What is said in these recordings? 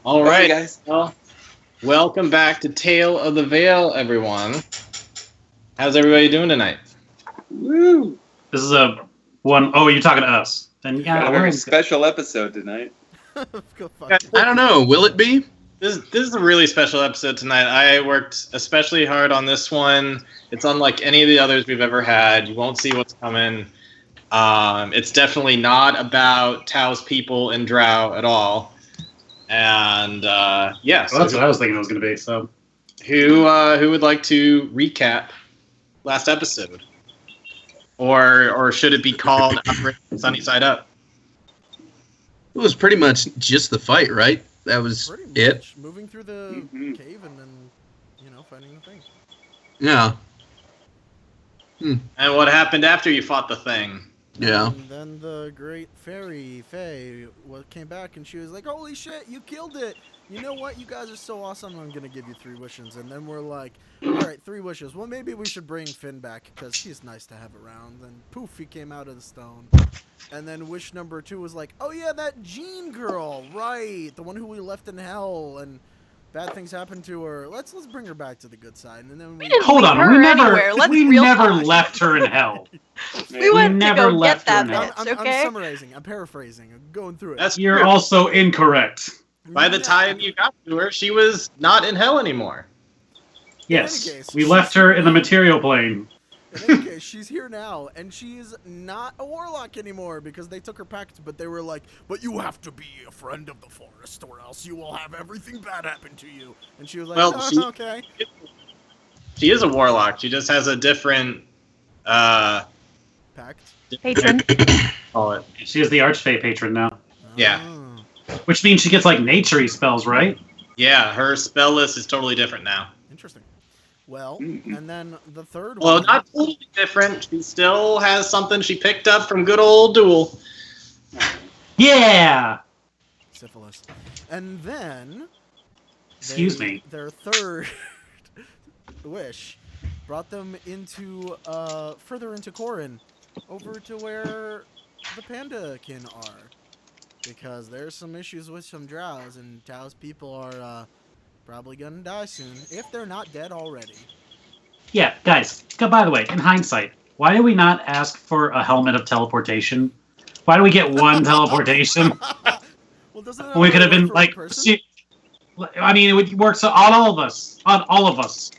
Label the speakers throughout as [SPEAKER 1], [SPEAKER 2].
[SPEAKER 1] All right,
[SPEAKER 2] guys.
[SPEAKER 1] Well, welcome back to Tale of the Vale, everyone. How's everybody doing tonight?
[SPEAKER 2] Woo!
[SPEAKER 3] This is a one. Oh, you're talking to us. Then
[SPEAKER 2] Got
[SPEAKER 3] yeah,
[SPEAKER 2] a very
[SPEAKER 3] we're
[SPEAKER 2] special episode tonight.
[SPEAKER 4] Go fuck
[SPEAKER 1] Yeah.
[SPEAKER 4] it.
[SPEAKER 5] I don't know. Will it be?
[SPEAKER 1] This is a really special episode tonight. I worked especially hard on this one. It's unlike any of the others we've ever had. You won't see what's coming. It's definitely not about Tao's people in Drow at all. And yeah, so
[SPEAKER 3] Well, that's what I was thinking it was going to be. So
[SPEAKER 1] who would like to recap last episode, or should it be called Sunny Side Up?
[SPEAKER 5] It was pretty much just the fight, right? That was
[SPEAKER 4] Pretty
[SPEAKER 5] it.
[SPEAKER 4] much moving through the
[SPEAKER 2] Mhm.
[SPEAKER 4] cave and then, finding the thing.
[SPEAKER 5] Yeah.
[SPEAKER 1] And what happened after you fought the thing?
[SPEAKER 5] Yeah.
[SPEAKER 4] And then the great fairy, Faye, came back and she was like, holy shit, you killed it. You know what? You guys are so awesome. I'm going to give you 3 wishes. And then we're like, all right, 3 wishes. Well, maybe we should bring Finn back because he's nice to have around. Then poof, he came out of the stone. And then wish number 2 was like, oh yeah, that Jean girl, right? The one who we left in hell and bad things happened to her. Let's bring her back to the good side. And then we
[SPEAKER 6] didn't
[SPEAKER 3] hold
[SPEAKER 6] leave
[SPEAKER 3] on.
[SPEAKER 6] her anywhere. Let's
[SPEAKER 3] We
[SPEAKER 6] real
[SPEAKER 3] never
[SPEAKER 6] talk.
[SPEAKER 3] left her in hell.
[SPEAKER 6] We went to
[SPEAKER 3] never
[SPEAKER 6] go
[SPEAKER 3] left
[SPEAKER 6] get that
[SPEAKER 3] her in
[SPEAKER 6] bitch,
[SPEAKER 4] I'm
[SPEAKER 6] okay?
[SPEAKER 4] summarizing. I'm paraphrasing. I'm going through it.
[SPEAKER 1] That's
[SPEAKER 3] You're
[SPEAKER 1] true.
[SPEAKER 3] also incorrect.
[SPEAKER 1] By the time you got to her, she was not in hell anymore.
[SPEAKER 3] Yes,
[SPEAKER 4] any case,
[SPEAKER 3] we left her in the material plane.
[SPEAKER 4] In any case, she's here now, and she's not a warlock anymore because they took her pact, but they were like, but you have to be a friend of the forest or else you will have everything bad happen to you. And she was like,
[SPEAKER 1] Well,
[SPEAKER 4] oh,
[SPEAKER 1] she-
[SPEAKER 4] okay.
[SPEAKER 1] She is a warlock. She just has a different
[SPEAKER 4] Pact.
[SPEAKER 6] Patron.
[SPEAKER 1] call it.
[SPEAKER 3] She is the Archfey patron now,
[SPEAKER 1] Yeah.
[SPEAKER 4] Oh.
[SPEAKER 3] which means she gets like nature-y spells, right?
[SPEAKER 1] Yeah, her spell list is totally different now.
[SPEAKER 4] Interesting. Well,
[SPEAKER 2] Mm-mm.
[SPEAKER 4] and then the third
[SPEAKER 1] Well,
[SPEAKER 4] one.
[SPEAKER 1] not totally different. She still has something she picked up from good old Duel.
[SPEAKER 3] Yeah.
[SPEAKER 4] Syphilis. And then.
[SPEAKER 3] Excuse me.
[SPEAKER 4] Their third wish brought them into, further into Corin, over to where the panda kin are. Because there's some issues with some drows, and Tao's people are, probably gonna die soon, if they're not dead already.
[SPEAKER 3] Yeah, guys. By the way, in hindsight, why did we not ask for a helmet of teleportation? Why do we get one teleportation?
[SPEAKER 4] Well, doesn't that
[SPEAKER 3] We could have
[SPEAKER 4] only
[SPEAKER 3] been
[SPEAKER 4] work for one
[SPEAKER 3] like,
[SPEAKER 4] person?
[SPEAKER 3] I mean, it would work on all of us. On all of us.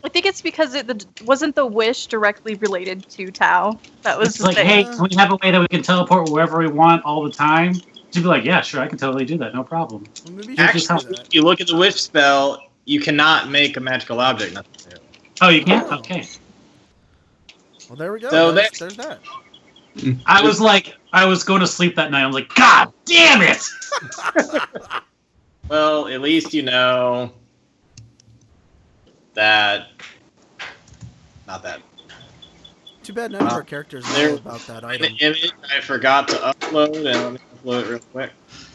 [SPEAKER 6] I think it's because wasn't the wish directly related to Tao. That was
[SPEAKER 3] It's
[SPEAKER 6] the
[SPEAKER 3] like,
[SPEAKER 6] thing.
[SPEAKER 3] hey, can we have a way that we can teleport wherever we want all the time? She'd be like, yeah, sure, I can totally do that, no problem.
[SPEAKER 4] Well, maybe you
[SPEAKER 3] Actually,
[SPEAKER 4] should do
[SPEAKER 1] Actually,
[SPEAKER 4] that.
[SPEAKER 1] if you look at the wish spell, you cannot make a magical object necessarily.
[SPEAKER 3] Oh, you can't?
[SPEAKER 4] Oh.
[SPEAKER 3] Okay.
[SPEAKER 4] Well, there we go.
[SPEAKER 1] So
[SPEAKER 4] There's that.
[SPEAKER 3] I was going to sleep that night. I was like, God damn it!
[SPEAKER 1] Well, at least you know that. Not that.
[SPEAKER 4] Too bad none of our characters
[SPEAKER 1] There-
[SPEAKER 4] know about that
[SPEAKER 1] The
[SPEAKER 4] item.
[SPEAKER 1] image I forgot to upload, and let me upload it real quick.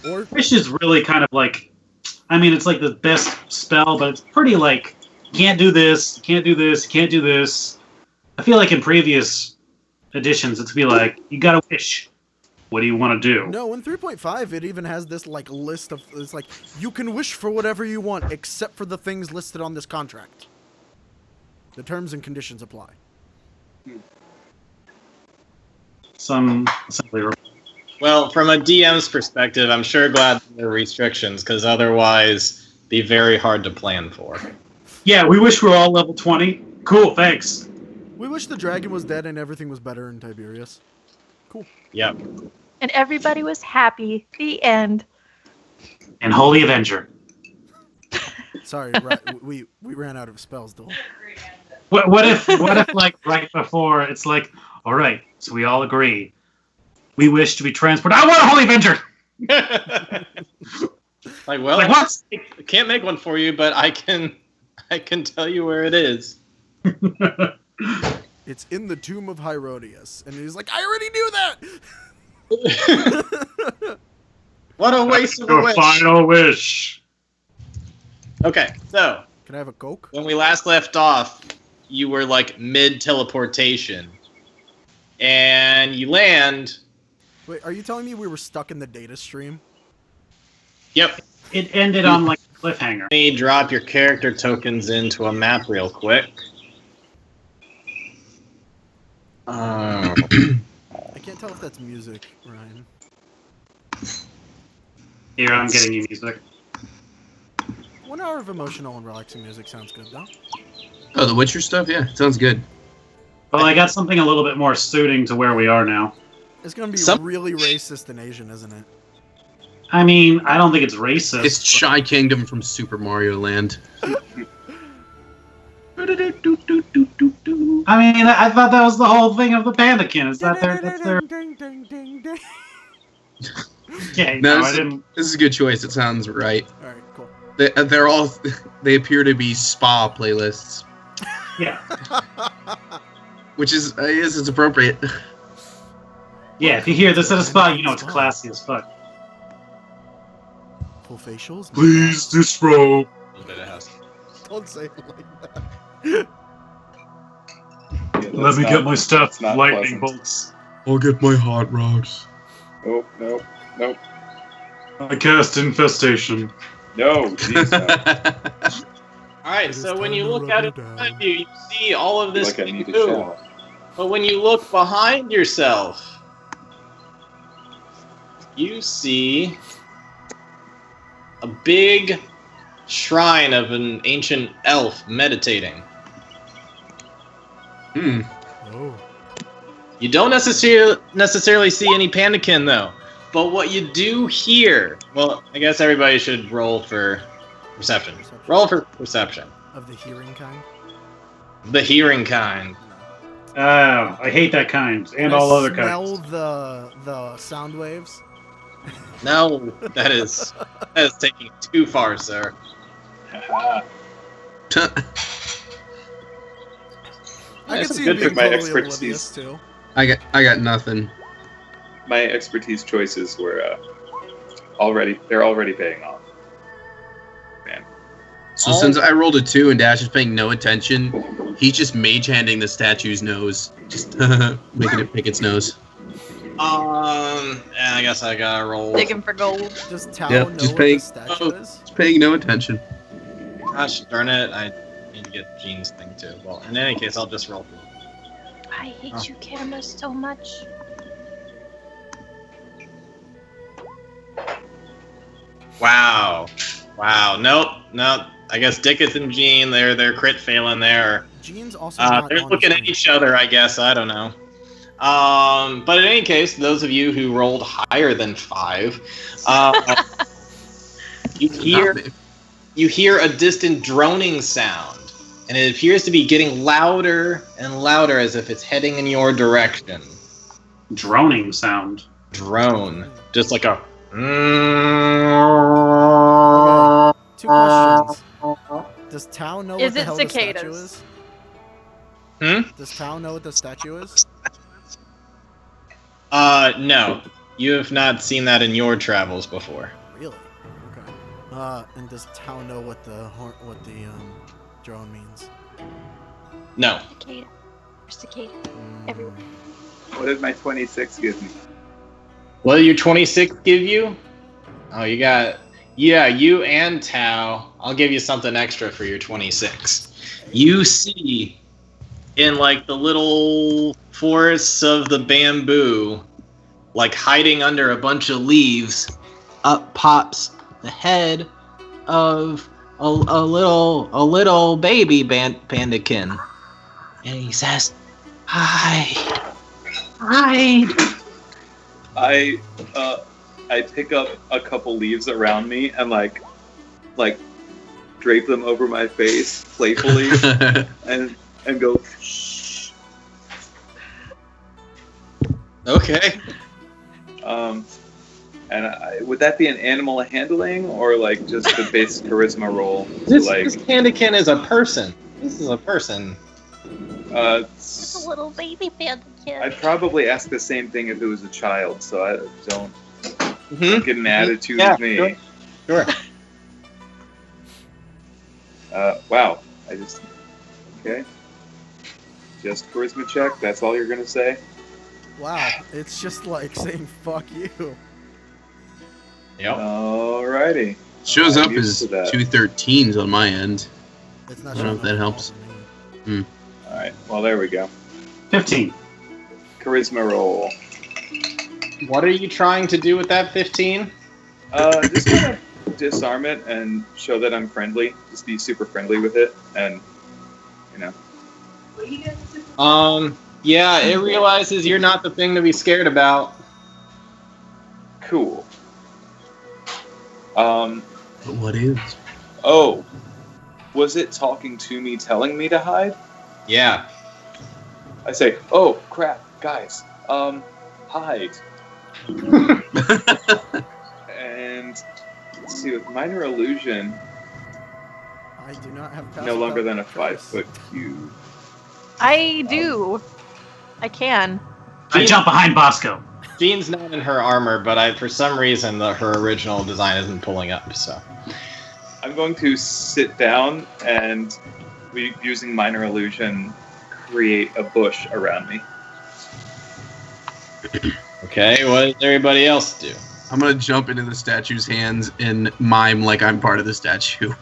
[SPEAKER 4] Or
[SPEAKER 3] Wish is really kind of like, I mean, it's like the best spell, but it's pretty like, can't do this, can't do this, can't do this. I feel like in previous editions, it's be like, you got a wish. What do you want to do?
[SPEAKER 4] no, in 3.5, it even has this like list of. It's like you can wish for whatever you want, except for the things listed on this contract. The terms and conditions apply.
[SPEAKER 3] Some simply.
[SPEAKER 1] Well, from a DM's perspective, I'm sure glad there are restrictions, because otherwise, it'd be very hard to plan for.
[SPEAKER 3] Yeah, we wish we were all level 20. Cool, thanks.
[SPEAKER 4] We wish the dragon was dead and everything was better in Tiberius.
[SPEAKER 1] Yep.
[SPEAKER 6] And everybody was happy. The end.
[SPEAKER 3] And Holy Avenger.
[SPEAKER 4] Sorry, we ran out of spells, though.
[SPEAKER 3] What if like right before it's like, all right, so we all agree, we wish to be transported. I want a Holy Avenger.
[SPEAKER 1] Like, well,
[SPEAKER 3] Like what?
[SPEAKER 1] I can't make one for you, but I can tell you where it is.
[SPEAKER 4] It's in the tomb of Hierodias, and he's like, I already knew that.
[SPEAKER 1] What a waste of a
[SPEAKER 3] Your
[SPEAKER 1] wish.
[SPEAKER 3] final wish.
[SPEAKER 1] Okay, so
[SPEAKER 4] Can I have a Coke?
[SPEAKER 1] when we last left off, you were like mid teleportation, and you land.
[SPEAKER 4] Wait, are you telling me we were stuck in the data stream?
[SPEAKER 1] Yep.
[SPEAKER 3] it ended on like a cliffhanger.
[SPEAKER 1] Let me drop your character tokens into a map real quick.
[SPEAKER 4] I can't tell if that's music, Ryan.
[SPEAKER 3] Here, I'm getting you music.
[SPEAKER 4] 1 hour of emotional and relaxing music sounds good, though.
[SPEAKER 5] Oh, the Witcher stuff? Yeah, sounds good.
[SPEAKER 3] Well, I got something a little bit more suiting to where we are now.
[SPEAKER 4] It's gonna be
[SPEAKER 1] Some-
[SPEAKER 4] really racist and Asian, isn't it?
[SPEAKER 3] I mean, I don't think it's racist.
[SPEAKER 5] It's Shy Kingdom from Super Mario Land.
[SPEAKER 3] I mean, I thought that was the whole thing of the Pandakin. Is that that's their...
[SPEAKER 4] Ding, ding, ding, ding.
[SPEAKER 3] Okay,
[SPEAKER 5] No,
[SPEAKER 3] no, I didn't...
[SPEAKER 5] This is a good choice. It sounds right.
[SPEAKER 4] All right, cool.
[SPEAKER 5] They're all. They appear to be spa playlists,
[SPEAKER 3] Yeah.
[SPEAKER 5] which is I guess it's appropriate.
[SPEAKER 3] Yeah, if you hear this at a spot, you know it's classy as fuck.
[SPEAKER 4] Full facials.
[SPEAKER 5] this bro.
[SPEAKER 4] Don't say it like that.
[SPEAKER 2] Yeah,
[SPEAKER 3] Let
[SPEAKER 2] that's
[SPEAKER 3] me
[SPEAKER 2] not-
[SPEAKER 3] get my stuff.
[SPEAKER 2] that's not
[SPEAKER 3] Lightning
[SPEAKER 2] pleasant.
[SPEAKER 3] bolts.
[SPEAKER 5] I'll get my hot rocks.
[SPEAKER 2] Nope, nope, nope.
[SPEAKER 3] I cast infestation.
[SPEAKER 2] No, jeez, no.
[SPEAKER 1] Alright, so when you look out in front of you, you see all of this
[SPEAKER 2] Like I need to
[SPEAKER 1] goo.
[SPEAKER 2] shower.
[SPEAKER 1] But when you look behind yourself, you see a big shrine of an ancient elf meditating.
[SPEAKER 5] Hmm.
[SPEAKER 4] Oh.
[SPEAKER 1] You don't necessarily see any Pandakin, though. But what you do hear... Well, I guess everybody should roll for perception. Roll for perception.
[SPEAKER 4] Of the hearing kind.
[SPEAKER 1] The hearing kind.
[SPEAKER 3] Oh, I hate that kind. And all other
[SPEAKER 4] Smell
[SPEAKER 3] kinds.
[SPEAKER 4] the sound waves.
[SPEAKER 1] No, that is taking it too far, sir.
[SPEAKER 2] Haha.
[SPEAKER 4] I
[SPEAKER 1] That's
[SPEAKER 4] can see
[SPEAKER 1] good
[SPEAKER 4] him
[SPEAKER 1] for
[SPEAKER 4] being
[SPEAKER 2] my
[SPEAKER 4] totally
[SPEAKER 2] expertise.
[SPEAKER 4] oblivious too.
[SPEAKER 5] I got nothing.
[SPEAKER 2] My expertise choices were they're already paying off. Man.
[SPEAKER 5] So since I rolled a 2 and Dash is paying no attention, he's just mage handing the statue's nose, just making it pick its nose.
[SPEAKER 1] And I guess I gotta roll.
[SPEAKER 6] Digging for gold.
[SPEAKER 4] Does Tao
[SPEAKER 5] Yeah,
[SPEAKER 4] know
[SPEAKER 5] just
[SPEAKER 4] what
[SPEAKER 5] paying-
[SPEAKER 4] the statue is?
[SPEAKER 5] He's paying no attention.
[SPEAKER 1] Gosh darn it, I need to get Gene's thing too. Well, in any case, I'll just roll.
[SPEAKER 6] I hate you, cameras, so much.
[SPEAKER 1] Wow. Nope. I guess Dicketh and Gene, they're crit failing there.
[SPEAKER 4] Gene's also not
[SPEAKER 1] They're
[SPEAKER 4] on
[SPEAKER 1] looking at
[SPEAKER 4] screen.
[SPEAKER 1] each other, I guess. I don't know. But in any case, those of you who rolled higher than 5, you hear a distant droning sound, and it appears to be getting louder and louder as if it's heading in your direction.
[SPEAKER 3] Droning sound.
[SPEAKER 1] Drone, just like a.
[SPEAKER 4] Two questions. Does Tao know
[SPEAKER 6] Is
[SPEAKER 4] what the
[SPEAKER 6] it
[SPEAKER 4] hell
[SPEAKER 6] cicadas?
[SPEAKER 4] the statue is? Does Tao know what the statue is?
[SPEAKER 1] No, you have not seen that in your travels before.
[SPEAKER 4] Really? Okay. And does Tao know what the drone means?
[SPEAKER 1] No.
[SPEAKER 6] Cicada. Cicada.
[SPEAKER 4] Mm,
[SPEAKER 6] Everywhere.
[SPEAKER 2] What did my 26 give me?
[SPEAKER 1] What did your 26 give you? Oh, you got... Yeah, you and Tao. I'll give you something extra for your 26. You see, in like the little forests of the bamboo, like hiding under a bunch of leaves, up pops the head of a little baby pandakin. And he says, "Hi.
[SPEAKER 2] I pick up a couple leaves around me and like drape them over my face playfully and go.
[SPEAKER 1] Okay.
[SPEAKER 2] Would that be an animal handling or like just the base charisma roll?
[SPEAKER 1] This
[SPEAKER 2] like
[SPEAKER 1] pandakin is a person. This is a person.
[SPEAKER 6] It's a little baby panda kid.
[SPEAKER 2] I'd probably ask the same thing if it was a child, so I don't
[SPEAKER 1] Mm-hmm.
[SPEAKER 2] get an attitude
[SPEAKER 1] Yeah,
[SPEAKER 2] with me.
[SPEAKER 1] Sure.
[SPEAKER 2] Wow. Okay. Just charisma check. That's all you're gonna say.
[SPEAKER 4] wow, it's just like saying "fuck you."
[SPEAKER 1] Yep.
[SPEAKER 2] Alrighty.
[SPEAKER 5] Shows
[SPEAKER 2] I'm
[SPEAKER 5] up
[SPEAKER 2] used
[SPEAKER 5] as
[SPEAKER 2] to that.
[SPEAKER 5] 213s on my end.
[SPEAKER 4] It's not
[SPEAKER 5] I don't know if that helps.
[SPEAKER 2] All right. Well, there we go.
[SPEAKER 3] 15.
[SPEAKER 2] Charisma roll.
[SPEAKER 1] What are you trying to do with that 15?
[SPEAKER 2] Just kind of disarm it and show that I'm friendly. Just be super friendly with it, and you know.
[SPEAKER 1] Yeah, it realizes you're not the thing to be scared about.
[SPEAKER 2] Cool.
[SPEAKER 5] But what is?
[SPEAKER 2] Oh, was it talking to me, telling me to hide?
[SPEAKER 1] Yeah.
[SPEAKER 2] I say, oh crap, guys, hide. And let's see, with minor illusion,
[SPEAKER 4] I do not have passive
[SPEAKER 2] no longer than a
[SPEAKER 4] trace.
[SPEAKER 2] 5-foot cube.
[SPEAKER 6] I do. I can.
[SPEAKER 3] I jump behind Bosco.
[SPEAKER 1] Jean's not in her armor, but for some reason her original design isn't pulling up. So
[SPEAKER 2] I'm going to sit down and, using minor illusion, create a bush around me.
[SPEAKER 1] okay, what does everybody else do?
[SPEAKER 5] I'm gonna jump into the statue's hands and mime like I'm part of the statue.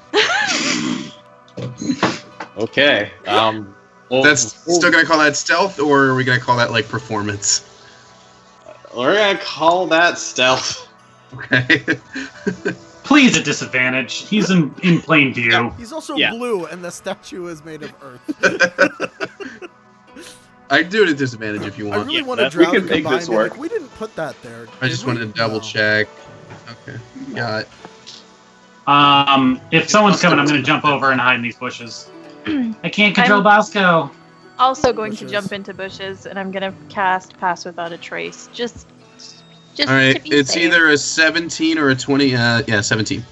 [SPEAKER 1] Okay.
[SPEAKER 5] That's still gonna call that stealth, or are we gonna call that like performance?
[SPEAKER 1] We're gonna call that stealth.
[SPEAKER 5] Okay.
[SPEAKER 3] Please at disadvantage. He's in plain view.
[SPEAKER 4] He's also
[SPEAKER 1] Yeah.
[SPEAKER 4] blue, and the statue is made of earth.
[SPEAKER 5] I can do it at disadvantage if you
[SPEAKER 4] I
[SPEAKER 5] want.
[SPEAKER 4] really
[SPEAKER 1] Yeah,
[SPEAKER 4] want to
[SPEAKER 1] that's-
[SPEAKER 2] we
[SPEAKER 4] drown
[SPEAKER 2] can
[SPEAKER 4] and
[SPEAKER 2] make
[SPEAKER 4] combine.
[SPEAKER 2] this
[SPEAKER 4] Be
[SPEAKER 2] work.
[SPEAKER 4] like, we didn't put that there.
[SPEAKER 5] I just
[SPEAKER 4] did we?
[SPEAKER 5] wanted to double
[SPEAKER 4] No.
[SPEAKER 5] check. Okay. Got it.
[SPEAKER 3] If someone's coming, I'm going to jump over and hide in these bushes. I can't control
[SPEAKER 6] I'm-
[SPEAKER 3] Bosco.
[SPEAKER 6] Also going
[SPEAKER 4] Bushes.
[SPEAKER 6] to jump into bushes, and I'm gonna cast Pass Without a Trace. Just
[SPEAKER 5] All right.
[SPEAKER 6] to be
[SPEAKER 5] It's
[SPEAKER 6] safe.
[SPEAKER 5] either a 17 or a 20. Yeah, 17.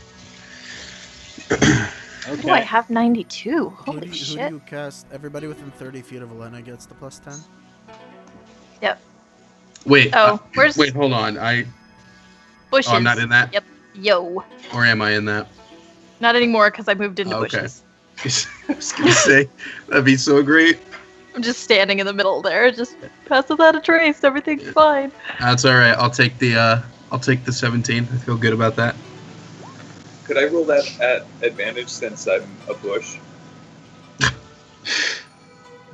[SPEAKER 6] Oh, I have 92.
[SPEAKER 4] Who
[SPEAKER 6] Holy
[SPEAKER 4] do
[SPEAKER 6] shit.
[SPEAKER 4] you cast? Everybody within 30 feet of Elena gets the plus 10.
[SPEAKER 5] Wait.
[SPEAKER 6] Oh, where's
[SPEAKER 5] Wait. Hold on.
[SPEAKER 6] bushes?
[SPEAKER 5] Oh, I'm not in that.
[SPEAKER 6] Yep. Yo.
[SPEAKER 5] Or am I in that?
[SPEAKER 6] Not anymore because I moved into
[SPEAKER 5] Okay.
[SPEAKER 6] bushes.
[SPEAKER 5] I was gonna say that'd be so great.
[SPEAKER 6] I'm just standing in the middle there. Just Pass Without a Trace. Everything's fine.
[SPEAKER 5] That's all right. I'll take the 17. I feel good about that.
[SPEAKER 2] Could I roll that at advantage since I'm a bush?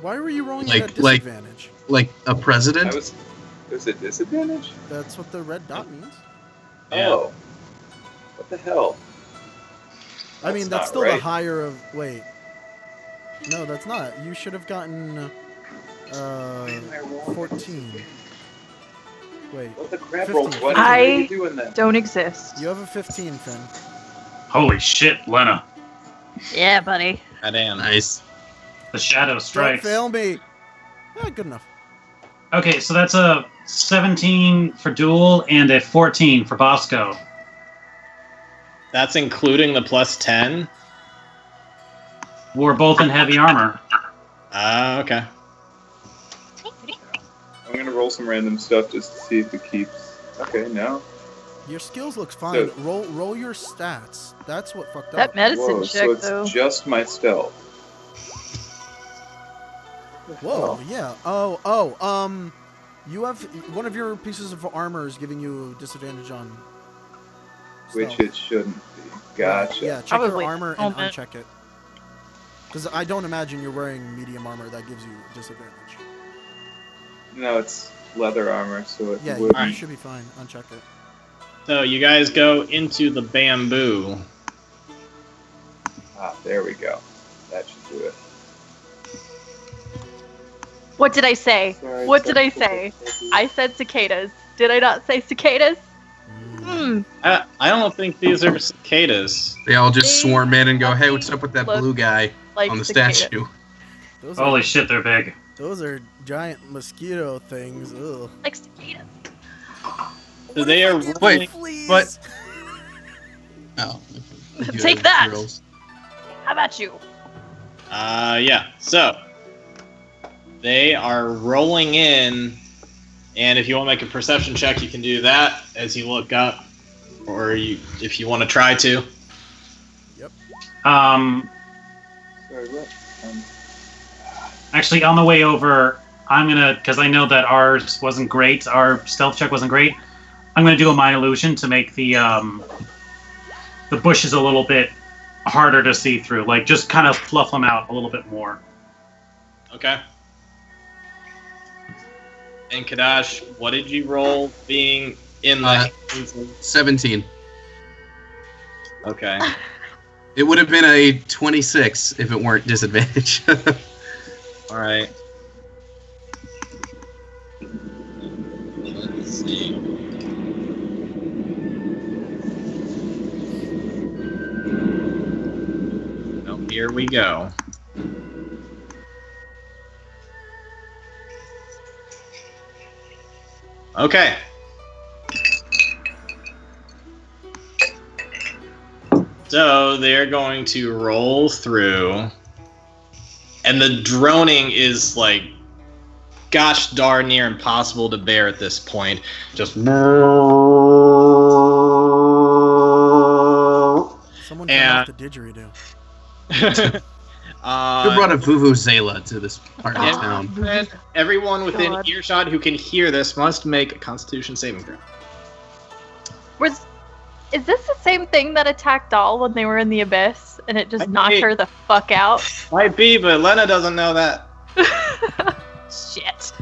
[SPEAKER 4] Why were you rolling
[SPEAKER 5] Like-
[SPEAKER 4] it at
[SPEAKER 5] like-
[SPEAKER 4] disadvantage?
[SPEAKER 5] Like a president.
[SPEAKER 2] Was it disadvantage?
[SPEAKER 4] That's what the red dot means.
[SPEAKER 1] Yeah.
[SPEAKER 2] Oh. What the hell?
[SPEAKER 4] I mean,
[SPEAKER 2] That's
[SPEAKER 4] that's
[SPEAKER 2] not
[SPEAKER 4] still the
[SPEAKER 2] right.
[SPEAKER 4] higher of. Wait. No, that's not. You should have gotten 14. Wait,
[SPEAKER 2] What the crap
[SPEAKER 4] 15.
[SPEAKER 2] roll 20? What
[SPEAKER 6] I-
[SPEAKER 2] are you doing then?
[SPEAKER 6] Don't exist.
[SPEAKER 4] you have a 15, Finn.
[SPEAKER 3] Holy shit, Lena.
[SPEAKER 6] Yeah, buddy.
[SPEAKER 1] Goddamn.
[SPEAKER 5] Nice.
[SPEAKER 3] The shadow
[SPEAKER 4] Don't
[SPEAKER 3] strikes.
[SPEAKER 4] fail me. Good enough.
[SPEAKER 3] Okay, so that's a 17 for Duel and a 14 for Bosco.
[SPEAKER 1] That's including the plus 10?
[SPEAKER 3] We're both in heavy armor.
[SPEAKER 1] Okay.
[SPEAKER 2] I'm gonna roll some random stuff just to see if it keeps. Okay, no.
[SPEAKER 4] Your skills looks fine.
[SPEAKER 2] So-
[SPEAKER 4] roll your stats. That's what fucked
[SPEAKER 6] That
[SPEAKER 4] up.
[SPEAKER 6] medicine
[SPEAKER 2] Whoa,
[SPEAKER 6] check,
[SPEAKER 2] so it's
[SPEAKER 6] though.
[SPEAKER 2] just my stealth.
[SPEAKER 4] Whoa, yeah. You have one of your pieces of armor is giving you disadvantage on.
[SPEAKER 2] Which
[SPEAKER 4] stealth.
[SPEAKER 2] it shouldn't be. Gotcha.
[SPEAKER 4] Yeah, check
[SPEAKER 6] Probably
[SPEAKER 4] your armor and
[SPEAKER 6] helmet.
[SPEAKER 4] uncheck it. Because I don't imagine you're wearing medium armor that gives you disadvantage.
[SPEAKER 2] No, it's leather armor, so it
[SPEAKER 4] Yeah,
[SPEAKER 2] would.
[SPEAKER 4] you
[SPEAKER 1] Alright.
[SPEAKER 4] should be fine. Uncheck it.
[SPEAKER 1] So you guys go into the bamboo.
[SPEAKER 2] Ah, there we go. That should do it.
[SPEAKER 6] What did I say?
[SPEAKER 2] Sorry,
[SPEAKER 6] What did I say? I said cicadas. Did I not say cicadas? Hmm.
[SPEAKER 1] I don't think these are cicadas.
[SPEAKER 5] They all just
[SPEAKER 6] They
[SPEAKER 5] swarm in and go, "Hey, what's up with that
[SPEAKER 6] look
[SPEAKER 5] blue guy
[SPEAKER 6] Like
[SPEAKER 5] on the
[SPEAKER 6] cicada.
[SPEAKER 5] statue?"
[SPEAKER 4] Those
[SPEAKER 3] Holy
[SPEAKER 4] are,
[SPEAKER 3] shit, they're big.
[SPEAKER 4] those are giant mosquito things. Ugh.
[SPEAKER 6] Like cicadas.
[SPEAKER 4] What
[SPEAKER 1] They
[SPEAKER 4] if I
[SPEAKER 1] are
[SPEAKER 4] did
[SPEAKER 1] rolling-
[SPEAKER 4] that, please?
[SPEAKER 5] but- Oh.
[SPEAKER 6] Take that!
[SPEAKER 5] Girls.
[SPEAKER 6] How about you?
[SPEAKER 1] Yeah. So they are rolling in, and if you want to make a perception check, you can do that as you look up, or if you want to try to.
[SPEAKER 2] Sorry, what?
[SPEAKER 3] Actually, on the way over, I'm gonna, because I know that ours wasn't great, our stealth check wasn't great. I'm gonna do a minor illusion to make the the bushes a little bit harder to see through. Like, just kind of fluff them out a little bit more.
[SPEAKER 1] Okay. And Kadash, what did you roll being in the...
[SPEAKER 5] 17.
[SPEAKER 1] Okay.
[SPEAKER 5] It would have been a 26 if it weren't disadvantage.
[SPEAKER 1] All right. Let's see. Well, here we go. Okay. So they're going to roll through, and the droning is like, gosh darn near impossible to bear at this point. Just
[SPEAKER 4] Someone turn off the didgeridoo.
[SPEAKER 5] Who brought a vuvuzela to this part of town?
[SPEAKER 1] And everyone within
[SPEAKER 6] God.
[SPEAKER 1] earshot who can hear this must make a Constitution saving throw.
[SPEAKER 6] Is this the same thing that attacked Doll when they were in the abyss and it just
[SPEAKER 1] Might
[SPEAKER 6] knocked
[SPEAKER 1] be.
[SPEAKER 6] her the fuck out?
[SPEAKER 1] Might be, but Lena doesn't know that.
[SPEAKER 6] Shit.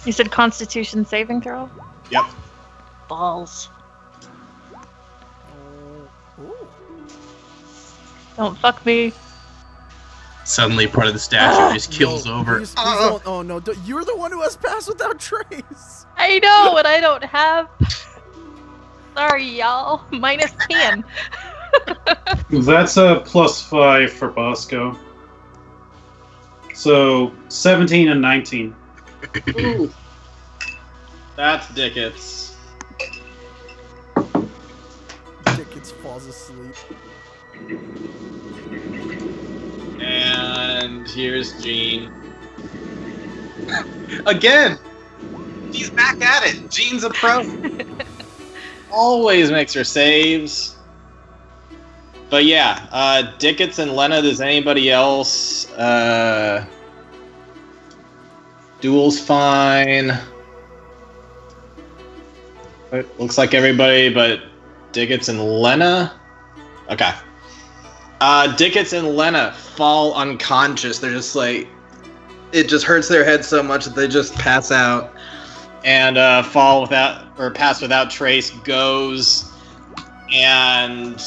[SPEAKER 6] You said Constitution saving throw?
[SPEAKER 1] Yep.
[SPEAKER 6] Balls.
[SPEAKER 4] Ooh.
[SPEAKER 6] Don't fuck me.
[SPEAKER 5] Suddenly, part of the statue just kills
[SPEAKER 4] No,
[SPEAKER 5] over.
[SPEAKER 4] Please don't. Oh no! You're the one who has passed without trace.
[SPEAKER 6] I know, and I don't have. Sorry, y'all. Minus 10.
[SPEAKER 3] That's a +5 for Bosco. So 17 and 19.
[SPEAKER 1] Ooh. That's Dickets.
[SPEAKER 4] Dickens falls asleep.
[SPEAKER 1] And here's Jean. Again! She's back at it! Jean's a pro! Always makes her saves. But yeah, Dickets and Lena, does anybody else? Duel's fine. It looks like everybody but Dickets and Lena. Okay. Dickets and Lena fall unconscious. They're just like, it just hurts their head so much that they just pass out. And fall without, or pass without trace goes. And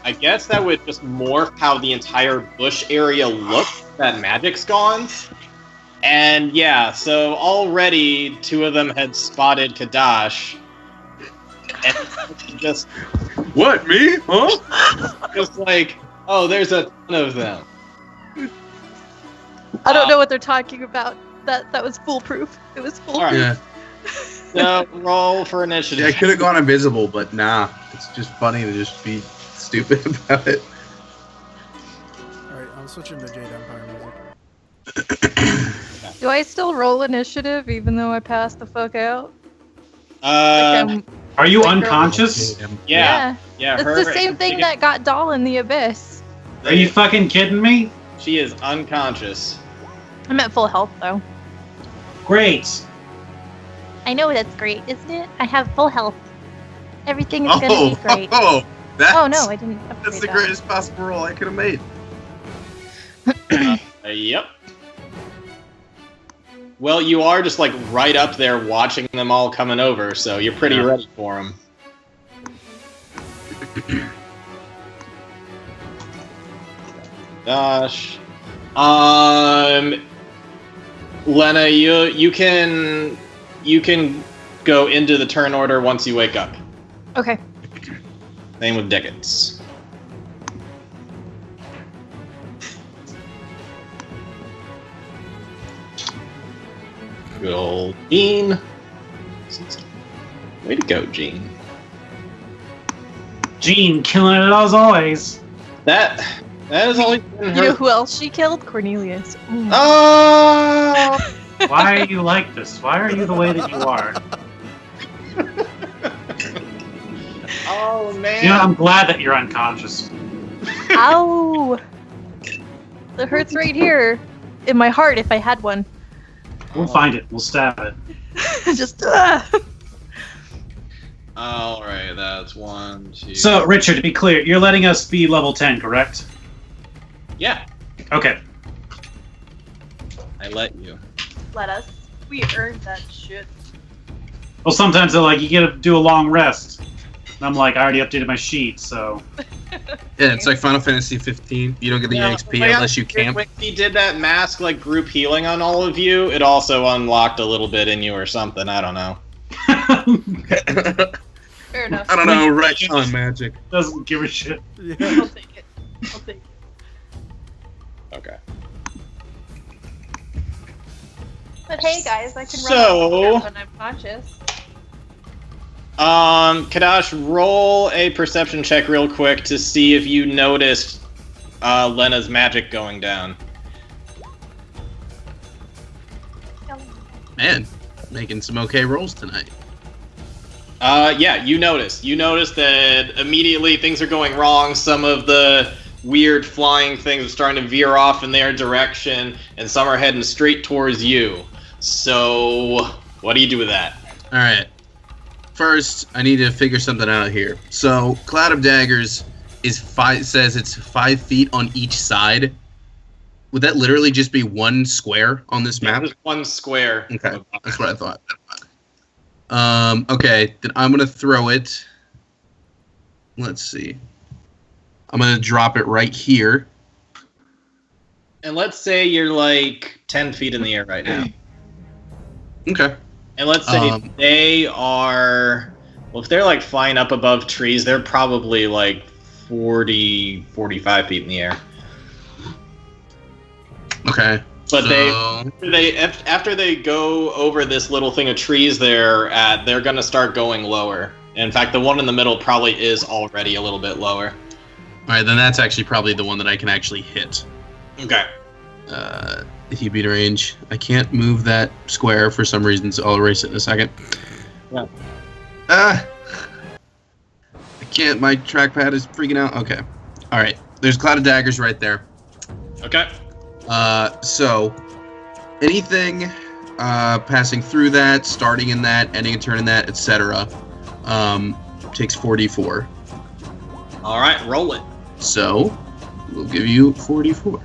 [SPEAKER 1] I guess that would just morph how the entire bush area looks. That magic's gone. And yeah, so already 2 of them had spotted Kadash. And just,
[SPEAKER 5] What, me? Huh?
[SPEAKER 1] just like, oh, there's a ton of them.
[SPEAKER 6] I don't know what they're talking about. That was foolproof. It was foolproof.
[SPEAKER 1] Alright.
[SPEAKER 5] Yeah.
[SPEAKER 1] So roll for initiative.
[SPEAKER 5] Yeah, I could have gone invisible, but nah. It's just funny to just be stupid about it.
[SPEAKER 4] Alright, I'm switching to Jade Empire music.
[SPEAKER 6] Do I still roll initiative even though I passed the fuck out?
[SPEAKER 3] Are you
[SPEAKER 6] Like her-
[SPEAKER 3] unconscious?
[SPEAKER 1] yeah.
[SPEAKER 6] It's
[SPEAKER 1] her,
[SPEAKER 6] the same thing that got Doll in the abyss.
[SPEAKER 3] Are you fucking kidding me?
[SPEAKER 1] She is unconscious.
[SPEAKER 6] I'm at full health though.
[SPEAKER 3] Great.
[SPEAKER 6] I know that's great, isn't it? I have full health. Everything is gonna be great.
[SPEAKER 5] That's,
[SPEAKER 6] Oh no, I didn't upgrade
[SPEAKER 5] that's the
[SPEAKER 6] that.
[SPEAKER 5] greatest possible roll I could have made.
[SPEAKER 1] Yep. Well, you are just like right up there watching them all coming over, so you're pretty ready for them. Gosh. Lena, you can go into the turn order once you wake up.
[SPEAKER 6] Okay.
[SPEAKER 1] Same with Dickens. Good old Gene. Way to go, Gene.
[SPEAKER 3] Gene, killing it as always.
[SPEAKER 1] That has always been
[SPEAKER 6] You know
[SPEAKER 1] her.
[SPEAKER 6] who else she killed? Cornelius. Ooh.
[SPEAKER 1] Oh!
[SPEAKER 3] Why are you like this? Why are you the way that you are?
[SPEAKER 1] Oh man!
[SPEAKER 3] You know, I'm glad that you're unconscious.
[SPEAKER 6] Ow! It hurts right here. In my heart, if I had one.
[SPEAKER 3] We'll find it. We'll stab it.
[SPEAKER 6] Just.
[SPEAKER 1] All right, that's 1, 2.
[SPEAKER 3] So, Richard, to be clear, you're letting us be level 10, correct?
[SPEAKER 1] Yeah,
[SPEAKER 3] Okay.
[SPEAKER 1] I let you.
[SPEAKER 6] Let us. We earned that shit.
[SPEAKER 3] Well, sometimes they're like, you gotta do a long rest. And I'm like, I already updated my sheet, so.
[SPEAKER 5] Yeah, it's like Final Fantasy 15. You don't get the EXP unless you camp.
[SPEAKER 1] When he did that mask like group healing on all of you, it also unlocked a little bit in you or something. I don't know.
[SPEAKER 6] Fair enough.
[SPEAKER 5] I don't know, right on magic.
[SPEAKER 3] Doesn't give a shit.
[SPEAKER 4] Yeah.
[SPEAKER 6] I'll take it. I'll take it.
[SPEAKER 1] Okay.
[SPEAKER 6] But hey, guys, I can
[SPEAKER 1] So-
[SPEAKER 6] run when I'm conscious.
[SPEAKER 1] Kadash, roll a perception check real quick to see if you noticed Lena's magic going down.
[SPEAKER 5] Man, making some okay rolls tonight.
[SPEAKER 1] Yeah, you notice. You notice that immediately things are going wrong. Some of the weird flying things are starting to veer off in their direction, and some are heading straight towards you. So, what do you do with that?
[SPEAKER 5] All right. First, I need to figure something out here. So, Cloud of Daggers says it's 5 feet on each side. Would that literally just be one square on this map?
[SPEAKER 1] There's one square.
[SPEAKER 5] Okay, that's what I thought. Okay, then I'm gonna throw it. Let's see. I'm gonna drop it right here.
[SPEAKER 1] And let's say you're like 10 feet in the air right now.
[SPEAKER 5] Okay.
[SPEAKER 1] And let's say they are, well, if they're like flying up above trees, they're probably like 40, 45 feet in the air.
[SPEAKER 5] Okay.
[SPEAKER 1] But
[SPEAKER 5] so...
[SPEAKER 1] after they go over this little thing of trees they're at, they're going to start going lower. In fact, the one in the middle probably is already a little bit lower.
[SPEAKER 5] All right, then that's actually probably the one that I can actually hit.
[SPEAKER 1] Okay.
[SPEAKER 5] He beat range. I can't move that square for some reason, so I'll erase it in a second.
[SPEAKER 1] Yeah.
[SPEAKER 5] I can't. My trackpad is freaking out. Okay. All right. There's Cloud of Daggers right there.
[SPEAKER 1] Okay.
[SPEAKER 5] So anything passing through that, starting in that, ending a turn in that, etc. Takes 4d4.
[SPEAKER 1] All right, roll it.
[SPEAKER 5] So we'll give you 44.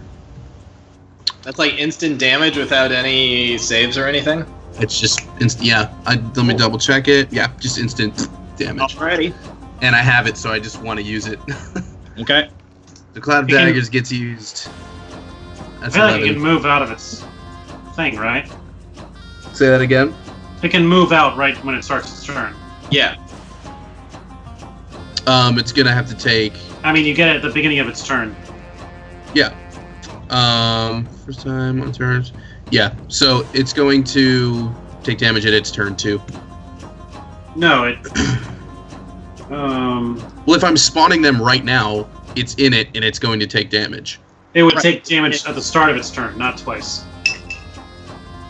[SPEAKER 1] That's like instant damage without any saves or anything?
[SPEAKER 5] It's just instant. Yeah. Let me double check it. Yeah, just instant damage.
[SPEAKER 1] Alrighty.
[SPEAKER 5] And I have it, so I just want to use it.
[SPEAKER 1] Okay.
[SPEAKER 5] The Cloud of Daggers gets used. That's
[SPEAKER 3] I feel like it
[SPEAKER 5] 11.
[SPEAKER 3] can move out of its thing, right?
[SPEAKER 5] Say that again.
[SPEAKER 3] It can move out right when it starts its turn.
[SPEAKER 1] Yeah.
[SPEAKER 5] It's gonna have to take.
[SPEAKER 3] I mean, you get it at the beginning of its turn.
[SPEAKER 5] Yeah. First time on turns. Yeah. So it's going to take damage at its turn too.
[SPEAKER 3] No, it.
[SPEAKER 5] Well, if I'm spawning them right now, it's in it and it's going to take damage.
[SPEAKER 3] It would take damage at the start of its turn, not twice.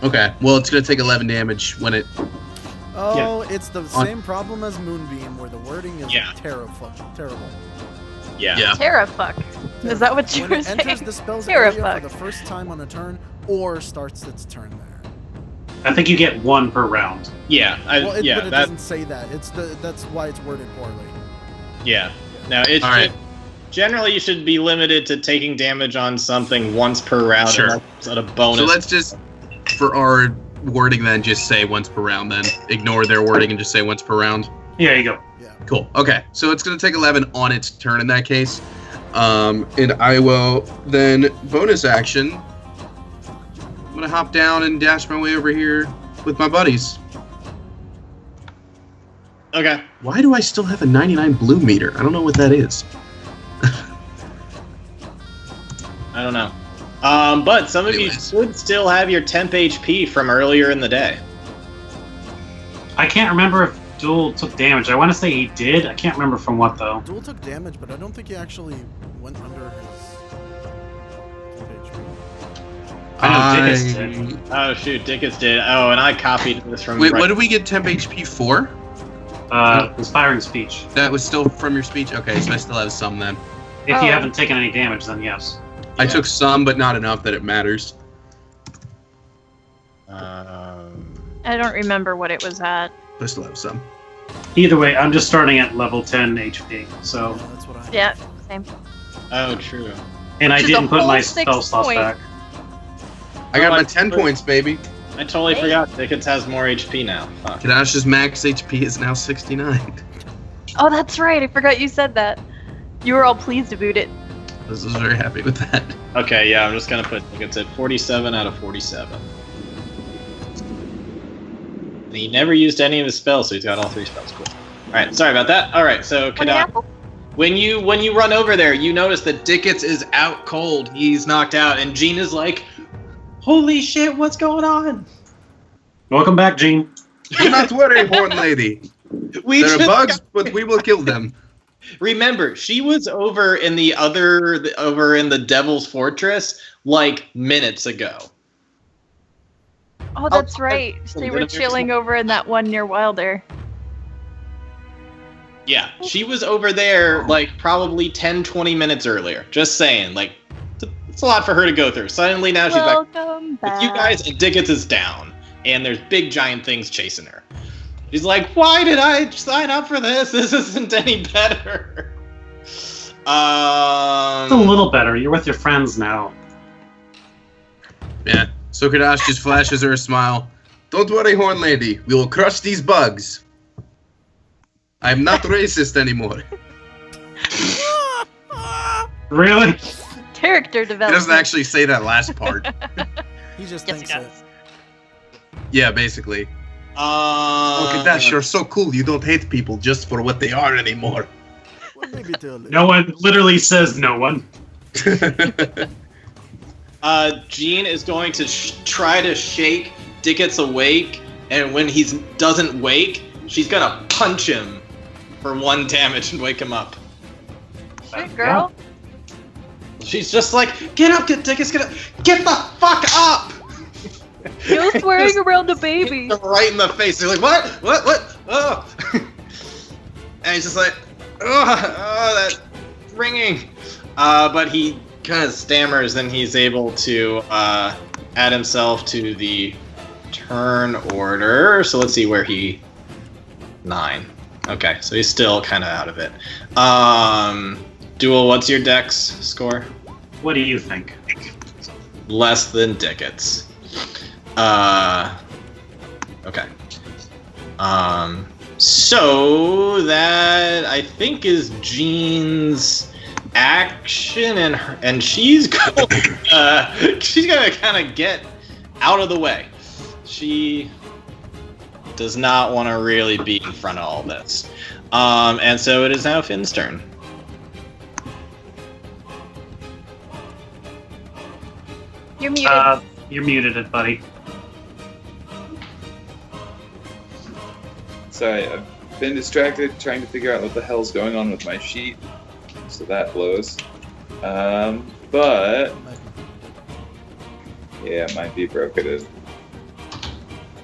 [SPEAKER 5] Okay. Well, it's gonna take 11 damage when it.
[SPEAKER 4] Oh, it's the same problem as Moonbeam, where the wording is
[SPEAKER 1] Yeah.
[SPEAKER 4] terrible.
[SPEAKER 1] Yeah.
[SPEAKER 5] Yeah.
[SPEAKER 6] Terrafuck. Is that what you
[SPEAKER 4] When
[SPEAKER 6] were
[SPEAKER 4] it enters
[SPEAKER 6] saying?
[SPEAKER 4] the spell's area
[SPEAKER 6] Terrafuck.
[SPEAKER 4] for the first time on a turn, or starts its turn there.
[SPEAKER 3] I think you get one per round.
[SPEAKER 1] Yeah.
[SPEAKER 4] But it
[SPEAKER 1] that.
[SPEAKER 4] doesn't say that. That's why it's worded poorly.
[SPEAKER 1] Yeah. Now it's
[SPEAKER 5] All right.
[SPEAKER 1] generally you should be limited to taking damage on something once per round.
[SPEAKER 5] Sure.
[SPEAKER 1] Unless it's at a bonus.
[SPEAKER 5] So let's just, for our wording, then just say once per round. Then ignore their wording and just say once per round.
[SPEAKER 3] Yeah, there you go.
[SPEAKER 5] Cool. Okay. So it's gonna take 11 on its turn in that case. And I will then bonus action. I'm gonna hop down and dash my way over here with my buddies.
[SPEAKER 1] Okay.
[SPEAKER 5] Why do I still have a 99 blue meter? I don't know what that is.
[SPEAKER 1] I don't know. But some of
[SPEAKER 5] Anyways.
[SPEAKER 1] you should still have your temp HP from earlier in the day. I
[SPEAKER 3] I can't remember if Duel took damage. I want to say he did. I can't remember from what, though.
[SPEAKER 4] Duel took damage, but I don't think he actually went under his HP.
[SPEAKER 3] I know Dickus did.
[SPEAKER 1] Oh shoot, Dickus did. Oh, and I copied this from.
[SPEAKER 5] Wait,
[SPEAKER 1] right-
[SPEAKER 5] what did we get temp HP for?
[SPEAKER 3] Inspiring speech.
[SPEAKER 5] That was still from your speech? Okay, so I still have some then.
[SPEAKER 3] If
[SPEAKER 6] Oh.
[SPEAKER 3] you haven't taken any damage, then yes.
[SPEAKER 5] I
[SPEAKER 1] Yeah.
[SPEAKER 5] took some, but not enough that it matters.
[SPEAKER 6] I don't remember what it was at.
[SPEAKER 5] I still have some.
[SPEAKER 3] Either way, I'm just starting at level 10 HP. So,
[SPEAKER 4] Yeah, that's what I.
[SPEAKER 6] Yeah, same.
[SPEAKER 1] Oh, true.
[SPEAKER 3] and I
[SPEAKER 6] Which is a
[SPEAKER 3] didn't put
[SPEAKER 6] whole
[SPEAKER 3] my
[SPEAKER 6] 6
[SPEAKER 3] spell slots
[SPEAKER 6] points.
[SPEAKER 3] back.
[SPEAKER 5] I got
[SPEAKER 1] Oh,
[SPEAKER 5] my
[SPEAKER 1] I-
[SPEAKER 5] 10 points, baby.
[SPEAKER 1] I totally
[SPEAKER 6] Hey.
[SPEAKER 1] forgot. Dickens has more HP now. Fuck.
[SPEAKER 5] Kadash's max HP is now 69.
[SPEAKER 6] Oh, that's right. I forgot you said that. You were all pleased about it.
[SPEAKER 5] I was very happy with that.
[SPEAKER 1] Okay, yeah, I'm just gonna put Dickens at 47 out of 47. And he never used any of his spells, so he's got all 3 spells. Cool. All right, sorry about that. All right, so
[SPEAKER 6] One
[SPEAKER 1] Kadash,
[SPEAKER 6] apple?
[SPEAKER 1] when you run over there, you notice that Dickens is out cold. He's knocked out, and Jean is like, "Holy shit, what's going on?"
[SPEAKER 3] Welcome back, Gene.
[SPEAKER 5] Do not worry, Horn Lady.
[SPEAKER 1] We
[SPEAKER 5] There are
[SPEAKER 1] just
[SPEAKER 5] bugs, but we will kill them.
[SPEAKER 1] remember she was over in the Devil's Fortress like minutes ago.
[SPEAKER 6] Oh, that's right. They were chilling over in that one near Wilder.
[SPEAKER 1] Yeah, she was over there like probably 10-20 minutes earlier. Just saying, like it's a lot for her to go through. Suddenly now she's
[SPEAKER 6] Welcome
[SPEAKER 1] back
[SPEAKER 6] back.
[SPEAKER 1] with you guys, and Dickens is down, and there's big giant things chasing her. She's like, "Why did I sign up for this? This isn't any better."
[SPEAKER 3] It's a little better. You're with your friends now.
[SPEAKER 5] Yeah. So Kadash just flashes her a smile. Don't worry, Horn Lady. We will crush these bugs. I'm not racist anymore.
[SPEAKER 3] Really?
[SPEAKER 6] Character
[SPEAKER 5] He
[SPEAKER 6] development.
[SPEAKER 5] doesn't actually say that last part.
[SPEAKER 4] He just
[SPEAKER 6] Yes,
[SPEAKER 4] thinks
[SPEAKER 6] he
[SPEAKER 4] it.
[SPEAKER 6] does.
[SPEAKER 5] Yeah, basically. Oh, Kadash, you're so cool. You don't hate people just for what they are anymore.
[SPEAKER 4] Well, maybe to a little.
[SPEAKER 3] No one literally says no one.
[SPEAKER 1] Jean is going to try to shake Dickens awake, and when he doesn't wake, she's gonna punch him for 1 damage and wake him up.
[SPEAKER 6] Shit, girl.
[SPEAKER 1] She's just like, "Get up, Dickens, get the fuck up!"
[SPEAKER 6] You're swearing around a baby.
[SPEAKER 1] Hit him right in the face. They're like, what? Oh. And he's just like, oh, that ringing. But he kind of stammers, and he's able to add himself to the turn order. So let's see where 9. Okay, so he's still kind of out of it. Duel, what's your dex score?
[SPEAKER 3] What do you think?
[SPEAKER 1] Less than Dickens. Okay. So that I think is Jean's action, and she's going, she's gonna kind of get out of the way. She does not want to really be in front of all this. And so it is now Finn's turn.
[SPEAKER 6] You're muted.
[SPEAKER 3] You're muted, buddy.
[SPEAKER 2] Sorry, I've been distracted trying to figure out what the hell's going on with my sheet, so that blows. But yeah, it might be broken.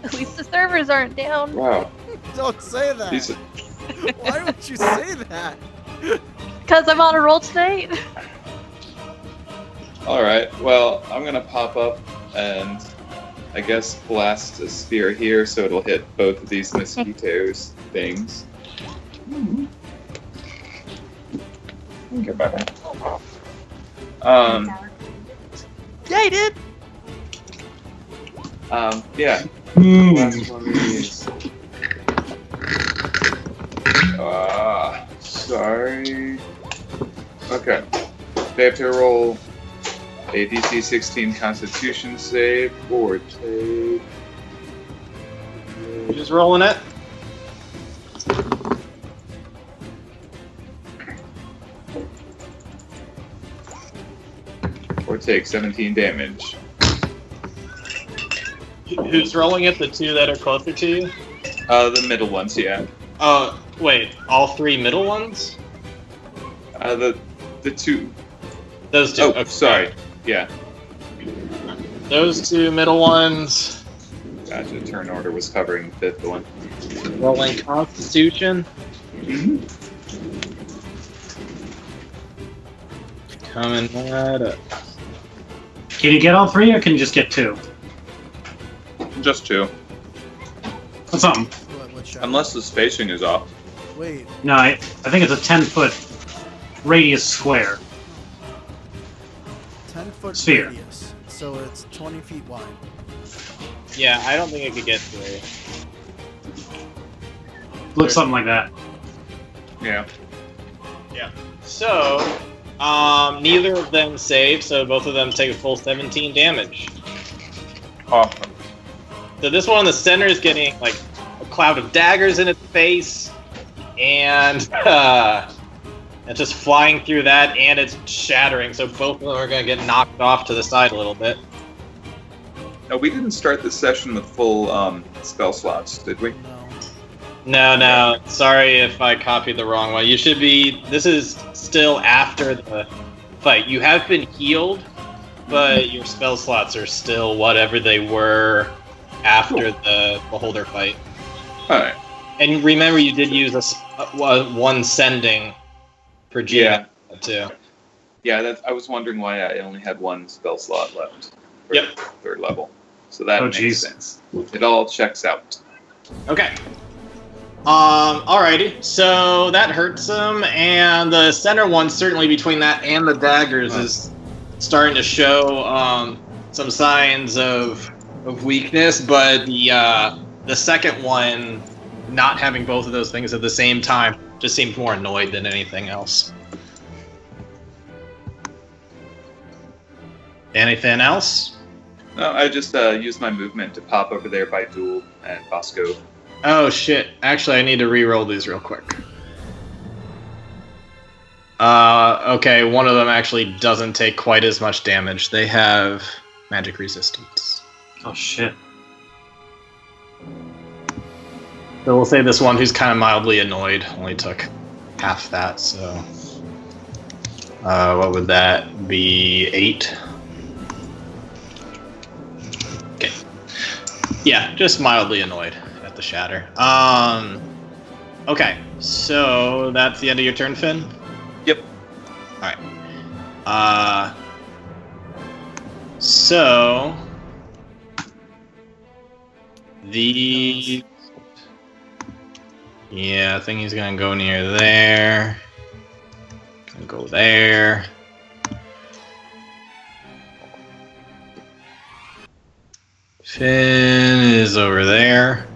[SPEAKER 6] At least the servers aren't down.
[SPEAKER 2] Wow.
[SPEAKER 4] Don't say that.
[SPEAKER 2] These-
[SPEAKER 4] Why would you say that?
[SPEAKER 6] Because I'm on a roll tonight.
[SPEAKER 2] Alright, well, I'm gonna pop up and I guess blast a spear here so it'll hit both of these mosquitoes things. Okay, bye.
[SPEAKER 6] Yeah, I did.
[SPEAKER 2] Yeah.
[SPEAKER 3] Hmm.
[SPEAKER 2] Last one of these. Sorry. Okay. They have to roll a DC 16 Constitution save or take.
[SPEAKER 1] Just rolling it.
[SPEAKER 2] Or take 17 damage.
[SPEAKER 1] Who's rolling it? The 2 that are closer to you?
[SPEAKER 2] The middle ones, yeah.
[SPEAKER 1] Wait, all 3 middle ones?
[SPEAKER 2] The 2.
[SPEAKER 1] Those 2.
[SPEAKER 2] Oh,
[SPEAKER 1] okay.
[SPEAKER 2] sorry. Yeah.
[SPEAKER 1] Those 2 middle ones.
[SPEAKER 2] Gotcha. Turn order was covering the 5th one.
[SPEAKER 1] Rolling Constitution. Coming right up.
[SPEAKER 3] Can you get all 3 or can you just get 2?
[SPEAKER 2] Just 2.
[SPEAKER 3] That's something.
[SPEAKER 4] What shot?
[SPEAKER 2] Unless the spacing is off.
[SPEAKER 4] Wait,
[SPEAKER 3] No, I think it's a 10-foot radius square.
[SPEAKER 4] 10-foot
[SPEAKER 3] Sphere.
[SPEAKER 4] radius. So it's 20 feet wide.
[SPEAKER 1] Yeah, I don't think it could get through.
[SPEAKER 3] Looks something like that.
[SPEAKER 2] Yeah.
[SPEAKER 1] So, neither of them save, so both of them take a full 17 damage.
[SPEAKER 2] Awesome.
[SPEAKER 1] So this one in the center is getting like a cloud of daggers in its face, and it's just flying through that, and it's shattering. So both of them are going to get knocked off to the side a little bit.
[SPEAKER 2] No, we didn't start this session with full spell slots, did we?
[SPEAKER 1] No. Sorry if I copied the wrong one. You should be. This is still after the fight. You have been healed, but your spell slots are still whatever they were after the beholder fight.
[SPEAKER 2] Alright.
[SPEAKER 1] And remember, you did use one sending for G too.
[SPEAKER 2] Yeah, I was wondering why I only had one spell slot left for
[SPEAKER 1] Yep.
[SPEAKER 2] third level. So that makes
[SPEAKER 3] jeez.
[SPEAKER 2] sense. It all checks out.
[SPEAKER 1] Okay. Alrighty. So that hurts him, and the center one, certainly between that and the daggers, is starting to show some signs of weakness. But the second one, not having both of those things at the same time, just seemed more annoyed than anything else. Anything else?
[SPEAKER 2] No, I just used my movement to pop over there by Duel and Bosco.
[SPEAKER 1] Oh shit. Actually, I need to re-roll these real quick. Okay, one of them actually doesn't take quite as much damage. They have magic resistance.
[SPEAKER 3] Oh shit.
[SPEAKER 1] So we'll say this one who's kind of mildly annoyed only took half that, so... what would that be? 8? Okay. Yeah, just mildly annoyed at the shatter. Okay, so that's the end of your turn, Finn?
[SPEAKER 2] Yep.
[SPEAKER 1] Alright. So... Yeah, I think he's gonna go near there. Gonna go there. Finn is over there.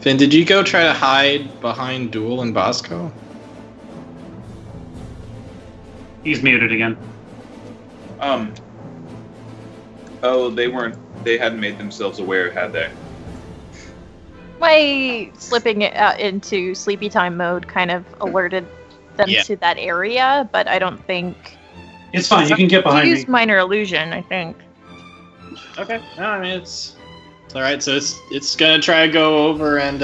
[SPEAKER 1] Finn, did you go try to hide behind Duel and Bosco?
[SPEAKER 3] He's muted again.
[SPEAKER 2] Oh, they hadn't made themselves aware, had they?
[SPEAKER 6] My slipping it into sleepy time mode kind of alerted them to that area, but I don't think...
[SPEAKER 3] It's fine, you can get behind
[SPEAKER 6] You
[SPEAKER 3] me.
[SPEAKER 6] used minor illusion, I think.
[SPEAKER 1] Okay. No, I mean it's alright, so it's gonna try to go over and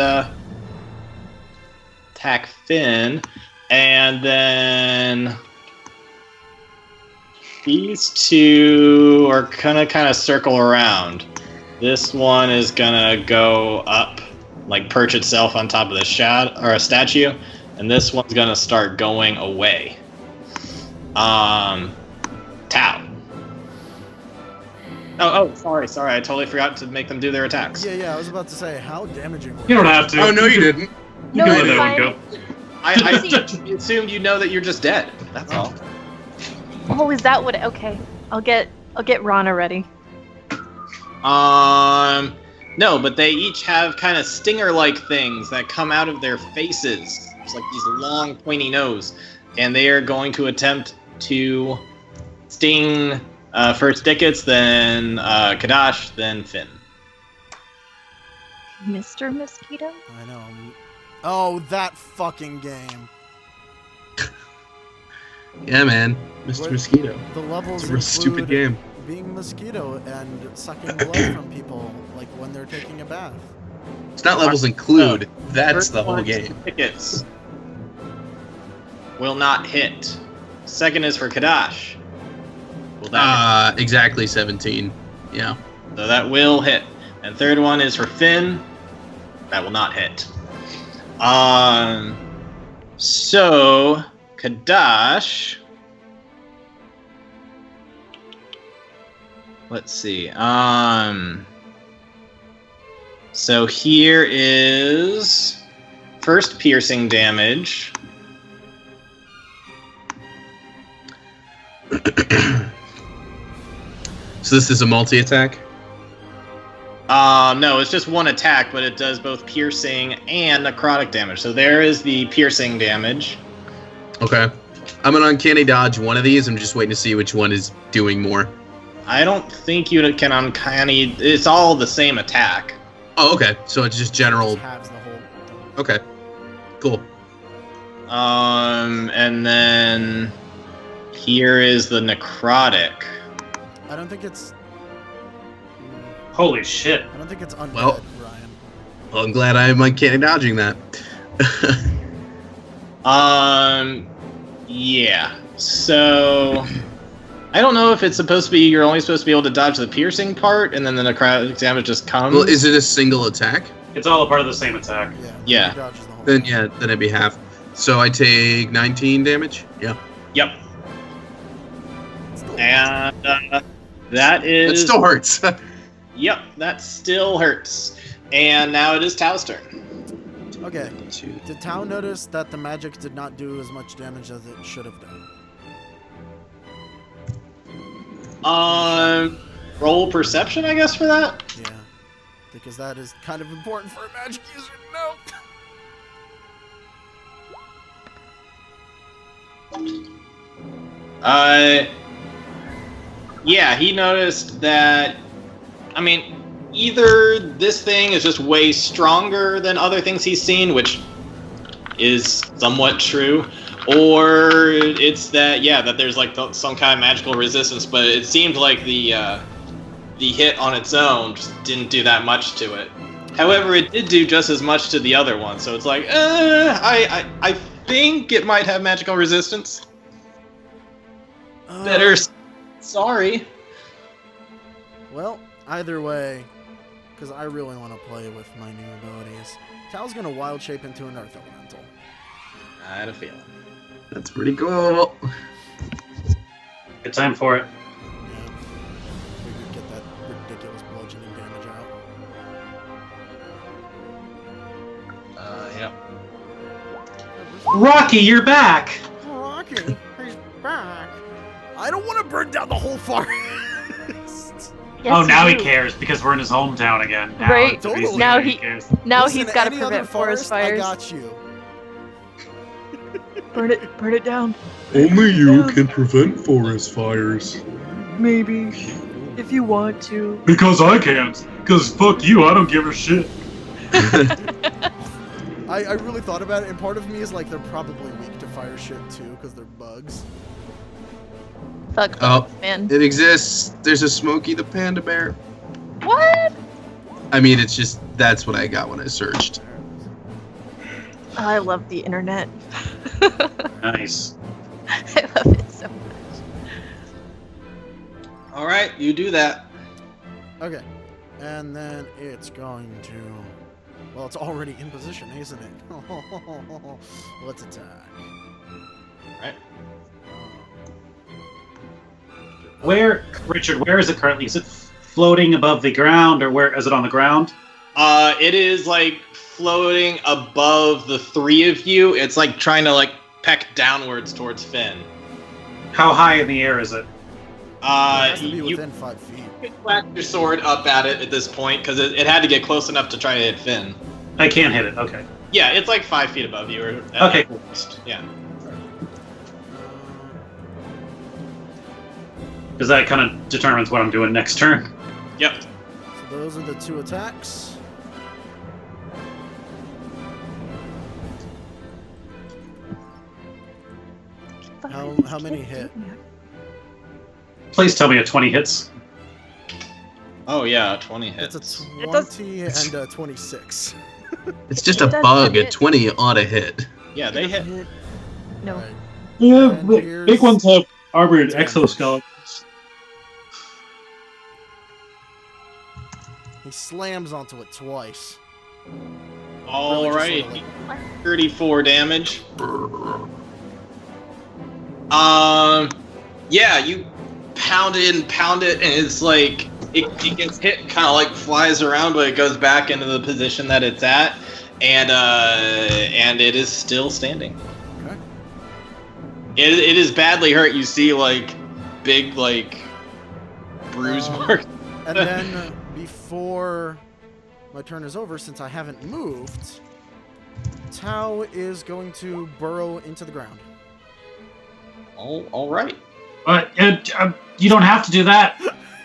[SPEAKER 1] attack Finn, and then these two are gonna kind of circle around. This one is gonna go up, like perch itself on top of the a statue, and this one's gonna start going away. Tao. Oh, sorry, I totally forgot to make them do their attacks.
[SPEAKER 4] Yeah, I was about to say, how damaging were
[SPEAKER 3] You don't have to.
[SPEAKER 5] Oh, no, you didn't.
[SPEAKER 3] You
[SPEAKER 6] No,
[SPEAKER 3] can let
[SPEAKER 6] it's
[SPEAKER 3] that one
[SPEAKER 6] fine.
[SPEAKER 3] go.
[SPEAKER 1] I assumed you know that you're just dead. That's all.
[SPEAKER 6] Oh, is that what? Okay, I'll get Rana ready.
[SPEAKER 1] No, but they each have kind of stinger-like things that come out of their faces. It's like these long, pointy nose, and they are going to attempt to sting first Dickets, then Kadash, then Finn.
[SPEAKER 6] Mr. Mosquito?
[SPEAKER 4] I know. Oh, that fucking game.
[SPEAKER 5] Yeah, man. Mr.
[SPEAKER 4] What?
[SPEAKER 5] Mosquito.
[SPEAKER 4] The levels
[SPEAKER 5] It's a real stupid game.
[SPEAKER 4] being mosquito and sucking blood from people, like when they're taking a bath.
[SPEAKER 5] It's not levels include. That's
[SPEAKER 1] First
[SPEAKER 5] the whole
[SPEAKER 1] one's
[SPEAKER 5] game.
[SPEAKER 1] Tickets will not hit. Second is for Kadash. Will that hit?
[SPEAKER 5] Exactly 17. Yeah.
[SPEAKER 1] So that will hit. And third one is for Finn. That will not hit. So Kadash. Let's see. So here is first piercing damage.
[SPEAKER 5] So this is a multi-attack?
[SPEAKER 1] No, it's just one attack, but it does both piercing and necrotic damage. So there is the piercing damage.
[SPEAKER 5] Okay. I'm gonna uncanny dodge one of these. I'm just waiting to see which one is doing more.
[SPEAKER 1] I don't think you can uncanny. It's all the same attack.
[SPEAKER 5] Oh, okay. So it's just general.
[SPEAKER 4] Just halves the whole.
[SPEAKER 5] Okay. Cool.
[SPEAKER 1] And then here is the necrotic.
[SPEAKER 4] I don't think it's.
[SPEAKER 3] Holy shit.
[SPEAKER 4] I don't think it's undead,
[SPEAKER 5] Well-
[SPEAKER 4] Ryan.
[SPEAKER 5] Well, I'm glad I'm uncanny dodging that.
[SPEAKER 1] Yeah. So I don't know if it's supposed to be you're only supposed to be able to dodge the piercing part, and then the necrotic damage just comes.
[SPEAKER 5] Well, is it a single attack?
[SPEAKER 3] It's all a part of the same attack.
[SPEAKER 1] Yeah.
[SPEAKER 4] He dodges the whole
[SPEAKER 5] Then
[SPEAKER 4] thing.
[SPEAKER 5] yeah, then it'd be half. So I take 19 damage. Yeah.
[SPEAKER 1] Yep.
[SPEAKER 4] Still-
[SPEAKER 1] And that
[SPEAKER 5] It
[SPEAKER 1] is.
[SPEAKER 5] still hurts.
[SPEAKER 1] Yep, that still hurts. And now it is Tao's turn.
[SPEAKER 4] Okay. Did Tao notice that the magic did not do as much damage as it should have done?
[SPEAKER 1] Roll perception, I guess, for that.
[SPEAKER 4] Yeah. Because that is kind of important for a magic user to know.
[SPEAKER 1] Yeah, he noticed that. I mean, either this thing is just way stronger than other things he's seen, which is somewhat true, or it's that that there's like some kind of magical resistance. But it seemed like the hit on its own just didn't do that much to it. However, it did do just as much to the other one, so it's like, I think it might have magical resistance. Better. Sorry.
[SPEAKER 4] Well, either way, because I really want to play with my new abilities, Tao's gonna wild shape into an earth elemental.
[SPEAKER 1] I had a feeling.
[SPEAKER 5] That's pretty cool.
[SPEAKER 3] Good time for it.
[SPEAKER 4] Yeah. Figured get that ridiculous bludgeoning damage out.
[SPEAKER 1] Yeah.
[SPEAKER 3] Rocky, you're back!
[SPEAKER 4] Rocky, he's back. I don't want to burn down the whole forest.
[SPEAKER 6] Yes,
[SPEAKER 3] Oh, now
[SPEAKER 6] you
[SPEAKER 3] he
[SPEAKER 6] do.
[SPEAKER 3] cares because we're in his hometown again. Now
[SPEAKER 6] Right.
[SPEAKER 3] it's basically
[SPEAKER 6] Now
[SPEAKER 3] what
[SPEAKER 6] he-
[SPEAKER 3] cares.
[SPEAKER 6] Now
[SPEAKER 4] Listen,
[SPEAKER 6] he's got to
[SPEAKER 4] any other
[SPEAKER 6] prevent forest
[SPEAKER 4] I
[SPEAKER 6] fires.
[SPEAKER 4] got you.
[SPEAKER 6] Burn it down.
[SPEAKER 5] Only
[SPEAKER 6] you
[SPEAKER 5] can prevent forest fires.
[SPEAKER 6] Maybe, if you want to.
[SPEAKER 3] Because I can't. Because fuck you, I don't give a shit.
[SPEAKER 4] I really thought about it, and part of me is like, they're probably weak to fire shit too, because they're bugs.
[SPEAKER 6] Fuck
[SPEAKER 5] Oh.
[SPEAKER 6] bugs, man.
[SPEAKER 5] It exists. There's a Smokey the Panda Bear.
[SPEAKER 6] What?
[SPEAKER 5] I mean, it's just that's what I got when I searched.
[SPEAKER 6] I love the internet.
[SPEAKER 3] Nice.
[SPEAKER 6] I love it so much.
[SPEAKER 1] All right, you do that.
[SPEAKER 4] Okay. And then it's going to... Well, it's already in position, isn't it? Let's attack.
[SPEAKER 1] Right.
[SPEAKER 3] Where, Richard, where is it currently? Is it floating above the ground, or where is it on the ground?
[SPEAKER 1] It is like floating above the three of you. It's like trying to like peck downwards towards Finn.
[SPEAKER 3] How high in the air is it?
[SPEAKER 4] It has to be
[SPEAKER 1] You
[SPEAKER 4] within 5 feet.
[SPEAKER 1] can flash your sword up at it at this point because it had to get close enough to try to hit Finn.
[SPEAKER 3] I can't hit it. Okay.
[SPEAKER 1] Yeah, it's like 5 feet above you. Or
[SPEAKER 3] Okay, cool.
[SPEAKER 1] Yeah.
[SPEAKER 3] Because that kind of determines what I'm doing next turn.
[SPEAKER 1] Yep.
[SPEAKER 4] So those are the 2 attacks. How many hit?
[SPEAKER 3] Please tell me a 20 hits.
[SPEAKER 1] Oh yeah, 20 hits.
[SPEAKER 4] It's a
[SPEAKER 6] It does-
[SPEAKER 4] 20 and a 26.
[SPEAKER 5] It's just
[SPEAKER 6] It
[SPEAKER 5] a
[SPEAKER 6] does
[SPEAKER 5] bug. A
[SPEAKER 6] hit.
[SPEAKER 5] 20 ought to hit.
[SPEAKER 1] Yeah, they hit.
[SPEAKER 6] No.
[SPEAKER 4] Right.
[SPEAKER 3] Yeah,
[SPEAKER 4] And here's-
[SPEAKER 3] big ones have armored
[SPEAKER 4] Damn.
[SPEAKER 3] exoskeletons.
[SPEAKER 4] He slams onto it twice.
[SPEAKER 1] All
[SPEAKER 4] Really just
[SPEAKER 1] right,
[SPEAKER 4] sorta like-
[SPEAKER 1] 34 damage. Yeah, you pound it and pound it, and it's like it gets hit, kind of like flies around, but it goes back into the position that it's at, and it is still standing.
[SPEAKER 4] Okay.
[SPEAKER 1] It is badly hurt. You see like big like bruise marks.
[SPEAKER 4] And then before my turn is over, since I haven't moved, Tao is going to burrow into the ground.
[SPEAKER 1] All right.
[SPEAKER 3] You don't have to do that.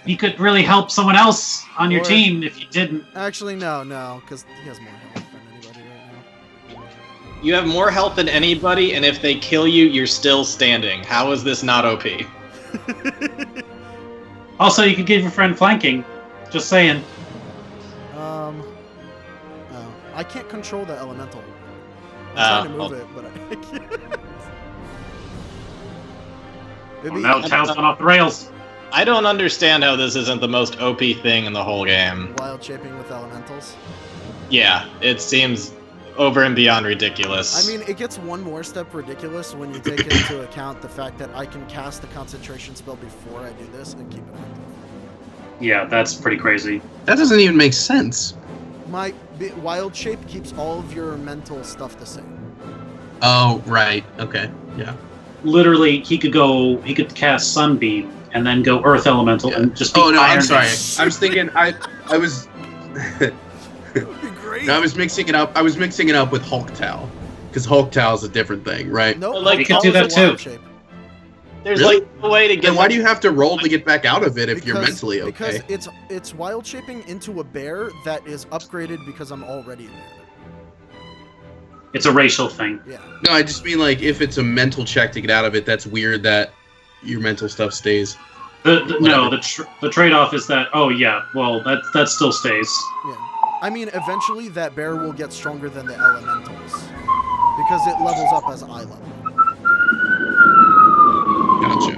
[SPEAKER 3] You could really help someone else on your
[SPEAKER 4] Or-
[SPEAKER 3] team if you didn't.
[SPEAKER 4] Actually, no, because he has more health than anybody right now.
[SPEAKER 1] You have more health than anybody, and if they kill you, you're still standing. How is this not OP?
[SPEAKER 3] Also, you could give your friend flanking. Just saying.
[SPEAKER 4] Oh, I can't control the elemental. I'm trying to move it, but I can't.
[SPEAKER 3] Oh, now Tao's gone off the rails.
[SPEAKER 1] I don't understand how this isn't the most OP thing in the whole game.
[SPEAKER 4] Wild shaping with elementals.
[SPEAKER 1] Yeah, it seems over and beyond ridiculous.
[SPEAKER 4] I mean, it gets one more step ridiculous when you take into account the fact that I can cast the concentration spell before I do this and keep it active.
[SPEAKER 3] Yeah, that's pretty crazy.
[SPEAKER 5] That doesn't even make sense.
[SPEAKER 4] My wild shape keeps all of your mental stuff the same.
[SPEAKER 5] Oh, right. Okay. Yeah.
[SPEAKER 3] Literally, he could cast Sunbeam and then go Earth Elemental and just be
[SPEAKER 5] Oh no, I'm
[SPEAKER 3] Iron
[SPEAKER 5] sorry.
[SPEAKER 3] Man.
[SPEAKER 5] I was thinking I was
[SPEAKER 4] That would be great.
[SPEAKER 5] no, I was mixing it up. I was mixing it up with Hulk Tao, because Hulk Tao is a different thing, right?
[SPEAKER 4] Nope,
[SPEAKER 1] Like,
[SPEAKER 3] you can
[SPEAKER 4] Hulk
[SPEAKER 3] do
[SPEAKER 4] is
[SPEAKER 3] that
[SPEAKER 4] a wild
[SPEAKER 3] too.
[SPEAKER 4] shape.
[SPEAKER 1] there's
[SPEAKER 5] Really?
[SPEAKER 1] like no way to get.
[SPEAKER 5] Then why do you have to roll to get back out of it if you're mentally okay?
[SPEAKER 4] Because it's wild shaping into a bear that is upgraded because I'm already a bear.
[SPEAKER 3] It's a racial thing.
[SPEAKER 4] Yeah.
[SPEAKER 5] No, I just mean like if it's a mental check to get out of it, that's weird that your mental stuff stays.
[SPEAKER 3] The trade-off is that that still stays.
[SPEAKER 4] Yeah. I mean, eventually that bear will get stronger than the elementals because it levels up as eye level.
[SPEAKER 5] Gotcha.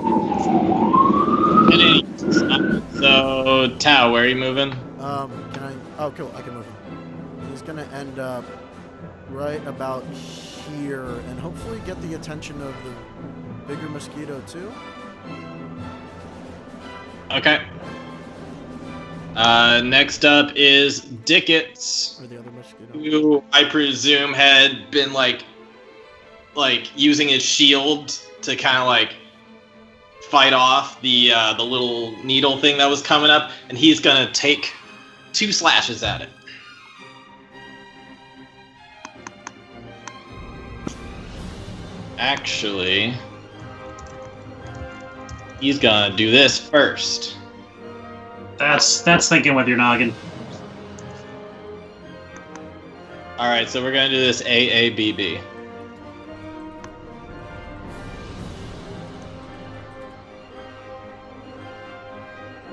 [SPEAKER 1] So Tao, where are you moving?
[SPEAKER 4] Can I? Oh, cool. I can move him. He's gonna end up right about here and hopefully get the attention of the bigger mosquito too.
[SPEAKER 1] Okay. Next up is Dickets,
[SPEAKER 4] Or the other mosquito.
[SPEAKER 1] who I presume had been like using his shield to kind of like fight off the little needle thing that was coming up, and he's gonna take 2 slashes at it. Actually, he's gonna do this first.
[SPEAKER 3] That's thinking with your noggin.
[SPEAKER 1] All right, so we're gonna do this AABB.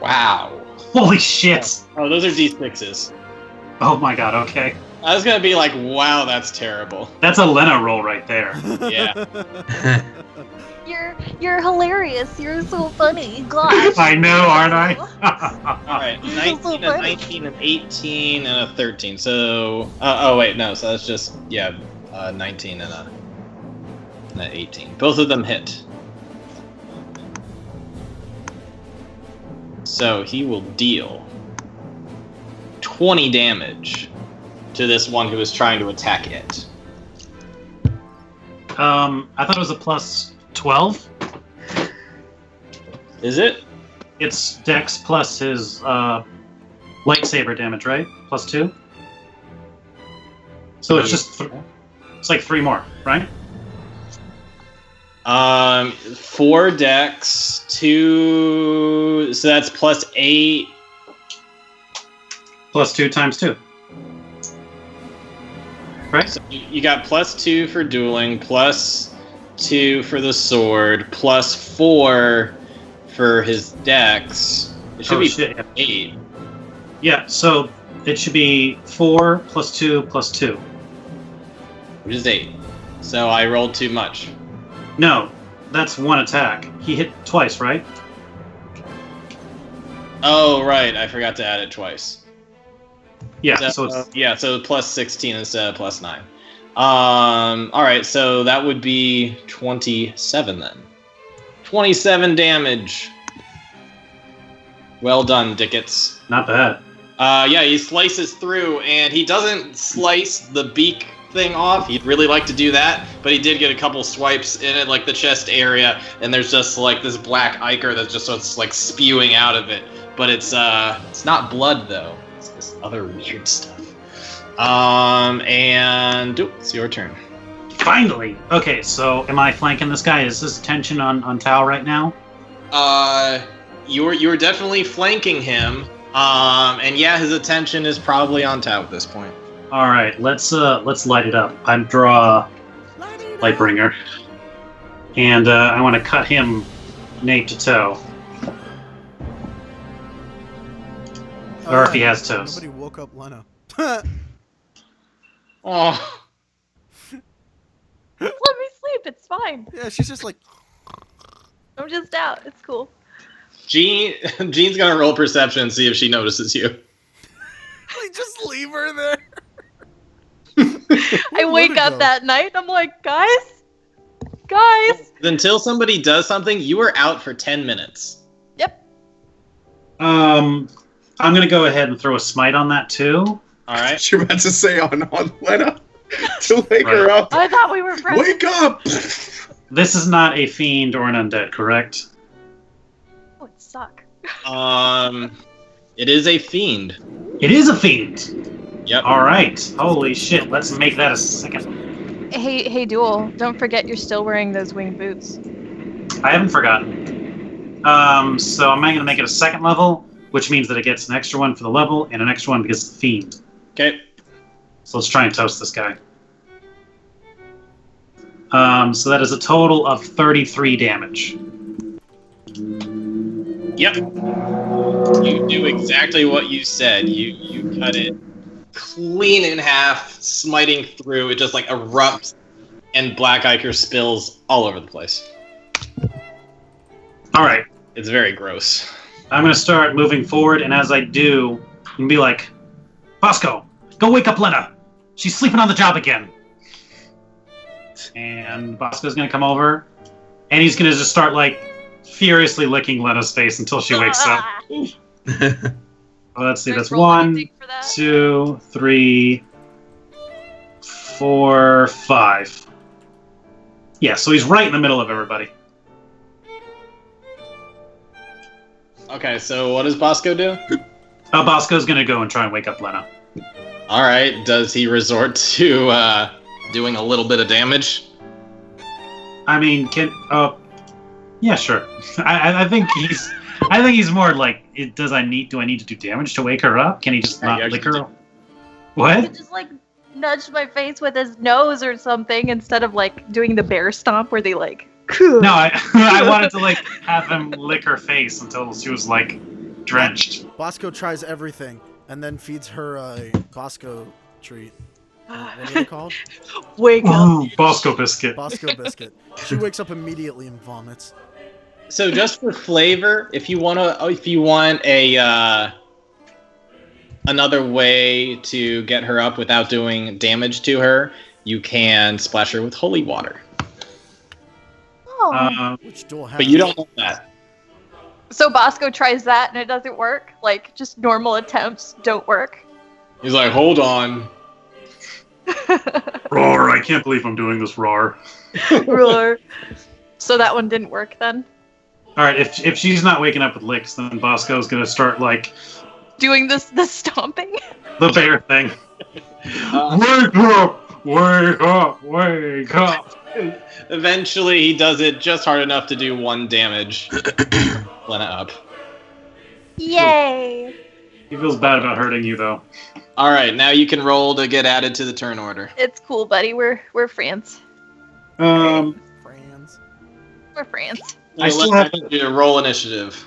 [SPEAKER 1] Wow.
[SPEAKER 3] Holy shit!
[SPEAKER 1] Oh, those are D6s.
[SPEAKER 3] Oh my god. Okay,
[SPEAKER 1] I was gonna be like, wow, that's terrible.
[SPEAKER 3] that's a Lena roll right there.
[SPEAKER 1] Yeah.
[SPEAKER 6] You're hilarious. You're so funny. Gosh.
[SPEAKER 3] I know, aren't I?
[SPEAKER 1] All right,
[SPEAKER 6] You're so
[SPEAKER 1] 19, a
[SPEAKER 6] funny.
[SPEAKER 1] 19, an 18, and a 13. So, oh wait, no. So that's just 19 and an 18. Both of them hit. So he will deal 20 damage to this one who is trying to attack it.
[SPEAKER 3] I thought it was a plus 12.
[SPEAKER 1] Is it?
[SPEAKER 3] It's Dex plus his lightsaber damage, right? Plus 2. So it's just it's like 3 more, right?
[SPEAKER 1] 4 dex, 2. So that's plus 8.
[SPEAKER 3] Plus 2 times 2. Right?
[SPEAKER 1] So you got plus 2 for dueling, plus 2 for the sword, plus 4 for his dex. It should
[SPEAKER 3] Oh,
[SPEAKER 1] be
[SPEAKER 3] shit, yeah.
[SPEAKER 1] 8.
[SPEAKER 3] Yeah, so it should be 4 plus 2 plus 2.
[SPEAKER 1] Which is 8. So I rolled too much.
[SPEAKER 3] No, that's 1 attack. He hit twice, right?
[SPEAKER 1] Oh, right. I forgot to add it twice.
[SPEAKER 3] Yeah, so it's
[SPEAKER 1] So plus 16 instead of plus 9. Alright, so that would be 27 then. 27 damage. Well done, Dickets.
[SPEAKER 3] not bad.
[SPEAKER 1] Yeah, he slices through, and he doesn't slice the beak thing off. He'd really like to do that, but he did get a couple swipes in it, like the chest area, and there's just like this black ichor that's just sort of like spewing out of it. But it's not blood though. It's this other weird stuff. It's your turn.
[SPEAKER 3] Finally. Okay, so am I flanking this guy? Is his attention on Tao right now?
[SPEAKER 1] You're definitely flanking him. And yeah, his attention is probably on Tao at this point.
[SPEAKER 3] All right, let's light it up. I draw Lightbringer, and I want to cut him nape to toe, or if he has toes.
[SPEAKER 4] Nobody woke up Lena.
[SPEAKER 1] Oh,
[SPEAKER 6] Let me sleep. It's fine.
[SPEAKER 4] Yeah, she's just like.
[SPEAKER 6] I'm just out. It's cool.
[SPEAKER 1] Jean's gonna roll perception and see if she notices you.
[SPEAKER 4] Like, just leave her there.
[SPEAKER 6] I wake up that night. I'm like, guys.
[SPEAKER 1] Until somebody does something, you are out for 10 minutes.
[SPEAKER 6] Yep.
[SPEAKER 3] I'm gonna go ahead and throw a smite on that too.
[SPEAKER 1] All right.
[SPEAKER 5] You're about to say on Lena to wake her up.
[SPEAKER 6] I thought we were friends.
[SPEAKER 5] Wake up!
[SPEAKER 3] This is not a fiend or an undead, correct?
[SPEAKER 6] Oh, it suck.
[SPEAKER 1] It is a fiend.
[SPEAKER 3] It is a fiend.
[SPEAKER 1] Yep.
[SPEAKER 3] All right. Holy shit. Let's make that a second.
[SPEAKER 6] Hey, Duel. Don't forget you're still wearing those winged boots.
[SPEAKER 3] I haven't forgotten. So I'm going to make it a second level, which means that it gets an extra one for the level and an extra one because it's the fiend.
[SPEAKER 1] Okay.
[SPEAKER 3] So let's try and toast this guy. So that is a total of 33 damage.
[SPEAKER 1] Yep. You do exactly what you said. You cut it clean in half, smiting through. It just like erupts, and black ichor spills all over the place.
[SPEAKER 3] All right.
[SPEAKER 1] It's very gross.
[SPEAKER 3] I'm going to start moving forward, and as I do, I'm going to be like, Bosco, go wake up Lena. She's sleeping on the job again. And Bosco's going to come over, and he's going to just start, like, furiously licking Lena's face until she wakes up. Well, let's see, that's 1, 2, 3, 4, 5. Yeah, so he's right in the middle of everybody.
[SPEAKER 1] Okay, so what does Bosco do?
[SPEAKER 3] Bosco's going to go and try and wake up Lena.
[SPEAKER 1] All right. Does he resort to doing a little bit of damage?
[SPEAKER 3] I mean, yeah, sure. I think he's more like, do I need to do damage to wake her up? Can he just not lick her? What?
[SPEAKER 6] He just like nudged my face with his nose or something instead of like doing the bear stomp where they like.
[SPEAKER 3] No, I wanted to like have him lick her face until she was like drenched.
[SPEAKER 4] Bosco tries everything and then feeds her a Bosco treat. What are they called?
[SPEAKER 6] Wake up.
[SPEAKER 3] Bosco biscuit.
[SPEAKER 4] Bosco biscuit. She wakes up immediately and vomits.
[SPEAKER 1] So just for flavor, if you want a another way to get her up without doing damage to her, you can splash her with holy water.
[SPEAKER 6] Oh.
[SPEAKER 4] Which Duel has.
[SPEAKER 1] But you don't want that.
[SPEAKER 6] So Bosco tries that and it doesn't work? Like, just normal attempts don't work?
[SPEAKER 1] He's like, hold on.
[SPEAKER 3] Roar, I can't believe I'm doing this, roar.
[SPEAKER 6] Roar. So that one didn't work then?
[SPEAKER 3] Alright, if she's not waking up with licks, then Bosco's gonna start, like...
[SPEAKER 6] Doing the stomping?
[SPEAKER 3] The bear thing. Wake up! Wake up! Wake up!
[SPEAKER 1] Eventually, he does it just hard enough to do 1 damage. Lena up.
[SPEAKER 6] Yay!
[SPEAKER 3] He feels bad about hurting you, though.
[SPEAKER 1] Alright, now you can roll to get added to the turn order.
[SPEAKER 6] It's cool, buddy. We're friends.
[SPEAKER 4] Friends.
[SPEAKER 6] We're friends.
[SPEAKER 3] I still have to
[SPEAKER 1] do roll initiative.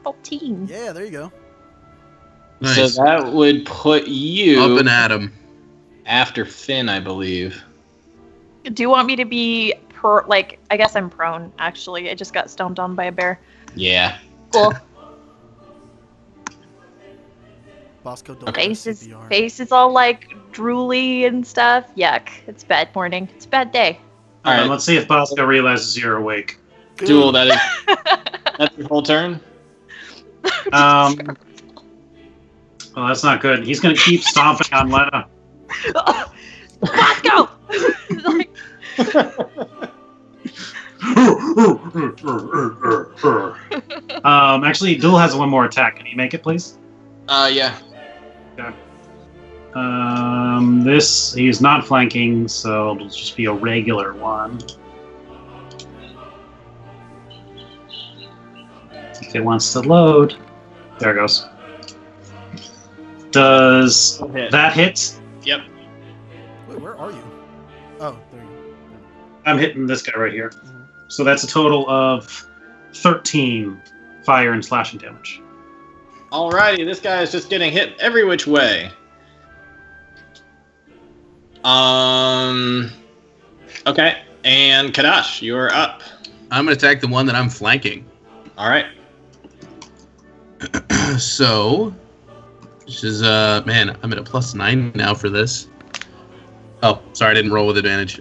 [SPEAKER 6] 14.
[SPEAKER 4] Yeah, there you go.
[SPEAKER 5] Nice.
[SPEAKER 1] So that would put you
[SPEAKER 5] Up and at him.
[SPEAKER 1] after Finn, I believe.
[SPEAKER 6] Do you want me to be I guess I'm prone, actually. I just got stomped on by a bear.
[SPEAKER 1] Yeah.
[SPEAKER 6] Cool.
[SPEAKER 4] Bosco don't
[SPEAKER 6] Face is all like drooly and stuff. Yuck. It's bad morning. It's a bad day.
[SPEAKER 3] Alright, let's see if Bosco realizes you're awake.
[SPEAKER 1] Duel, that's your whole turn?
[SPEAKER 3] Well, that's not good. He's gonna keep stomping on Lena.
[SPEAKER 6] Let's go! Like,
[SPEAKER 3] Actually, Duel has one more attack. Can you make it, please?
[SPEAKER 1] Yeah.
[SPEAKER 3] This he's not flanking, so it'll just be a regular one. If it wants to load, there it goes. Does that hit?
[SPEAKER 1] Yep.
[SPEAKER 4] Wait, where are you? Oh, there you go.
[SPEAKER 3] I'm hitting this guy right here. So that's a total of 13 fire and slashing damage.
[SPEAKER 1] Alrighty, this guy is just getting hit every which way. Okay, and Kadash, you're up.
[SPEAKER 5] I'm gonna attack the one that I'm flanking.
[SPEAKER 1] All right.
[SPEAKER 5] So, this is man, I'm at a +9 now for this. Oh, sorry, I didn't roll with advantage.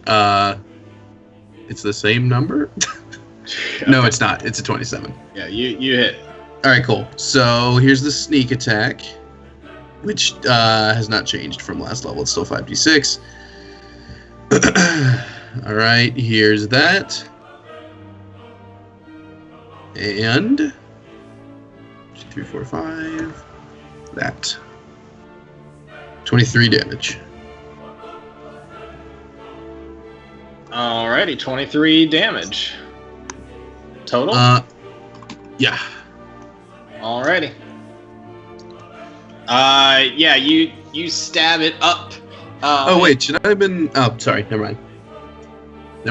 [SPEAKER 5] It's the same number? No, it's not. It's a 27.
[SPEAKER 1] Yeah, you hit.
[SPEAKER 5] All right, cool. So here's the sneak attack, which has not changed from last level. It's still 5d6. All right, here's that. And 2, 3, 4, 5. That. 23 damage.
[SPEAKER 1] Alrighty, 23 damage. Total?
[SPEAKER 5] Yeah.
[SPEAKER 1] Alrighty. Yeah, you stab it up.
[SPEAKER 5] Oh, wait, should I have been... Oh, sorry, never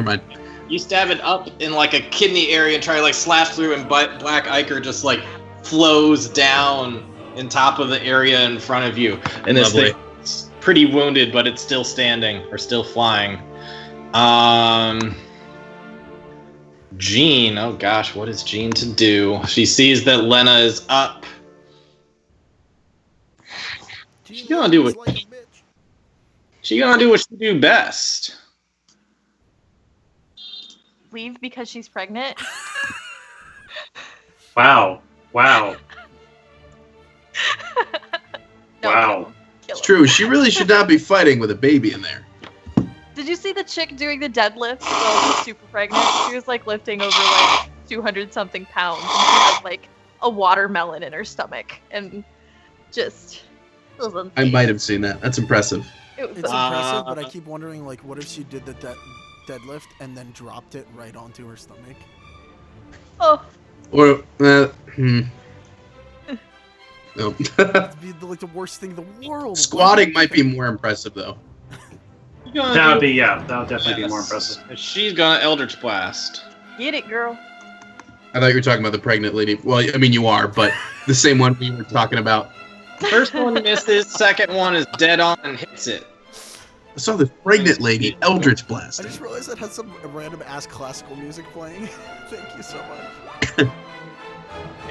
[SPEAKER 5] mind.
[SPEAKER 1] You stab it up in like a kidney area and try to like slash through, and black ichor just like flows down in top of the area in front of you. And this
[SPEAKER 5] Lovely.
[SPEAKER 1] thing's pretty wounded, but it's still standing or still flying. Jean, oh gosh, what is Jean to do? She sees that Lena is up. She's gonna do what she do best.
[SPEAKER 6] leave because she's pregnant.
[SPEAKER 3] Wow.
[SPEAKER 6] No,
[SPEAKER 3] Wow.
[SPEAKER 6] kill
[SPEAKER 5] It's
[SPEAKER 6] him.
[SPEAKER 5] true. She really should not be fighting with a baby in there.
[SPEAKER 6] Did you see the chick doing the deadlift while she was super pregnant? She was like lifting over like 200 something pounds, and she had like a watermelon in her stomach, and just it was
[SPEAKER 5] I
[SPEAKER 6] insane.
[SPEAKER 5] might have seen that. That's impressive.
[SPEAKER 6] It was
[SPEAKER 4] It's
[SPEAKER 6] so-
[SPEAKER 4] impressive, but I keep wondering, like, what if she did the deadlift and then dropped it right onto her stomach?
[SPEAKER 6] oh,
[SPEAKER 5] Or, no.
[SPEAKER 4] It'd be like the worst thing in the world.
[SPEAKER 5] Squatting might be more impressive, though.
[SPEAKER 3] That would be, yeah, that would definitely be more impressive.
[SPEAKER 1] She's gonna Eldritch Blast.
[SPEAKER 6] get it, girl.
[SPEAKER 5] I thought you were talking about the pregnant lady. Well, I mean, you are, but the same one we were talking about.
[SPEAKER 1] First one misses, second one is dead on and hits it.
[SPEAKER 5] I saw the pregnant lady Eldritch
[SPEAKER 4] I
[SPEAKER 5] Blast.
[SPEAKER 4] just realized it had some random ass classical music playing. Thank you so much.
[SPEAKER 1] And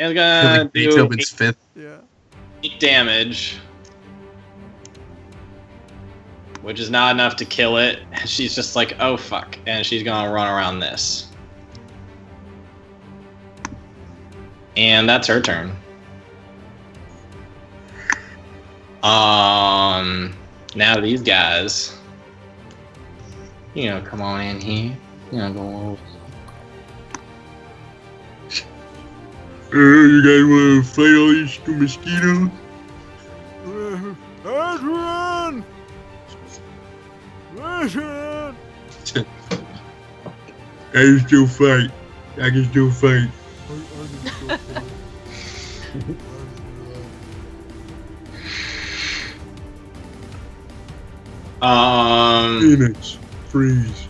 [SPEAKER 1] it's gonna
[SPEAKER 5] Like
[SPEAKER 1] do
[SPEAKER 5] Beethoven's fifth.
[SPEAKER 4] Yeah.
[SPEAKER 1] 8 damage, which is not enough to kill it. She's just like, oh fuck, and she's gonna run around this. And that's her turn. Now these guys, come on in here. Go over.
[SPEAKER 5] You guys want to fight all these mosquitoes?
[SPEAKER 4] Adrian! Adrian!
[SPEAKER 5] I can still fight. Phoenix, freeze.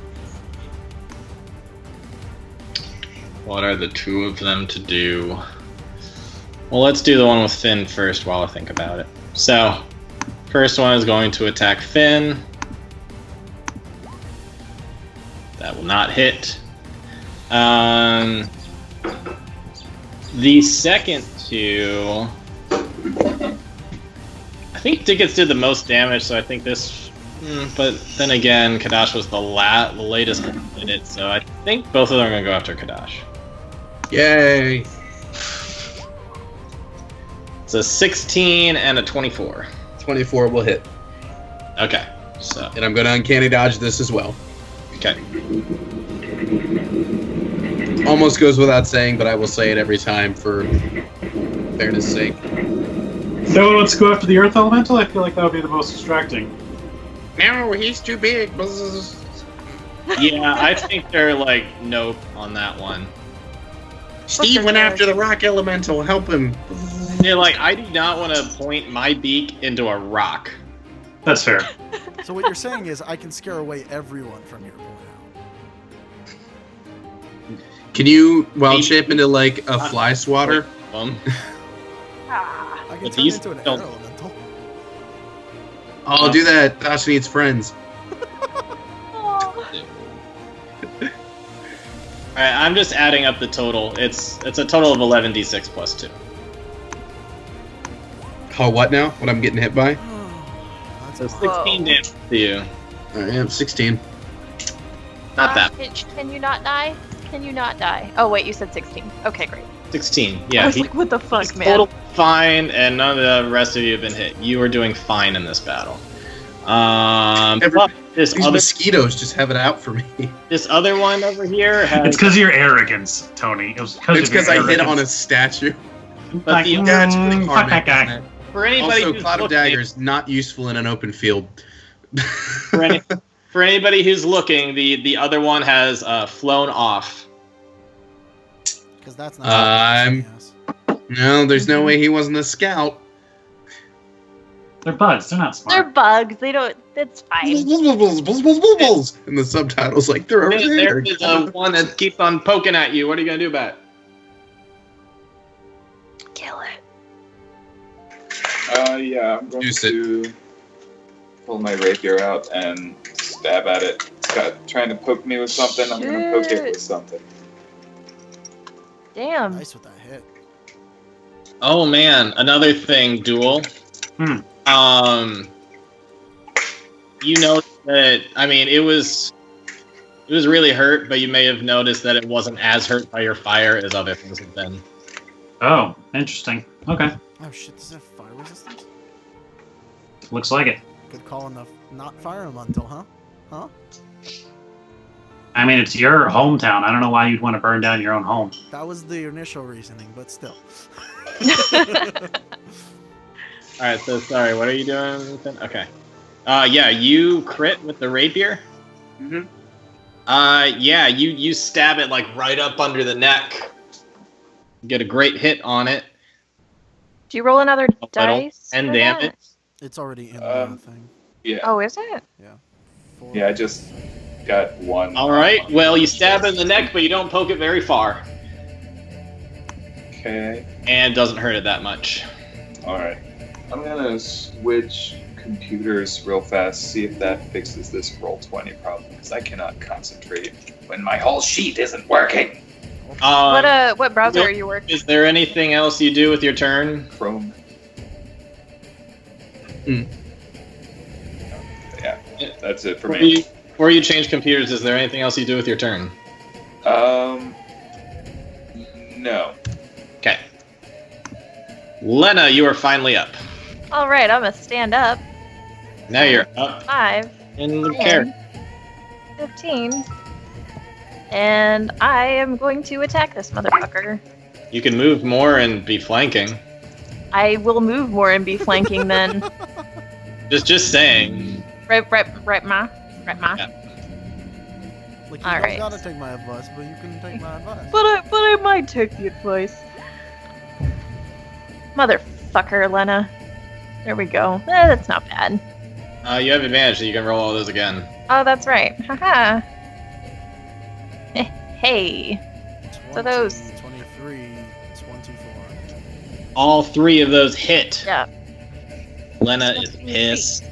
[SPEAKER 1] What are the two of them to do? Well, let's do the one with Finn first while I think about it. So, first one is going to attack Finn. That will not hit. The second two, I think Tickets did the most damage, so I think this. But then again, Kadash was the latest one that did it, so I think both of them are gonna go after Kadash.
[SPEAKER 5] Yay!
[SPEAKER 1] It's a 16 and a 24.
[SPEAKER 5] 24 will hit.
[SPEAKER 1] Okay. So,
[SPEAKER 5] And I'm going to uncanny dodge this as well.
[SPEAKER 1] okay.
[SPEAKER 5] Almost goes without saying, but I will say it every time for fairness' sake.
[SPEAKER 3] No one wants to go after the Earth Elemental? I feel like that would be the most distracting.
[SPEAKER 5] No, he's too big.
[SPEAKER 1] Yeah, I think they're like, nope on that one.
[SPEAKER 5] Steve went after the rock elemental. Help him.
[SPEAKER 1] They're like, I do not want to point my beak into a rock.
[SPEAKER 3] That's fair.
[SPEAKER 4] So what you're saying is I can scare away everyone from your point out.
[SPEAKER 5] Can you wild
[SPEAKER 1] Maybe.
[SPEAKER 5] shape into like a fly swatter?
[SPEAKER 6] Ah.
[SPEAKER 4] I can
[SPEAKER 1] But
[SPEAKER 4] turn
[SPEAKER 1] these
[SPEAKER 4] into an air
[SPEAKER 1] don't-
[SPEAKER 4] elemental.
[SPEAKER 5] I'll do that. Tasha needs friends.
[SPEAKER 6] Aw.
[SPEAKER 1] Alright, I'm just adding up the total. It's a total of 11d6 plus 2.
[SPEAKER 5] Oh, what now? What I'm getting hit by?
[SPEAKER 4] That's
[SPEAKER 1] So
[SPEAKER 4] a
[SPEAKER 1] 16
[SPEAKER 6] Whoa.
[SPEAKER 1] damage to you.
[SPEAKER 5] I am 16.
[SPEAKER 1] Not that.
[SPEAKER 6] Can you not die? Can you not die? Oh wait, you said 16. Okay, great.
[SPEAKER 1] 16.
[SPEAKER 6] I
[SPEAKER 1] Yeah,
[SPEAKER 6] was like, what the fuck,
[SPEAKER 1] he's
[SPEAKER 6] man?
[SPEAKER 1] total fine, and none of the rest of you have been hit. You are doing fine in this battle. But this
[SPEAKER 5] These
[SPEAKER 1] other
[SPEAKER 5] mosquitoes just have it out for me.
[SPEAKER 1] this other one over here has.
[SPEAKER 3] It's because of your arrogance, Tony. It was
[SPEAKER 5] It's because I hit on a
[SPEAKER 3] arrogance.
[SPEAKER 5] statue.
[SPEAKER 1] But
[SPEAKER 3] Like,
[SPEAKER 1] the,
[SPEAKER 5] Yeah, it's really hard
[SPEAKER 3] fuck that
[SPEAKER 5] making
[SPEAKER 3] guy.
[SPEAKER 5] that.
[SPEAKER 1] for anybody
[SPEAKER 5] Also,
[SPEAKER 1] who's
[SPEAKER 5] Cloud of
[SPEAKER 1] looking,
[SPEAKER 5] Daggers not useful in an open field.
[SPEAKER 1] for, for anybody who's looking, the other one has flown off.
[SPEAKER 4] because that's not.
[SPEAKER 5] Yes. No, there's no way he wasn't a scout.
[SPEAKER 3] They're bugs. They're not
[SPEAKER 6] They're
[SPEAKER 3] smart.
[SPEAKER 6] bugs. They don't. It's fine.
[SPEAKER 5] And the subtitles like they're over there.
[SPEAKER 1] There's the one that keeps on poking at you. What are you gonna do about it?
[SPEAKER 6] Kill it.
[SPEAKER 2] Yeah, I'm going
[SPEAKER 5] Use it.
[SPEAKER 2] to pull my rapier out and stab at it. It's trying to poke me with something. I'm going to poke it with something.
[SPEAKER 6] Damn.
[SPEAKER 4] Nice with that hit.
[SPEAKER 1] Oh man, another thing, Duel. You know that it was really hurt, but you may have noticed that it wasn't as hurt by your fire as other things have been.
[SPEAKER 3] Oh, interesting. Okay.
[SPEAKER 4] Oh shit! Does it have fire resistance?
[SPEAKER 3] Looks like it.
[SPEAKER 4] Good call enough. Not fire elemental, huh? Huh?
[SPEAKER 3] I mean, it's your hometown. I don't know why you'd want to burn down your own home.
[SPEAKER 4] That was the initial reasoning, but still.
[SPEAKER 1] Alright, so sorry, what are you doing, Ethan? Okay. Yeah, you crit with the rapier.
[SPEAKER 2] Mm-hmm.
[SPEAKER 1] Yeah, you stab it like right up under the neck. Get a great hit on it.
[SPEAKER 6] Do you roll another
[SPEAKER 1] Little
[SPEAKER 6] dice?
[SPEAKER 1] and
[SPEAKER 6] for that?
[SPEAKER 1] damage.
[SPEAKER 4] It's already in the
[SPEAKER 2] Um,
[SPEAKER 4] thing.
[SPEAKER 2] Yeah.
[SPEAKER 6] Oh, is it?
[SPEAKER 4] Four.
[SPEAKER 2] Yeah, I just got one.
[SPEAKER 1] Alright, well, you stab it in the neck, but you don't poke it very far.
[SPEAKER 2] Okay.
[SPEAKER 1] And doesn't hurt it that much.
[SPEAKER 2] Alright. I'm going to switch computers real fast, see if that fixes this Roll20 problem, because I cannot concentrate when my whole sheet isn't working.
[SPEAKER 6] What browser
[SPEAKER 1] Nope.
[SPEAKER 6] are you working?
[SPEAKER 1] Is there anything else you do with your turn?
[SPEAKER 2] Chrome.
[SPEAKER 5] Hmm.
[SPEAKER 2] Yeah, that's it for
[SPEAKER 1] Before
[SPEAKER 2] me.
[SPEAKER 1] before you change computers, is there anything else you do with your turn?
[SPEAKER 2] No.
[SPEAKER 1] Okay. Lena, you are finally up.
[SPEAKER 6] All right, I'm gonna stand up.
[SPEAKER 1] Now you're up
[SPEAKER 6] 5,
[SPEAKER 1] in the
[SPEAKER 6] 10,
[SPEAKER 1] character.
[SPEAKER 6] 15, and I am going to attack this motherfucker.
[SPEAKER 1] You can move more and be flanking.
[SPEAKER 6] I will move more and be flanking then.
[SPEAKER 1] Just saying.
[SPEAKER 6] Right, ma.
[SPEAKER 1] Yeah.
[SPEAKER 4] Like, you
[SPEAKER 6] All
[SPEAKER 4] don't
[SPEAKER 6] right.
[SPEAKER 4] gotta take my advice, but you can take my advice.
[SPEAKER 6] But I might take the advice. Motherfucker, Lena. There we go. That's not bad.
[SPEAKER 1] You have advantage, so you can roll all those again.
[SPEAKER 6] Oh, that's right. Haha. Hey.
[SPEAKER 4] 20,
[SPEAKER 6] So those-
[SPEAKER 4] 23, 24.
[SPEAKER 1] All three of those hit.
[SPEAKER 6] Yeah.
[SPEAKER 1] Lena is pissed,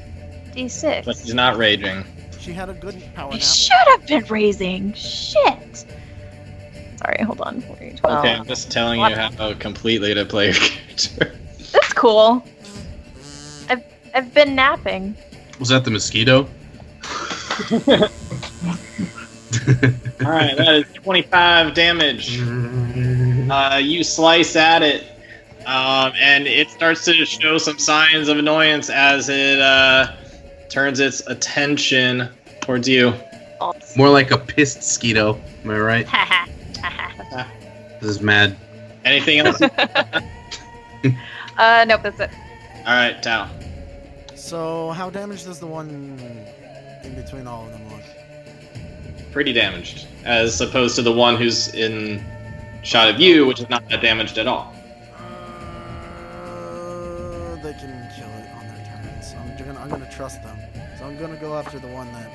[SPEAKER 6] D6.
[SPEAKER 1] but she's not raging.
[SPEAKER 4] She had a good power
[SPEAKER 6] I
[SPEAKER 4] nap.
[SPEAKER 6] should have been raising. Shit. Sorry, hold on. 4, 12.
[SPEAKER 1] Okay, I'm just telling you how completely to play your character.
[SPEAKER 6] That's cool. I've been napping.
[SPEAKER 5] Was that the mosquito?
[SPEAKER 1] Alright, that is 25 damage. You slice at it. And it starts to show some signs of annoyance as it turns its attention towards you.
[SPEAKER 5] More like a pissed Skeeto. Am I right? This is mad.
[SPEAKER 1] Anything else?
[SPEAKER 6] Nope, that's it.
[SPEAKER 1] All right, Tao.
[SPEAKER 4] So, how damaged does the one in between all of them look?
[SPEAKER 1] Pretty damaged, as opposed to the one who's in shot of you, which is not that damaged at all.
[SPEAKER 4] They can kill it on their turns. I'm gonna trust them. So I'm gonna go after the one that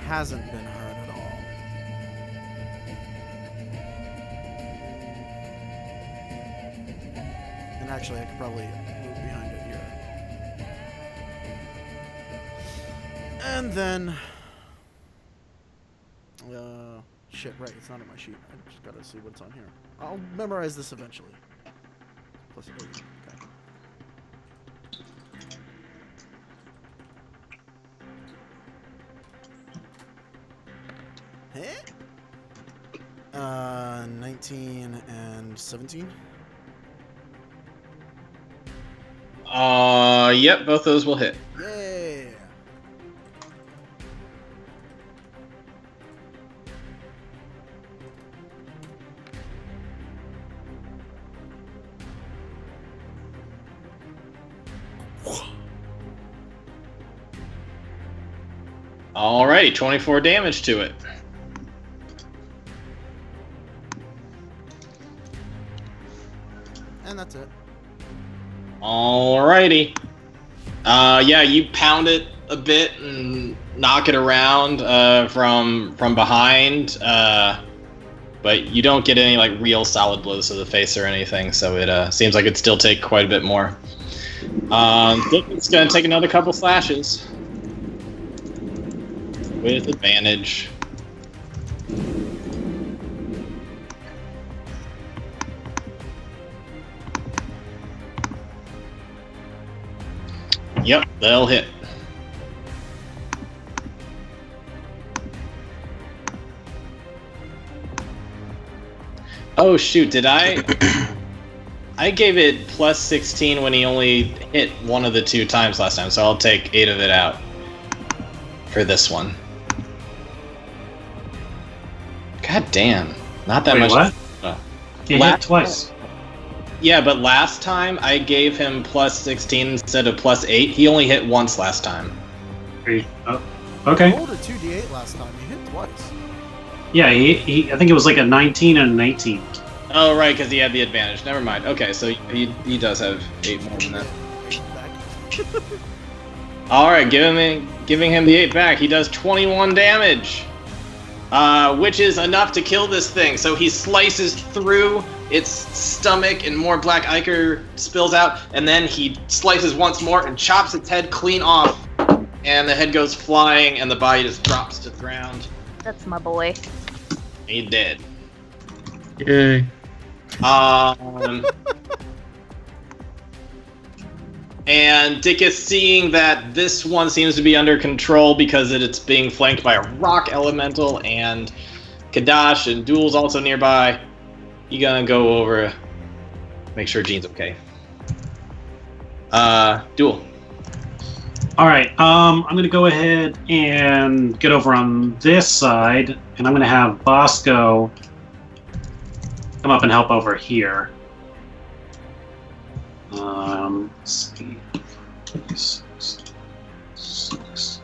[SPEAKER 4] hasn't been hurt at all. And actually, I could probably move behind it here. And then... shit, right, it's not on my sheet. I just gotta see what's on here. I'll memorize this eventually. Plus 8. Okay. 19 and 17.
[SPEAKER 1] Yep, both those will hit.
[SPEAKER 4] Yeah.
[SPEAKER 1] Alrighty, 24 damage to it.
[SPEAKER 4] And that's it.
[SPEAKER 1] Alrighty. Yeah, you pound it a bit and knock it around from behind, but you don't get any like real solid blows to the face or anything. So it seems like it'd still take quite a bit more. It's gonna take another couple slashes with advantage. Yep, they'll hit. Oh shoot, did I? I gave it plus 16 when he only hit one of the 2 times last time, so I'll take 8 of it out for this one. God damn, not that
[SPEAKER 3] Wait,
[SPEAKER 1] much.
[SPEAKER 3] what?
[SPEAKER 1] Oh.
[SPEAKER 3] You hit twice.
[SPEAKER 1] Yeah, but last time I gave him plus 16 instead of plus 8. He only hit once last time.
[SPEAKER 3] Okay.
[SPEAKER 4] I rolled a 2d8 last time. You hit twice.
[SPEAKER 3] Yeah, he I think it was like a 19 and an 18.
[SPEAKER 1] Oh, right, because he had the advantage. Never mind. Okay, so he does have 8 more than that. All right, giving him the 8 back. He does 21 damage, which is enough to kill this thing. So he slices through its stomach, and more black ichor spills out. And then he slices once more and chops its head clean off. And the head goes flying, and the body just drops to the ground.
[SPEAKER 6] That's my boy.
[SPEAKER 1] He's dead.
[SPEAKER 5] Yay.
[SPEAKER 1] And Dick is seeing that this one seems to be under control because it's being flanked by a rock elemental, and Kadash and Duel's also nearby. You gonna go over, make sure Jean's okay. Duel.
[SPEAKER 3] All right. I'm gonna go ahead and get over on this side, and I'm gonna have Bosco come up and help over here. Let's see. 6.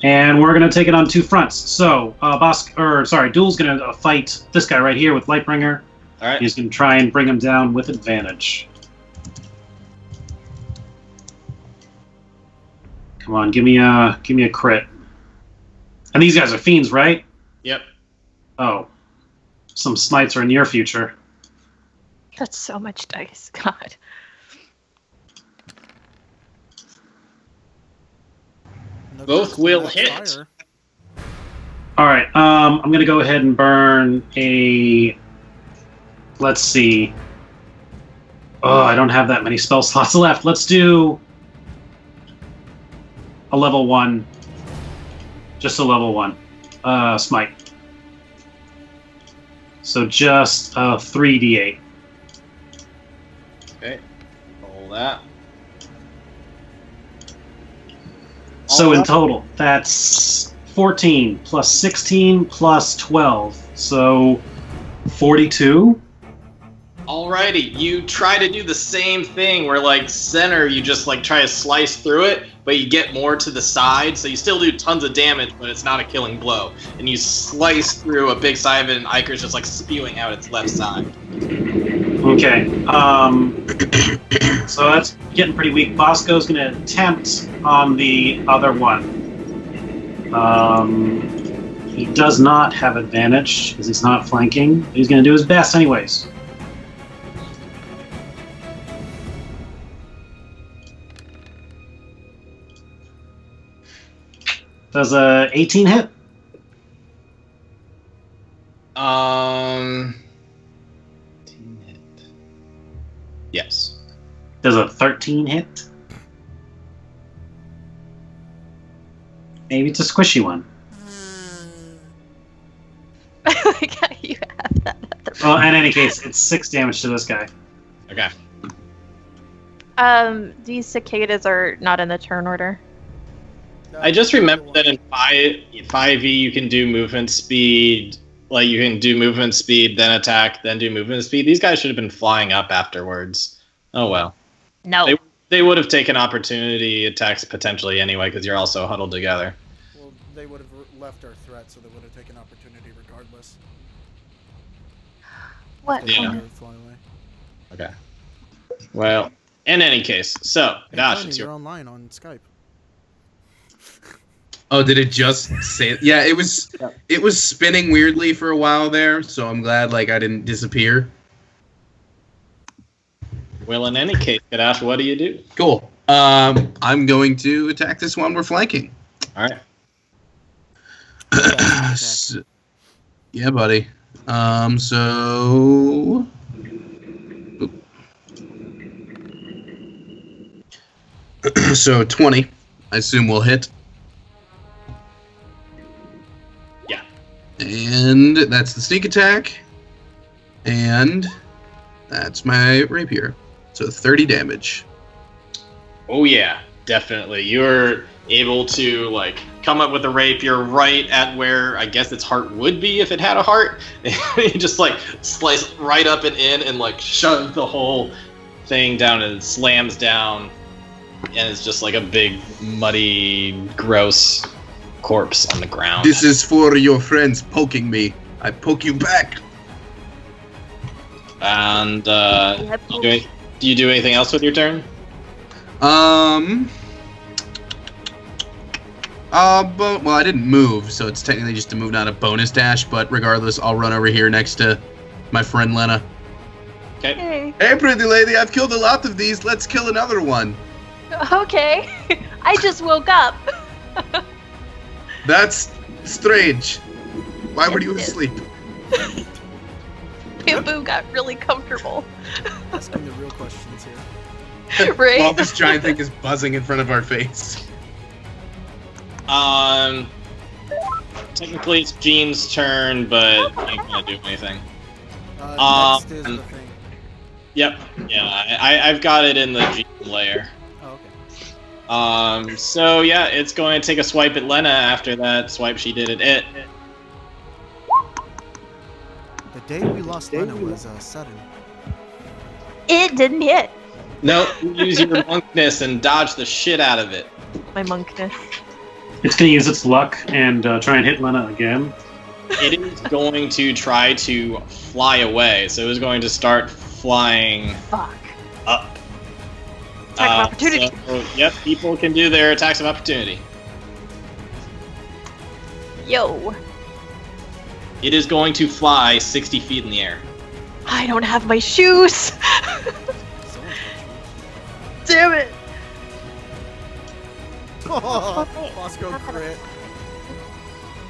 [SPEAKER 3] And we're gonna take it on 2 fronts. So, Duel's gonna fight this guy right here with Lightbringer.
[SPEAKER 1] All right.
[SPEAKER 3] He's gonna try and bring him down with advantage. Come on, give me a crit. And these guys are fiends, right?
[SPEAKER 1] Yep.
[SPEAKER 3] Oh, some smites are in your future.
[SPEAKER 6] That's so much dice. God.
[SPEAKER 4] No
[SPEAKER 1] Both
[SPEAKER 4] good,
[SPEAKER 1] will
[SPEAKER 4] that's
[SPEAKER 1] hit.
[SPEAKER 4] fire.
[SPEAKER 3] All right, I'm gonna go ahead and burn a. Let's see. Oh, I don't have that many spell slots left. Let's do a level 1. Just a level 1. Smite. So just 3d8.
[SPEAKER 1] that.
[SPEAKER 3] So
[SPEAKER 1] All
[SPEAKER 3] in
[SPEAKER 1] right.
[SPEAKER 3] total, that's 14 plus 16 plus 12. So 42.
[SPEAKER 1] Alrighty, you try to do the same thing where, like, center, you just, like, try to slice through it, but you get more to the side, so you still do tons of damage, but it's not a killing blow. And you slice through a big side of it, and Iker's just, like, spewing out its left side.
[SPEAKER 3] Okay. So that's getting pretty weak. Bosco's going to attempt on the other one. He does not have advantage because he's not flanking. He's going to do his best anyways. Does a 18 hit?
[SPEAKER 1] 18 hit. Yes.
[SPEAKER 3] Does a 13 hit? Maybe it's a squishy one.
[SPEAKER 6] I like how you have that at the
[SPEAKER 3] Well, in any case, it's 6 damage to this guy.
[SPEAKER 1] Okay.
[SPEAKER 6] These cicadas are not in the turn order.
[SPEAKER 1] I just remembered that in 5e you can do movement speed, like you can do movement speed, then attack, then do movement speed. These guys should have been flying up afterwards. Oh well.
[SPEAKER 6] No.
[SPEAKER 1] They would have taken opportunity attacks potentially anyway, because you're also huddled together.
[SPEAKER 4] Well, they would have left our threat, so they would have taken opportunity regardless.
[SPEAKER 6] What?
[SPEAKER 1] Yeah.
[SPEAKER 4] They would fly away.
[SPEAKER 1] Okay. Well, in any case, so
[SPEAKER 4] Hey,
[SPEAKER 1] Gosh,
[SPEAKER 4] Tony,
[SPEAKER 1] it's
[SPEAKER 4] you're
[SPEAKER 1] your
[SPEAKER 4] online on Skype.
[SPEAKER 5] Oh, did it just say? Yeah, it was. It was spinning weirdly for a while there, so I'm glad like I didn't disappear.
[SPEAKER 1] well. In any case, Gosh, what do you do?
[SPEAKER 5] Cool. I'm going to attack this one we're flanking.
[SPEAKER 1] All right.
[SPEAKER 5] So- yeah, buddy. So. So 20, I assume we'll hit.
[SPEAKER 1] Yeah.
[SPEAKER 5] And that's the sneak attack. And that's my rapier. So 30 damage.
[SPEAKER 1] Oh yeah, definitely. You're able to like come up with a rapier right at where I guess its heart would be if it had a heart. You just like slice right up and in and like shove the whole thing down and it slams down and it's just like a big muddy gross corpse on the ground.
[SPEAKER 5] This is for your friends poking me. I poke you back.
[SPEAKER 1] And do you do anything else with your turn?
[SPEAKER 5] But well, I didn't move, so it's technically just a move, not a bonus dash. But regardless, I'll run over here next to my friend Lena.
[SPEAKER 1] Okay.
[SPEAKER 6] Hey.
[SPEAKER 5] Hey, pretty lady, I've killed a lot of these. Let's kill another one.
[SPEAKER 6] Okay. I just woke up.
[SPEAKER 5] That's strange. Why were you
[SPEAKER 6] It is.
[SPEAKER 5] asleep?
[SPEAKER 6] Bamboo got really comfortable.
[SPEAKER 4] Asking the real questions here.
[SPEAKER 6] Right?
[SPEAKER 5] While this giant thing is buzzing in front of our face.
[SPEAKER 1] Technically it's Jean's turn, but I ain't gonna do anything.
[SPEAKER 4] Next is the thing.
[SPEAKER 1] Yep. Yeah, I've got it in the Jean layer.
[SPEAKER 4] Oh, okay.
[SPEAKER 1] So yeah, it's going to take a swipe at Lena after that swipe she did at it.
[SPEAKER 4] The day we lost Lena was sudden.
[SPEAKER 6] It didn't hit.
[SPEAKER 1] No, use your monkness and dodge the shit out of it.
[SPEAKER 6] My monkness.
[SPEAKER 3] It's going to use its luck and try and hit Lena again.
[SPEAKER 1] It is going to try to fly away, so it's going to start flying
[SPEAKER 6] Fuck.
[SPEAKER 1] up.
[SPEAKER 6] Attack of opportunity.
[SPEAKER 1] So, yep, people can do their attacks of opportunity.
[SPEAKER 6] Yo.
[SPEAKER 1] It is going to fly 60 feet in the air.
[SPEAKER 6] I don't have my shoes.
[SPEAKER 4] Someone
[SPEAKER 6] Damn it.
[SPEAKER 4] Oh, Bosco crit.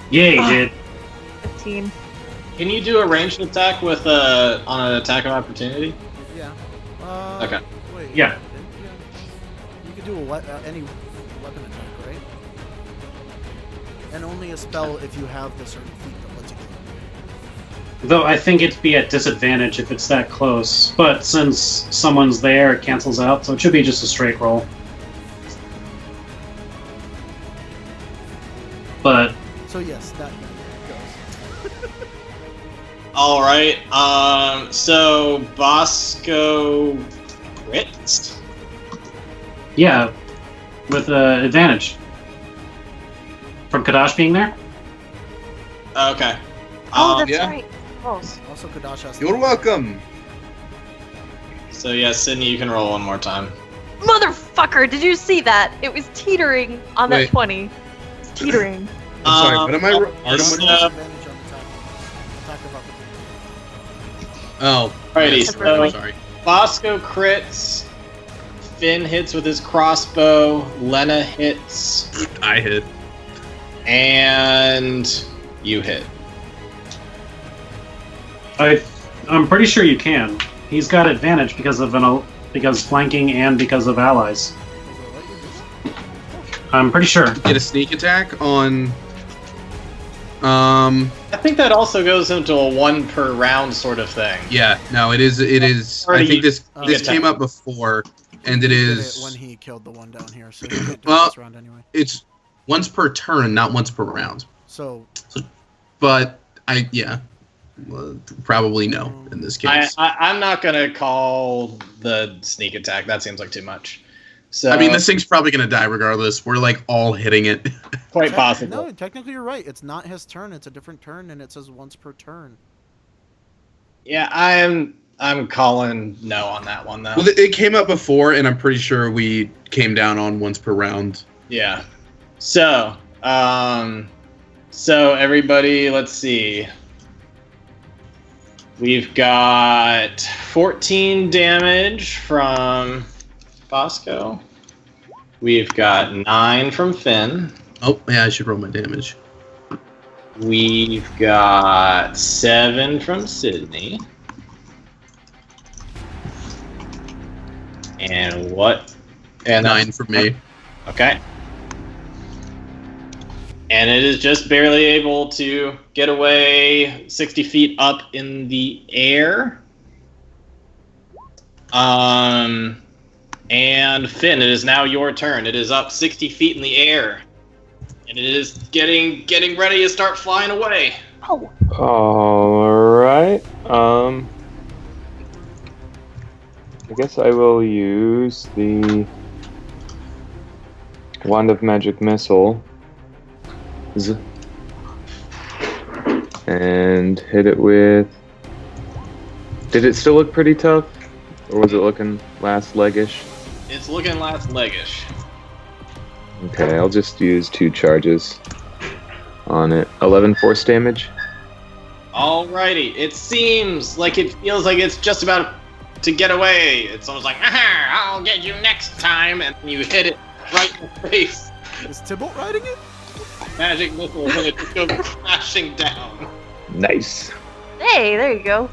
[SPEAKER 3] Yeah, he
[SPEAKER 6] Ah.
[SPEAKER 3] did.
[SPEAKER 6] 15.
[SPEAKER 1] Can you do a ranged attack with on an attack of opportunity?
[SPEAKER 4] Yeah.
[SPEAKER 1] Okay.
[SPEAKER 4] Wait.
[SPEAKER 3] Yeah.
[SPEAKER 4] You can do any weapon attack, right? And only a spell if you have the certain feat that lets you do
[SPEAKER 3] Though I think it'd be at disadvantage if it's that close. But since someone's there, it cancels out, so it should be just a straight roll. But
[SPEAKER 4] So yes, that goes.
[SPEAKER 1] All right. So Bosco crits.
[SPEAKER 3] yeah, with advantage. From Kadash being there?
[SPEAKER 1] Okay.
[SPEAKER 6] Oh, that's
[SPEAKER 5] yeah.
[SPEAKER 6] right. Close.
[SPEAKER 4] Also, Kadash has
[SPEAKER 5] You're welcome.
[SPEAKER 1] So yeah, Sydney, you can roll one more time.
[SPEAKER 6] Motherfucker, did you see that? It was teetering on that
[SPEAKER 5] Wait.
[SPEAKER 6] 20. It's teetering.
[SPEAKER 5] I'm sorry, what am I?
[SPEAKER 1] yes,
[SPEAKER 4] advantage on attack. Attack of opportunity.
[SPEAKER 5] Oh,
[SPEAKER 1] Alrighty,
[SPEAKER 5] yes,
[SPEAKER 6] so-
[SPEAKER 5] sorry.
[SPEAKER 1] Bosco crits. Finn hits with his crossbow. Lena hits.
[SPEAKER 5] I hit.
[SPEAKER 1] And you hit.
[SPEAKER 3] I'm pretty sure you can. He's got advantage because flanking and because of allies. I'm pretty sure.
[SPEAKER 5] Get a sneak attack on.
[SPEAKER 1] I think that also goes into a 1 per round sort of thing.
[SPEAKER 5] Yeah. No, it is. It is. I think this
[SPEAKER 4] Already-
[SPEAKER 5] came up before, and it
[SPEAKER 4] He did
[SPEAKER 5] is.
[SPEAKER 4] it when he killed the one down here, so he couldn't do
[SPEAKER 5] Well-
[SPEAKER 4] it this round anyway.
[SPEAKER 5] It's once per turn, not once per round.
[SPEAKER 4] So
[SPEAKER 5] But probably no in this case.
[SPEAKER 1] I'm not gonna call the sneak attack. That seems like too much. So
[SPEAKER 5] I mean, this thing's probably gonna die regardless. We're like all hitting it.
[SPEAKER 1] quite possible.
[SPEAKER 4] No, technically you're right. It's not his turn. It's a different turn, and it says once per turn.
[SPEAKER 1] Yeah, I'm calling no on that one though.
[SPEAKER 5] Well, it came up before, and I'm pretty sure we came down on once per round.
[SPEAKER 1] Yeah. So everybody, let's see. We've got 14 damage from Bosco. We've got 9 from Finn.
[SPEAKER 5] Oh, yeah, I should roll my damage.
[SPEAKER 1] We've got 7 from Sydney. And what? And
[SPEAKER 5] 9 for me.
[SPEAKER 1] Okay. And it is just barely able to get away 60 feet up in the air. And Finn, it is now your turn. It is up 60 feet in the air. And it is getting ready to start flying away.
[SPEAKER 6] Oh,
[SPEAKER 2] Alright. I guess I will use the Wand of Magic Missile. And hit it with... Did it still look pretty tough? Or was it looking last leggish?
[SPEAKER 1] It's looking last leggish.
[SPEAKER 2] Okay, I'll just use 2 charges on it. 11 force damage.
[SPEAKER 1] Alrighty. It seems like it feels like it's just about to get away. It's almost like, aha, I'll get you next time. And you hit it right in the face.
[SPEAKER 4] Is Tybalt riding it?
[SPEAKER 1] Magic missile when it just goes crashing down.
[SPEAKER 2] Nice.
[SPEAKER 6] hey, there you go.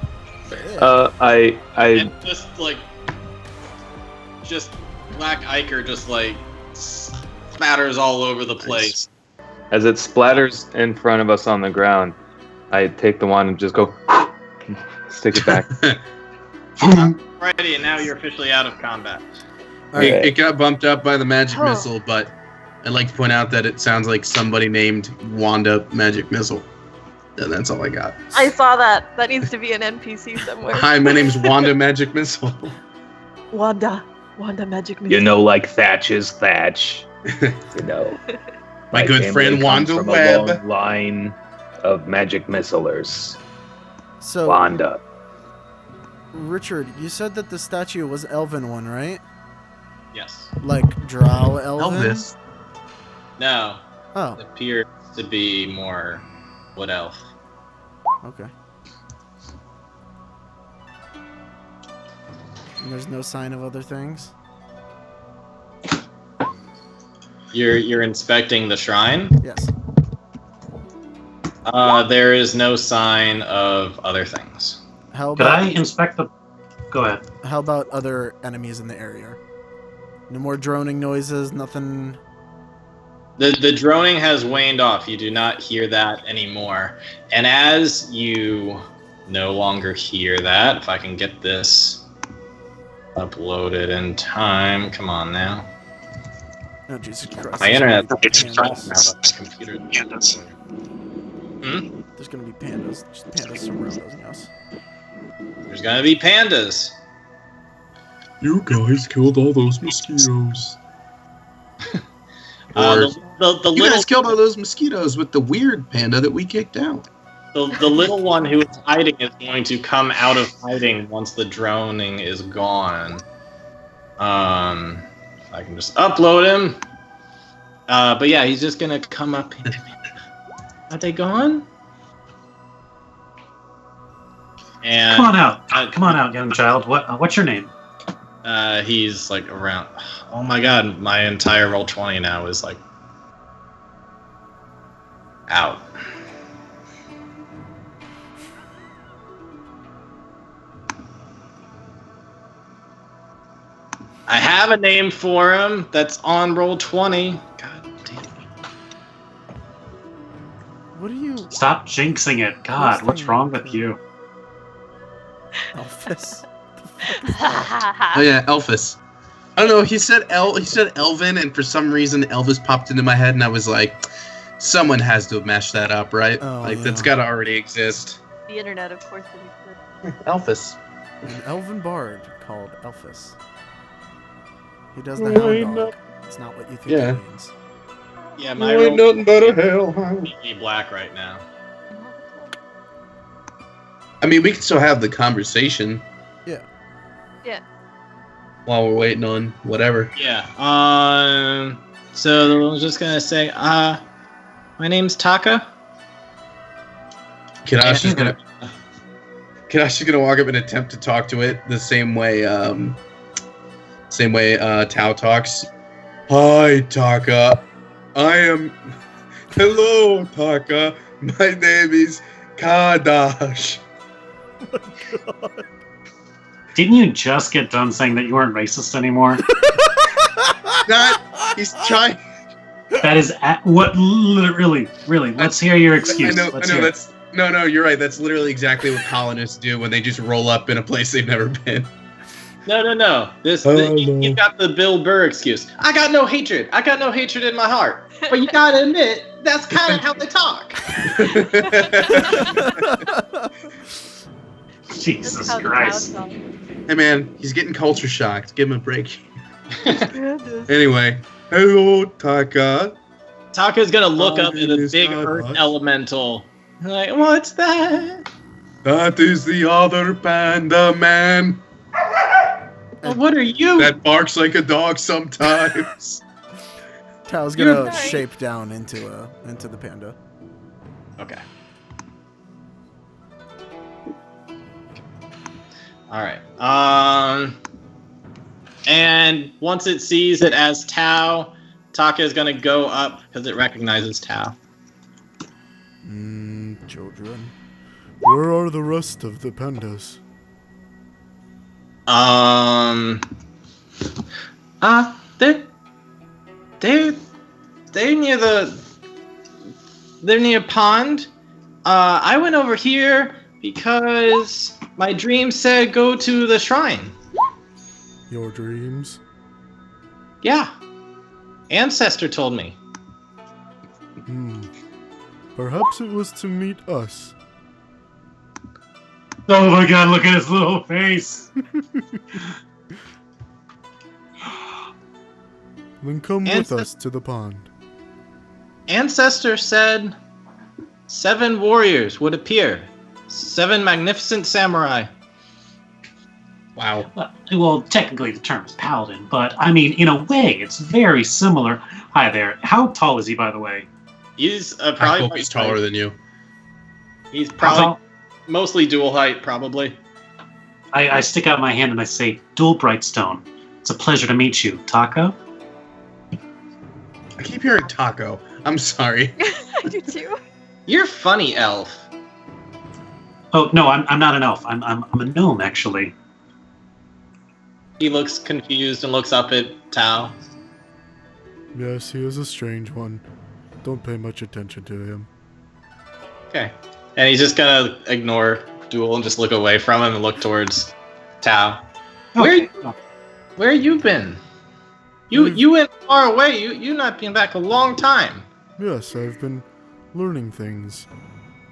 [SPEAKER 2] I
[SPEAKER 1] And just Black Ichor just like spatters all over the place.
[SPEAKER 2] as it splatters in front of us on the ground, I take the wand and just go stick it back.
[SPEAKER 1] Alrighty, and now you're officially out of combat.
[SPEAKER 2] Okay.
[SPEAKER 5] It got bumped up by the magic
[SPEAKER 6] Oh.
[SPEAKER 5] missile, but I'd like to point out that it sounds like somebody named Wanda Magic Missile. And that's all I got.
[SPEAKER 6] I saw that. That needs to be an NPC somewhere.
[SPEAKER 5] Hi, my name's Wanda Magic Missile.
[SPEAKER 6] Wanda Magic Missile.
[SPEAKER 7] You know, like Thatch is Thatch. You know,
[SPEAKER 5] My good
[SPEAKER 7] family
[SPEAKER 5] friend
[SPEAKER 7] comes
[SPEAKER 5] Wanda
[SPEAKER 7] from a
[SPEAKER 5] Webb.
[SPEAKER 7] long line of magic missilers.
[SPEAKER 4] So,
[SPEAKER 7] Wanda.
[SPEAKER 4] Richard, you said that the statue was elven one, right?
[SPEAKER 1] Yes.
[SPEAKER 4] Like drow elven?
[SPEAKER 5] Elvis.
[SPEAKER 1] No,
[SPEAKER 4] Oh,
[SPEAKER 1] it appears to be more wood elf.
[SPEAKER 4] okay. And there's no sign of other things?
[SPEAKER 1] You're inspecting the shrine.
[SPEAKER 4] Yes.
[SPEAKER 1] There is no sign of other things.
[SPEAKER 4] How
[SPEAKER 3] Could
[SPEAKER 4] about
[SPEAKER 3] I inspect the... Go ahead.
[SPEAKER 4] how about other enemies in the area? No more droning noises, nothing.
[SPEAKER 1] The droning has waned off. You do not hear that anymore. And as you no longer hear that. If I can get this uploaded in time. Come on now.
[SPEAKER 4] Oh, Jesus Christ.
[SPEAKER 1] My internet
[SPEAKER 4] There's
[SPEAKER 1] is
[SPEAKER 4] gonna
[SPEAKER 1] trying
[SPEAKER 4] be
[SPEAKER 1] to have my computer.
[SPEAKER 4] There's gonna be pandas. Just pandas surrounding us.
[SPEAKER 1] There's gonna be pandas.
[SPEAKER 5] You guys killed all those mosquitoes.
[SPEAKER 1] The
[SPEAKER 5] You
[SPEAKER 1] little
[SPEAKER 5] guys killed all those mosquitoes with the weird panda that we kicked out.
[SPEAKER 1] the little one who is hiding is going to come out of hiding once the droning is gone. I can just upload him. But yeah, he's just gonna come up. Are they gone? And
[SPEAKER 3] Come on out. Come on out, young child. What's your name?
[SPEAKER 1] he's like around. Oh my god, my entire roll 20 now is like out. I have a name for him that's on roll 20. God damn.
[SPEAKER 4] What are you,
[SPEAKER 3] Stop jinxing it. God, what's wrong with you?
[SPEAKER 4] Elphys?
[SPEAKER 5] Oh yeah, Elphys. I don't know. He said Elvin, and for some reason Elvis popped into my head, and I was like, someone has to have mashed that up, right?
[SPEAKER 4] Oh,
[SPEAKER 5] like
[SPEAKER 4] yeah.
[SPEAKER 5] that's got to already exist.
[SPEAKER 6] The internet, of course, it exists.
[SPEAKER 5] Elphys.
[SPEAKER 4] An elven bard called Elphys. He does the hound dog. It's not what you think
[SPEAKER 5] Yeah.
[SPEAKER 4] it means.
[SPEAKER 1] Yeah, my roll
[SPEAKER 5] nothing but a hellhound.
[SPEAKER 1] completely black right now.
[SPEAKER 5] I mean, we can still have the conversation.
[SPEAKER 4] Yeah.
[SPEAKER 6] Yeah.
[SPEAKER 5] While we're waiting on whatever.
[SPEAKER 1] Yeah. So I was just gonna say, my name's Taka.
[SPEAKER 5] Kadashi's gonna walk up and attempt to talk to it the same way Tao talks. Hi, Taka. I am. Hello, Taka. My name is Kadash.
[SPEAKER 3] Didn't you just get done saying that you weren't racist anymore?
[SPEAKER 5] He's trying.
[SPEAKER 3] That is what really. Let's hear your excuse.
[SPEAKER 5] I know.
[SPEAKER 3] Let's hear it.
[SPEAKER 5] That's no. You're right. That's literally exactly what colonists do when they just roll up in a place they've never been.
[SPEAKER 1] No. You got the Bill Burr excuse. I got no hatred. I got no hatred in my heart. But you gotta admit, that's kind of how they talk.
[SPEAKER 3] Jesus
[SPEAKER 6] That's how the
[SPEAKER 3] Christ.
[SPEAKER 6] crowd
[SPEAKER 5] Hey man, he's getting culture shocked. Give him a break.
[SPEAKER 6] talks.
[SPEAKER 5] Anyway, hello, Taka.
[SPEAKER 1] Taka's gonna look up at a
[SPEAKER 5] Is
[SPEAKER 1] big
[SPEAKER 5] that
[SPEAKER 1] earth
[SPEAKER 5] us?
[SPEAKER 1] elemental. Like, what's that?
[SPEAKER 5] That is the other panda man
[SPEAKER 1] Well, what are you?
[SPEAKER 5] that barks like a dog sometimes.
[SPEAKER 4] Tao's gonna
[SPEAKER 6] You're-
[SPEAKER 4] shape down into the panda.
[SPEAKER 1] Okay. All right. And once it sees it as Tao, Taka is gonna go up because it recognizes Tao.
[SPEAKER 4] Children. Where are the rest of the pandas?
[SPEAKER 1] They're near a pond. I went over here because my dream said go to the shrine.
[SPEAKER 4] Your dreams?
[SPEAKER 1] Yeah. Ancestor told me.
[SPEAKER 4] Perhaps it was to meet us.
[SPEAKER 3] Oh my god, look at his little face.
[SPEAKER 4] Then come with us to the pond.
[SPEAKER 1] Ancestor said 7 warriors would appear. 7 magnificent samurai.
[SPEAKER 5] Wow.
[SPEAKER 3] Well, technically the term is paladin, but I mean, in a way, it's very similar. Hi there. How tall is he, by the way?
[SPEAKER 1] He's
[SPEAKER 5] I
[SPEAKER 1] probably
[SPEAKER 5] hope he's taller than you.
[SPEAKER 1] He's
[SPEAKER 3] How
[SPEAKER 1] probably
[SPEAKER 3] tall?
[SPEAKER 1] mostly dual height, probably.
[SPEAKER 3] I stick out my hand and I say, Dual Brightstone. It's a pleasure to meet you, Taka.
[SPEAKER 5] I keep hearing taco. I'm sorry.
[SPEAKER 6] I do too.
[SPEAKER 1] You're funny, elf.
[SPEAKER 3] Oh no, I'm not an elf. I'm a gnome actually.
[SPEAKER 1] He looks confused and looks up at Tao.
[SPEAKER 4] Yes, he is a strange one. Don't pay much attention to him.
[SPEAKER 1] Okay. And he's just gonna ignore duel and just look away from him and look towards Tao.
[SPEAKER 3] Okay.
[SPEAKER 1] Where you been? You went far away. You not been back a long time.
[SPEAKER 4] Yes, I've been learning things.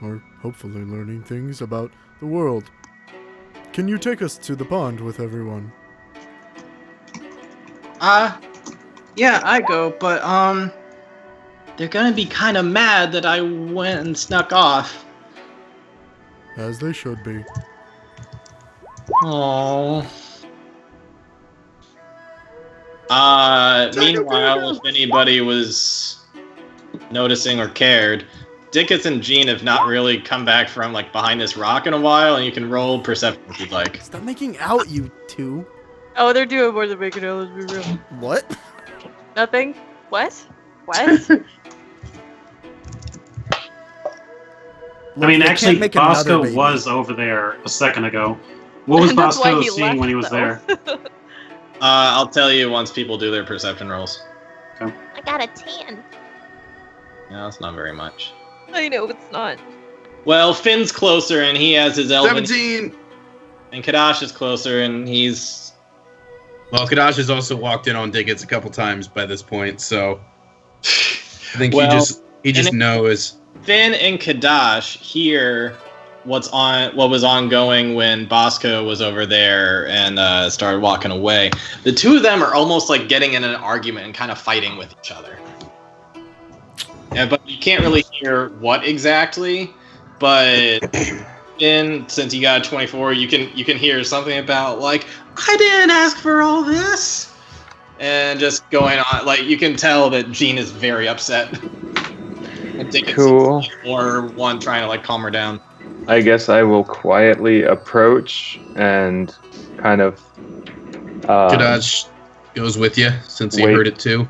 [SPEAKER 4] Or hopefully learning things about the world. Can you take us to the pond with everyone?
[SPEAKER 1] Yeah, I go, but they're gonna be kind of mad that I went and snuck off.
[SPEAKER 4] As they should be.
[SPEAKER 1] Oh. Meanwhile, if anybody was noticing or cared, Dickens and Jean have not really come back from like behind this rock in a while, and you can roll perception if you'd like.
[SPEAKER 4] Stop making out, you two.
[SPEAKER 6] Oh, they're doing more than making out, let's be real.
[SPEAKER 4] What?
[SPEAKER 6] Nothing? What? What?
[SPEAKER 3] I mean,
[SPEAKER 4] They can't
[SPEAKER 3] actually,
[SPEAKER 4] make another
[SPEAKER 3] Bosco
[SPEAKER 4] baby.
[SPEAKER 3] was over there a second ago. What was
[SPEAKER 6] That's why
[SPEAKER 3] Bosco
[SPEAKER 6] he
[SPEAKER 3] seeing when he was
[SPEAKER 6] left,
[SPEAKER 3] there?
[SPEAKER 1] I'll tell you once people do their perception rolls.
[SPEAKER 6] I got a 10.
[SPEAKER 1] Yeah, that's not very much.
[SPEAKER 6] I know it's not.
[SPEAKER 1] Well, Finn's closer, and he has his elven.
[SPEAKER 5] 17!
[SPEAKER 1] And Kadash is closer, and he's.
[SPEAKER 5] Well, Kadash has also walked in on Dickens a couple times by this point, so I think
[SPEAKER 1] Well,
[SPEAKER 5] he just knows.
[SPEAKER 1] Finn and Kadash hear what was ongoing when Bosco was over there and started walking away. The two of them are almost like getting in an argument and kind of fighting with each other. Yeah, but you can't really hear what exactly. But Finn, since you got a 24, you can hear something about like, I didn't ask for all this, and just going on. Like you can tell that Jean is very upset. And Dickens
[SPEAKER 2] Cool.
[SPEAKER 1] or one trying to like calm her down.
[SPEAKER 2] I guess I will quietly approach and kind of
[SPEAKER 5] Kadash goes with you since he
[SPEAKER 2] wait.
[SPEAKER 5] heard it too.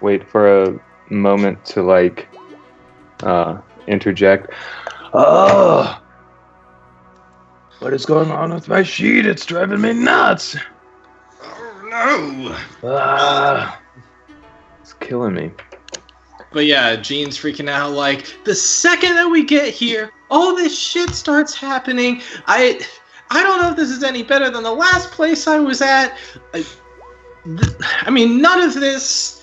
[SPEAKER 2] wait for a moment to like interject. Oh, what is going on with my sheet? It's driving me nuts.
[SPEAKER 1] Oh no!
[SPEAKER 2] It's killing me.
[SPEAKER 1] But yeah, Jean's freaking out. Like the second that we get here, all this shit starts happening. I don't know if this is any better than the last place I was at. I mean, none of this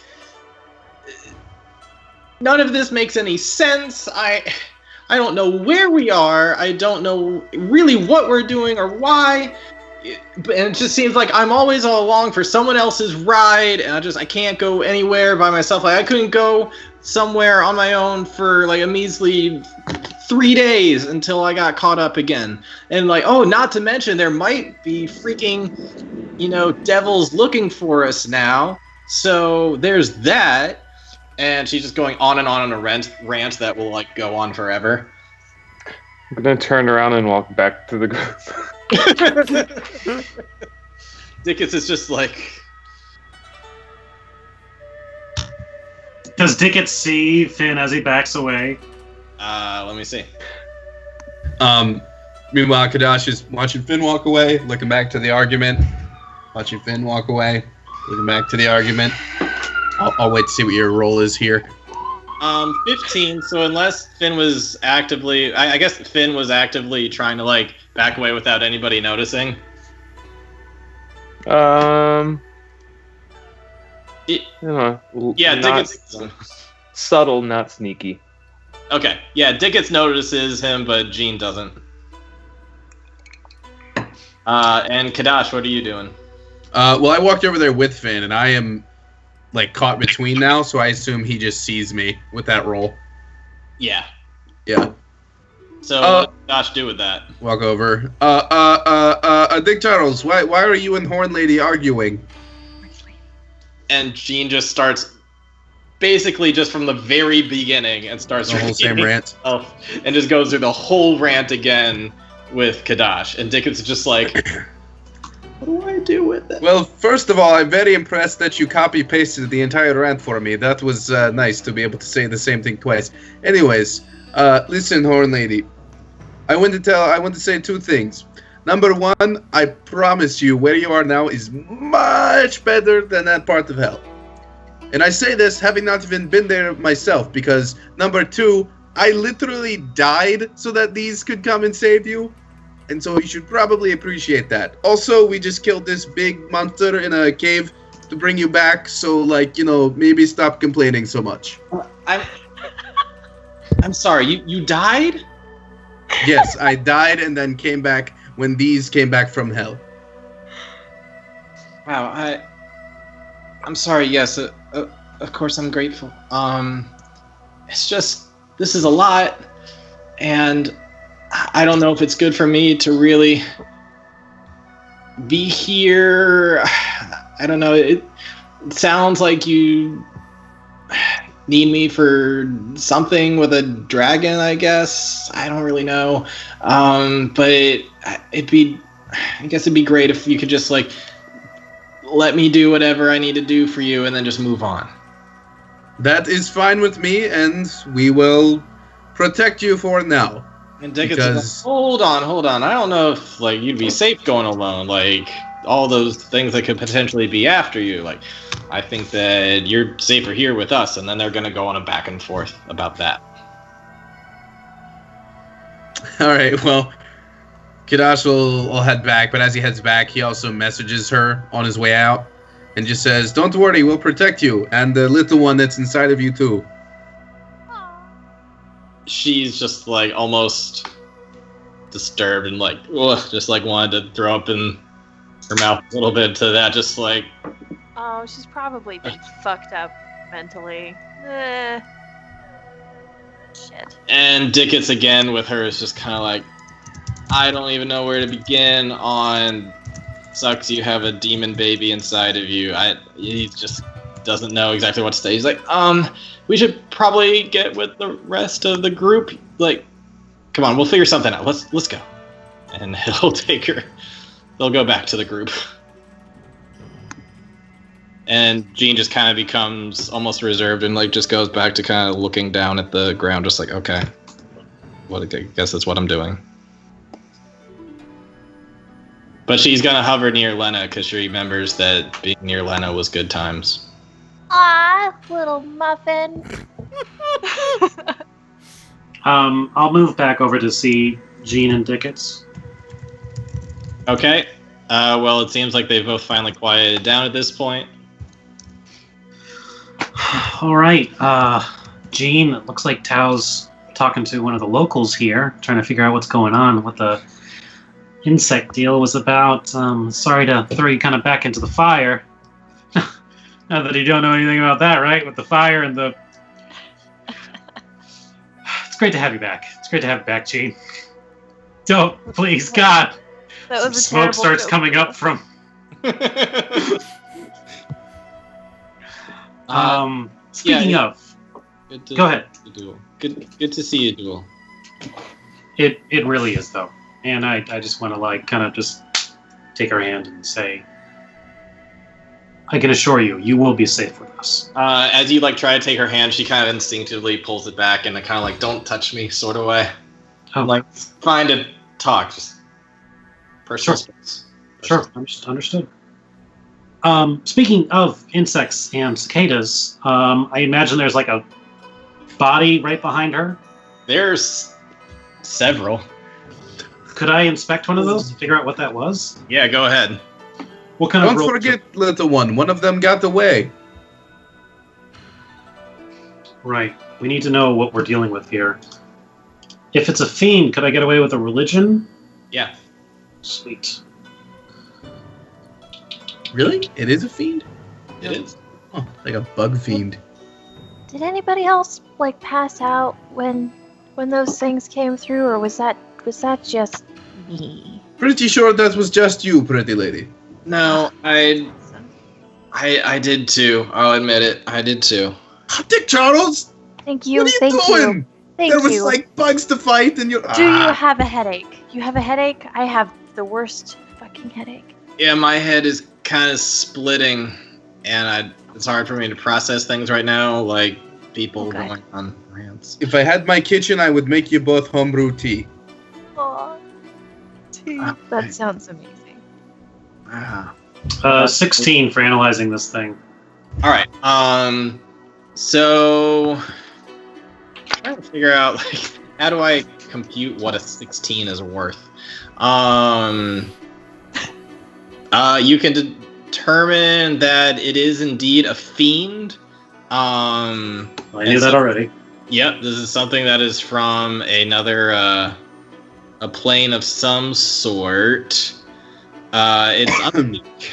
[SPEAKER 1] makes any sense. I don't know where we are. I don't know really what we're doing or why. And it just seems like I'm always all along for someone else's ride, and I can't go anywhere by myself. Like I couldn't go somewhere on my own for like a measly 3 days until I got caught up again. And like, oh, not to mention there might be freaking, devils looking for us now. So there's that. And she's just going on a rant that will like go on forever.
[SPEAKER 2] I'm gonna turn around and walk back to the group.
[SPEAKER 1] Dickens is just like,
[SPEAKER 3] Does Dickens see Finn as he backs away?
[SPEAKER 1] let me see.
[SPEAKER 5] Meanwhile, Kadash is watching Finn walk away, looking back to the argument. Watching Finn walk away, looking back to the argument. I'll wait to see what your role is here.
[SPEAKER 1] 15. So unless Finn was actively, I guess Finn was actively trying to like back away without anybody noticing.
[SPEAKER 2] Yeah,
[SPEAKER 1] Dickens.
[SPEAKER 2] Subtle, not sneaky.
[SPEAKER 1] Okay, yeah, Dickens notices him, but Jean doesn't. And Kadash, what are you doing?
[SPEAKER 5] Well, I walked over there with Finn, and I am like caught between now, so I assume he just sees me with that roll.
[SPEAKER 1] Yeah.
[SPEAKER 5] Yeah.
[SPEAKER 1] So what does Kadash do with that?
[SPEAKER 5] Walk over. Dick Charles, why are you and Horn Lady arguing?
[SPEAKER 1] And Jean just starts, basically just from the very beginning, and starts
[SPEAKER 5] The whole same rant.
[SPEAKER 1] herself, and just goes through the whole rant again with Kadash. And Dickens is just like, what do I do with it?
[SPEAKER 5] Well, first of all, I'm very impressed that you copy-pasted the entire rant for me. That was nice to be able to say the same thing twice. Anyways, listen, Horn Lady. I want to say two things. Number one, I promise you where you are now is much better than that part of hell. And I say this having not even been there myself, because number two, I literally died so that these could come and save you. and so you should probably appreciate that. Also, we just killed this big monster in a cave to bring you back, so, like, you know, maybe stop complaining so much.
[SPEAKER 1] I'm sorry, you died?
[SPEAKER 5] Yes, I died and then came back when these came back from hell.
[SPEAKER 1] Wow, I'm sorry, yes, of course I'm grateful. It's just, this is a lot, and I don't know if it's good for me to really be here. I don't know, it sounds like you need me for something with a dragon, I guess. I don't really know. But it'd be great if you could just, like, let me do whatever I need to do for you and then just move on.
[SPEAKER 5] That is fine with me, and we will protect you for now.
[SPEAKER 1] And Dick is like, hold on. I don't know if, like, you'd be safe going alone. Like, all those things that could potentially be after you. Like, I think that you're safer here with us. And then they're going to go on a back and forth about that.
[SPEAKER 5] All right, well, Kadash will head back, but as he heads back, he also messages her on his way out and just says, "Don't worry, we'll protect you, and the little one that's inside of you too."
[SPEAKER 1] She's just, like, almost disturbed and, like, ugh, just, like, wanted to throw up in her mouth a little bit to that, just, like...
[SPEAKER 6] Oh, she's probably been fucked up mentally. Shit.
[SPEAKER 1] And Dickens again with her is just kind of like, I don't even know where to begin on... Sucks you have a demon baby inside of you. He just doesn't know exactly what to say. He's like, we should probably get with the rest of the group. Like, come on, we'll figure something out. Let's go. And he'll take her. They'll go back to the group. And Jean just kind of becomes almost reserved and, like, just goes back to kind of looking down at the ground, just like, okay, I guess that's what I'm doing. But she's gonna hover near Lena because she remembers that being near Lena was good times.
[SPEAKER 6] Ah, little muffin.
[SPEAKER 3] I'll move back over to see Jean and Dickens.
[SPEAKER 1] Okay. Well, it seems like they've both finally quieted down at this point.
[SPEAKER 3] All right, Jean, it looks like Tao's talking to one of the locals here, trying to figure out what's going on, what the insect deal was about. Sorry to throw you kind of back into the fire. Not that you don't know anything about that, right? With the fire and the... It's great to have you back. It's great to have you back, Jean. Don't, please, God.
[SPEAKER 6] That was a
[SPEAKER 3] Smoke
[SPEAKER 6] terrible
[SPEAKER 3] starts
[SPEAKER 6] joke.
[SPEAKER 3] coming up from... Speaking of... Go ahead.
[SPEAKER 1] Duel. Good to see you, Duel.
[SPEAKER 3] It really is, though. And I just want to, like, kind of just take her hand and say, I can assure you, you will be safe with us.
[SPEAKER 1] As you, like, try to take her hand, she kind of instinctively pulls it back in a kind of, like, don't touch me sort of way.
[SPEAKER 3] Oh.
[SPEAKER 1] Like, it's fine to talk, just personal space.
[SPEAKER 3] Sure, understood. Speaking of insects and cicadas, I imagine there's, like, a body right behind her.
[SPEAKER 1] There's several.
[SPEAKER 3] Could I inspect one of those to figure out what that was?
[SPEAKER 1] Yeah, go ahead.
[SPEAKER 3] What kind of
[SPEAKER 5] Don't forget, little one. One of them got away.
[SPEAKER 3] Right. We need to know what we're dealing with here. If it's a fiend, could I get away with a religion?
[SPEAKER 1] Yeah.
[SPEAKER 3] Sweet.
[SPEAKER 5] Really? It is a fiend?
[SPEAKER 1] It is.
[SPEAKER 5] Oh, like a bug fiend.
[SPEAKER 6] Did anybody else, like, pass out when those things came through, or was that just me?
[SPEAKER 5] Pretty sure that was just you, pretty lady.
[SPEAKER 1] No, I did too. I'll admit it. I did too.
[SPEAKER 5] Dick Charles!
[SPEAKER 6] Thank you.
[SPEAKER 5] What are you
[SPEAKER 6] Thank
[SPEAKER 5] doing?
[SPEAKER 6] you. Thank
[SPEAKER 5] There was
[SPEAKER 6] you.
[SPEAKER 5] like bugs to fight and you're...
[SPEAKER 6] Do you have a headache? You have a headache? I have the worst fucking headache.
[SPEAKER 1] Yeah, my head is kind of splitting, and it's hard for me to process things right now, like people
[SPEAKER 6] Okay.
[SPEAKER 1] going on rants.
[SPEAKER 5] If I had my kitchen, I would make you both homebrew tea.
[SPEAKER 6] Aw. That sounds amazing.
[SPEAKER 1] Ah.
[SPEAKER 3] 16 for analyzing this thing.
[SPEAKER 1] All right. So trying to figure out, like, how do I compute what a 16 is worth. You can determine that it is indeed a fiend.
[SPEAKER 3] I knew that already.
[SPEAKER 1] Yep, this is something that is from another a plane of some sort. It's unique.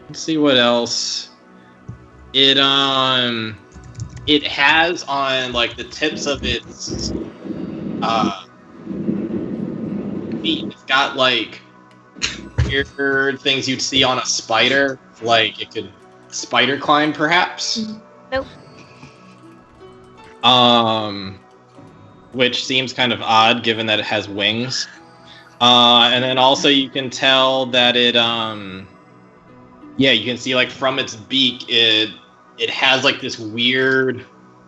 [SPEAKER 1] Let's see what else. It has on like the tips of its feet. It's got like weird things you'd see on a spider. Like it could spider climb, perhaps.
[SPEAKER 6] Nope.
[SPEAKER 1] Which seems kind of odd given that it has wings. And then also you can tell that it you can see like from its beak it has like this weird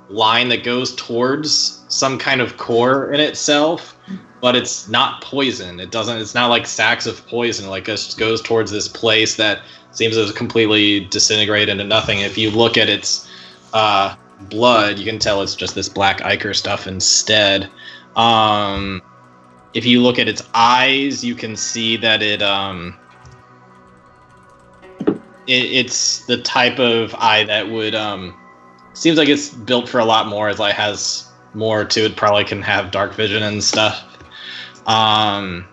[SPEAKER 1] line that goes towards some kind of core in itself, but it's not poison. It's not like sacks of poison. Like it just goes towards this place that seems to completely disintegrate into nothing. If you look at its blood, you can tell it's just this black ichor stuff instead. If you look at its eyes, you can see that it's the type of eye that would seems like it's built for a lot more. It like has more to it. Probably can have dark vision and stuff. And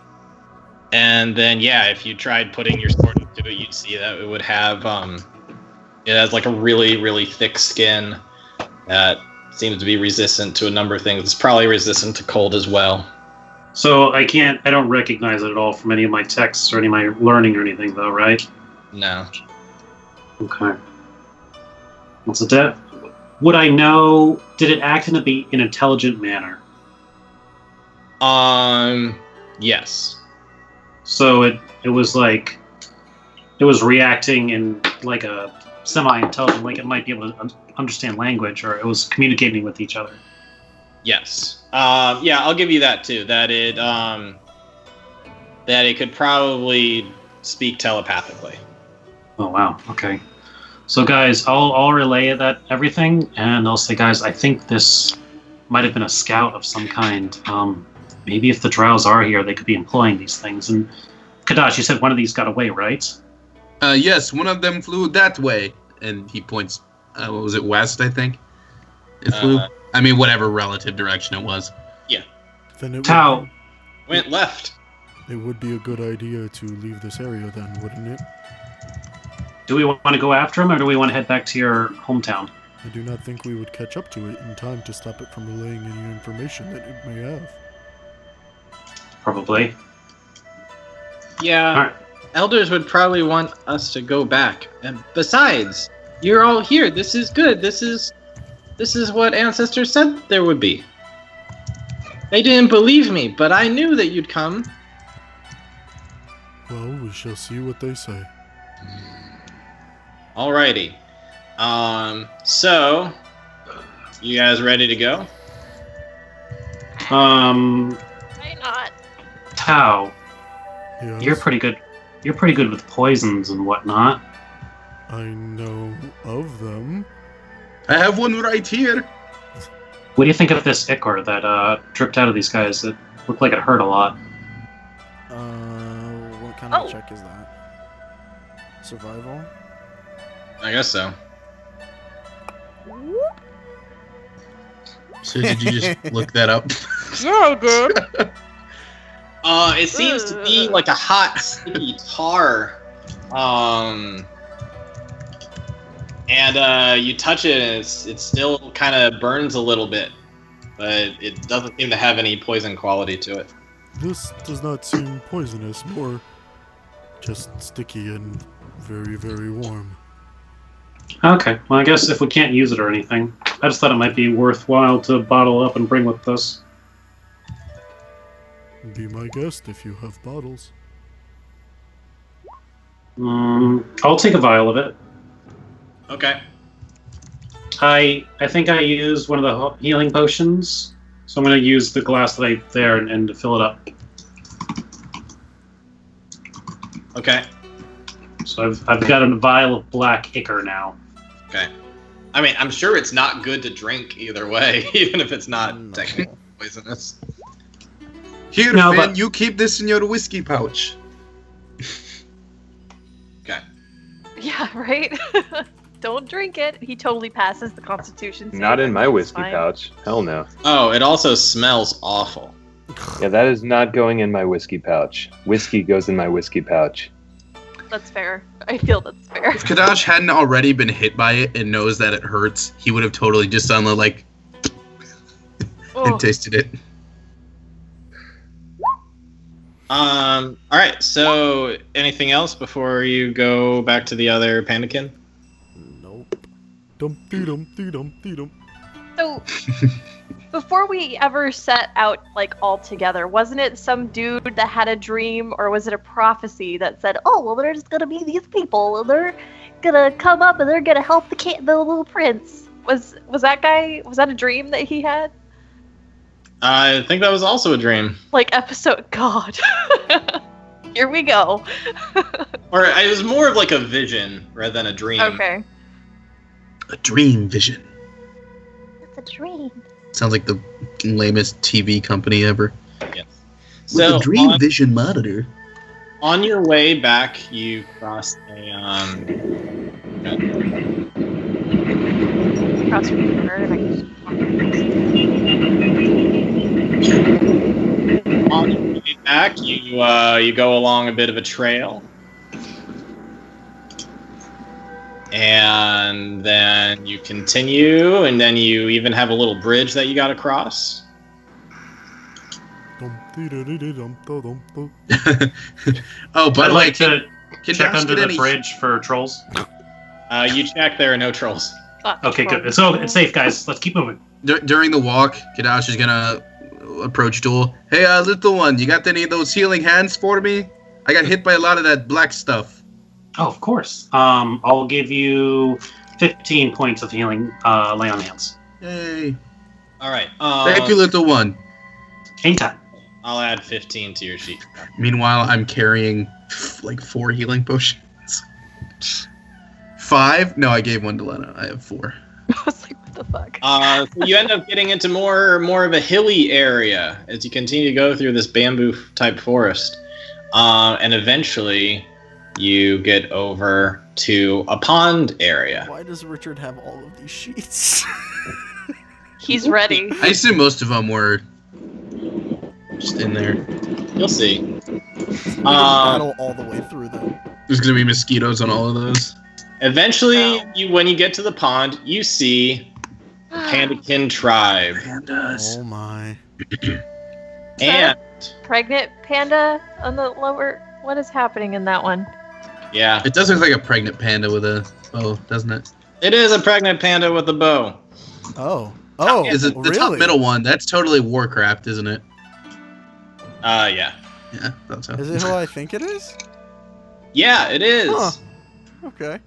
[SPEAKER 1] then if you tried putting your sword into it, you'd see that it would have it has like a really, really thick skin that seems to be resistant to a number of things. It's probably resistant to cold as well.
[SPEAKER 3] So I don't recognize it at all from any of my texts or any of my learning or anything, though, right?
[SPEAKER 1] No.
[SPEAKER 3] Okay. What's the death? Would I know? Did it act in an intelligent manner?
[SPEAKER 1] Yes.
[SPEAKER 3] So it was like it was reacting in like a semi-intelligent, like it might be able to understand language, or it was communicating with each other.
[SPEAKER 1] Yes. I'll give you that too. That it could probably speak telepathically.
[SPEAKER 3] Oh wow. Okay. So guys, I'll relay that everything, and I'll say, guys, I think this might have been a scout of some kind. Maybe if the Drows are here, they could be employing these things. And Kadash, you said one of these got away, right?
[SPEAKER 5] Yes, one of them flew that way, and he points. What was it, west? I think it flew. I mean, whatever relative direction it was.
[SPEAKER 1] Yeah.
[SPEAKER 4] Then it
[SPEAKER 3] Tau.
[SPEAKER 1] Went left.
[SPEAKER 4] It would be a good idea to leave this area then, wouldn't it?
[SPEAKER 3] Do we want to go after him, or do we want to head back to your hometown?
[SPEAKER 4] I do not think we would catch up to it in time to stop it from relaying any information that it may have.
[SPEAKER 3] Probably.
[SPEAKER 1] Yeah.
[SPEAKER 3] All right.
[SPEAKER 1] Elders would probably want us to go back. And besides, you're all here. This is good. This is what ancestors said there would be. They didn't believe me, but I knew that you'd come.
[SPEAKER 4] Well, we shall see what they say.
[SPEAKER 1] Alrighty. So, you guys ready to go?
[SPEAKER 6] Why not?
[SPEAKER 3] Tau,
[SPEAKER 4] Yes,
[SPEAKER 3] you're pretty good. You're pretty good with poisons and whatnot.
[SPEAKER 4] I know of them.
[SPEAKER 5] I have one right here.
[SPEAKER 3] What do you think of this ichor that dripped out of these guys? It looked like it hurt a lot.
[SPEAKER 4] What kind of
[SPEAKER 6] Oh.
[SPEAKER 4] check is that? Survival?
[SPEAKER 1] I guess so.
[SPEAKER 5] So did you just look that up?
[SPEAKER 6] Yeah, I did.
[SPEAKER 1] It seems to be like a hot, sticky tar. And you touch it, and it still kind of burns a little bit, but it doesn't seem to have any poison quality to it.
[SPEAKER 4] This does not seem poisonous, more just sticky and very, very warm.
[SPEAKER 3] Okay, well, I guess if we can't use it or anything, I just thought it might be worthwhile to bottle up and bring with us.
[SPEAKER 4] Be my guest if you have bottles.
[SPEAKER 3] I'll take a vial of it.
[SPEAKER 1] Okay.
[SPEAKER 3] I think I used one of the healing potions, so I'm going to use the glass that I there and to fill it up.
[SPEAKER 1] Okay.
[SPEAKER 3] So I've got a vial of black ichor now.
[SPEAKER 1] Okay. I mean, I'm sure it's not good to drink either way, even if it's not
[SPEAKER 4] No.
[SPEAKER 1] technically poisonous.
[SPEAKER 5] Here,
[SPEAKER 3] No,
[SPEAKER 5] Finn,
[SPEAKER 3] but-
[SPEAKER 5] you keep this in your whiskey pouch.
[SPEAKER 1] Okay.
[SPEAKER 6] Yeah, right? Don't drink it. He totally passes the Constitution.
[SPEAKER 7] Not
[SPEAKER 6] save.
[SPEAKER 7] in my
[SPEAKER 6] It's
[SPEAKER 7] whiskey
[SPEAKER 6] fine.
[SPEAKER 7] pouch. Hell no.
[SPEAKER 1] Oh, it also smells awful.
[SPEAKER 7] Yeah, that is not going in my whiskey pouch. Whiskey goes in my whiskey pouch.
[SPEAKER 6] That's fair. I feel that's fair.
[SPEAKER 5] If Kadash hadn't already been hit by it and knows that it hurts, he would have totally just done like
[SPEAKER 6] Oh,
[SPEAKER 5] and tasted it.
[SPEAKER 1] All right. So, anything else before you go back to the other pandakin?
[SPEAKER 4] Nope. Dum-dee-dum-dee-dum-dee-dum.
[SPEAKER 6] so before we ever set out like all together, wasn't it some dude that had a dream, or was it a prophecy that said, "Oh, well, there's gonna be these people, and they're gonna come up, and they're gonna help the little prince"? Was that guy? Was that a dream that he had?
[SPEAKER 1] I think that was also a dream.
[SPEAKER 6] Like episode God. Here we go.
[SPEAKER 1] Or it was more of like a vision rather than a dream.
[SPEAKER 6] Okay.
[SPEAKER 5] A dream vision.
[SPEAKER 6] It's a dream.
[SPEAKER 5] Sounds like the lamest TV company ever.
[SPEAKER 1] Yes.
[SPEAKER 5] With
[SPEAKER 1] So
[SPEAKER 5] a dream
[SPEAKER 1] on,
[SPEAKER 5] vision monitor.
[SPEAKER 1] on your way back, you crossed a
[SPEAKER 6] Cross your finger and I can
[SPEAKER 1] on your way back, you go along a bit of a trail, and then you continue, and then you even have a little bridge that you got to cross.
[SPEAKER 4] Dum-dee-dum-dee-dum-dum-dum.
[SPEAKER 5] Oh, but
[SPEAKER 3] I'd like to
[SPEAKER 5] can
[SPEAKER 3] check
[SPEAKER 5] Dash
[SPEAKER 3] under
[SPEAKER 5] get
[SPEAKER 3] the
[SPEAKER 5] any-
[SPEAKER 3] fridge for trolls.
[SPEAKER 1] You check, there are no trolls.
[SPEAKER 3] Okay, good. So it's safe, guys. Let's keep moving.
[SPEAKER 5] During the walk, Kadash is gonna approach Duel. Hey, little one, you got any of those healing hands for me? I got hit by a lot of that black stuff.
[SPEAKER 3] Oh, of course. I'll give you 15 points of healing. Lay on hands.
[SPEAKER 5] Yay!
[SPEAKER 1] All right.
[SPEAKER 5] Thank you, little one.
[SPEAKER 3] Anytime.
[SPEAKER 1] I'll add 15 to your sheet.
[SPEAKER 5] Meanwhile, I'm carrying like 4 healing potions. 5? No, I gave one to Lena. I have 4.
[SPEAKER 6] I was like, what the fuck?
[SPEAKER 1] So you end up getting into more of a hilly area as you continue to go through this bamboo type forest, and eventually you get over to a pond area.
[SPEAKER 4] Why does Richard have all of these sheets?
[SPEAKER 6] He's ready.
[SPEAKER 5] I assume most of them were just in there.
[SPEAKER 1] You'll see.
[SPEAKER 4] Battle all the way through them.
[SPEAKER 5] There's gonna be mosquitoes on all of those.
[SPEAKER 1] Eventually,
[SPEAKER 6] Wow.
[SPEAKER 1] when you get to the pond, you see the Pandakin tribe,
[SPEAKER 5] Pandas.
[SPEAKER 4] Oh my.
[SPEAKER 1] and
[SPEAKER 6] Pregnant panda on the lower. What is happening in that one?
[SPEAKER 1] yeah,
[SPEAKER 5] It does look like a pregnant panda with a bow, doesn't it?
[SPEAKER 1] it is a pregnant panda with a bow.
[SPEAKER 4] Oh. Oh,
[SPEAKER 5] Is it the
[SPEAKER 4] really?
[SPEAKER 5] top middle one? That's totally Warcraft, isn't it?
[SPEAKER 1] Yeah,
[SPEAKER 5] Yeah, that's how.
[SPEAKER 4] Is it who I think it is?
[SPEAKER 1] yeah, it is.
[SPEAKER 4] Huh. Okay.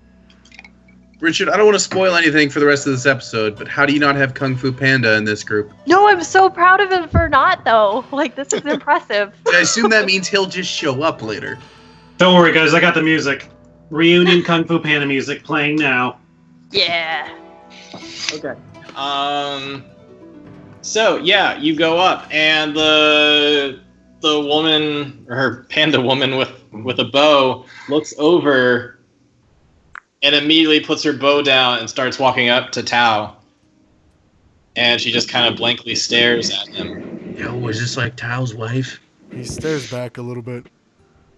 [SPEAKER 5] Richard, I don't want to spoil anything for the rest of this episode, but how do you not have Kung Fu Panda in this group?
[SPEAKER 6] No, I'm so proud of him for not though. Like this is impressive.
[SPEAKER 5] I assume that means he'll just show up later.
[SPEAKER 3] Don't worry, guys. I got the music. Reunion Kung Fu Panda music playing now.
[SPEAKER 6] Yeah.
[SPEAKER 1] Okay. So yeah, you go up, and the woman, or her panda woman with a bow, looks over and immediately puts her bow down and starts walking up to Tao. And she just kind of blankly stares at him.
[SPEAKER 5] Yo, is this like Tao's wife?
[SPEAKER 4] He stares back a little bit,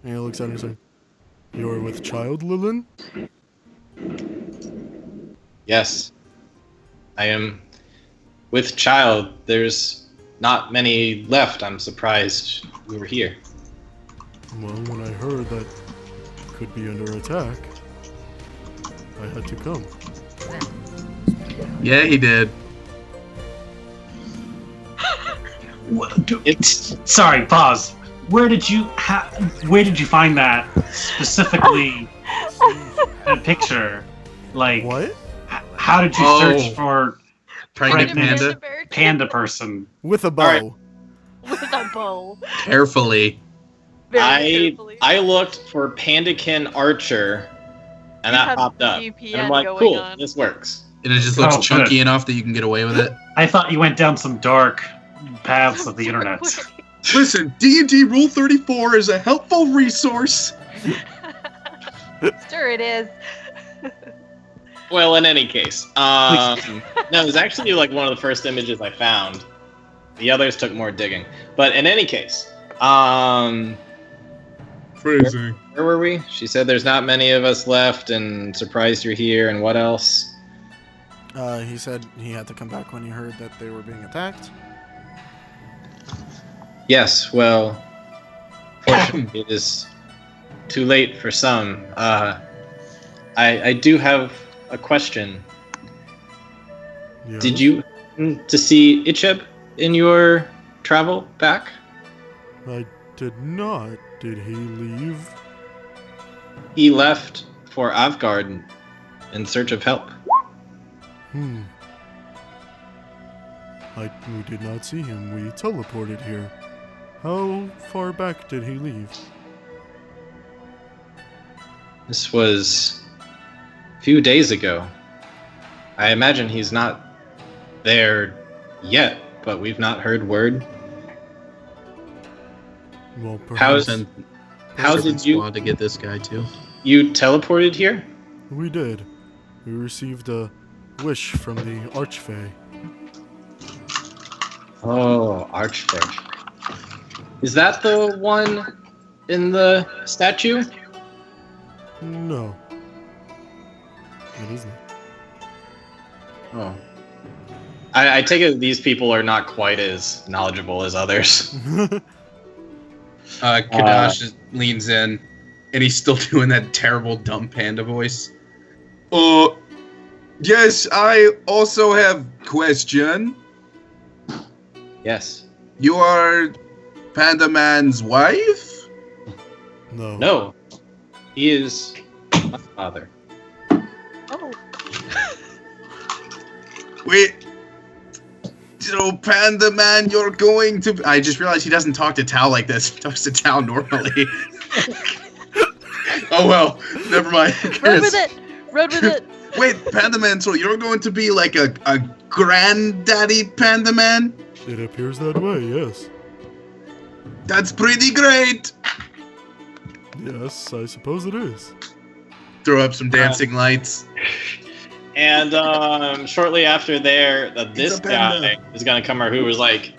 [SPEAKER 4] and he looks at her and says, "You're with child, Lilin?"
[SPEAKER 1] Yes, I am with child. There's not many left. I'm surprised we were here.
[SPEAKER 4] Well, when I heard that could be under attack, I had to come.
[SPEAKER 5] Yeah, he did.
[SPEAKER 3] Sorry, pause. Where did you find that specifically? That picture, like,
[SPEAKER 4] What?
[SPEAKER 3] how did you search for
[SPEAKER 5] Pregnant
[SPEAKER 3] Pregnant
[SPEAKER 5] panda.
[SPEAKER 6] bear
[SPEAKER 3] panda person?
[SPEAKER 4] With a bow.
[SPEAKER 1] Alright.
[SPEAKER 6] with a bow.
[SPEAKER 5] Carefully.
[SPEAKER 6] Very carefully.
[SPEAKER 1] I looked for Pandakin Archer, and
[SPEAKER 6] You
[SPEAKER 1] that
[SPEAKER 6] had
[SPEAKER 1] popped up.
[SPEAKER 6] VPN
[SPEAKER 1] And I'm like,
[SPEAKER 6] going
[SPEAKER 1] cool,
[SPEAKER 6] on.
[SPEAKER 1] this works.
[SPEAKER 5] And it just looks
[SPEAKER 3] Oh,
[SPEAKER 5] chunky
[SPEAKER 3] good.
[SPEAKER 5] enough that you can get away with it.
[SPEAKER 3] I thought you went down some dark paths of the internet.
[SPEAKER 5] Listen, D&D Rule 34 is a helpful resource.
[SPEAKER 6] Sure it is.
[SPEAKER 1] Well, in any case, no, it was actually like one of the first images I found. The others took more digging, but in any case,
[SPEAKER 5] Phrasing.
[SPEAKER 1] where were we? She said there's not many of us left, and surprised you're here. And what else?
[SPEAKER 4] He said he had to come back when he heard that they were being attacked.
[SPEAKER 1] Yes, well, fortunately, it is too late for some. I do have a question.
[SPEAKER 4] Yes?
[SPEAKER 1] Did you happen to see Icheb in your travel back?
[SPEAKER 4] I did not. Did he leave?
[SPEAKER 1] He left for Avgard in search of help.
[SPEAKER 4] We did not see him. We teleported here. How far back did he leave?
[SPEAKER 1] This was a few days ago. I imagine he's not there yet, but we've not heard word.
[SPEAKER 4] Well, perhaps
[SPEAKER 1] How did you
[SPEAKER 5] want to get this guy too?
[SPEAKER 1] you teleported here?
[SPEAKER 4] we did. We received a wish from the Archfey.
[SPEAKER 1] Oh, Archfey. Is that the one in the statue?
[SPEAKER 4] No. It isn't.
[SPEAKER 1] Oh. I take it these people are not quite as knowledgeable as others.
[SPEAKER 5] Kadash just leans in, and he's still doing that terrible dumb panda voice. Yes, I also have question.
[SPEAKER 1] Yes.
[SPEAKER 5] You are Panda Man's wife?
[SPEAKER 4] No.
[SPEAKER 1] No. He is my father.
[SPEAKER 6] Oh.
[SPEAKER 5] Wait. So, Panda Man, you're going to... I just realized he doesn't talk to Tao like this. He talks to Tao normally. Oh, well. Never mind.
[SPEAKER 6] Run with it! Run with it!
[SPEAKER 5] Wait, Panda Man, so you're going to be like a granddaddy Panda Man?
[SPEAKER 4] It appears that way, yes.
[SPEAKER 5] That's pretty great!
[SPEAKER 4] Yes, I suppose it is.
[SPEAKER 5] Throw up some dancing lights.
[SPEAKER 1] And shortly after there, this
[SPEAKER 5] a panda.
[SPEAKER 1] guy is gonna come over who was like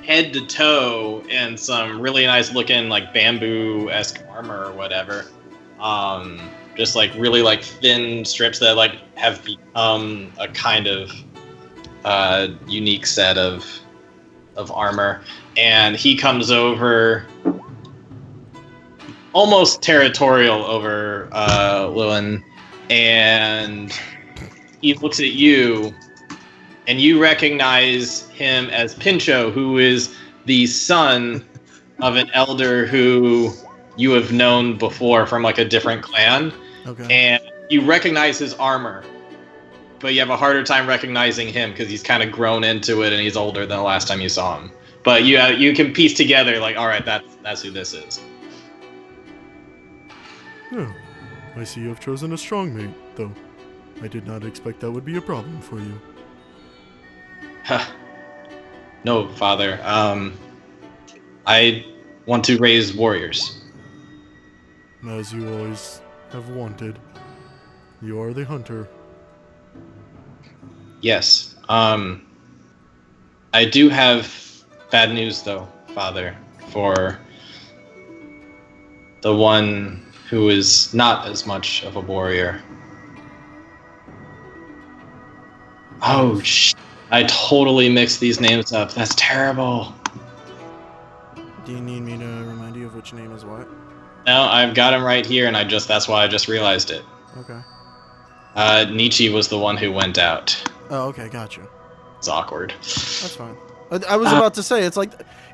[SPEAKER 1] head to toe in some really nice looking like bamboo-esque armor or whatever. Just like really like thin strips that like have become a kind of unique set of armor. And he comes over almost territorial over Lewin, and he looks at you, and you recognize him as Pincho, who is the son of an elder who you have known before from like a different clan.
[SPEAKER 4] Okay.
[SPEAKER 1] And you recognize his armor, but you have a harder time recognizing him because he's kind of grown into it and he's older than the last time you saw him. But you can piece together like, all right, that's who this is.
[SPEAKER 4] Oh, I see you have chosen a strong mate, though. I did not expect that would be a problem for you.
[SPEAKER 1] No, father. I want to raise warriors.
[SPEAKER 4] As you always have wanted. You are the hunter.
[SPEAKER 1] Yes. I do have bad news, though, father, for the one who is not as much of a warrior. Oh, I totally mixed these names up. That's terrible.
[SPEAKER 4] Do you need me to remind you of which name is what?
[SPEAKER 1] No, I've got him right here, and that's why I just realized it.
[SPEAKER 4] Okay.
[SPEAKER 1] Nietzsche was the one who went out.
[SPEAKER 4] Oh, okay, gotcha.
[SPEAKER 1] It's awkward.
[SPEAKER 4] That's fine. I was about to say, it's like,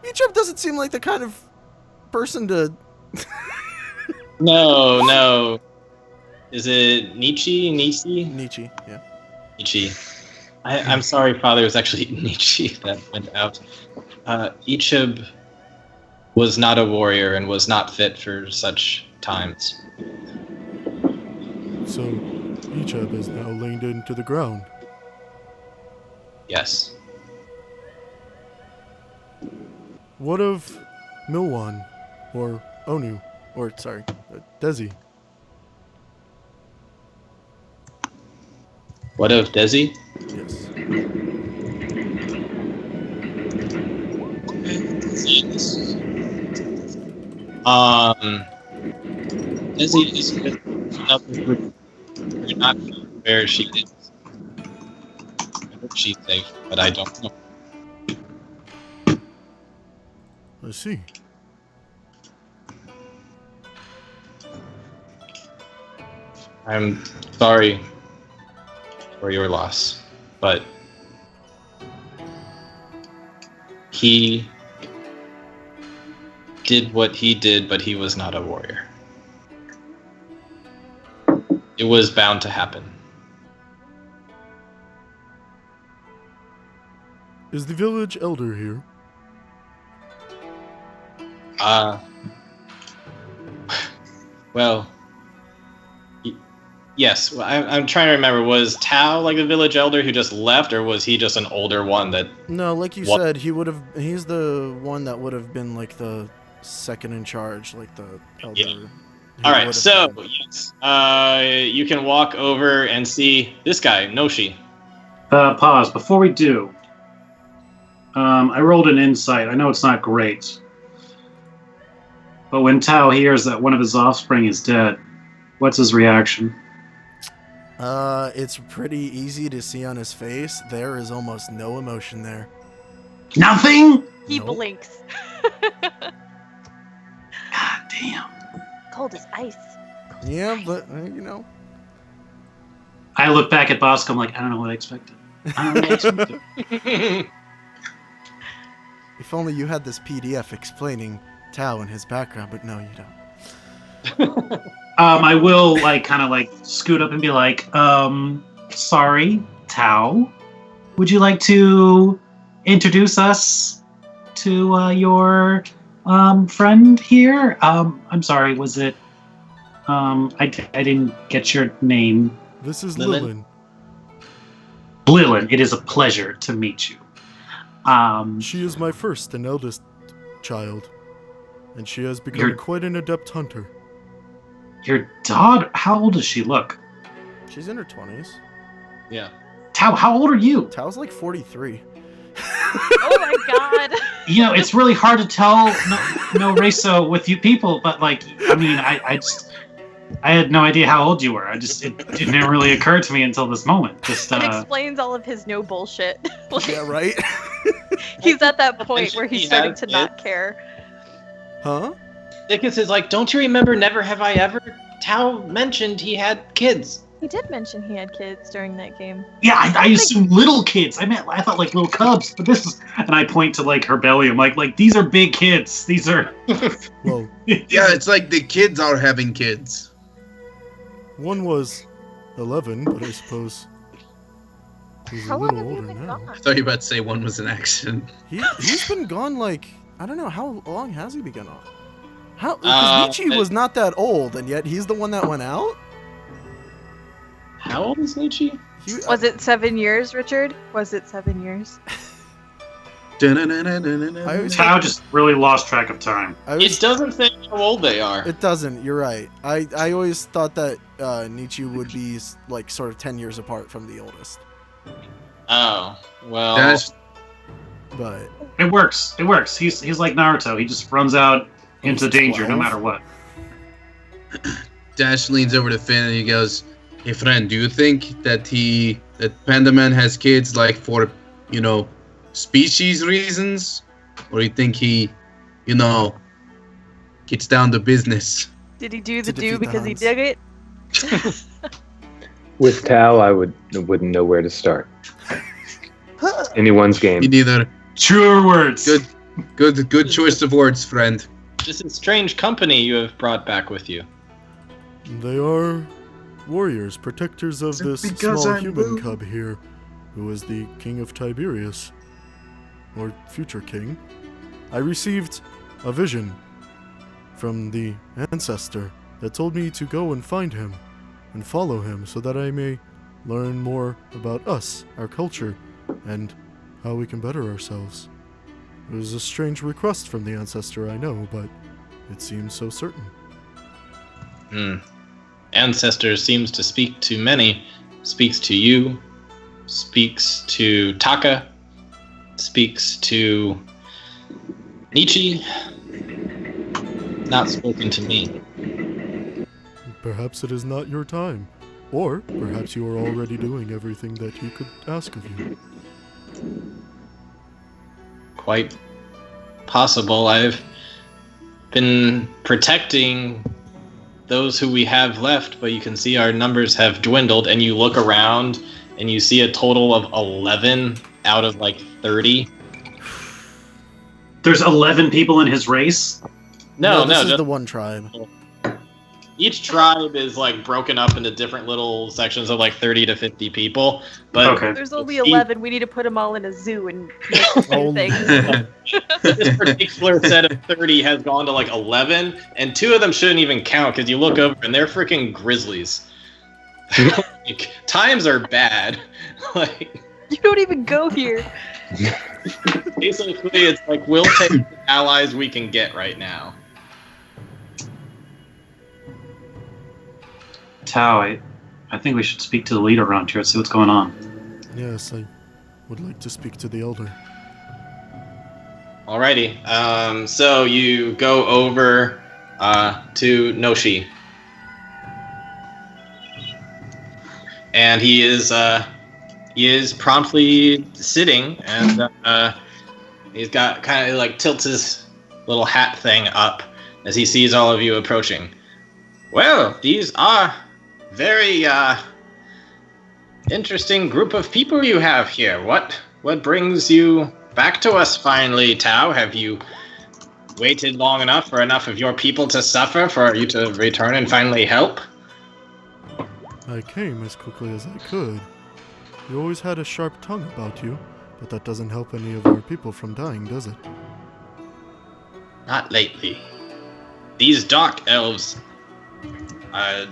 [SPEAKER 4] Egypt doesn't seem like the kind of person to...
[SPEAKER 1] No. Is it Nietzsche?
[SPEAKER 4] Nietzsche, yeah.
[SPEAKER 1] Nietzsche. I'm sorry, father. It was actually Nietzsche that went out. Ichib was not a warrior and was not fit for such times.
[SPEAKER 4] So, Ichab is now laid into the ground.
[SPEAKER 1] Yes.
[SPEAKER 4] What of Milwan, or Onu, or sorry, Desi.
[SPEAKER 1] What of Desi?
[SPEAKER 4] Yes.
[SPEAKER 1] Desi is with another group. We're not sure where she is. I hope she's safe, but I don't know.
[SPEAKER 4] I see.
[SPEAKER 1] I'm sorry for your loss, but he did what he did, but he was not a warrior. It was bound to happen.
[SPEAKER 4] Is the village elder here?
[SPEAKER 1] Well, yes. Well, I'm trying to remember. Was Tao like the village elder who just left, or was he just an older one that?
[SPEAKER 4] No, like you said, he's the one that would have been like the second in charge, like the elder.
[SPEAKER 1] Yeah. All right. So yes, you can walk over and see this guy, Noshi.
[SPEAKER 3] Pause. Before we do, I rolled an insight. I know it's not great. But when Tao hears that one of his offspring is dead, what's his reaction?
[SPEAKER 4] It's pretty easy to see on his face. There is almost no emotion there.
[SPEAKER 3] Nothing?
[SPEAKER 6] He
[SPEAKER 4] Nope.
[SPEAKER 6] blinks.
[SPEAKER 3] God damn.
[SPEAKER 6] Cold as ice.
[SPEAKER 4] Yeah, but you know.
[SPEAKER 3] I look back at Bosco, I'm like, I don't know what I expected. I don't know what I expected.
[SPEAKER 4] If only you had this PDF explaining Tao and his background, but no, you don't.
[SPEAKER 3] I will kind of scoot up and be like, sorry, Tao, would you like to introduce us to your friend here? I'm sorry, was it? I didn't get your name.
[SPEAKER 4] This is
[SPEAKER 1] Lilin.
[SPEAKER 4] Lilin.
[SPEAKER 3] Lilin, it is a pleasure to meet you.
[SPEAKER 4] She is my first and eldest child, and she has become
[SPEAKER 3] Your-
[SPEAKER 4] quite an adept hunter.
[SPEAKER 3] Your daughter, how old does she look?
[SPEAKER 4] She's in her 20s.
[SPEAKER 1] Yeah.
[SPEAKER 3] Tao, how old are you?
[SPEAKER 4] Tao's like 43.
[SPEAKER 6] Oh my god.
[SPEAKER 3] You know, it's really hard to tell no raso with you people, but I had no idea how old you were. It didn't really occur to me until this moment. Just
[SPEAKER 6] It explains all of his no bullshit.
[SPEAKER 4] Yeah, right?
[SPEAKER 6] He's at that point where he's
[SPEAKER 1] He
[SPEAKER 6] starting
[SPEAKER 1] has
[SPEAKER 6] to not
[SPEAKER 1] kids.
[SPEAKER 6] care.
[SPEAKER 4] Huh?
[SPEAKER 1] Dickus is like, don't you remember Never Have I Ever? Tao mentioned he had kids.
[SPEAKER 6] He did mention he had kids during that game.
[SPEAKER 3] yeah, I assume little kids. I thought little cubs, but this is, and I point to her belly. I'm like these are big kids. These are.
[SPEAKER 4] Well,
[SPEAKER 5] Yeah, it's like the kids are having kids.
[SPEAKER 4] one was 11, but I suppose he's a
[SPEAKER 6] How long
[SPEAKER 4] little
[SPEAKER 6] have you
[SPEAKER 4] older
[SPEAKER 6] been
[SPEAKER 4] now.
[SPEAKER 6] gone?
[SPEAKER 5] I thought you were about to say one was an accident.
[SPEAKER 4] He's been gone I don't know, how long has he been gone? How?
[SPEAKER 1] Um,
[SPEAKER 4] Because Nietzsche was not that old, and yet he's the one that went out?
[SPEAKER 1] How old is Nietzsche?
[SPEAKER 6] Was it 7 years, Richard? Was it 7 years?
[SPEAKER 4] I always
[SPEAKER 3] Tao just really lost track of time.
[SPEAKER 1] It doesn't say how old they are.
[SPEAKER 4] It doesn't. You're right. I always thought that Nietzsche would be sort of 10 years apart from the oldest,
[SPEAKER 1] Oh, well.
[SPEAKER 5] Dash,
[SPEAKER 4] but
[SPEAKER 3] It works. It works. He's like Naruto. He just runs out into
[SPEAKER 4] He's
[SPEAKER 3] danger no
[SPEAKER 4] 12.
[SPEAKER 3] matter what.
[SPEAKER 5] Dash leans over to Finn and he goes, "Hey friend, do you think that Panda Man has kids for, species reasons? Or you think he, gets down to business?"
[SPEAKER 6] Did he do the
[SPEAKER 4] To
[SPEAKER 6] do
[SPEAKER 4] defeat the
[SPEAKER 6] because he
[SPEAKER 4] Huns.
[SPEAKER 6] did it?
[SPEAKER 7] With Tao, I wouldn't know where to start. Anyone's game.
[SPEAKER 5] You neither.
[SPEAKER 3] Truer words.
[SPEAKER 5] Good choice of words, friend.
[SPEAKER 1] This is strange company you have brought back with you.
[SPEAKER 4] they are warriors, protectors of this
[SPEAKER 5] because
[SPEAKER 4] small
[SPEAKER 5] I'm
[SPEAKER 4] human
[SPEAKER 5] blue?
[SPEAKER 4] cub here, who is the king of Tiberius, or future king. I received a vision from the ancestor that told me to go and find him and follow him so that I may learn more about us, our culture, and how we can better ourselves. It was a strange request from the ancestor, I know, but it seems so certain.
[SPEAKER 1] Ancestor seems to speak to many. Speaks to you. Speaks to Taka. Speaks to Nietzsche. Not spoken to me.
[SPEAKER 4] Perhaps it is not your time. Or perhaps you are already doing everything that he could ask of you.
[SPEAKER 1] Quite possible. I've been protecting those who we have left, but you can see our numbers have dwindled, and you look around and you see a total of 11 out of like 30.
[SPEAKER 3] There's 11 people in his race?
[SPEAKER 1] No,
[SPEAKER 4] this is
[SPEAKER 1] just
[SPEAKER 4] the one tribe.
[SPEAKER 1] each tribe is like broken up into different little sections of like 30 to 50 people. But
[SPEAKER 3] Okay.
[SPEAKER 6] There's only 11. We need to put them all in a zoo and
[SPEAKER 4] Oh,
[SPEAKER 6] do things.
[SPEAKER 1] this particular set of 30 has gone to like 11, and 2 of them shouldn't even count because you look over and they're freaking grizzlies. Like, times are bad. Like,
[SPEAKER 6] You don't even go here.
[SPEAKER 1] basically, it's like we'll take the allies we can get right now.
[SPEAKER 3] Tao, I think we should speak to the leader around here and see what's going on.
[SPEAKER 4] Yes, I would like to speak to the elder.
[SPEAKER 1] Alrighty. So you go over to Noshi, and he is promptly sitting, and he's got kind of like tilts his little hat thing up as he sees all of you approaching. Well, these are very interesting group of people you have here. What brings you back to us finally, Tao? Have you waited long enough for enough of your people to suffer for you to return and finally help?
[SPEAKER 4] I came as quickly as I could. You always had a sharp tongue about you, but that doesn't help any of our people from dying, does it?
[SPEAKER 1] Not lately. These dark elves are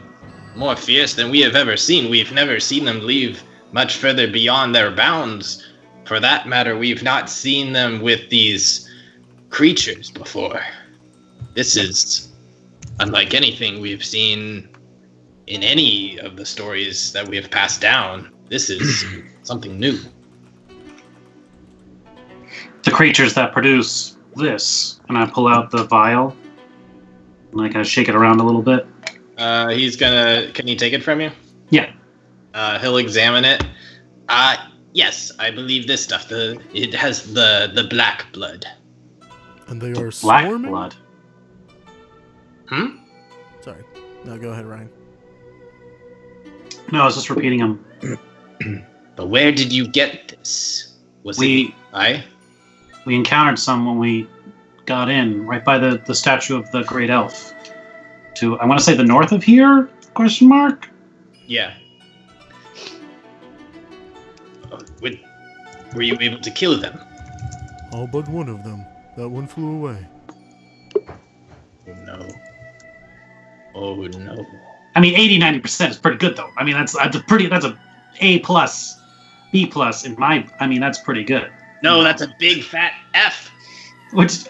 [SPEAKER 1] more fierce than we have ever seen. We've never seen them leave much further beyond their bounds. For that matter, we've not seen them with these creatures before. This is unlike anything we've seen in any of the stories that we have passed down. This is something new.
[SPEAKER 3] The creatures that produce this, and I pull out the vial, and I kind of shake it around a little bit.
[SPEAKER 1] Can he take it from you?
[SPEAKER 3] Yeah.
[SPEAKER 1] He'll examine it. Yes, I believe this stuff. It has the black blood.
[SPEAKER 4] And they are
[SPEAKER 3] Black
[SPEAKER 4] swarming?
[SPEAKER 3] blood.
[SPEAKER 4] Sorry. No, go ahead, Ryan.
[SPEAKER 3] No, I was just repeating them.
[SPEAKER 1] But where did you get this? Was it
[SPEAKER 3] We encountered some when we got in, right by the statue of the Great Elf. To, I want to say, the north of here? Question mark?
[SPEAKER 1] Yeah. Were you able to kill them?
[SPEAKER 4] All but one of them. That one flew away.
[SPEAKER 1] Oh no. Oh no.
[SPEAKER 3] I mean, 80-90% is pretty good, though. I mean, that's a A plus, B plus in my. I mean, that's pretty good.
[SPEAKER 1] No, that's a big fat F.
[SPEAKER 3] Which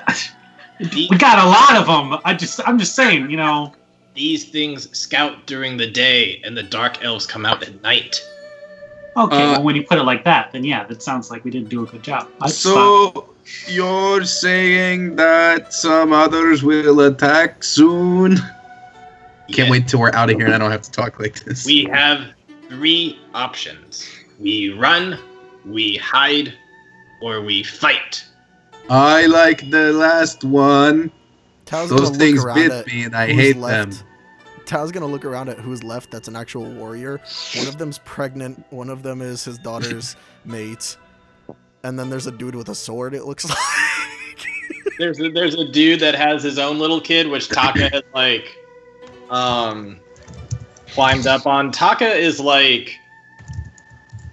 [SPEAKER 3] we got a lot of them. I'm just saying, you know.
[SPEAKER 1] These things scout during the day, and the dark elves come out at night.
[SPEAKER 3] Okay, well, when you put it like that, then yeah, that sounds like we didn't do a good job.
[SPEAKER 5] So you're saying that some others will attack soon? Can't wait till we're out of here and I don't have to talk like this.
[SPEAKER 1] We have 3 options. We run, we hide, or we fight.
[SPEAKER 5] I like the last one.
[SPEAKER 4] Tao's
[SPEAKER 5] Those
[SPEAKER 4] gonna
[SPEAKER 5] things
[SPEAKER 4] look around
[SPEAKER 5] bit
[SPEAKER 4] at
[SPEAKER 5] me and I
[SPEAKER 4] who's
[SPEAKER 5] hate
[SPEAKER 4] left.
[SPEAKER 5] them.
[SPEAKER 4] Tao's gonna look around at who's left that's an actual warrior. One of them's pregnant, one of them is his daughter's mate, and then there's a dude with a sword, it looks like.
[SPEAKER 1] There's a dude that has his own little kid, which Taka has like climbed up on. Taka is like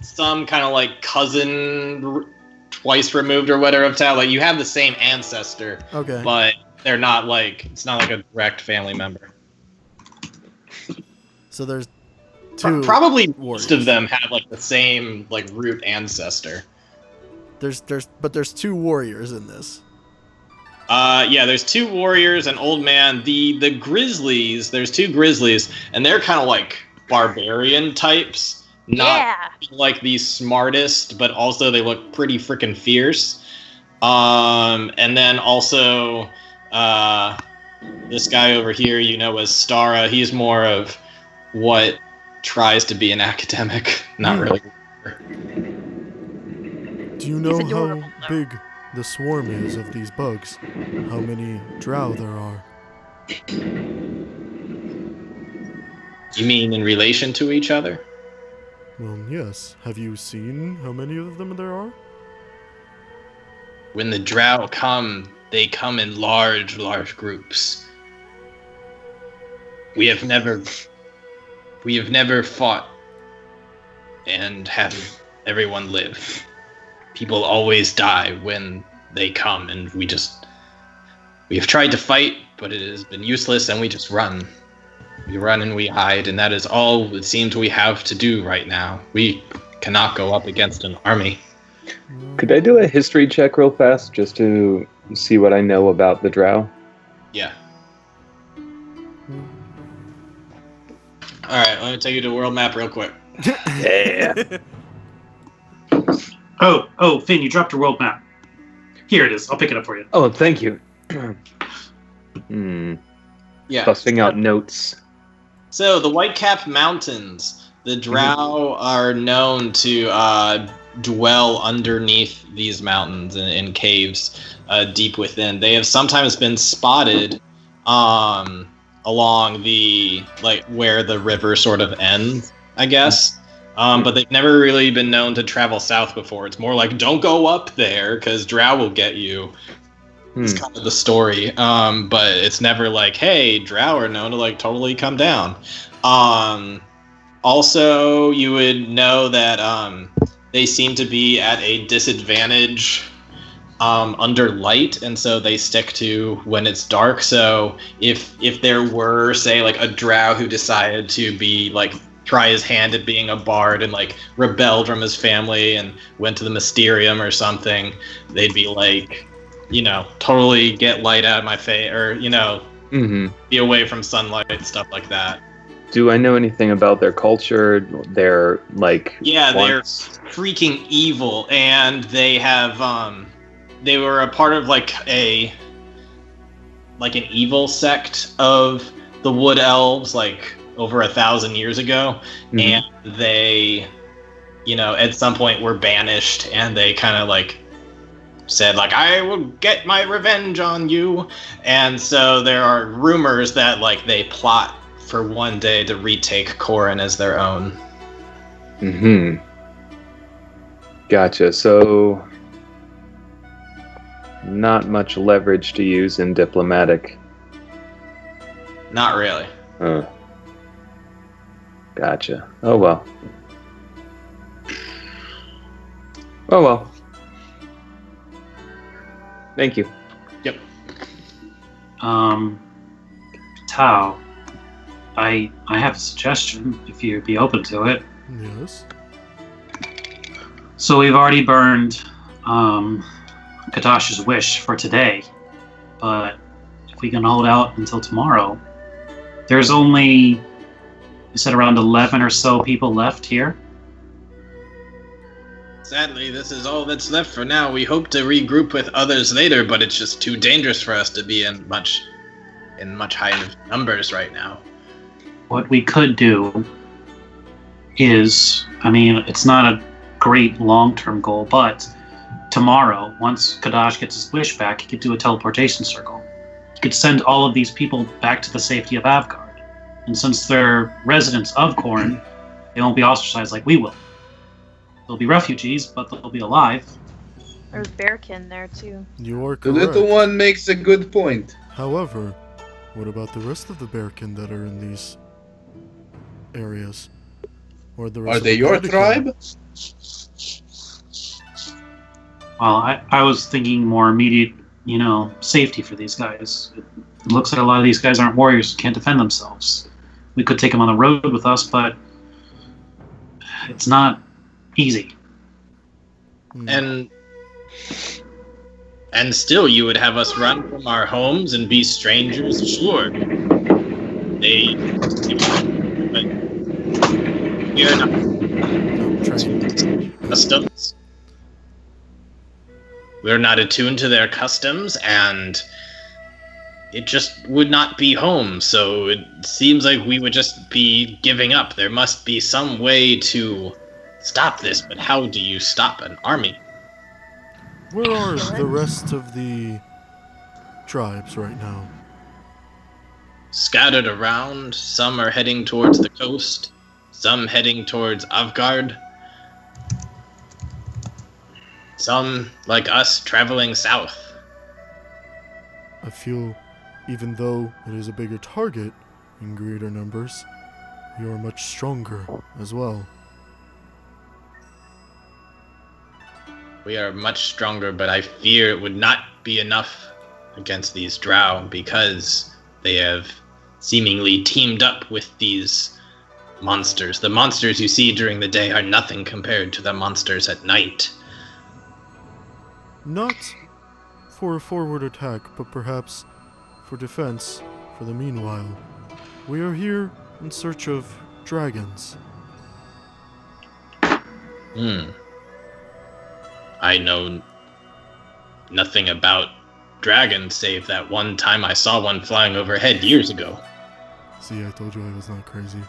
[SPEAKER 1] some kind of like cousin twice removed or whatever of Tao. Like you have the same ancestor,
[SPEAKER 4] Okay.
[SPEAKER 1] but they're not like, it's not like a direct family member.
[SPEAKER 4] So there's 2
[SPEAKER 1] Probably
[SPEAKER 4] warriors.
[SPEAKER 1] most of them have like the same like root ancestor.
[SPEAKER 4] There's 2 warriors in this.
[SPEAKER 1] Yeah, there's 2 warriors, an old man. The grizzlies, there's 2 grizzlies, and they're kind of like barbarian types. Not like the smartest, but also they look pretty freaking fierce. And then also this guy over here, as Stara, he's more of what tries to be an academic, not really.
[SPEAKER 4] Do you know how big the swarm is of these bugs? How many drow there are?
[SPEAKER 1] You mean in relation to each other?
[SPEAKER 4] Well, yes. Have you seen how many of them there are?
[SPEAKER 1] When the drow come, they come in large groups. We have never fought and had everyone live. People always die when they come, and we have tried to fight, but it has been useless, and we just run. We run and we hide, and that is all it seems we have to do right now. We cannot go up against an army.
[SPEAKER 7] Could I do a history check real fast just to see what I know about the drow?
[SPEAKER 1] Yeah. Alright, let me take you to a world map real quick.
[SPEAKER 7] Yeah.
[SPEAKER 3] Oh, Finn, you dropped your world map. Here it is. I'll pick it up for you.
[SPEAKER 7] Oh, thank you.
[SPEAKER 1] Yeah.
[SPEAKER 7] Busting out notes.
[SPEAKER 1] So, the Whitecap Mountains. The drow are known to dwell underneath these mountains in caves deep within. They have sometimes been spotted along the, where the river sort of ends, I guess. But they've never really been known to travel south before. It's more like, don't go up there, because drow will get you. It's kind of the story. But it's never like, hey, drow are known to, totally come down. Also, you would know that they seem to be at a disadvantage under light, and so they stick to when it's dark. So if there were, say, a drow who decided to be, try his hand at being a bard and, rebelled from his family and went to the Mysterium or something, they'd be totally get light out of my face, or, be away from sunlight, stuff like that.
[SPEAKER 7] Do I know anything about their culture? Their
[SPEAKER 1] Yeah,
[SPEAKER 7] wants?
[SPEAKER 1] they're freaking evil, and they have they were a part of an evil sect of the Wood Elves, over 1,000 years ago, and they, at some point were banished, and they kind of said I will get my revenge on you, and so there are rumors that they plot for one day to retake Corrin as their own.
[SPEAKER 7] Gotcha. So not much leverage to use in diplomatic.
[SPEAKER 1] Not really.
[SPEAKER 7] Gotcha. Oh well. Oh well. Thank you.
[SPEAKER 1] Yep.
[SPEAKER 3] Tao, I have a suggestion, if you'd be open to it.
[SPEAKER 4] Yes.
[SPEAKER 3] So we've already burned Kadash's wish for today, but if we can hold out until tomorrow, there's only, you said, around 11 or so people left here.
[SPEAKER 1] Sadly, this is all that's left for now. We hope to regroup with others later, but it's just too dangerous for us to be in much higher numbers right now.
[SPEAKER 3] What we could do is, it's not a great long-term goal, but tomorrow, once Kadash gets his wish back, he could do a teleportation circle. He could send all of these people back to the safety of Avgard. And since they're residents of Corrin, they won't be ostracized like we will. They'll be refugees, but they'll be alive.
[SPEAKER 6] There's Bearkin there too.
[SPEAKER 4] You are
[SPEAKER 5] The
[SPEAKER 4] correct.
[SPEAKER 5] little one makes a good point.
[SPEAKER 4] However, what about the rest of the Bearkin that are in these areas? Or the rest
[SPEAKER 5] Are
[SPEAKER 4] of
[SPEAKER 5] they
[SPEAKER 4] the
[SPEAKER 5] your
[SPEAKER 4] Bearkin?
[SPEAKER 5] tribe?
[SPEAKER 3] Well, I was thinking more immediate, safety for these guys. It looks like a lot of these guys aren't warriors, can't defend themselves. We could take them on the road with us, but it's not easy.
[SPEAKER 1] And And still, you would have us run from our homes and be strangers? Sure. But we are not customs. We're not attuned to their customs, and it just would not be home. So it seems like we would just be giving up. There must be some way to stop this, but how do you stop an army?
[SPEAKER 4] Where are the rest of the tribes right now?
[SPEAKER 1] Scattered around. Some are heading towards the coast, some heading towards Avgard. Some, like us, traveling south.
[SPEAKER 4] I feel, even though it is a bigger target in greater numbers, you are much stronger as well.
[SPEAKER 1] We are much stronger, but I fear it would not be enough against these drow because they have seemingly teamed up with these monsters. The monsters you see during the day are nothing compared to the monsters at night.
[SPEAKER 4] Not for a forward attack, but perhaps for defense for the meanwhile. We are here in search of dragons.
[SPEAKER 1] I know nothing about dragons, save that one time I saw one flying overhead years ago.
[SPEAKER 4] See, I told you I was not crazy.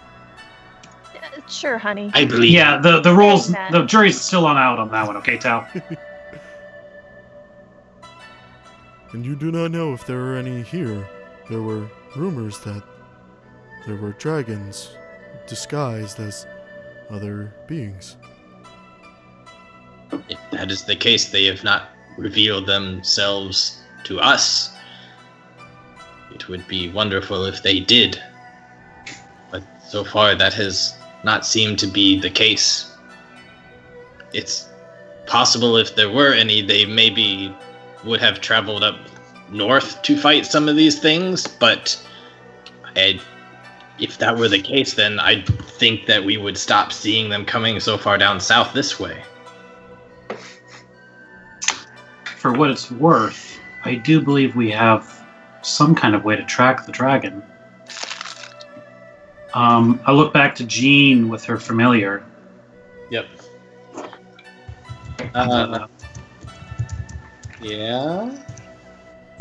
[SPEAKER 6] Sure, honey.
[SPEAKER 1] I believe.
[SPEAKER 3] Yeah, the rules,
[SPEAKER 6] Matt.
[SPEAKER 3] the jury's still out on that one, okay, Tal?
[SPEAKER 4] And you do not know if there are any here. There were rumors that there were dragons disguised as other beings.
[SPEAKER 1] If that is the case, they have not revealed themselves to us. It would be wonderful if they did. But so far, that has not seemed to be the case. It's possible if there were any, they maybe would have traveled up north to fight some of these things, but if that were the case, then I think that we would stop seeing them coming so far down south this way.
[SPEAKER 3] For what it's worth, I do believe we have some kind of way to track the dragon. I look back to Jean with her familiar.
[SPEAKER 1] Yep. Yeah?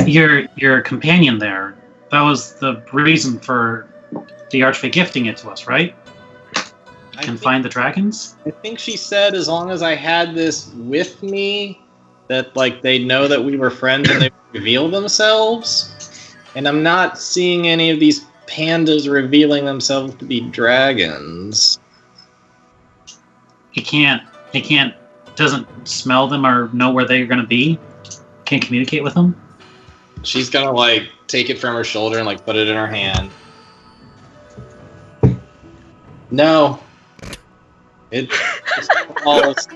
[SPEAKER 3] Your companion there, that was the reason for the Archfey gifting it to us, right? Find the dragons?
[SPEAKER 1] I think she said as long as I had this with me, that like they'd know that we were friends and they would reveal themselves. And I'm not seeing any of these pandas revealing themselves to be dragons.
[SPEAKER 3] He doesn't smell them or know where they're gonna be? Can't communicate with them?
[SPEAKER 1] She's gonna like take it from her shoulder and like put it in her hand. No. It falls.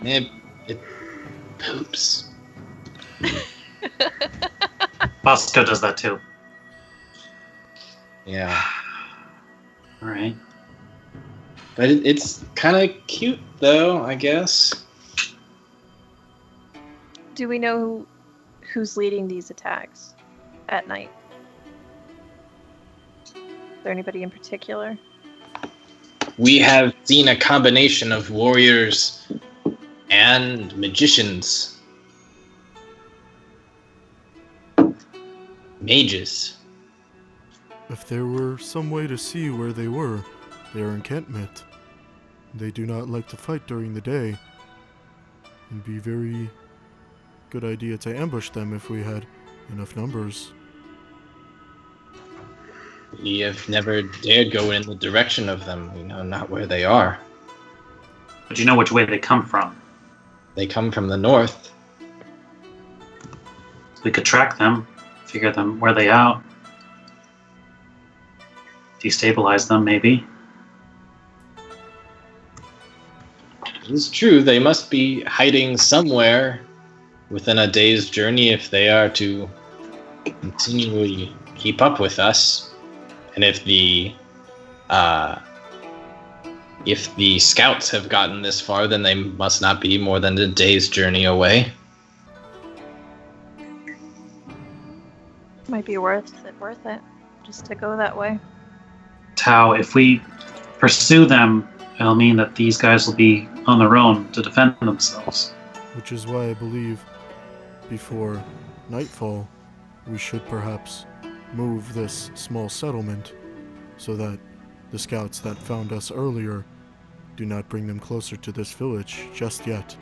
[SPEAKER 1] It poops.
[SPEAKER 3] Bosco does that too.
[SPEAKER 1] Yeah.
[SPEAKER 3] Alright.
[SPEAKER 1] But it's kind of cute though, I guess.
[SPEAKER 6] Do we know who's leading these attacks at night? Is there anybody in particular?
[SPEAKER 1] We have seen a combination of warriors and magicians. Mages.
[SPEAKER 4] If there were some way to see where they were, their encampment, they do not like to fight during the day. It'd be very good idea to ambush them if we had enough numbers.
[SPEAKER 1] We have never dared go in the direction of them. We know not where they are.
[SPEAKER 3] But you know which way they come from.
[SPEAKER 1] They come from the north.
[SPEAKER 3] We could track them, figure them where they out. Destabilize them, maybe.
[SPEAKER 1] It's true, they must be hiding somewhere within a day's journey if they are to continually keep up with us. And if the scouts have gotten this far, then they must not be more than a day's journey away.
[SPEAKER 6] Might be worth it, just to go that way.
[SPEAKER 3] Tao, if we pursue them, it'll mean that these guys will be on their own to defend themselves.
[SPEAKER 4] Which is why I believe before nightfall, we should perhaps move this small settlement so that the scouts that found us earlier do not bring them closer to this village just yet.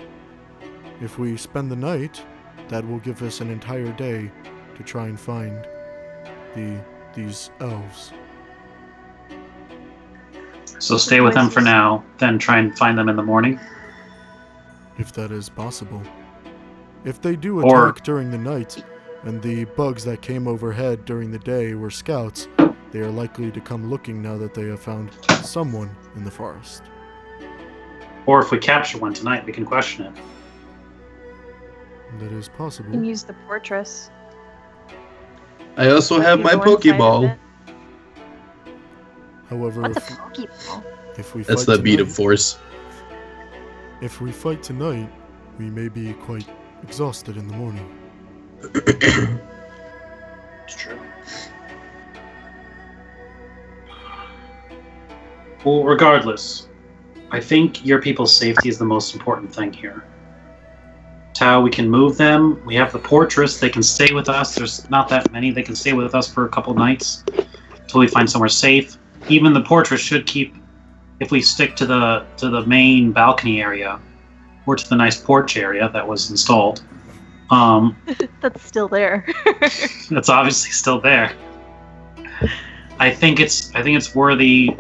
[SPEAKER 4] If we spend the night, that will give us an entire day to try and find these elves.
[SPEAKER 3] So stay with them for now, then try and find them in the morning.
[SPEAKER 4] If that is possible. If they do
[SPEAKER 3] Or-
[SPEAKER 4] attack during the night, and the bugs that came overhead during the day were scouts, they are likely to come looking now that they have found someone in the forest.
[SPEAKER 3] Or if we capture one tonight, we can question it.
[SPEAKER 4] That is
[SPEAKER 6] You
[SPEAKER 4] possible.
[SPEAKER 6] can use the fortress.
[SPEAKER 5] I also have my
[SPEAKER 6] You go inside of
[SPEAKER 5] Pokeball.
[SPEAKER 6] it.
[SPEAKER 4] However,
[SPEAKER 6] What's a
[SPEAKER 4] if,
[SPEAKER 6] Pokeball?
[SPEAKER 4] if we
[SPEAKER 5] That's
[SPEAKER 4] fight
[SPEAKER 5] the beat of
[SPEAKER 4] tonight,
[SPEAKER 5] force.
[SPEAKER 4] if we fight tonight, we may be quite exhausted in the morning.
[SPEAKER 2] It's true.
[SPEAKER 3] Well, regardless, I think your people's safety is the most important thing here. Tao, we can move them. We have the Portress. They can stay with us. There's not that many. They can stay with us for a couple nights until we find somewhere safe. Even the Portress should keep, if we stick to the main balcony area or to the nice porch area that was installed.
[SPEAKER 6] That's still there.
[SPEAKER 3] That's obviously still there. I think it's worthy.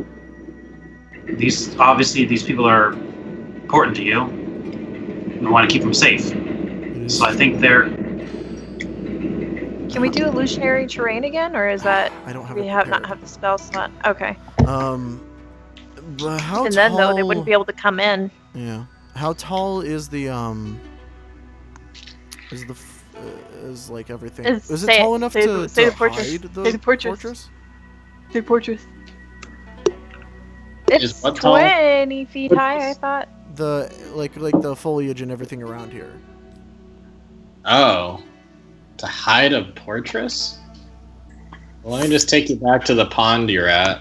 [SPEAKER 3] These people are important to you. We want to keep them safe. So I think they're.
[SPEAKER 6] Can we do illusionary terrain again, or is that
[SPEAKER 4] I don't have
[SPEAKER 6] we
[SPEAKER 4] it
[SPEAKER 6] have not
[SPEAKER 4] prepared.
[SPEAKER 6] have the spell slot? Okay.
[SPEAKER 4] But how
[SPEAKER 6] And
[SPEAKER 4] tall?
[SPEAKER 6] then though they wouldn't be able to come in.
[SPEAKER 4] Yeah. How tall is the is like everything?
[SPEAKER 6] Is
[SPEAKER 4] it
[SPEAKER 6] say-
[SPEAKER 4] tall enough
[SPEAKER 6] say
[SPEAKER 4] to,
[SPEAKER 6] the- say
[SPEAKER 4] to
[SPEAKER 6] the fortress.
[SPEAKER 4] hide the
[SPEAKER 6] Say the fortress.
[SPEAKER 4] fortress?
[SPEAKER 6] The fortress.
[SPEAKER 1] Is
[SPEAKER 6] It's
[SPEAKER 1] what tall?
[SPEAKER 6] 20 feet high, I thought.
[SPEAKER 4] The like the foliage and everything around here.
[SPEAKER 1] Oh. To hide a portress? Well, let me just take you back to the pond you're at.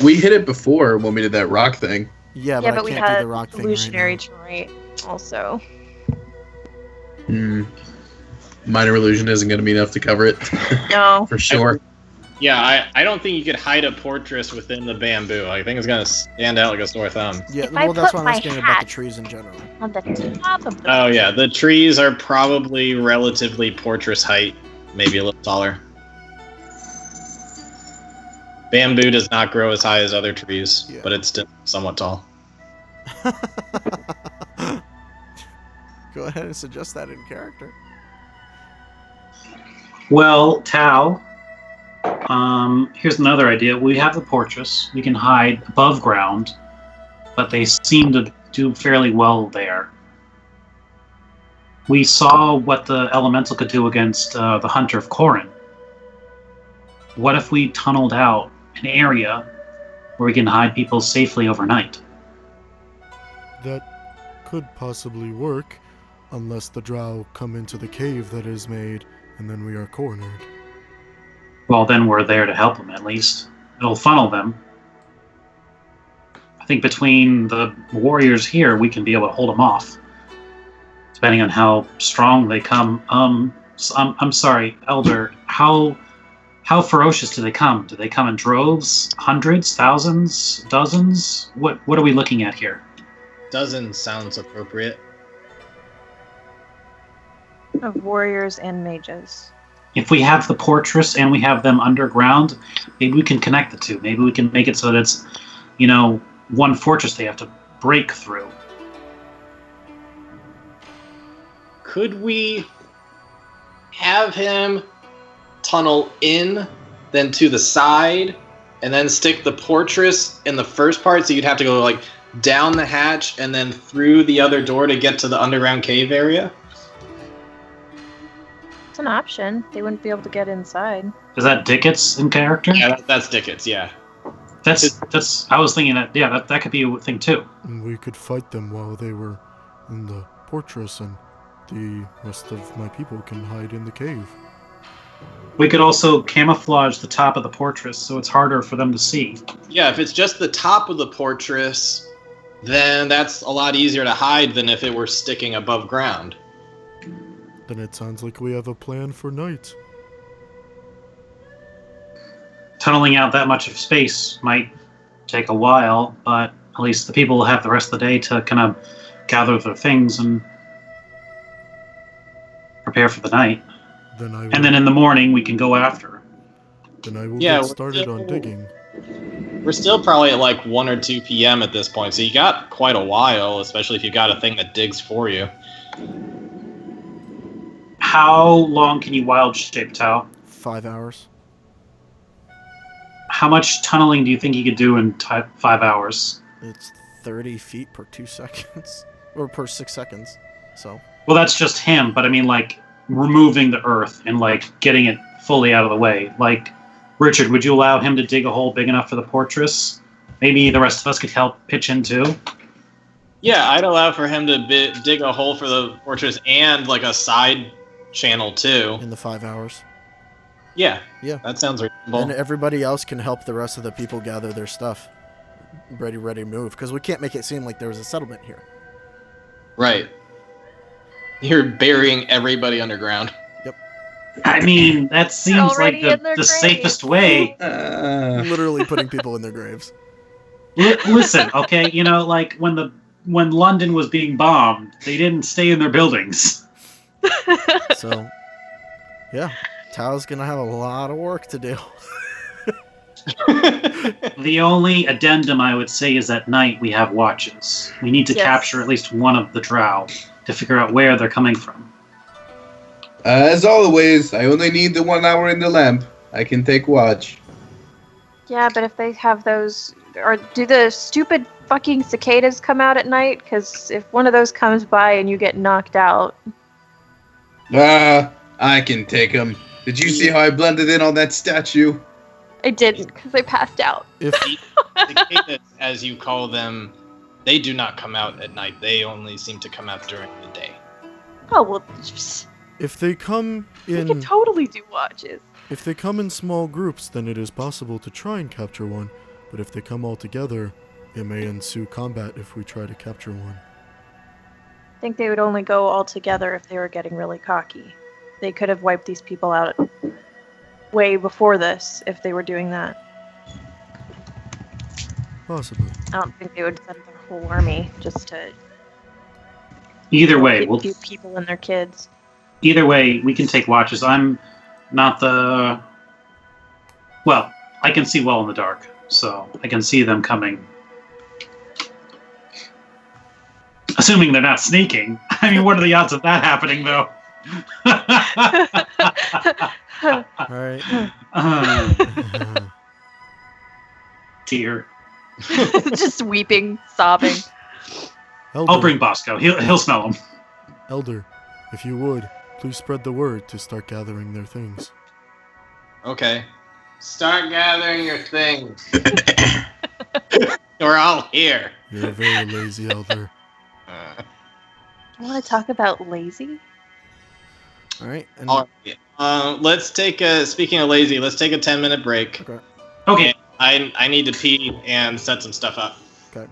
[SPEAKER 5] We hit it before when we did that rock thing.
[SPEAKER 4] Yeah,
[SPEAKER 6] Yeah,
[SPEAKER 4] but
[SPEAKER 6] but
[SPEAKER 4] I
[SPEAKER 6] we
[SPEAKER 4] can't do
[SPEAKER 6] had
[SPEAKER 4] the rock thing
[SPEAKER 6] illusionary
[SPEAKER 4] right
[SPEAKER 6] terrain also.
[SPEAKER 5] Minor illusion isn't going to be enough to cover it.
[SPEAKER 6] No.
[SPEAKER 5] For sure.
[SPEAKER 1] Yeah, I don't think you could hide a portress within the bamboo. I think it's gonna stand out like a sore thumb.
[SPEAKER 4] now. Yeah,
[SPEAKER 6] If I
[SPEAKER 4] well, that's
[SPEAKER 6] put
[SPEAKER 4] why I'm
[SPEAKER 6] my
[SPEAKER 4] asking about the
[SPEAKER 6] hat-
[SPEAKER 4] trees in general.
[SPEAKER 6] On the top of the
[SPEAKER 1] Oh yeah, the trees are probably relatively portress height, maybe a little taller. Bamboo does not grow as high as other trees,
[SPEAKER 4] Yeah.
[SPEAKER 1] but it's still somewhat tall.
[SPEAKER 4] Go ahead and suggest that in character.
[SPEAKER 3] Well, Tao, here's another idea. We have the Portress. We can hide above ground, but they seem to do fairly well there. We saw what the Elemental could do against the Hunter of Corin. What if we tunneled out an area where we can hide people safely overnight?
[SPEAKER 4] That could possibly work, unless the drow come into the cave that is made, and then we are cornered.
[SPEAKER 3] Well, then we're there to help them, at least. It'll funnel them. I think between the warriors here, we can be able to hold them off. Depending on how strong they come. I'm sorry, Elder. How ferocious do they come? Do they come in droves? Hundreds? Thousands? Dozens? What are we looking at here?
[SPEAKER 1] Dozen sounds appropriate.
[SPEAKER 6] of warriors and mages.
[SPEAKER 3] If we have the Portress and we have them underground, maybe we can connect the two. Maybe we can make it so that it's, one fortress they have to break through.
[SPEAKER 1] Could we have him tunnel in, then to the side, and then stick the Portress in the first part, so you'd have to go down the hatch and then through the other door to get to the underground cave area?
[SPEAKER 6] It's an option. They wouldn't be able to get inside.
[SPEAKER 3] Is that Dickett's in character?
[SPEAKER 1] Yeah, that's Dickett's, yeah.
[SPEAKER 3] That's. I was thinking that could be a thing too.
[SPEAKER 4] And we could fight them while they were in the fortress and the rest of my people can hide in the cave.
[SPEAKER 3] We could also camouflage the top of the fortress so it's harder for them to see.
[SPEAKER 1] Yeah, if it's just the top of the fortress, then that's a lot easier to hide than if it were sticking above ground.
[SPEAKER 4] Then it sounds like we have a plan for night.
[SPEAKER 3] Tunneling out that much of space might take a while, but at least the people will have the rest of the day to kind of gather their things and prepare for the night.
[SPEAKER 4] Then I will,
[SPEAKER 3] And then in the morning, we can go after.
[SPEAKER 4] then I will
[SPEAKER 1] Yeah,
[SPEAKER 4] get
[SPEAKER 1] we're
[SPEAKER 4] started on
[SPEAKER 1] still-
[SPEAKER 4] digging.
[SPEAKER 1] We're still probably at like 1 or 2 p.m. at this point, so you got quite a while, especially if you got a thing that digs for you.
[SPEAKER 3] How long can you wild shape, Tao?
[SPEAKER 4] 5 hours.
[SPEAKER 3] How much tunneling do you think you could do in 5 hours?
[SPEAKER 4] It's 30 feet per 2 seconds. Or per 6 seconds. So,
[SPEAKER 3] Well, that's just him, but I mean, like, removing the earth and, like, getting it fully out of the way. Like, Richard, would you allow him to dig a hole big enough for the fortress? Maybe the rest of us could help pitch in too?
[SPEAKER 1] Yeah, I'd allow for him to dig a hole for the fortress and like a side channel too.
[SPEAKER 4] in the 5 hours.
[SPEAKER 1] Yeah,
[SPEAKER 4] Yeah.
[SPEAKER 1] that sounds reasonable.
[SPEAKER 4] And everybody else can help the rest of the people gather their stuff. Ready to move. Because we can't make it seem like there was a settlement here.
[SPEAKER 1] Right. You're burying everybody underground.
[SPEAKER 3] I mean, that seems like
[SPEAKER 6] already in
[SPEAKER 3] the
[SPEAKER 6] their
[SPEAKER 3] safest
[SPEAKER 6] graves.
[SPEAKER 3] way.
[SPEAKER 4] Literally putting people in their graves.
[SPEAKER 3] Listen, okay, you know, like when London was being bombed, they didn't stay in their buildings.
[SPEAKER 4] So, yeah. Tao's gonna have a lot of work to do.
[SPEAKER 3] The only addendum I would say is at night we have watches. We need to
[SPEAKER 6] Yes.
[SPEAKER 3] capture at least one of the drow to figure out where they're coming from.
[SPEAKER 5] As always, I only need the 1 hour in the lamp. I can take watch.
[SPEAKER 6] Yeah, but if they have those, or do the stupid fucking cicadas come out at night? Because if one of those comes by and you get knocked out,
[SPEAKER 5] I can take them. Did you see how I blended in on that statue?
[SPEAKER 6] I didn't because I passed out.
[SPEAKER 4] If
[SPEAKER 1] Cicadas, as you call them, they do not come out at night. They only seem to come out during the day.
[SPEAKER 6] Oh well, just,
[SPEAKER 4] if they come
[SPEAKER 6] we
[SPEAKER 4] in
[SPEAKER 6] could totally do watches.
[SPEAKER 4] if they come in small groups, then it is possible to try and capture one. But if they come all together, it may ensue combat if we try to capture one.
[SPEAKER 6] I think they would only go all together if they were getting really cocky. They could have wiped these people out way before this if they were doing that.
[SPEAKER 4] Possibly.
[SPEAKER 6] I don't think they would send their whole army just to
[SPEAKER 3] Either way,
[SPEAKER 6] get
[SPEAKER 3] we'll
[SPEAKER 6] few people and their kids.
[SPEAKER 3] either way, we can take watches. I'm not the... Well, I can see well in the dark, so I can see them coming. Assuming they're not sneaking. I mean, what are the odds of that happening, though?
[SPEAKER 4] Alright.
[SPEAKER 3] Dear.
[SPEAKER 6] Just weeping, sobbing.
[SPEAKER 4] Elder,
[SPEAKER 3] I'll bring Bosco. He'll smell them.
[SPEAKER 4] Elder, if you would, please spread the word to start gathering their things.
[SPEAKER 1] Okay. Start gathering your things. We're all here.
[SPEAKER 4] You're a very lazy elder.
[SPEAKER 6] You want to talk about lazy?
[SPEAKER 4] Alright, and
[SPEAKER 1] All right. Let's take a. Speaking of lazy, let's take a 10-minute break.
[SPEAKER 4] okay.
[SPEAKER 3] Okay.
[SPEAKER 1] I need to pee and set some stuff up.
[SPEAKER 4] Okay.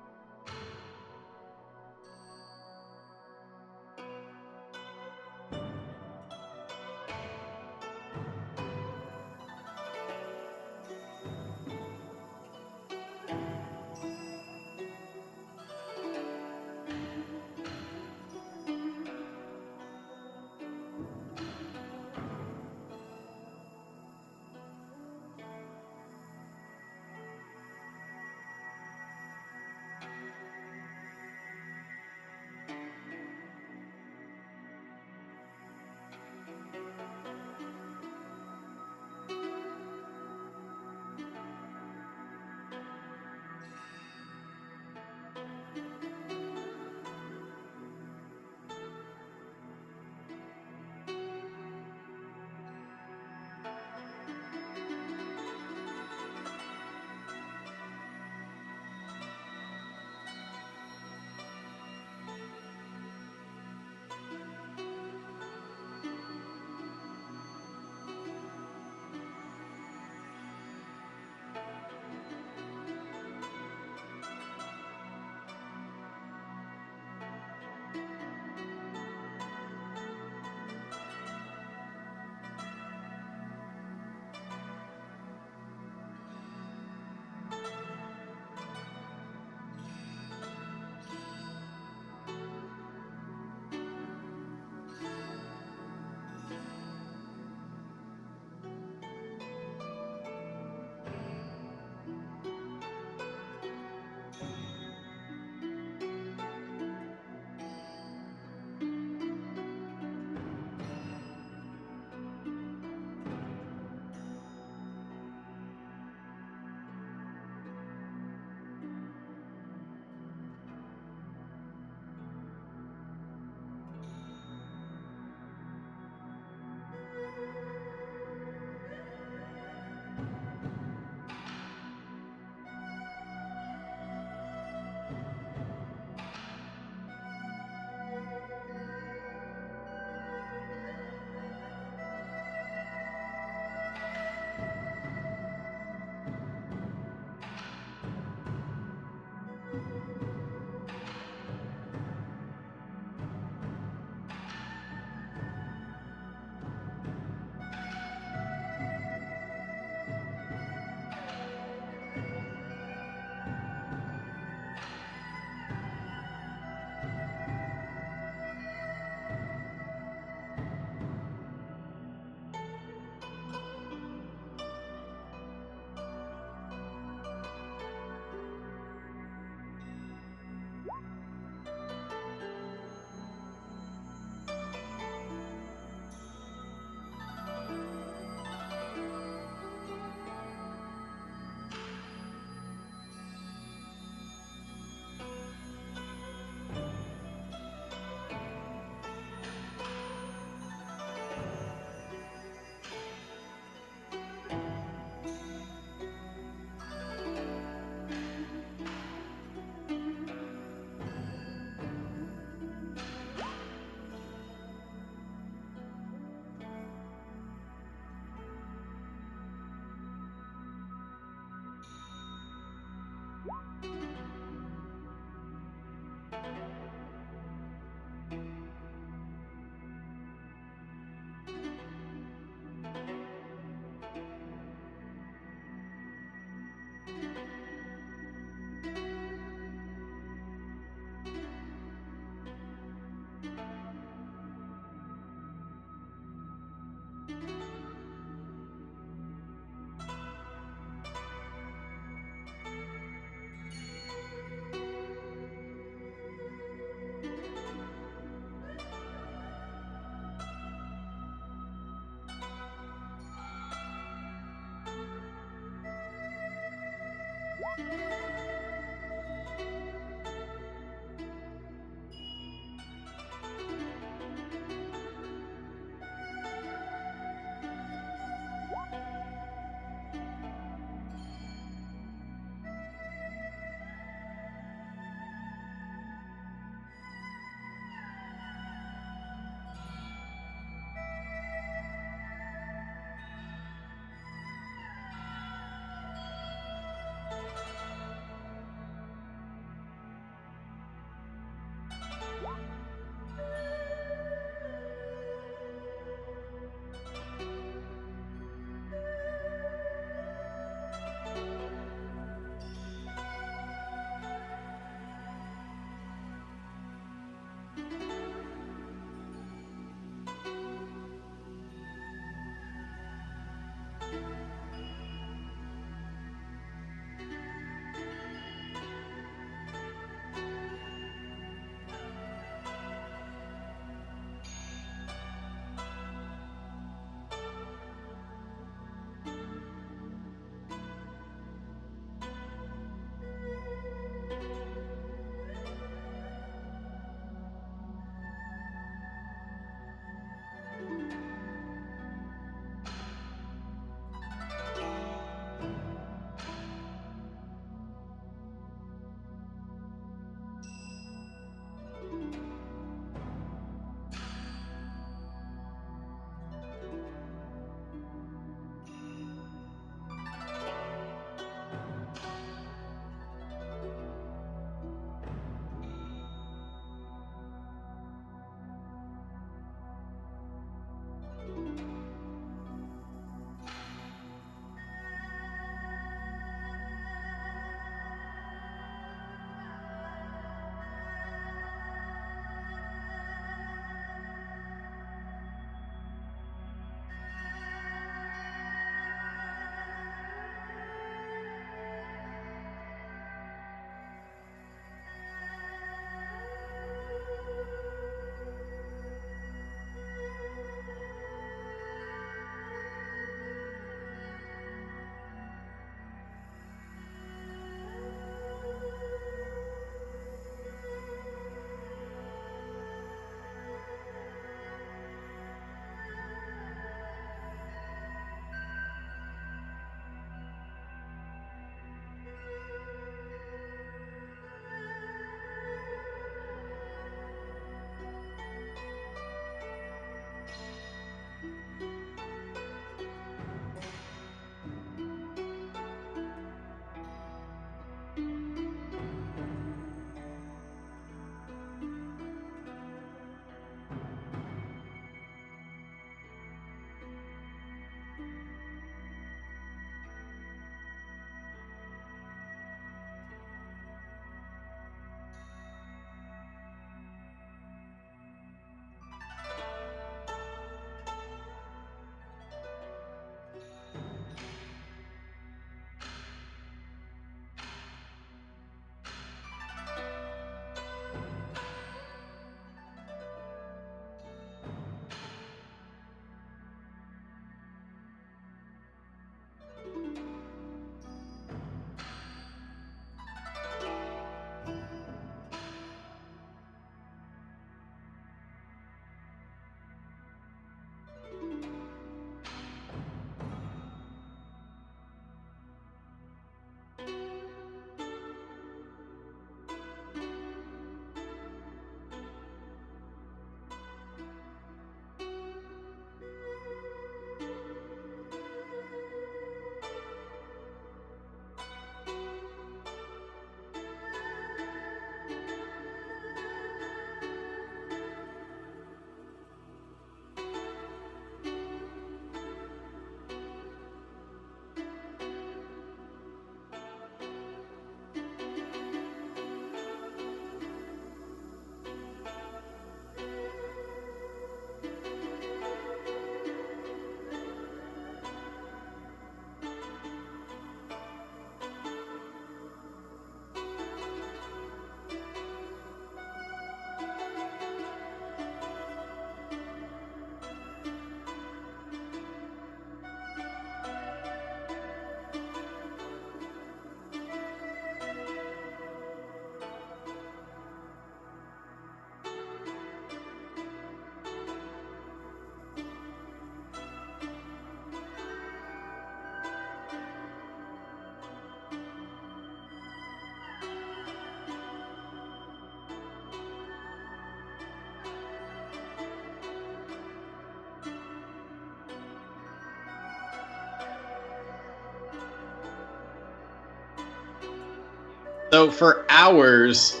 [SPEAKER 1] So for hours,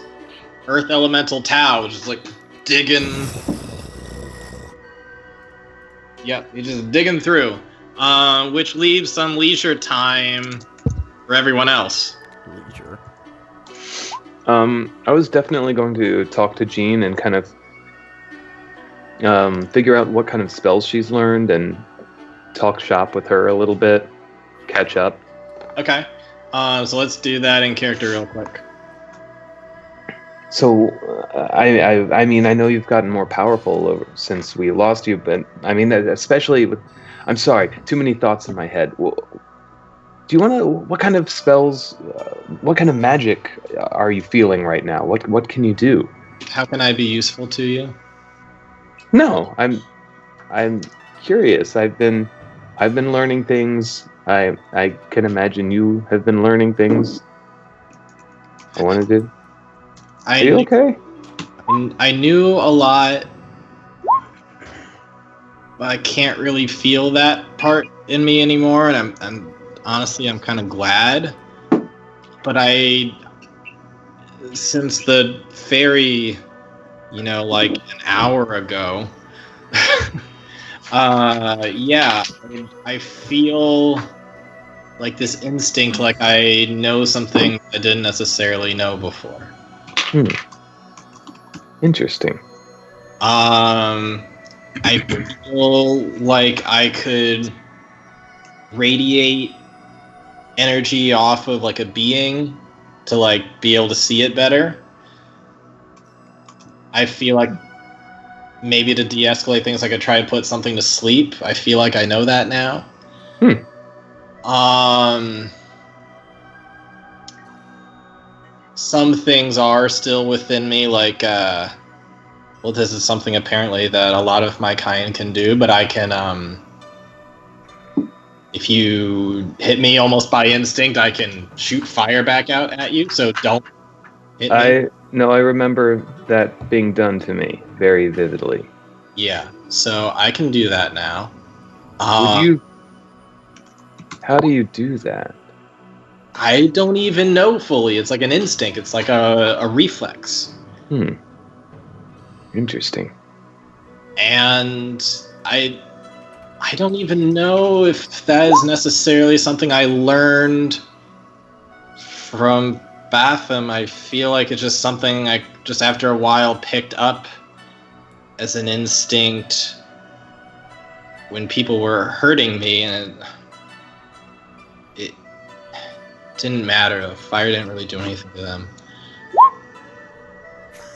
[SPEAKER 1] Earth Elemental Tau just like digging. Yep, he's just digging through, which leaves some leisure time for everyone else.
[SPEAKER 4] Leisure.
[SPEAKER 7] I was definitely going to talk to Jean and kind of figure out what kind of spells she's learned and talk shop with her a little bit, catch up.
[SPEAKER 1] Okay, so let's do that in character real quick.
[SPEAKER 7] So, I mean, I know you've gotten more powerful since we lost you, but I mean, especially with, I'm sorry, too many thoughts in my head. Do you want to, what kind of spells, what kind of magic are you feeling right now? What can you do?
[SPEAKER 1] How can I be useful to you?
[SPEAKER 7] No, I'm curious. I've been learning things. I can imagine you have been learning things. I wanted to. Are you okay?
[SPEAKER 1] I knew a lot, but I can't really feel that part in me anymore, and I'm honestly I'm kind of glad. But since the ferry, like an hour ago, yeah, I feel like this instinct, like I know something I didn't necessarily know before.
[SPEAKER 7] Interesting.
[SPEAKER 1] I feel like I could radiate energy off of like a being to like be able to see it better. I feel like maybe to de-escalate things I could try to put something to sleep. I feel like I know that now. Some things are still within me, like well, this is something apparently that a lot of my kind can do, but I can if you hit me almost by instinct, I can shoot fire back out at you, so don't hit me.
[SPEAKER 7] I remember that being done to me very vividly.
[SPEAKER 1] Yeah, so I can do that now.
[SPEAKER 7] How do you do that?
[SPEAKER 1] I don't even know fully. It's like an instinct. It's like a reflex.
[SPEAKER 7] Interesting.
[SPEAKER 1] And I don't even know if that is necessarily something I learned from Batham. I feel like it's just something I just after a while picked up as an instinct when people were hurting me, and it didn't matter. The fire didn't really do anything to them.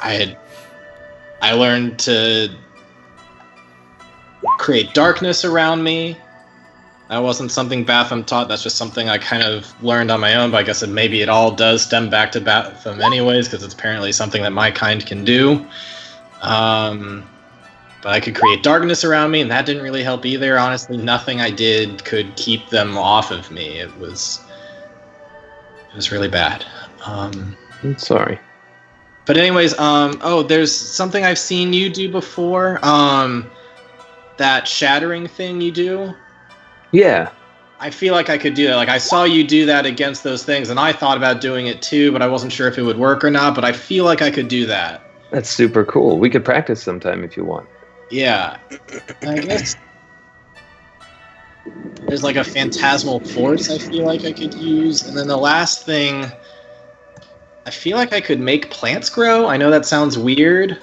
[SPEAKER 1] I learned to create darkness around me. That wasn't something Batham taught. That's just something I kind of learned on my own. But I guess maybe it all does stem back to Batham anyways, because it's apparently something that my kind can do. But I could create darkness around me, and that didn't really help either. Honestly, nothing I did could keep them off of me. It was really bad.
[SPEAKER 7] I'm sorry.
[SPEAKER 1] But anyways, there's something I've seen you do before. That shattering thing you do.
[SPEAKER 7] Yeah.
[SPEAKER 1] I feel like I could do that. Like I saw you do that against those things, and I thought about doing it too, but I wasn't sure if it would work or not. But I feel like I could do that.
[SPEAKER 7] That's super cool. We could practice sometime if you want.
[SPEAKER 1] Yeah. I guess there's like a phantasmal force I feel like I could use. And then the last thing, I feel like I could make plants grow. I know that sounds weird,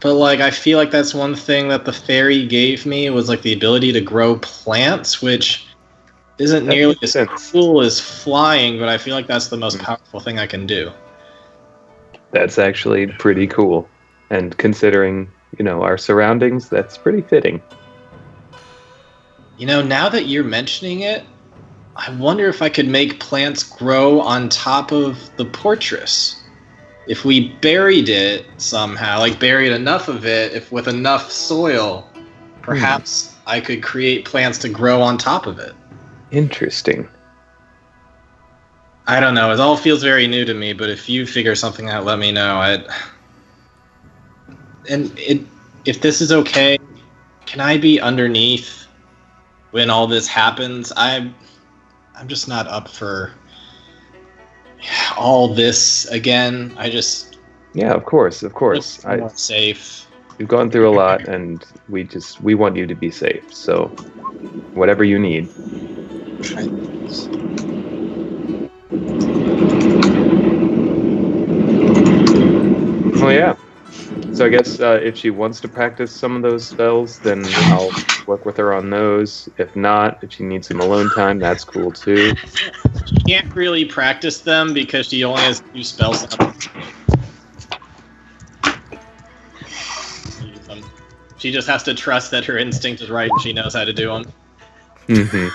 [SPEAKER 1] but like I feel like that's one thing that the fairy gave me was like the ability to grow plants, which isn't nearly as cool as flying, but I feel like that's the most powerful thing I can do.
[SPEAKER 7] That's actually pretty cool. And considering, our surroundings, that's pretty fitting.
[SPEAKER 1] Now that you're mentioning it, I wonder if I could make plants grow on top of the portress. If we buried it somehow, like buried enough of it, with enough soil, perhaps I could create plants to grow on top of it.
[SPEAKER 7] Interesting.
[SPEAKER 1] I don't know. It all feels very new to me, but if you figure something out, let me know. If this is okay, can I be underneath when all this happens? I'm just not up for all this again. I just
[SPEAKER 7] Yeah, of course.
[SPEAKER 1] look more safe.
[SPEAKER 7] We've gone through a lot, and we want you to be safe. So, whatever you need. Oh yeah. So I guess if she wants to practice some of those spells, then I'll work with her on those. If not, if she needs some alone time, that's cool too.
[SPEAKER 1] She can't really practice them because she only has 2 spells up. She just has to trust that her instinct is right and she knows how to do them.
[SPEAKER 7] Mm-hmm.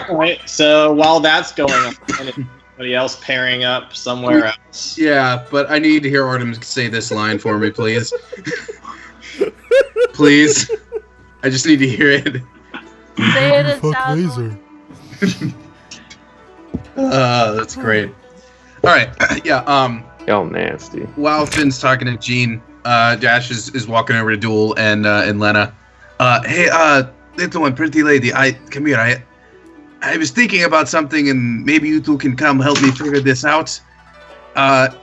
[SPEAKER 1] Alright, so while that's going on, anybody else pairing up somewhere else?
[SPEAKER 5] Yeah, but I need to hear Artem say this line for me, please. Please. I just need to hear it.
[SPEAKER 6] Say it in
[SPEAKER 4] Fuck
[SPEAKER 6] sound.
[SPEAKER 4] laser.
[SPEAKER 5] That's great. Alright, yeah,
[SPEAKER 7] Y'all nasty.
[SPEAKER 5] while Finn's talking to Jean, Dash is walking over to Duel and Lena. Hey, little one, pretty lady, come here. I was thinking about something, and maybe you two can come help me figure this out. Have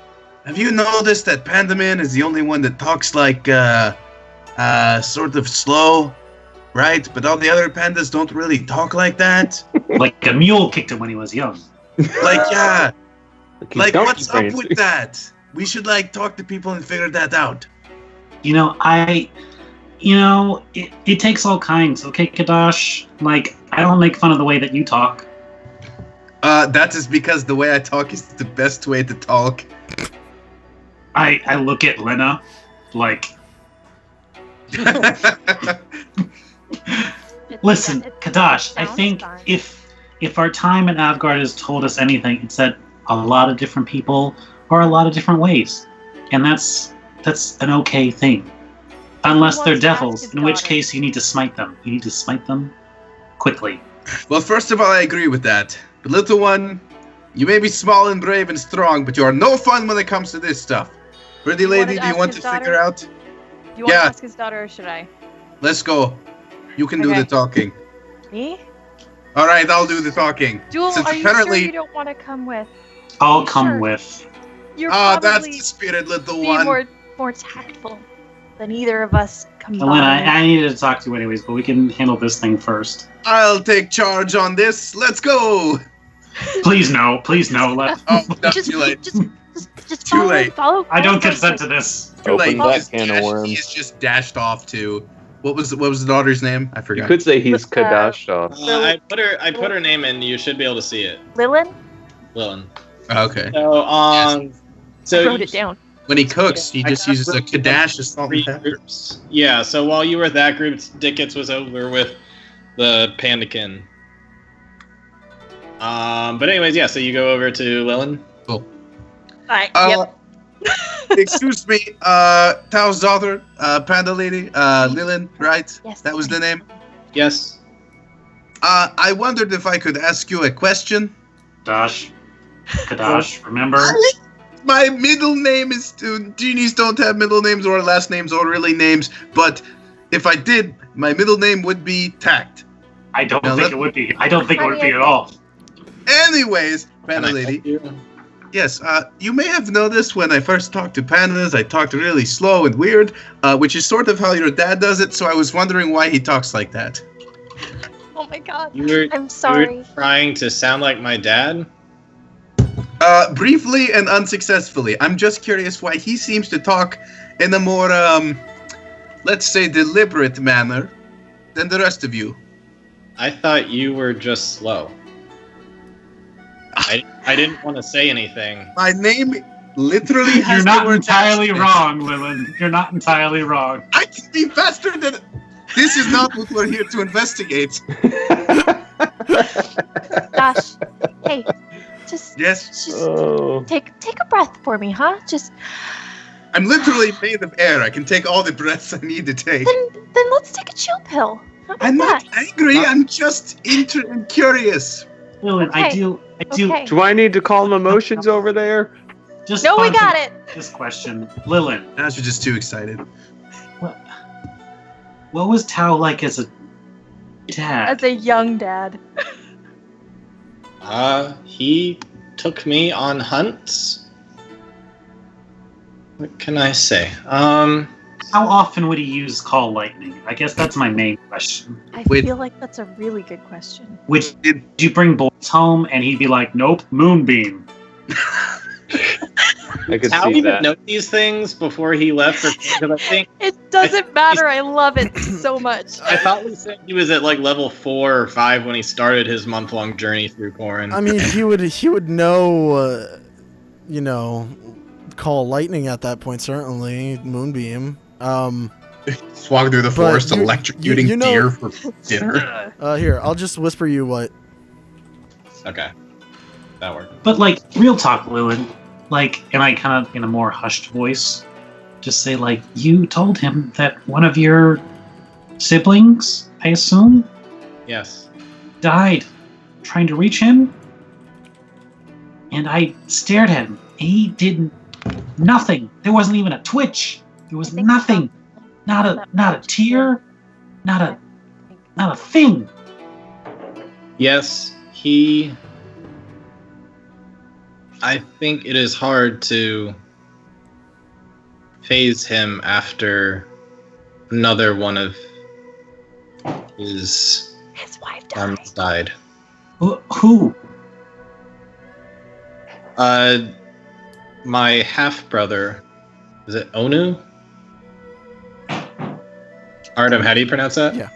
[SPEAKER 5] you noticed that Panda Man is the only one that talks like sort of slow, right? But all the other pandas don't really talk like that.
[SPEAKER 3] Like a mule kicked him when he was young.
[SPEAKER 5] Like, yeah. Like,
[SPEAKER 7] Donkey
[SPEAKER 5] what's up
[SPEAKER 7] brains.
[SPEAKER 5] with that? We should, like, talk to people and figure that out.
[SPEAKER 3] It takes all kinds, okay, Kadash? Like, I don't make fun of the way that you talk.
[SPEAKER 5] That is because the way I talk is the best way to talk.
[SPEAKER 3] I look at Lena, like, listen, Kadash, I
[SPEAKER 6] sounds
[SPEAKER 3] think
[SPEAKER 6] fine.
[SPEAKER 3] if our time in Avgard has told us anything, it's that a lot of different people are a lot of different ways. And that's an okay thing. Unless
[SPEAKER 6] Who
[SPEAKER 3] they're
[SPEAKER 6] wants to ask
[SPEAKER 3] devils,
[SPEAKER 6] his
[SPEAKER 3] in which
[SPEAKER 6] daughter?
[SPEAKER 3] case you need to smite them. You need to smite them quickly.
[SPEAKER 5] Well, first of all, I agree with that. But little one, you may be small and brave and strong, but you are no fun when it comes to this stuff. Pretty
[SPEAKER 6] You wanna
[SPEAKER 5] lady, do you
[SPEAKER 6] ask
[SPEAKER 5] want
[SPEAKER 6] his
[SPEAKER 5] to figure
[SPEAKER 6] daughter?
[SPEAKER 5] out?
[SPEAKER 6] Do you want
[SPEAKER 5] Yeah.
[SPEAKER 6] to ask his daughter or should I?
[SPEAKER 5] Let's go. You can do
[SPEAKER 6] Okay.
[SPEAKER 5] the talking.
[SPEAKER 6] Me?
[SPEAKER 5] All right, I'll do the talking.
[SPEAKER 6] Jewel,
[SPEAKER 5] Since
[SPEAKER 6] are you sure
[SPEAKER 5] apparently-
[SPEAKER 6] you don't want to come with?
[SPEAKER 3] I'll come
[SPEAKER 6] Sure.
[SPEAKER 3] with.
[SPEAKER 6] You're
[SPEAKER 5] Ah, that's
[SPEAKER 6] probably
[SPEAKER 5] the spirit, little
[SPEAKER 6] be
[SPEAKER 5] one.
[SPEAKER 6] more tactful than either of us combined.
[SPEAKER 3] Lena, I needed to talk to you anyways, but we can handle this thing first.
[SPEAKER 5] I'll take charge on this. Let's go.
[SPEAKER 3] Please no. Let,
[SPEAKER 5] Oh, no,
[SPEAKER 6] just,
[SPEAKER 5] too late.
[SPEAKER 6] just
[SPEAKER 5] Too
[SPEAKER 6] follow,
[SPEAKER 5] late.
[SPEAKER 6] follow.
[SPEAKER 3] I don't
[SPEAKER 6] follow
[SPEAKER 3] consent to
[SPEAKER 6] closely.
[SPEAKER 3] this.
[SPEAKER 5] Too late.
[SPEAKER 7] Open that
[SPEAKER 5] He's
[SPEAKER 7] can of
[SPEAKER 5] dashed-
[SPEAKER 7] worms.
[SPEAKER 5] He's just dashed off to what was the daughter's name? I
[SPEAKER 7] You
[SPEAKER 5] forgot.
[SPEAKER 7] could say he's
[SPEAKER 6] But,
[SPEAKER 7] Kadash off.
[SPEAKER 1] I put her name in. You should be able to see it,
[SPEAKER 6] Lilin?
[SPEAKER 1] Lilin.
[SPEAKER 5] Okay.
[SPEAKER 1] So so
[SPEAKER 6] I wrote
[SPEAKER 1] you-
[SPEAKER 6] it down.
[SPEAKER 5] When he cooks, he
[SPEAKER 1] I
[SPEAKER 5] just
[SPEAKER 1] got
[SPEAKER 5] uses a Kadash of salt and
[SPEAKER 1] 3
[SPEAKER 5] pepper.
[SPEAKER 1] groups. Yeah. So while you were with that group, Dickens was over with the Pandakin. But anyways, yeah. So you go over to Lilin.
[SPEAKER 6] Alright,
[SPEAKER 5] Uh,
[SPEAKER 6] yep.
[SPEAKER 5] Excuse me, Tao's daughter, Panda Lady, Lilin, right?
[SPEAKER 6] Yes.
[SPEAKER 5] That was the name.
[SPEAKER 1] Yes.
[SPEAKER 5] I wondered if I could ask you a question.
[SPEAKER 3] Kadash, remember?
[SPEAKER 5] My middle name is genies don't have middle names or last names or really names, but if I did, my middle name would be Tact.
[SPEAKER 3] I don't
[SPEAKER 5] Now
[SPEAKER 3] think
[SPEAKER 5] let-
[SPEAKER 3] it would be. I don't think it would be
[SPEAKER 6] Honey,
[SPEAKER 3] at all.
[SPEAKER 5] Anyways, Panda
[SPEAKER 1] Can I
[SPEAKER 5] Lady.
[SPEAKER 1] help you?
[SPEAKER 5] Yes, you may have noticed when I first talked to pandas, I talked really slow and weird, which is sort of how your dad does it, so I was wondering why he talks like that.
[SPEAKER 6] Oh my god.
[SPEAKER 1] You were
[SPEAKER 6] I'm sorry.
[SPEAKER 1] You were trying to sound like my dad.
[SPEAKER 5] Briefly and unsuccessfully. I'm just curious why he seems to talk in a more, let's say, deliberate manner than the rest of you.
[SPEAKER 1] I thought you were just slow. I didn't want to say anything.
[SPEAKER 5] My name literally has
[SPEAKER 3] You're
[SPEAKER 5] the
[SPEAKER 3] not
[SPEAKER 5] word
[SPEAKER 3] entirely
[SPEAKER 5] dash in it.
[SPEAKER 3] wrong, Lilin. You're not entirely wrong.
[SPEAKER 5] I can be faster than... This is not what we're here to investigate.
[SPEAKER 6] Gosh. Hey. Just
[SPEAKER 5] Yes,
[SPEAKER 7] Oh.
[SPEAKER 6] take a breath for me, huh? Just
[SPEAKER 5] I'm literally made of air. I can take all the breaths I need to take.
[SPEAKER 6] then let's take a chill pill. How about
[SPEAKER 5] I'm not
[SPEAKER 6] that?
[SPEAKER 5] angry. I'm just curious.
[SPEAKER 3] Lilin, I
[SPEAKER 6] Okay.
[SPEAKER 3] do.
[SPEAKER 6] Okay.
[SPEAKER 7] Do I need to calm emotions over there?
[SPEAKER 3] Just
[SPEAKER 6] No, we
[SPEAKER 3] ponder
[SPEAKER 6] got it.
[SPEAKER 3] This question, Lilin,
[SPEAKER 5] Now you're just too excited.
[SPEAKER 3] what was Tao like as a dad?
[SPEAKER 6] As a young dad.
[SPEAKER 1] He took me on hunts. What can I say?
[SPEAKER 3] How often would he use call lightning? I guess that's my main question.
[SPEAKER 6] I
[SPEAKER 5] Wait.
[SPEAKER 6] feel like that's a really good question.
[SPEAKER 3] Would you bring boys home and he'd be like, nope, moonbeam.
[SPEAKER 7] I could
[SPEAKER 1] How
[SPEAKER 7] see
[SPEAKER 1] even
[SPEAKER 7] that.
[SPEAKER 1] know these things before he left? Because I think
[SPEAKER 6] It doesn't matter. I love it so much.
[SPEAKER 1] I thought we said he was at like level 4 or 5 when he started his month-long journey through Corrin.
[SPEAKER 4] I mean, he would know, call lightning at that point. Certainly, moonbeam.
[SPEAKER 5] Just walking through the
[SPEAKER 4] But
[SPEAKER 5] forest,
[SPEAKER 4] you-
[SPEAKER 5] electrocuting
[SPEAKER 4] you know-
[SPEAKER 5] deer for dinner.
[SPEAKER 4] Here, I'll just whisper you what.
[SPEAKER 1] Okay, that worked.
[SPEAKER 3] But like, real talk, Lewin. Like, and I kind of in a more hushed voice, just say like, you told him that one of your siblings, I assume,
[SPEAKER 1] Yes.
[SPEAKER 3] died trying to reach him, and I stared at him. He did nothing. There wasn't even a twitch. There was nothing. Not a tear. Not a thing.
[SPEAKER 1] Yes, I think it is hard to phase him after another one of his
[SPEAKER 6] His wife died.
[SPEAKER 1] arms died.
[SPEAKER 3] Who?
[SPEAKER 1] My half-brother, is it Onu? Artem, how do you pronounce that?
[SPEAKER 4] Yeah.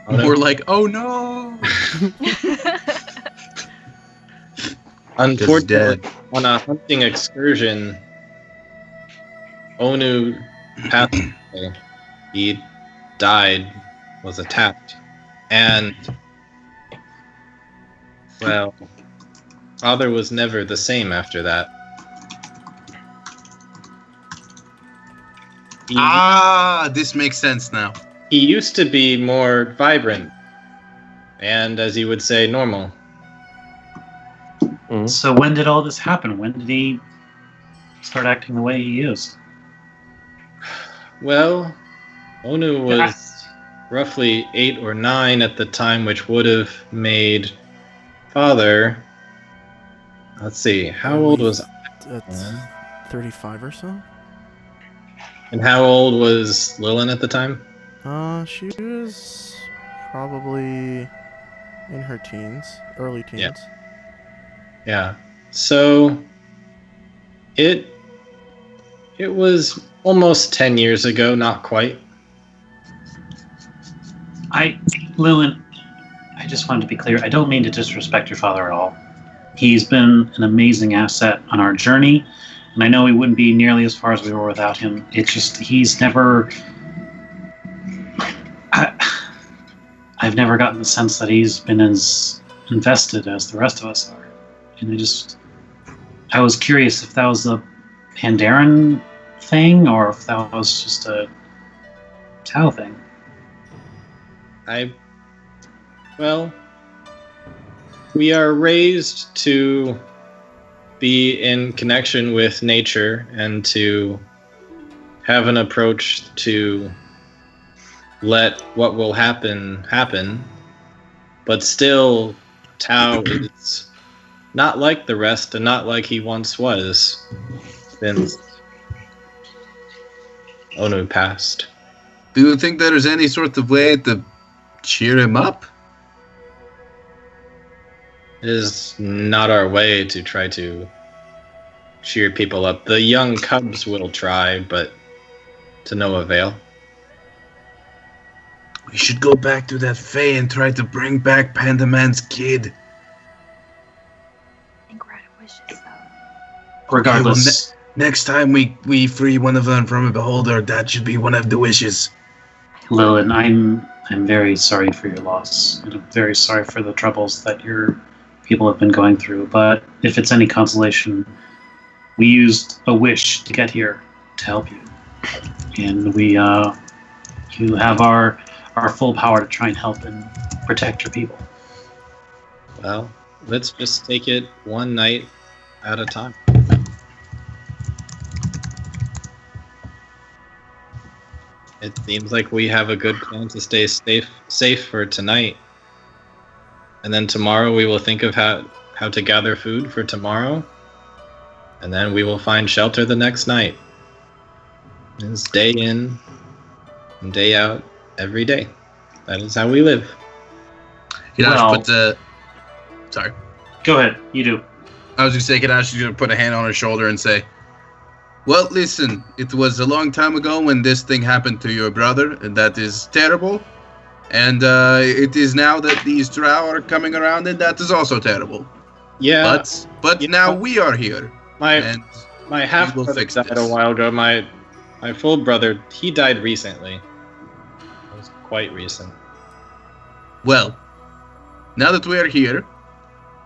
[SPEAKER 1] Onu?
[SPEAKER 5] We're like, oh no!
[SPEAKER 1] Unfortunately,
[SPEAKER 5] dead.
[SPEAKER 1] on a hunting excursion, Onu passed away. He died, was attacked, and, well, father was never the same after that.
[SPEAKER 5] This makes sense now.
[SPEAKER 1] He used to be more vibrant, and, as you would say, normal.
[SPEAKER 3] So when did all this happen? When did he start acting the way he is?
[SPEAKER 1] Well, Onu was roughly 8 or 9 at the time, which would have made father. Let's see, how old was?
[SPEAKER 4] That's 35 or so.
[SPEAKER 1] And how old was Lilin at the time?
[SPEAKER 4] She was probably in her teens, early teens.
[SPEAKER 1] Yeah. Yeah. So it was almost 10 years ago, not quite.
[SPEAKER 3] Lewin, I just wanted to be clear. I don't mean to disrespect your father at all. He's been an amazing asset on our journey, and I know we wouldn't be nearly as far as we were without him. It's just he's never... I've never gotten the sense that he's been as invested as the rest of us are. And I was curious if that was a Pandaren thing or if that was just a Tau thing.
[SPEAKER 1] Well, we are raised to be in connection with nature and to have an approach to let what will happen, but still Tau is not like the rest and not like he once was since Onu passed.
[SPEAKER 5] Do you think there is any sort of way to cheer him up?
[SPEAKER 1] It is not our way to try to cheer people up. The young cubs will try, but to no avail.
[SPEAKER 5] We should go back to that Fae and try to bring back Panda Man's kid.
[SPEAKER 6] I think we're out of wishes, though.
[SPEAKER 3] Regardless,
[SPEAKER 5] Next time we free one of them from a beholder, that should be one of the wishes.
[SPEAKER 3] Lilin, I'm very sorry for your loss, and I'm very sorry for the troubles that your people have been going through. But if it's any consolation, we used a wish to get here to help you, and you have our full power to try and help and protect your people.
[SPEAKER 1] Well, let's just take it one night at a time. It seems like we have a good plan to stay safe for tonight. And then tomorrow we will think of how to gather food for tomorrow, and then we will find shelter the next night. It's day in and day out every day. That is how we live.
[SPEAKER 5] Kadash Sorry.
[SPEAKER 3] Go ahead. You do.
[SPEAKER 5] I was going to say, Kadash is going to put a hand on her shoulder and say, well, listen, it was a long time ago when this thing happened to your brother, and that is terrible. And it is now that these drow are coming around, and that is also terrible.
[SPEAKER 1] Yeah.
[SPEAKER 5] But now we are here.
[SPEAKER 1] My half
[SPEAKER 5] will
[SPEAKER 1] brother
[SPEAKER 5] fix
[SPEAKER 1] died
[SPEAKER 5] this.
[SPEAKER 1] a while ago. My full brother, he died recently. It was quite recent.
[SPEAKER 5] Well, now that we are here,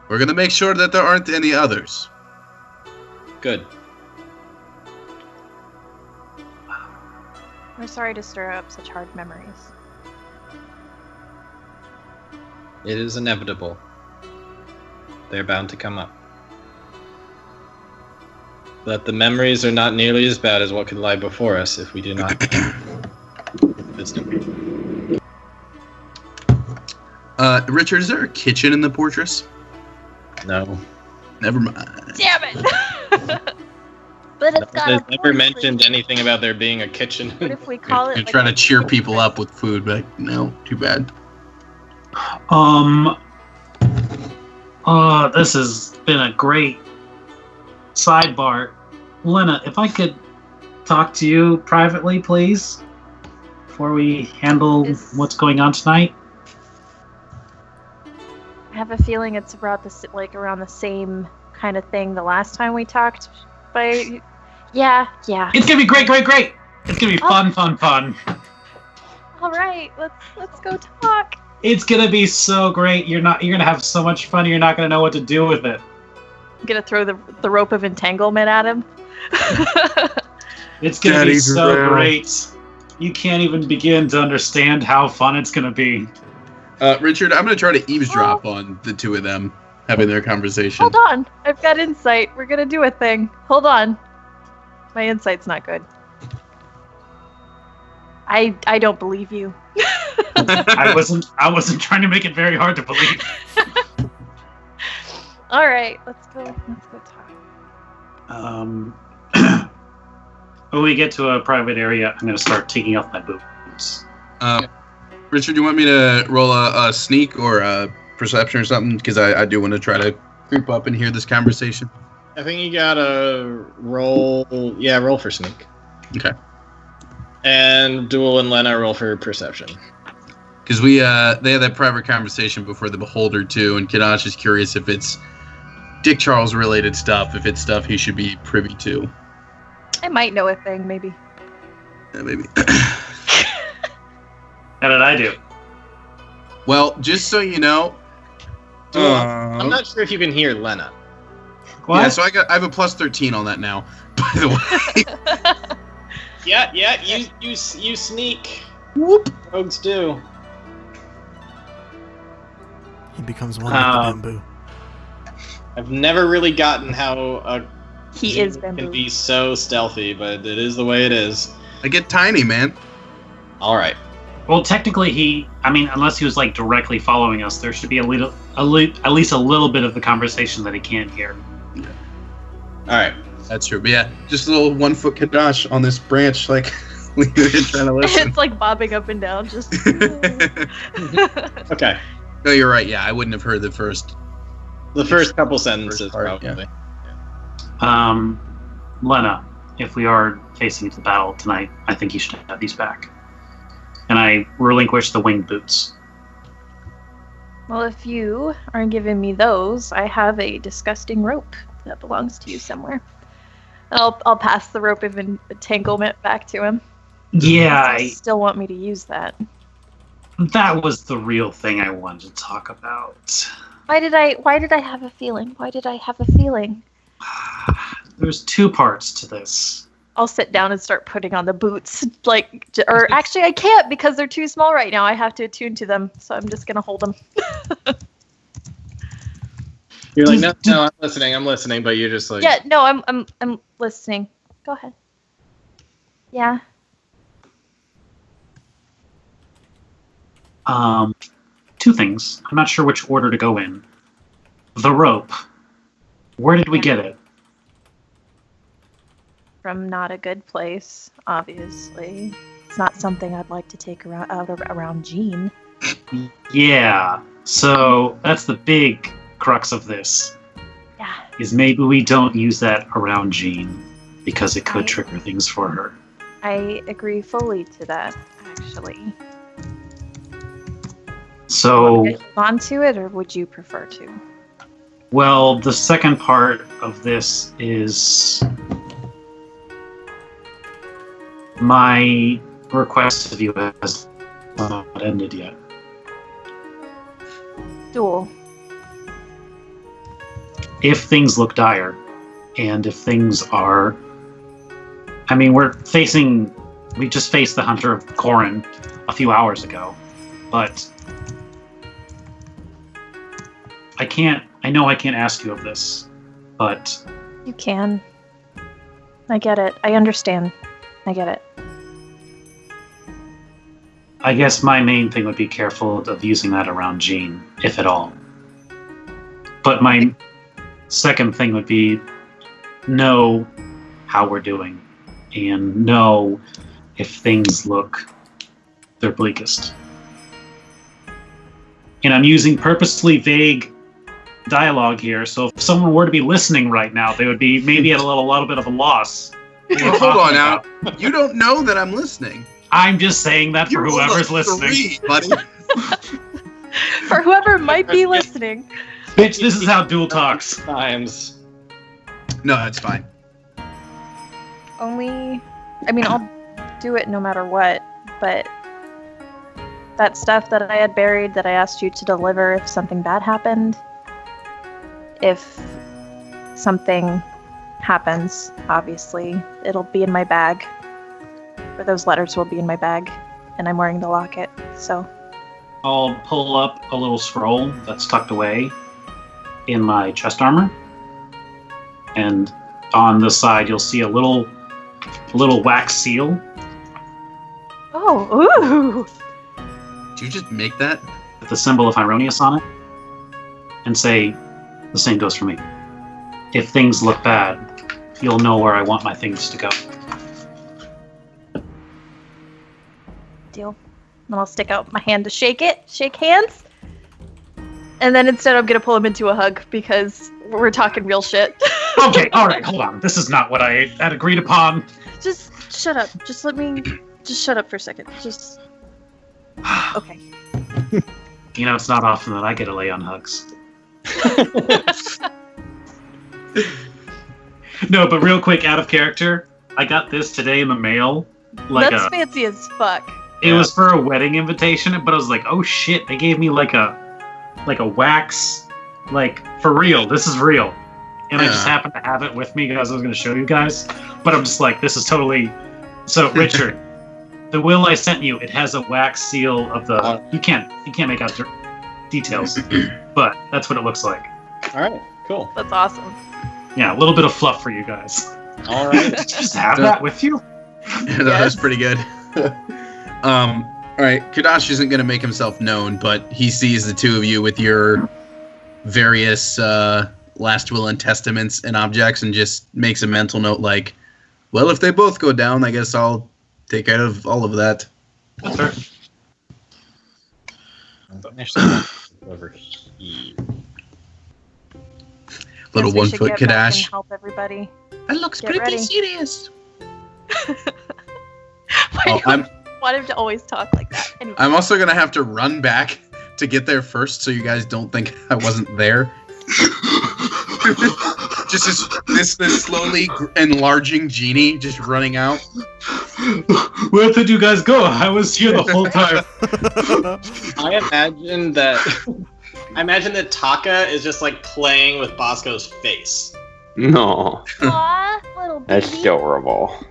[SPEAKER 5] we're going to make sure that there aren't any others.
[SPEAKER 1] Good.
[SPEAKER 6] We're sorry to stir up such hard memories.
[SPEAKER 1] It is inevitable. They're bound to come up. But the memories are not nearly as bad as what could lie before us if we do not.
[SPEAKER 5] Richard, is there a kitchen in the fortress?
[SPEAKER 1] No.
[SPEAKER 5] Never mind.
[SPEAKER 6] Damn it! But it's got
[SPEAKER 1] Nobody's
[SPEAKER 6] a
[SPEAKER 1] never
[SPEAKER 6] voice.
[SPEAKER 1] mentioned anything about there being a kitchen.
[SPEAKER 6] What if we call it?
[SPEAKER 5] You're
[SPEAKER 6] like
[SPEAKER 5] trying
[SPEAKER 6] a-
[SPEAKER 5] to cheer people up with food, but no, too bad.
[SPEAKER 3] This has been a great sidebar. Lena, if I could talk to you privately, please, before we handle what's going on tonight.
[SPEAKER 6] I have a feeling it's around the same kind of thing the last time we talked. But yeah.
[SPEAKER 3] It's gonna be great. It's gonna be fun.
[SPEAKER 6] All right, let's go talk.
[SPEAKER 3] It's gonna be so great. You're gonna have so much fun. You're not gonna know what to do with it.
[SPEAKER 6] I'm gonna throw the rope of entanglement at him.
[SPEAKER 3] It's gonna be
[SPEAKER 5] Daddy's
[SPEAKER 3] so
[SPEAKER 5] around.
[SPEAKER 3] great. You can't even begin to understand how fun it's gonna be.
[SPEAKER 5] Richard, I'm going to try to eavesdrop on the two of them having their conversation.
[SPEAKER 6] Hold on, I've got insight. We're gonna do a thing. Hold on. My insight's not good. I don't believe you.
[SPEAKER 3] I wasn't trying to make it very hard to believe.
[SPEAKER 6] All right, let's go talk.
[SPEAKER 3] When we get to a private area, I'm gonna start taking off my boots.
[SPEAKER 5] Richard, do you want me to roll a sneak or a perception or something? Because I do want to try to creep up and hear this conversation.
[SPEAKER 1] I think you gotta roll. Yeah, roll for sneak.
[SPEAKER 5] Okay.
[SPEAKER 1] And Duel and Lena roll for perception.
[SPEAKER 5] Because they had that private conversation before the Beholder too, and Kadash is curious if it's Dick Charles related stuff, if it's stuff he should be privy to.
[SPEAKER 6] I might know a thing, maybe.
[SPEAKER 5] Yeah, maybe.
[SPEAKER 3] How did I do?
[SPEAKER 5] Well, just so you know,
[SPEAKER 1] Duel, I'm not sure if you can hear Lena.
[SPEAKER 3] What?
[SPEAKER 5] yeah. So I have a plus 13 on that now. By the way.
[SPEAKER 1] Yeah, you sneak.
[SPEAKER 5] Whoop.
[SPEAKER 1] Rogues do.
[SPEAKER 4] He becomes one with the bamboo.
[SPEAKER 1] I've never really gotten how a
[SPEAKER 6] He is
[SPEAKER 1] can
[SPEAKER 6] bamboo.
[SPEAKER 1] be so stealthy, but it is the way it is.
[SPEAKER 5] I get tiny, man.
[SPEAKER 1] All right.
[SPEAKER 3] Well, technically, unless he was like directly following us, there should be at least a little bit of the conversation that he can't hear.
[SPEAKER 1] All right.
[SPEAKER 5] That's true. But yeah, just a little 1 foot Kadash on this branch, like trying to listen.
[SPEAKER 6] It's like bobbing up and down, just.
[SPEAKER 1] Okay.
[SPEAKER 5] No, you're right. Yeah, I wouldn't have heard the first.
[SPEAKER 1] The first couple sentences,
[SPEAKER 5] part,
[SPEAKER 1] probably.
[SPEAKER 3] Lena, if we are facing into battle tonight, I think you should have these back. And I relinquish the winged boots.
[SPEAKER 6] Well, if you aren't giving me those, I have a disgusting rope that belongs to you somewhere. I'll pass the rope of entanglement back to him.
[SPEAKER 3] Yeah,
[SPEAKER 6] You still want me to use that?
[SPEAKER 3] that was the real thing I wanted to talk about.
[SPEAKER 6] Why did I have a feeling? Why did I have a feeling?
[SPEAKER 3] There's two parts to this.
[SPEAKER 6] I'll sit down and start putting on the boots. Or actually, I can't because they're too small right now. I have to attune to them, so I'm just gonna hold them.
[SPEAKER 1] You're like, no, I'm listening, but you're just like,
[SPEAKER 6] Yeah, no, I'm listening. Go ahead. Yeah.
[SPEAKER 3] Two things. I'm not sure which order to go in. The rope. Where did we get it?
[SPEAKER 6] From not a good place, obviously. It's not something I'd like to take around Jean.
[SPEAKER 3] Yeah. So that's the big crux of this.
[SPEAKER 6] Yeah.
[SPEAKER 3] Is maybe we don't use that around Jean because it could trigger things for her.
[SPEAKER 6] I agree fully to that, actually.
[SPEAKER 3] So,
[SPEAKER 6] Want me to hold on to it, or would you prefer to?
[SPEAKER 3] well, the second part of this is my request of you has not ended yet.
[SPEAKER 6] Duel.
[SPEAKER 3] If things look dire, and if things are... I mean, we just faced the Hunter of Corin a few hours ago, but I know I can't ask you of this, but...
[SPEAKER 6] You can. I get it. I understand. I get it.
[SPEAKER 3] I guess my main thing would be careful of using that around Jean, if at all. But my second thing would be know how we're doing, and know if things look their bleakest. And I'm using purposely vague dialogue here, so if someone were to be listening right now, they would be maybe at a little bit of a loss.
[SPEAKER 5] Hold on now. You don't know that I'm listening.
[SPEAKER 3] I'm just saying that for whoever's listening.
[SPEAKER 5] 3, buddy.
[SPEAKER 6] For whoever might be listening.
[SPEAKER 3] Bitch, this is how Duel talks.
[SPEAKER 1] Times.
[SPEAKER 5] No, that's fine.
[SPEAKER 6] I'll do it no matter what, but that stuff that I had buried that I asked you to deliver if something bad happened, if something happens, obviously, it'll be in my bag. Or those letters will be in my bag, and I'm wearing the locket, so...
[SPEAKER 3] I'll pull up a little scroll that's tucked away in my chest armor. And on the side, you'll see a little wax seal.
[SPEAKER 6] Oh, ooh!
[SPEAKER 5] Did you just make that?
[SPEAKER 3] With the symbol of Hieronius on it. And say, the same goes for me. If things look bad, you'll know where I want my things to go.
[SPEAKER 6] Deal. And I'll stick out my hand to shake hands. And then instead I'm gonna pull him into a hug because we're talking real shit.
[SPEAKER 3] Okay, alright, hold on. This is not what I had agreed upon.
[SPEAKER 6] Just shut up. Just shut up for a second. Okay.
[SPEAKER 3] You know, it's not often that I get to lay on hugs. No, but real quick, out of character, I got this today in the mail.
[SPEAKER 6] That's fancy as fuck.
[SPEAKER 3] It was for a wedding invitation, but I was like, oh shit, they gave me like a wax, like, for real, this is real. And I just happened to have it with me because I was going to show you guys. But I'm just like, this is totally... So, Richard, the will I sent you, it has a wax seal of the... You can't make out details, but that's what it looks like.
[SPEAKER 1] All right, cool.
[SPEAKER 6] That's awesome.
[SPEAKER 3] Yeah, a little bit of fluff for you guys.
[SPEAKER 1] All right.
[SPEAKER 3] Just have that with you.
[SPEAKER 5] No, that's pretty good. All right, Kadash isn't going to make himself known, but he sees the two of you with your various last will and testaments and objects and just makes a mental note like, well, if they both go down, I guess I'll take care of all of that.
[SPEAKER 3] That's fair.
[SPEAKER 1] Actually, over here.
[SPEAKER 5] Little
[SPEAKER 6] Guess we
[SPEAKER 5] 1
[SPEAKER 6] should
[SPEAKER 5] foot
[SPEAKER 6] get back
[SPEAKER 5] Kadash.
[SPEAKER 6] and help everybody.
[SPEAKER 5] That looks
[SPEAKER 6] Get
[SPEAKER 5] pretty
[SPEAKER 6] ready.
[SPEAKER 5] serious.
[SPEAKER 6] Why do you want him to always talk like that? Anyway.
[SPEAKER 5] I'm also going to have to run back to get there first so you guys don't think I wasn't there. Just this slowly enlarging genie just running out.
[SPEAKER 3] Where did you guys go? I was here the whole time.
[SPEAKER 1] I imagine that Taka is just like playing with Bosco's face.
[SPEAKER 7] No,
[SPEAKER 6] Aw, little baby.
[SPEAKER 7] that's adorable.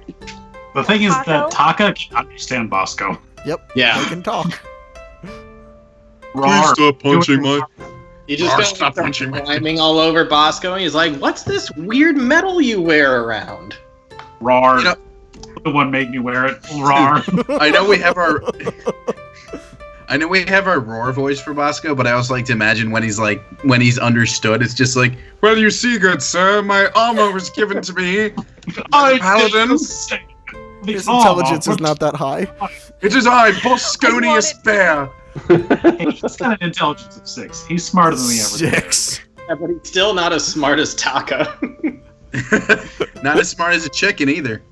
[SPEAKER 3] The thing is
[SPEAKER 6] Taco?
[SPEAKER 3] that Taka can understand Bosco.
[SPEAKER 4] Yep.
[SPEAKER 1] Yeah.
[SPEAKER 4] I can talk.
[SPEAKER 3] Rawr.
[SPEAKER 5] stop punching my...
[SPEAKER 1] He just goes
[SPEAKER 5] stop punching me.
[SPEAKER 1] climbing all over Bosco, and he's like, "What's this weird metal you wear around?"
[SPEAKER 3] Rawr.
[SPEAKER 5] You know-
[SPEAKER 3] The one made me wear it. Rawr.
[SPEAKER 5] I know we have our... I know we have our roar voice for Bosco, but I also like to imagine when he's understood, it's just like, well, you see, good sir, my armor was given to me. I, Paladin.
[SPEAKER 4] His intelligence is not that high.
[SPEAKER 5] It is I, Bosconius Bear.
[SPEAKER 3] He's got an intelligence of 6. He's smarter than we ever did.
[SPEAKER 4] 6.
[SPEAKER 1] Yeah, but he's still not as smart as Taka.
[SPEAKER 5] Not as smart as a chicken either.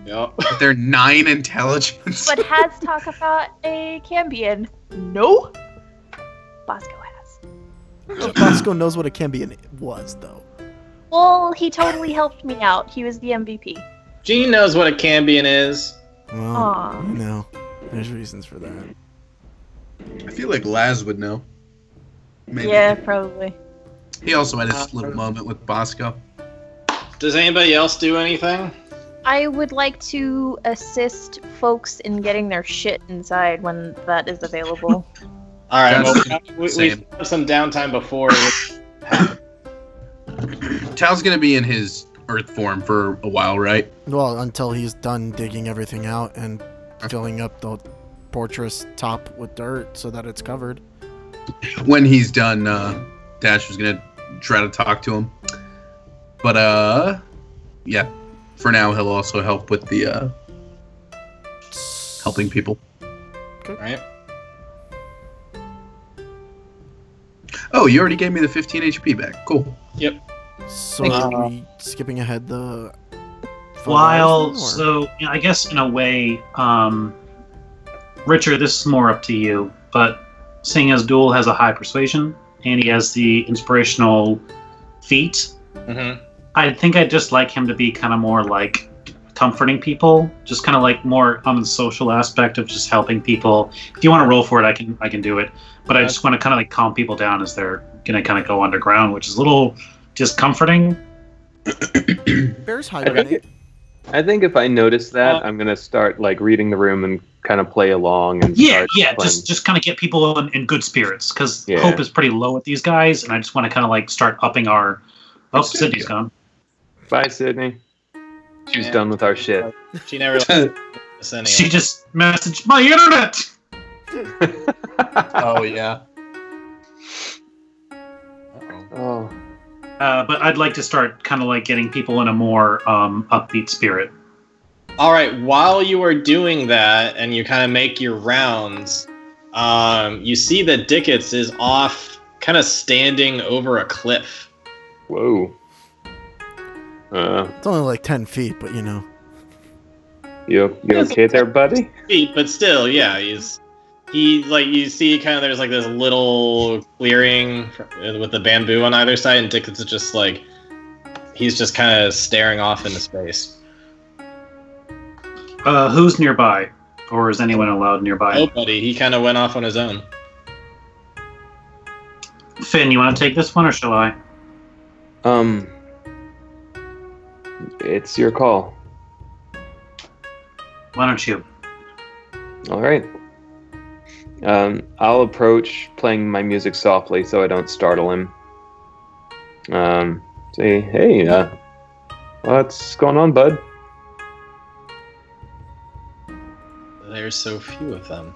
[SPEAKER 1] Yep.
[SPEAKER 5] But they're 9 intelligence.
[SPEAKER 6] But has Taka fought a Cambion? No. Bosco has.
[SPEAKER 4] Bosco knows what a Cambion was, though.
[SPEAKER 6] Well, he totally helped me out. He was the MVP.
[SPEAKER 1] Gene knows what a Cambion is.
[SPEAKER 4] Well,
[SPEAKER 6] Aw.
[SPEAKER 4] no. There's reasons for that.
[SPEAKER 5] I feel like Laz would know. Maybe.
[SPEAKER 6] Yeah, probably.
[SPEAKER 5] He also had his little moment with Bosco.
[SPEAKER 1] Does anybody else do anything?
[SPEAKER 6] I would like to assist folks in getting their shit inside when that is available.
[SPEAKER 1] All right,
[SPEAKER 5] That's
[SPEAKER 1] we
[SPEAKER 5] same.
[SPEAKER 1] have some downtime before.
[SPEAKER 5] Tal's gonna be in his Earth form for a while, right?
[SPEAKER 4] Well, until he's done digging everything out and filling up the fortress top with dirt so that it's covered.
[SPEAKER 5] When he's done, Dash was gonna try to talk to him. But yeah. For now, he'll also help with the helping people.
[SPEAKER 1] Right.
[SPEAKER 5] Oh, you already gave me the 15 HP back. Cool.
[SPEAKER 1] Yep.
[SPEAKER 4] So are we skipping ahead the...
[SPEAKER 3] While,
[SPEAKER 4] 5 hours, or-
[SPEAKER 3] so I guess in a way, Richard, this is more up to you, but seeing as Duel has a high persuasion and he has the inspirational feat,
[SPEAKER 1] Mm-hmm.
[SPEAKER 3] I think I'd just like him to be kind of more like comforting people, just kind of like more on the social aspect of just helping people. If you want to roll for it, I can do it, but I just want to kind of like calm people down as they're gonna kind of go underground, which is a little discomforting.
[SPEAKER 4] Bear's hibernate.
[SPEAKER 7] I think if I notice that, I'm gonna start like reading the room and kind of play along and
[SPEAKER 3] Yeah,
[SPEAKER 7] start playing.
[SPEAKER 3] just kind of get people in good spirits because
[SPEAKER 7] Yeah.
[SPEAKER 3] hope is pretty low with these guys, and I just want to kind of like start upping our. Oh, Sydney's gone.
[SPEAKER 7] Bye, Sydney. She's
[SPEAKER 1] Yeah.
[SPEAKER 7] done with our shit.
[SPEAKER 1] She never listened anyway.
[SPEAKER 3] She just messaged my internet.
[SPEAKER 5] Oh, yeah.
[SPEAKER 7] Oh,
[SPEAKER 3] But I'd like to start kind of like getting people in a more upbeat spirit.
[SPEAKER 1] All right. While you are doing that, and you kind of make your rounds, you see that Dickets is off, kind of standing over a cliff.
[SPEAKER 7] whoa.
[SPEAKER 4] It's only like 10 feet, but you know.
[SPEAKER 7] You okay there, buddy?
[SPEAKER 1] Feet, but still, yeah, he like you see kind of there's like this little clearing with the bamboo on either side, and Dickens is just like he's just kind of staring off into space.
[SPEAKER 3] Who's nearby, or is anyone allowed nearby?
[SPEAKER 1] Nobody. He kind of went off on his own.
[SPEAKER 3] Finn, you want to take this one, or shall I?
[SPEAKER 7] It's your call.
[SPEAKER 3] Why don't you?
[SPEAKER 7] All right. I'll approach playing my music softly so I don't startle him. Say, hey, what's going on, bud?
[SPEAKER 1] There's so few of them.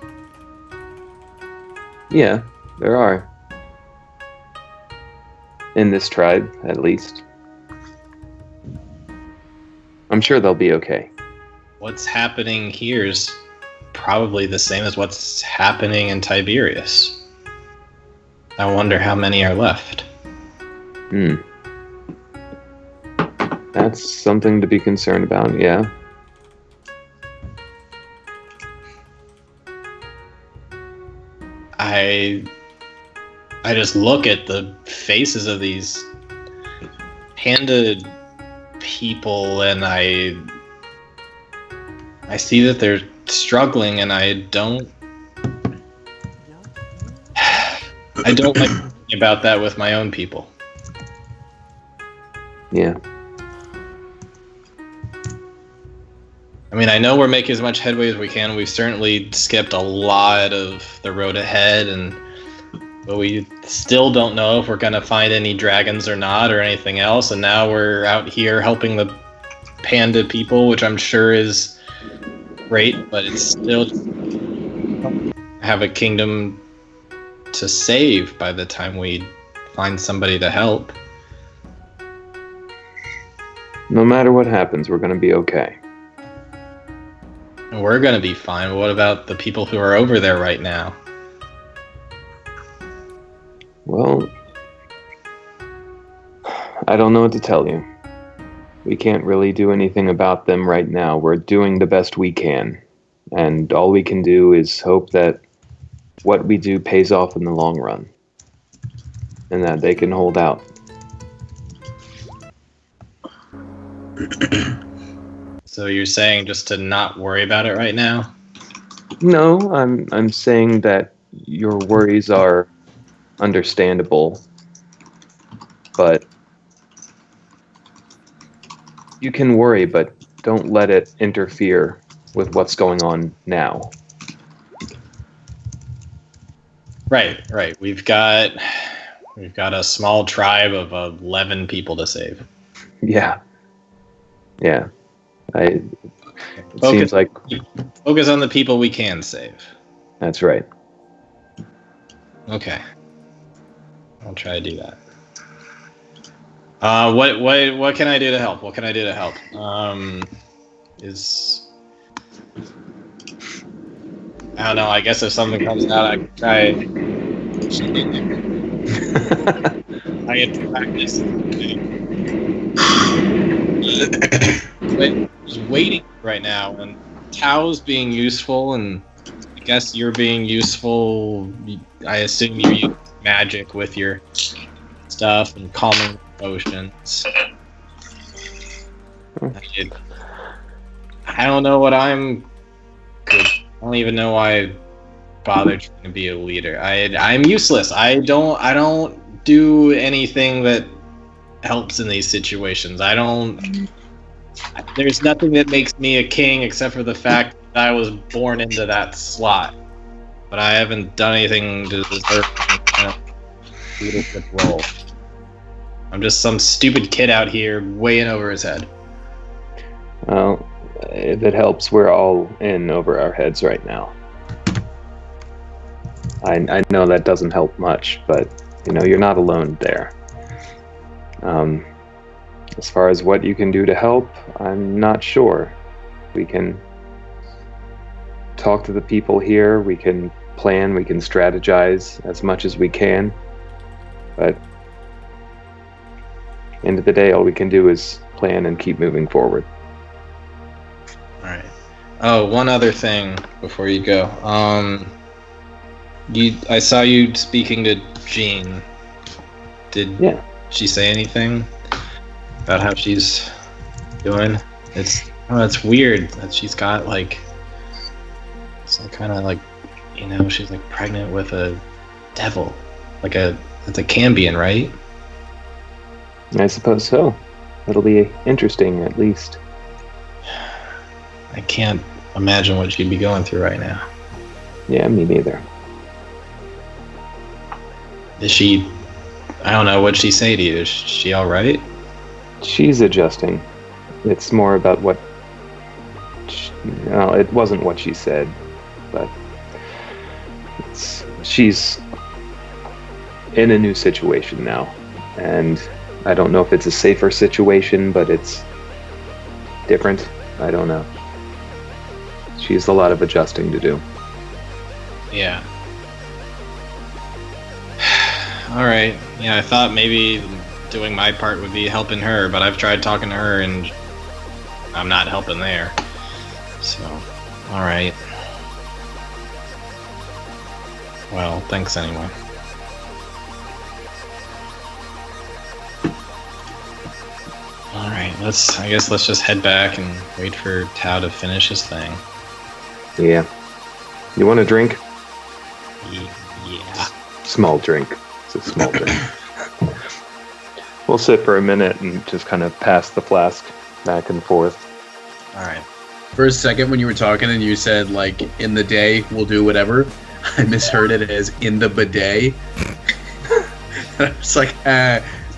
[SPEAKER 7] Yeah, there are. In this tribe, at least. I'm sure they'll be okay.
[SPEAKER 1] What's happening here is probably the same as what's happening in Tiberius. I wonder how many are left.
[SPEAKER 7] That's something to be concerned about, yeah.
[SPEAKER 1] I just look at the faces of these panda people and I see that they're struggling, and I don't like thinking about that with my own people.
[SPEAKER 7] Yeah.
[SPEAKER 1] I mean, I know we're making as much headway as we can. We've certainly skipped a lot of the road ahead, but we still don't know if we're going to find any dragons or not, or anything else. And now we're out here helping the panda people, which I'm sure is great, but it's still... have a kingdom to save by the time we find somebody to help.
[SPEAKER 7] No matter what happens, we're going to be okay.
[SPEAKER 1] We're gonna be fine, but what about the people who are over there right now?
[SPEAKER 7] Well, I don't know what to tell you. We can't really do anything about them right now. We're doing the best we can. And all we can do is hope that what we do pays off in the long run. And that they can hold out.
[SPEAKER 1] So you're saying just to not worry about it right now?
[SPEAKER 7] No, I'm saying that your worries are understandable, but you can worry, but don't let it interfere with what's going on now.
[SPEAKER 1] Right. We've got a small tribe of 11 people to save.
[SPEAKER 7] Yeah. It seems like
[SPEAKER 1] Focus on the people we can save.
[SPEAKER 7] that's right.
[SPEAKER 1] Okay. I'll try to do that. What can I do to help? What can I do to help? I don't know. I guess if something comes out, I can try. I get to practice. But just waiting right now, and Tao's being useful, and I guess you're being useful. I assume you use magic with your stuff and calming emotions. I don't know what I'm good. I don't even know why I bothered trying to be a leader. I'm useless. I don't do anything that helps in these situations. There's nothing that makes me a king except for the fact that I was born into that slot. But I haven't done anything to deserve any kind of leadership role. I'm just some stupid kid out here way in over his head.
[SPEAKER 7] Well, if it helps, we're all in over our heads right now. I know that doesn't help much, but you're not alone there. As far as what you can do to help, I'm not sure. We can talk to the people here, we can plan, we can strategize as much as we can, but end of the day, all we can do is plan and keep moving forward.
[SPEAKER 1] Alright. Oh, one other thing before you go. I saw you speaking to Jean. Did she say anything about how she's doing? It's weird that she's got some kind of she's pregnant with a devil. It's a Cambion, right?
[SPEAKER 7] I suppose so. It'll be interesting, at least.
[SPEAKER 1] I can't imagine what she'd be going through right now.
[SPEAKER 7] Yeah, me neither.
[SPEAKER 1] Is she... I don't know, what'd she say to you? Is she alright?
[SPEAKER 7] She's adjusting. It's more about what... it wasn't what she said, but... she's in a new situation now, and I don't know if it's a safer situation, but it's different. I don't know. She's a lot of adjusting to do.
[SPEAKER 1] Yeah. Alright. Yeah, I thought maybe doing my part would be helping her, but I've tried talking to her and I'm not helping there. So, alright. Well, thanks anyway. Alright, I guess let's just head back and wait for Tao to finish his thing.
[SPEAKER 7] Yeah. You want a drink?
[SPEAKER 1] Yeah.
[SPEAKER 7] Small drink. It's a small drink. We'll sit for a minute and just kind of pass the flask back and forth.
[SPEAKER 1] Alright.
[SPEAKER 5] For a second when you were talking and you said, in the day, we'll do whatever, I misheard it as in the bidet. And I was like,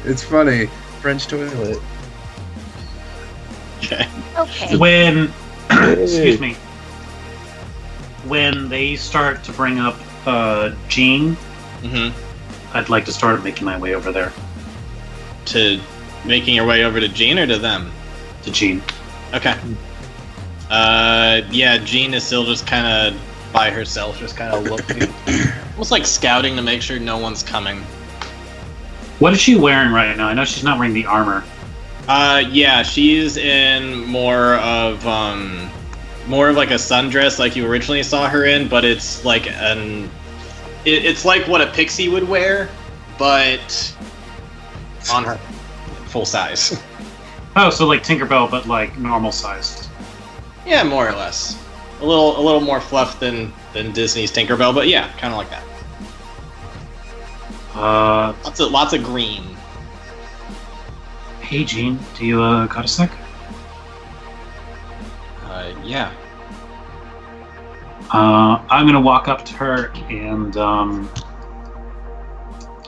[SPEAKER 5] it's funny. French toilet.
[SPEAKER 1] Okay.
[SPEAKER 6] Okay.
[SPEAKER 3] When excuse me. when they start to bring up Jean, I'd like to start making my way over there.
[SPEAKER 1] To making your way over to Jean or to them?
[SPEAKER 3] To Jean.
[SPEAKER 1] Okay. Yeah, Jean is still just kind of by herself, just kind of looking, almost like scouting to make sure no one's coming.
[SPEAKER 3] What is she wearing right now? I know she's not wearing the armor.
[SPEAKER 1] Yeah, she's in more of like a sundress like you originally saw her in, but it's like it's like what a pixie would wear, but on her, full size.
[SPEAKER 3] Oh, so like Tinkerbell, but like normal sized.
[SPEAKER 1] Yeah, more or less. A little more fluff than Disney's Tinkerbell, but yeah, kind of like that. Lots of green.
[SPEAKER 3] Hey, Jean, do you got a sec?
[SPEAKER 1] Yeah.
[SPEAKER 3] I'm gonna walk up to her and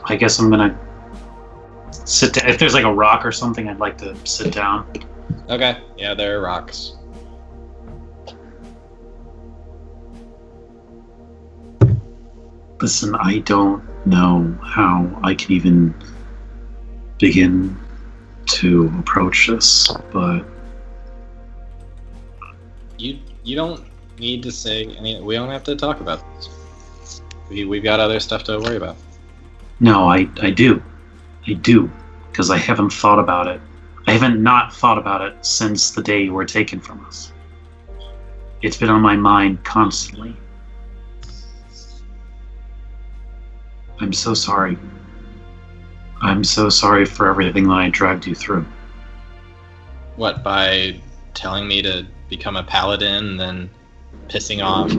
[SPEAKER 3] I guess I'm gonna sit down. If there's like a rock or something, I'd like to sit down.
[SPEAKER 1] Okay. Yeah, there are rocks.
[SPEAKER 3] Listen, I don't know how I can even begin to approach this, but
[SPEAKER 1] you don't need to say any. We don't have to talk about this. We've got other stuff to worry about.
[SPEAKER 3] no, I do, because I haven't thought about it. I haven't not thought about it since the day you were taken from us. It's been on my mind constantly. I'm so sorry. I'm so sorry for everything that I dragged you through.
[SPEAKER 1] What, by telling me to become a paladin and then pissing off?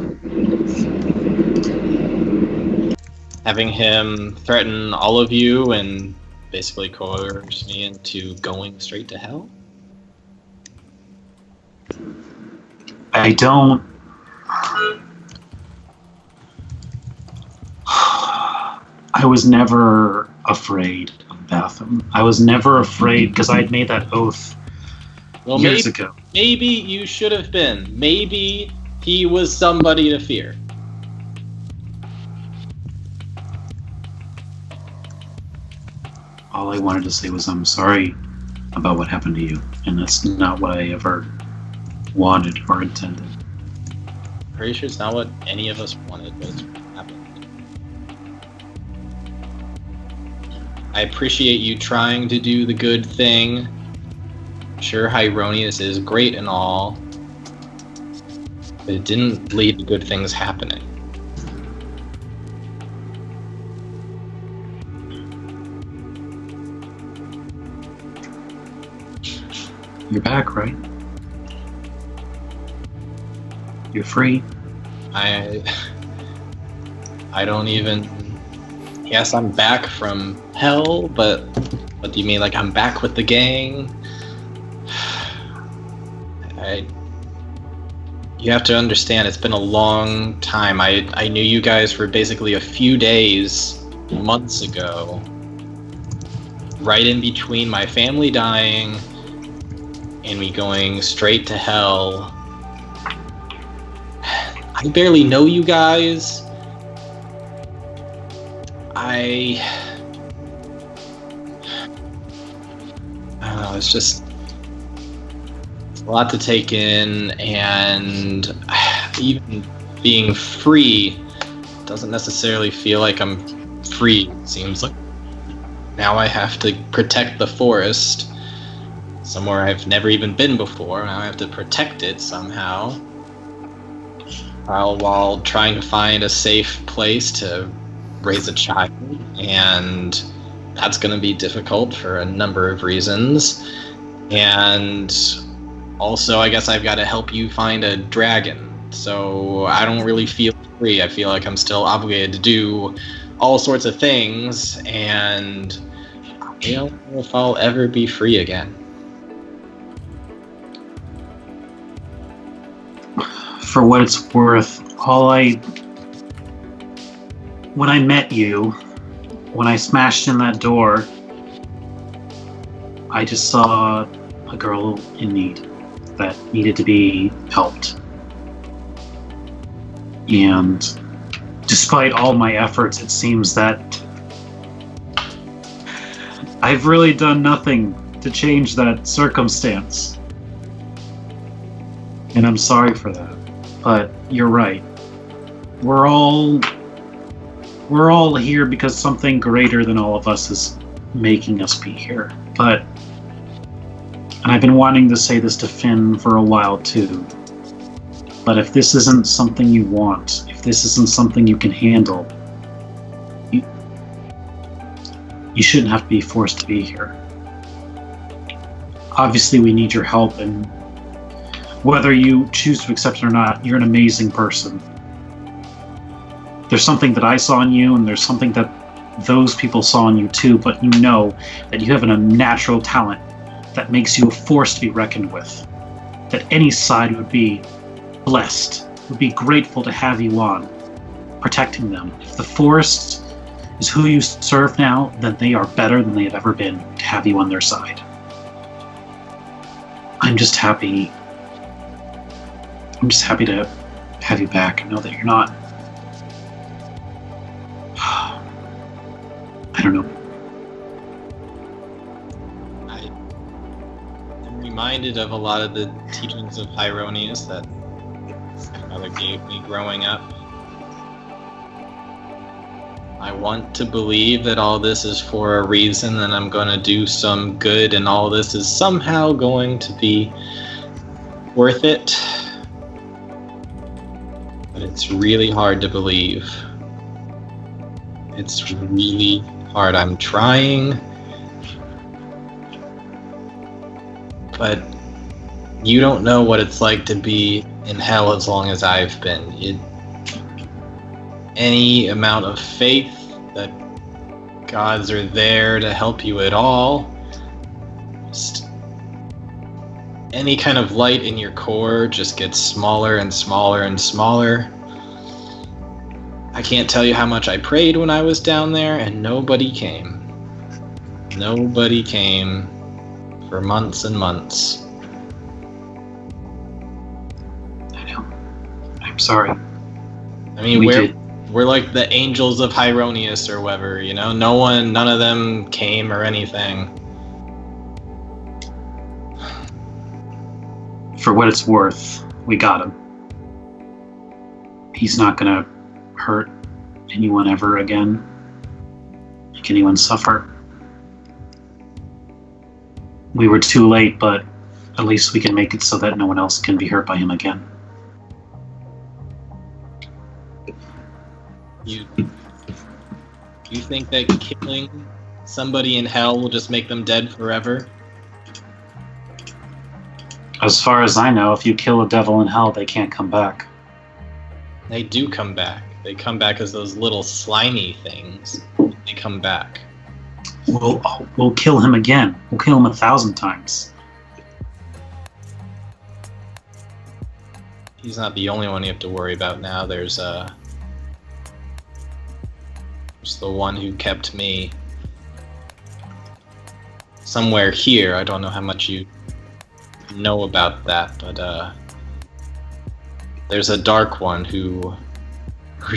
[SPEAKER 1] Having him threaten all of you and basically coerce me into going straight to hell?
[SPEAKER 3] I don't... I was never afraid of Batham. I was never afraid because I'd made that oath years ago.
[SPEAKER 1] Maybe you should have been. Maybe he was somebody to fear.
[SPEAKER 3] All I wanted to say was I'm sorry about what happened to you, and that's not what I ever wanted or intended.
[SPEAKER 1] Pretty sure it's not what any of us wanted, but it's what happened. I appreciate you trying to do the good thing. Sure, Reunited is great and all, but it didn't lead to good things happening.
[SPEAKER 3] You're back, right? You're free?
[SPEAKER 1] I don't even... Yes, I'm back from hell, but what do you mean, like I'm back with the gang? You have to understand, it's been a long time. I knew you guys for basically a few days, months ago. Right in between my family dying and me going straight to hell. I barely know you guys. I don't know, it's just a lot to take in, and even being free doesn't necessarily feel like I'm free, it seems like. Now I have to protect the forest, somewhere I've never even been before. Now I have to protect it somehow, while trying to find a safe place to raise a child, and that's going to be difficult for a number of reasons. And also, I guess I've got to help you find a dragon, so I don't really feel free. I feel like I'm still obligated to do all sorts of things, and I don't know if I'll ever be free again.
[SPEAKER 3] For what it's worth, when I met you, when I smashed in that door, I just saw a girl in need that needed to be helped. And despite all my efforts, it seems that I've really done nothing to change that circumstance. And I'm sorry for that. But you're right. We're all here because something greater than all of us is making us be here. But, and I've been wanting to say this to Finn for a while too, but if this isn't something you want, if this isn't something you can handle, you shouldn't have to be forced to be here. Obviously we need your help, and whether you choose to accept it or not, you're an amazing person. There's something that I saw in you, and there's something that those people saw in you too, but you know that you have a natural talent that makes you a force to be reckoned with. That any side would be blessed, would be grateful to have you on, protecting them. If the Forest is who you serve now, then they are better than they have ever been to have you on their side. I'm just happy to have you back and know that you're not... I don't know.
[SPEAKER 1] I'm reminded of a lot of the teachings of Hieronius that my mother gave me growing up. I want to believe that all this is for a reason, and I'm going to do some good, and all this is somehow going to be worth it. But it's really hard to believe. It's really hard. I'm trying, but you don't know what it's like to be in hell as long as I've been. Any amount of faith that gods are there to help you at all, just any kind of light in your core just gets smaller and smaller and smaller. I can't tell you how much I prayed when I was down there, and nobody came. Nobody came for months and months.
[SPEAKER 3] I know. I'm sorry.
[SPEAKER 1] I mean, we're like the angels of Hieronius or whatever, you know? None of them came or anything.
[SPEAKER 3] For what it's worth, we got him. He's not gonna hurt anyone ever again. Make anyone suffer. We were too late, but at least we can make it so that no one else can be hurt by him again.
[SPEAKER 1] You think that killing somebody in hell will just make them dead forever?
[SPEAKER 3] As far as I know, if you kill a devil in hell, they can't come back.
[SPEAKER 1] They do come back. They come back as those little slimy things. They come back.
[SPEAKER 3] We'll kill him again. We'll kill him 1,000 times.
[SPEAKER 1] He's not the only one you have to worry about now. There's the one who kept me somewhere here. I don't know how much you know about that, but there's a dark one who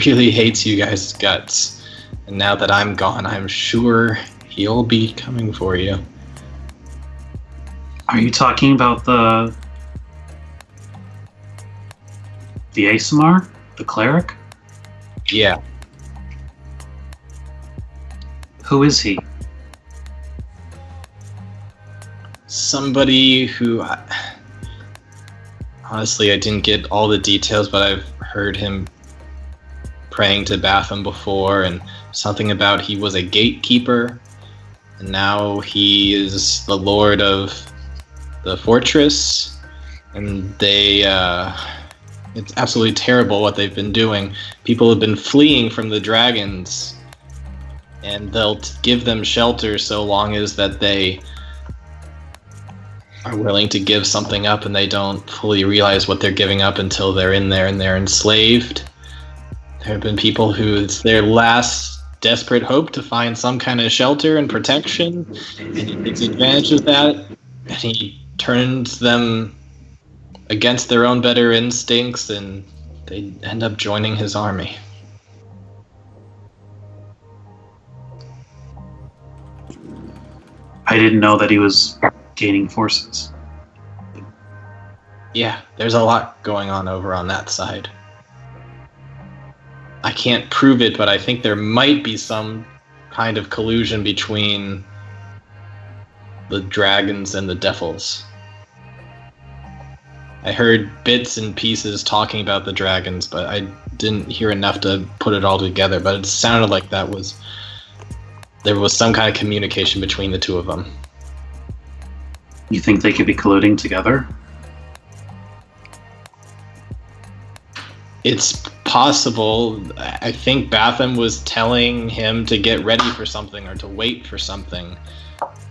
[SPEAKER 1] really hates you guys' guts. And now that I'm gone, I'm sure he'll be coming for you.
[SPEAKER 3] Are you talking about the Aasimar? The cleric?
[SPEAKER 1] Yeah.
[SPEAKER 3] Who is he?
[SPEAKER 1] Somebody who... Honestly, I didn't get all the details, but I've heard him praying to Batham before, and something about he was a gatekeeper, and now he is the lord of the fortress, and they, it's absolutely terrible what they've been doing. People have been fleeing from the dragons, and they'll give them shelter so long as that they are willing to give something up, and they don't fully realize what they're giving up until they're in there and they're enslaved. There have been people who it's their last desperate hope to find some kind of shelter and protection, and he takes advantage of that, and he turns them against their own better instincts and they'd end up joining his army.
[SPEAKER 3] I didn't know that he was gaining forces.
[SPEAKER 1] Yeah, there's a lot going on over on that side. I can't prove it, but I think there might be some kind of collusion between the dragons and the devils. I heard bits and pieces talking about the dragons, but I didn't hear enough to put it all together. But it sounded like there was some kind of communication between the two of them.
[SPEAKER 3] You think they could be colluding together?
[SPEAKER 1] It's possible. I think Batham was telling him to get ready for something or to wait for something.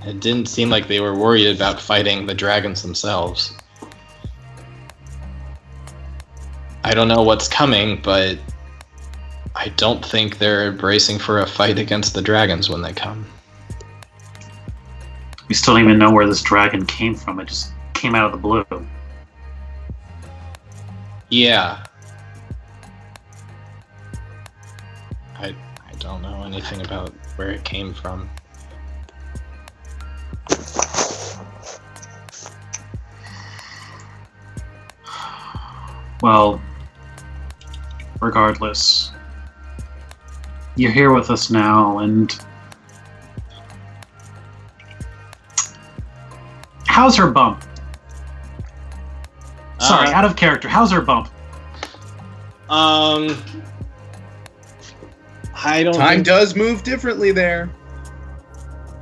[SPEAKER 1] It didn't seem like they were worried about fighting the dragons themselves. I don't know what's coming, but I don't think they're bracing for a fight against the dragons when they come.
[SPEAKER 3] We still don't even know where this dragon came from. It just came out of the blue.
[SPEAKER 1] Yeah. I don't know anything about where it came from.
[SPEAKER 3] Well, regardless, you're here with us now, and how's her bump? Sorry, out of character. How's her bump?
[SPEAKER 1] I don't.
[SPEAKER 5] Time does move differently there.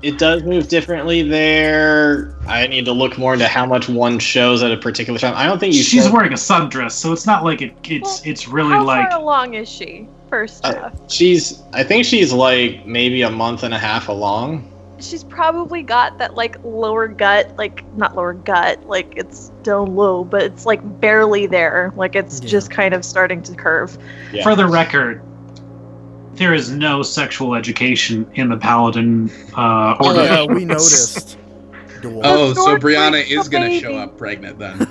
[SPEAKER 1] It does move differently there. I need to look more into how much one shows at a particular time. I don't think you.
[SPEAKER 3] She's wearing a sundress, so it's not like it's really
[SPEAKER 6] how
[SPEAKER 3] like.
[SPEAKER 6] How far along is she? First off,
[SPEAKER 1] I think she's like maybe a month and a half along.
[SPEAKER 6] She's probably got that like lower gut, like not lower gut, like it's still low, but it's like barely there. Like it's just kind of starting to curve.
[SPEAKER 1] Yeah.
[SPEAKER 3] For the record, there is no sexual education in the Paladin order.
[SPEAKER 4] Yeah, we noticed.
[SPEAKER 5] Oh, so
[SPEAKER 6] Sword
[SPEAKER 5] Brianna
[SPEAKER 6] breaks
[SPEAKER 5] is
[SPEAKER 6] the
[SPEAKER 5] going to
[SPEAKER 6] baby.
[SPEAKER 5] show up pregnant then.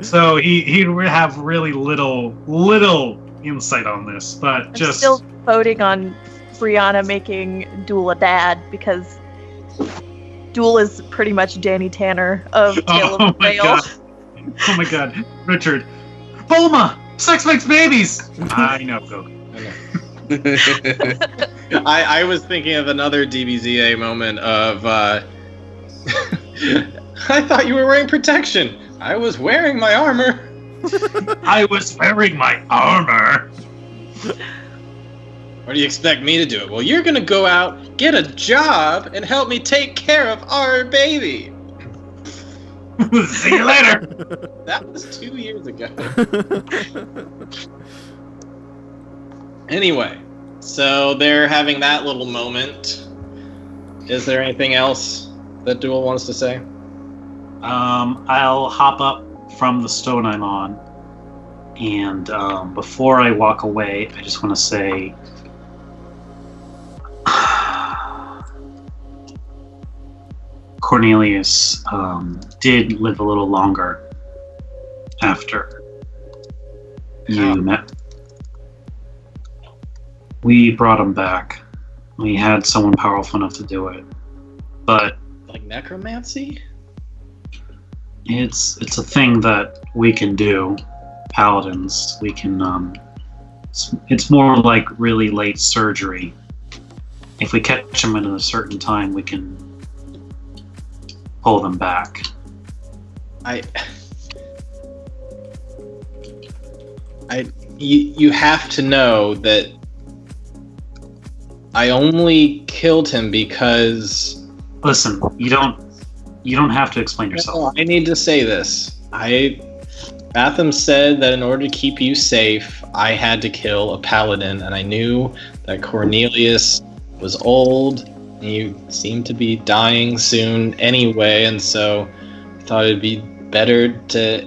[SPEAKER 3] So he'd have really little insight on this, but
[SPEAKER 6] I'm
[SPEAKER 3] just
[SPEAKER 6] still voting on Brianna making Duel a dad because Duel is pretty much Danny Tanner of Tale of the
[SPEAKER 3] my
[SPEAKER 6] Vale.
[SPEAKER 3] god! Oh my god, Richard, Bulma, sex makes babies. I know, go.
[SPEAKER 1] I was thinking of another DBZA moment of. I thought you were wearing protection. I was wearing my armor.
[SPEAKER 3] I was wearing my armor.
[SPEAKER 1] What do you expect me to do? Well, you're gonna go out, get a job, and help me take care of our baby.
[SPEAKER 3] See you later.
[SPEAKER 1] That was 2 years ago. Anyway, so they're having that little moment. Is there anything else that Duel wants to say?
[SPEAKER 3] I'll hop up from the stone I'm on, and before I walk away, I just want to say, Cornelius did live a little longer after you met. We brought him back. We had someone powerful enough to do it, but
[SPEAKER 1] Like necromancy?
[SPEAKER 3] it's a thing that we can do. Paladins, we can. It's more like really late surgery. If we catch them at a certain time, we can pull them back.
[SPEAKER 1] You have to know that I only killed him because.
[SPEAKER 3] Listen, you don't have to explain yourself.
[SPEAKER 1] I need to say this. Batham said that in order to keep you safe, I had to kill a paladin, and I knew that Cornelius was old, and you seemed to be dying soon anyway, and so I thought it'd be better to...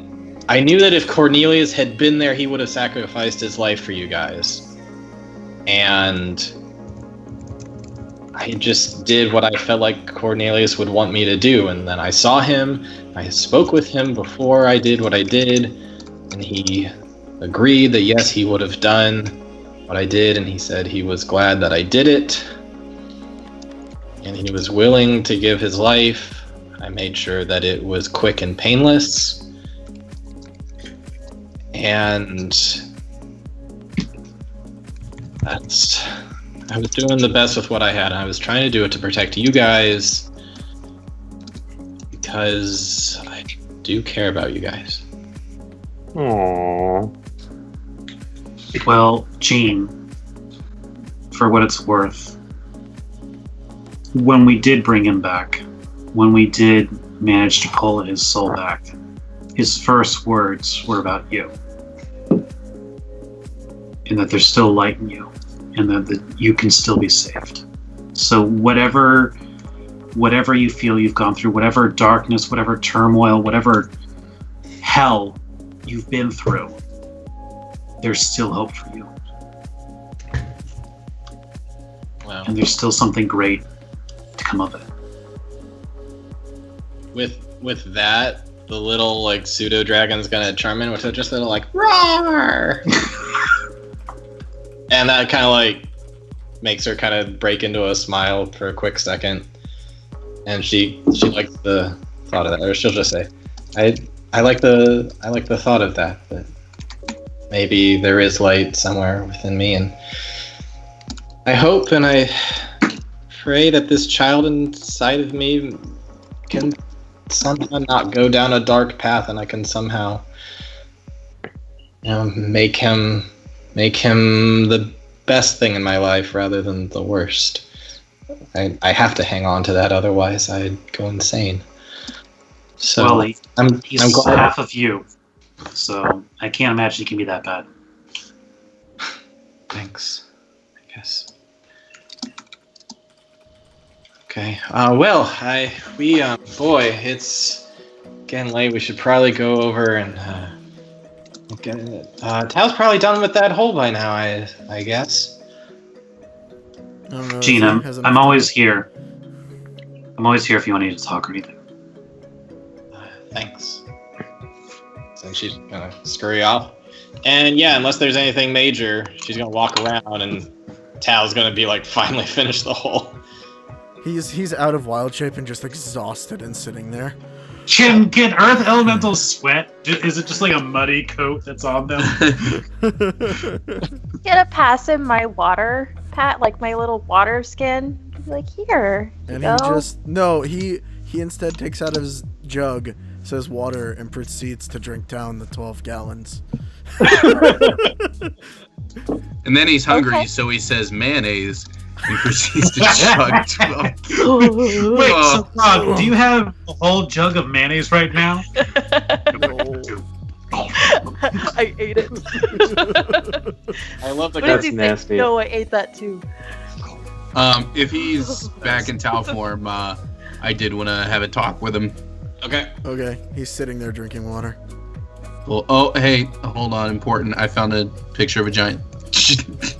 [SPEAKER 1] I knew that if Cornelius had been there, he would have sacrificed his life for you guys. And I just did what I felt like Cornelius would want me to do, and then I saw him, I spoke with him before I did what I did, and he agreed that yes, he would have done what I did, and he said he was glad that I did it, and he was willing to give his life. I made sure that it was quick and painless, and I was doing the best with what I had. I was trying to do it to protect you guys because I do care about you guys.
[SPEAKER 7] Aww.
[SPEAKER 3] Well, Gene, for what it's worth, when we did bring him back, when we did manage to pull his soul back, his first words were about you. And that there's still light in you. And that you can still be saved. So whatever you feel you've gone through, whatever darkness, whatever turmoil, whatever hell you've been through, there's still hope for you.
[SPEAKER 1] Wow.
[SPEAKER 3] And there's still something great to come of it.
[SPEAKER 1] With that, the little like pseudo dragon's gonna charm in with just a little like roar. And that kind of like makes her kind of break into a smile for a quick second, and she likes the thought of that, or she'll just say, "I like the thought of that, but maybe there is light somewhere within me, and I hope and I pray that this child inside of me can somehow not go down a dark path, and I can somehow, make him the best thing in my life rather than the worst. I have to hang on to that, otherwise I'd go insane. So
[SPEAKER 3] Well,
[SPEAKER 1] I'm glad.
[SPEAKER 3] half of you, so I can't imagine he can be that bad.
[SPEAKER 1] Thanks, I guess. Okay. Well, boy, it's getting late. We should probably go over and. Tao's probably done with that hole by now, I guess.
[SPEAKER 4] I don't know,
[SPEAKER 3] Gene,
[SPEAKER 4] Zane has
[SPEAKER 3] I'm
[SPEAKER 4] enough
[SPEAKER 3] always
[SPEAKER 4] time.
[SPEAKER 3] here. I'm always here if you want me to talk or anything.
[SPEAKER 1] Thanks. So she's gonna scurry off. And yeah, unless there's anything major, she's gonna walk around and Tao's gonna be like, finally finish the hole.
[SPEAKER 4] He's out of wild shape and just exhausted and sitting there.
[SPEAKER 3] Can Earth Elementals sweat? Is it just like a muddy coat that's on them?
[SPEAKER 6] Gonna pass him my water like my little water skin. Be like, here.
[SPEAKER 4] And
[SPEAKER 6] go.
[SPEAKER 4] he instead takes out his jug, says water, and proceeds to drink down the 12 gallons.
[SPEAKER 5] And then he's hungry,
[SPEAKER 6] Okay.
[SPEAKER 5] so he says mayonnaise and proceeds to chug 12.
[SPEAKER 3] Wait, so Frog, do you have a whole jug of mayonnaise right now?
[SPEAKER 6] I ate it.
[SPEAKER 1] I love the
[SPEAKER 6] What
[SPEAKER 7] That's
[SPEAKER 6] did you
[SPEAKER 7] nasty.
[SPEAKER 6] think? No, I ate that too.
[SPEAKER 5] If he's back in Tau form, I did want to have a talk with him.
[SPEAKER 1] Okay.
[SPEAKER 4] Okay, he's sitting there drinking water.
[SPEAKER 5] Well, oh, hey, hold on, important. I found a picture of a giant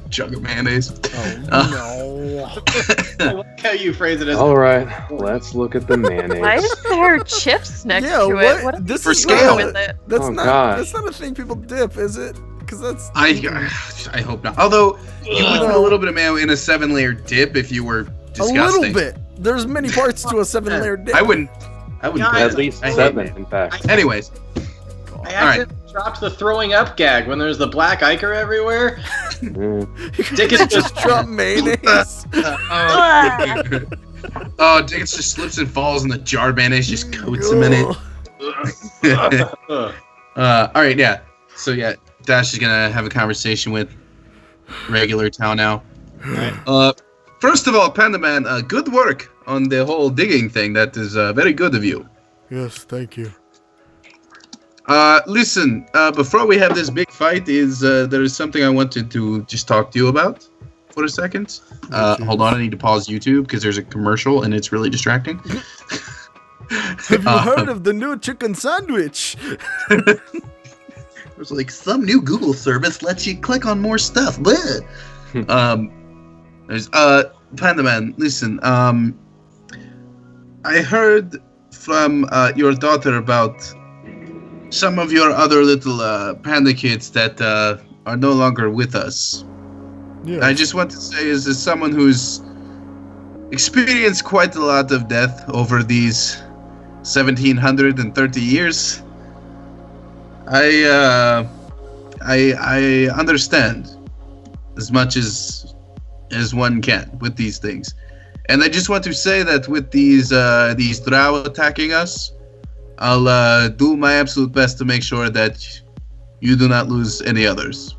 [SPEAKER 5] jug of mayonnaise.
[SPEAKER 4] Oh,
[SPEAKER 1] I like how you phrase it as
[SPEAKER 7] All right, let's look at the mayonnaise.
[SPEAKER 6] Why is there chips next
[SPEAKER 4] Yeah,
[SPEAKER 6] to
[SPEAKER 4] what?
[SPEAKER 6] it? What are
[SPEAKER 4] This
[SPEAKER 6] they
[SPEAKER 5] is
[SPEAKER 6] doing
[SPEAKER 5] scale.
[SPEAKER 6] with it?
[SPEAKER 4] That's
[SPEAKER 7] Oh,
[SPEAKER 4] not
[SPEAKER 7] gosh.
[SPEAKER 4] that's not a thing people dip, is it? Because that's
[SPEAKER 5] I hope not. Although, you would put a little bit of mayo in a 7-layer dip if you were
[SPEAKER 4] a
[SPEAKER 5] disgusting.
[SPEAKER 4] little bit. There's many parts to a 7-layer dip.
[SPEAKER 5] I wouldn't put
[SPEAKER 7] At
[SPEAKER 5] it.
[SPEAKER 7] least
[SPEAKER 5] I hate
[SPEAKER 7] 7,
[SPEAKER 5] it.
[SPEAKER 7] in fact.
[SPEAKER 5] Anyways,
[SPEAKER 1] I accidentally dropped the throwing up gag when there's the black ichor everywhere. Dick is
[SPEAKER 4] just drop mayonnaise.
[SPEAKER 5] oh, Dick just slips and falls, and the jarred mayonnaise just coats him in it.
[SPEAKER 1] Ugh.
[SPEAKER 5] All right, yeah. So yeah, Dash is gonna have a conversation with regular Tau now. First of all, Panda Man, good work on the whole digging thing. That is very good of you.
[SPEAKER 4] Yes, thank you.
[SPEAKER 5] Listen, before we have this big fight, there is something I wanted to just talk to you about for a second. Hold on, I need to pause YouTube because there's a commercial and it's really distracting.
[SPEAKER 4] Have you heard of the new chicken sandwich?
[SPEAKER 5] There's like some new Google service lets you click on more stuff. Bleh. There's Panda Man. Listen, I heard from your daughter about some of your other little panda kids that are no longer with us.
[SPEAKER 4] Yeah.
[SPEAKER 5] I just want to say, as someone who's experienced quite a lot of death over these 1730 years, I understand as much as one can with these things, and I just want to say that with these drow attacking us, I'll do my absolute best to make sure that you do not lose any others.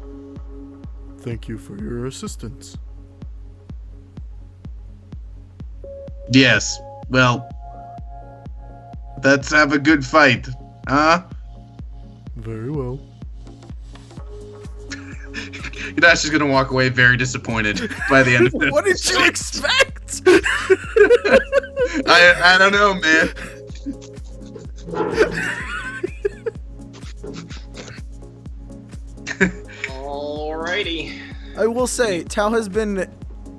[SPEAKER 4] Thank you for your assistance.
[SPEAKER 5] Yes. Well, let's have a good fight, huh?
[SPEAKER 4] Very well.
[SPEAKER 5] Dash is gonna walk away very disappointed by the end of this.
[SPEAKER 4] What did you expect?
[SPEAKER 5] I don't know, man.
[SPEAKER 1] Alrighty.
[SPEAKER 4] I will say, Tao has been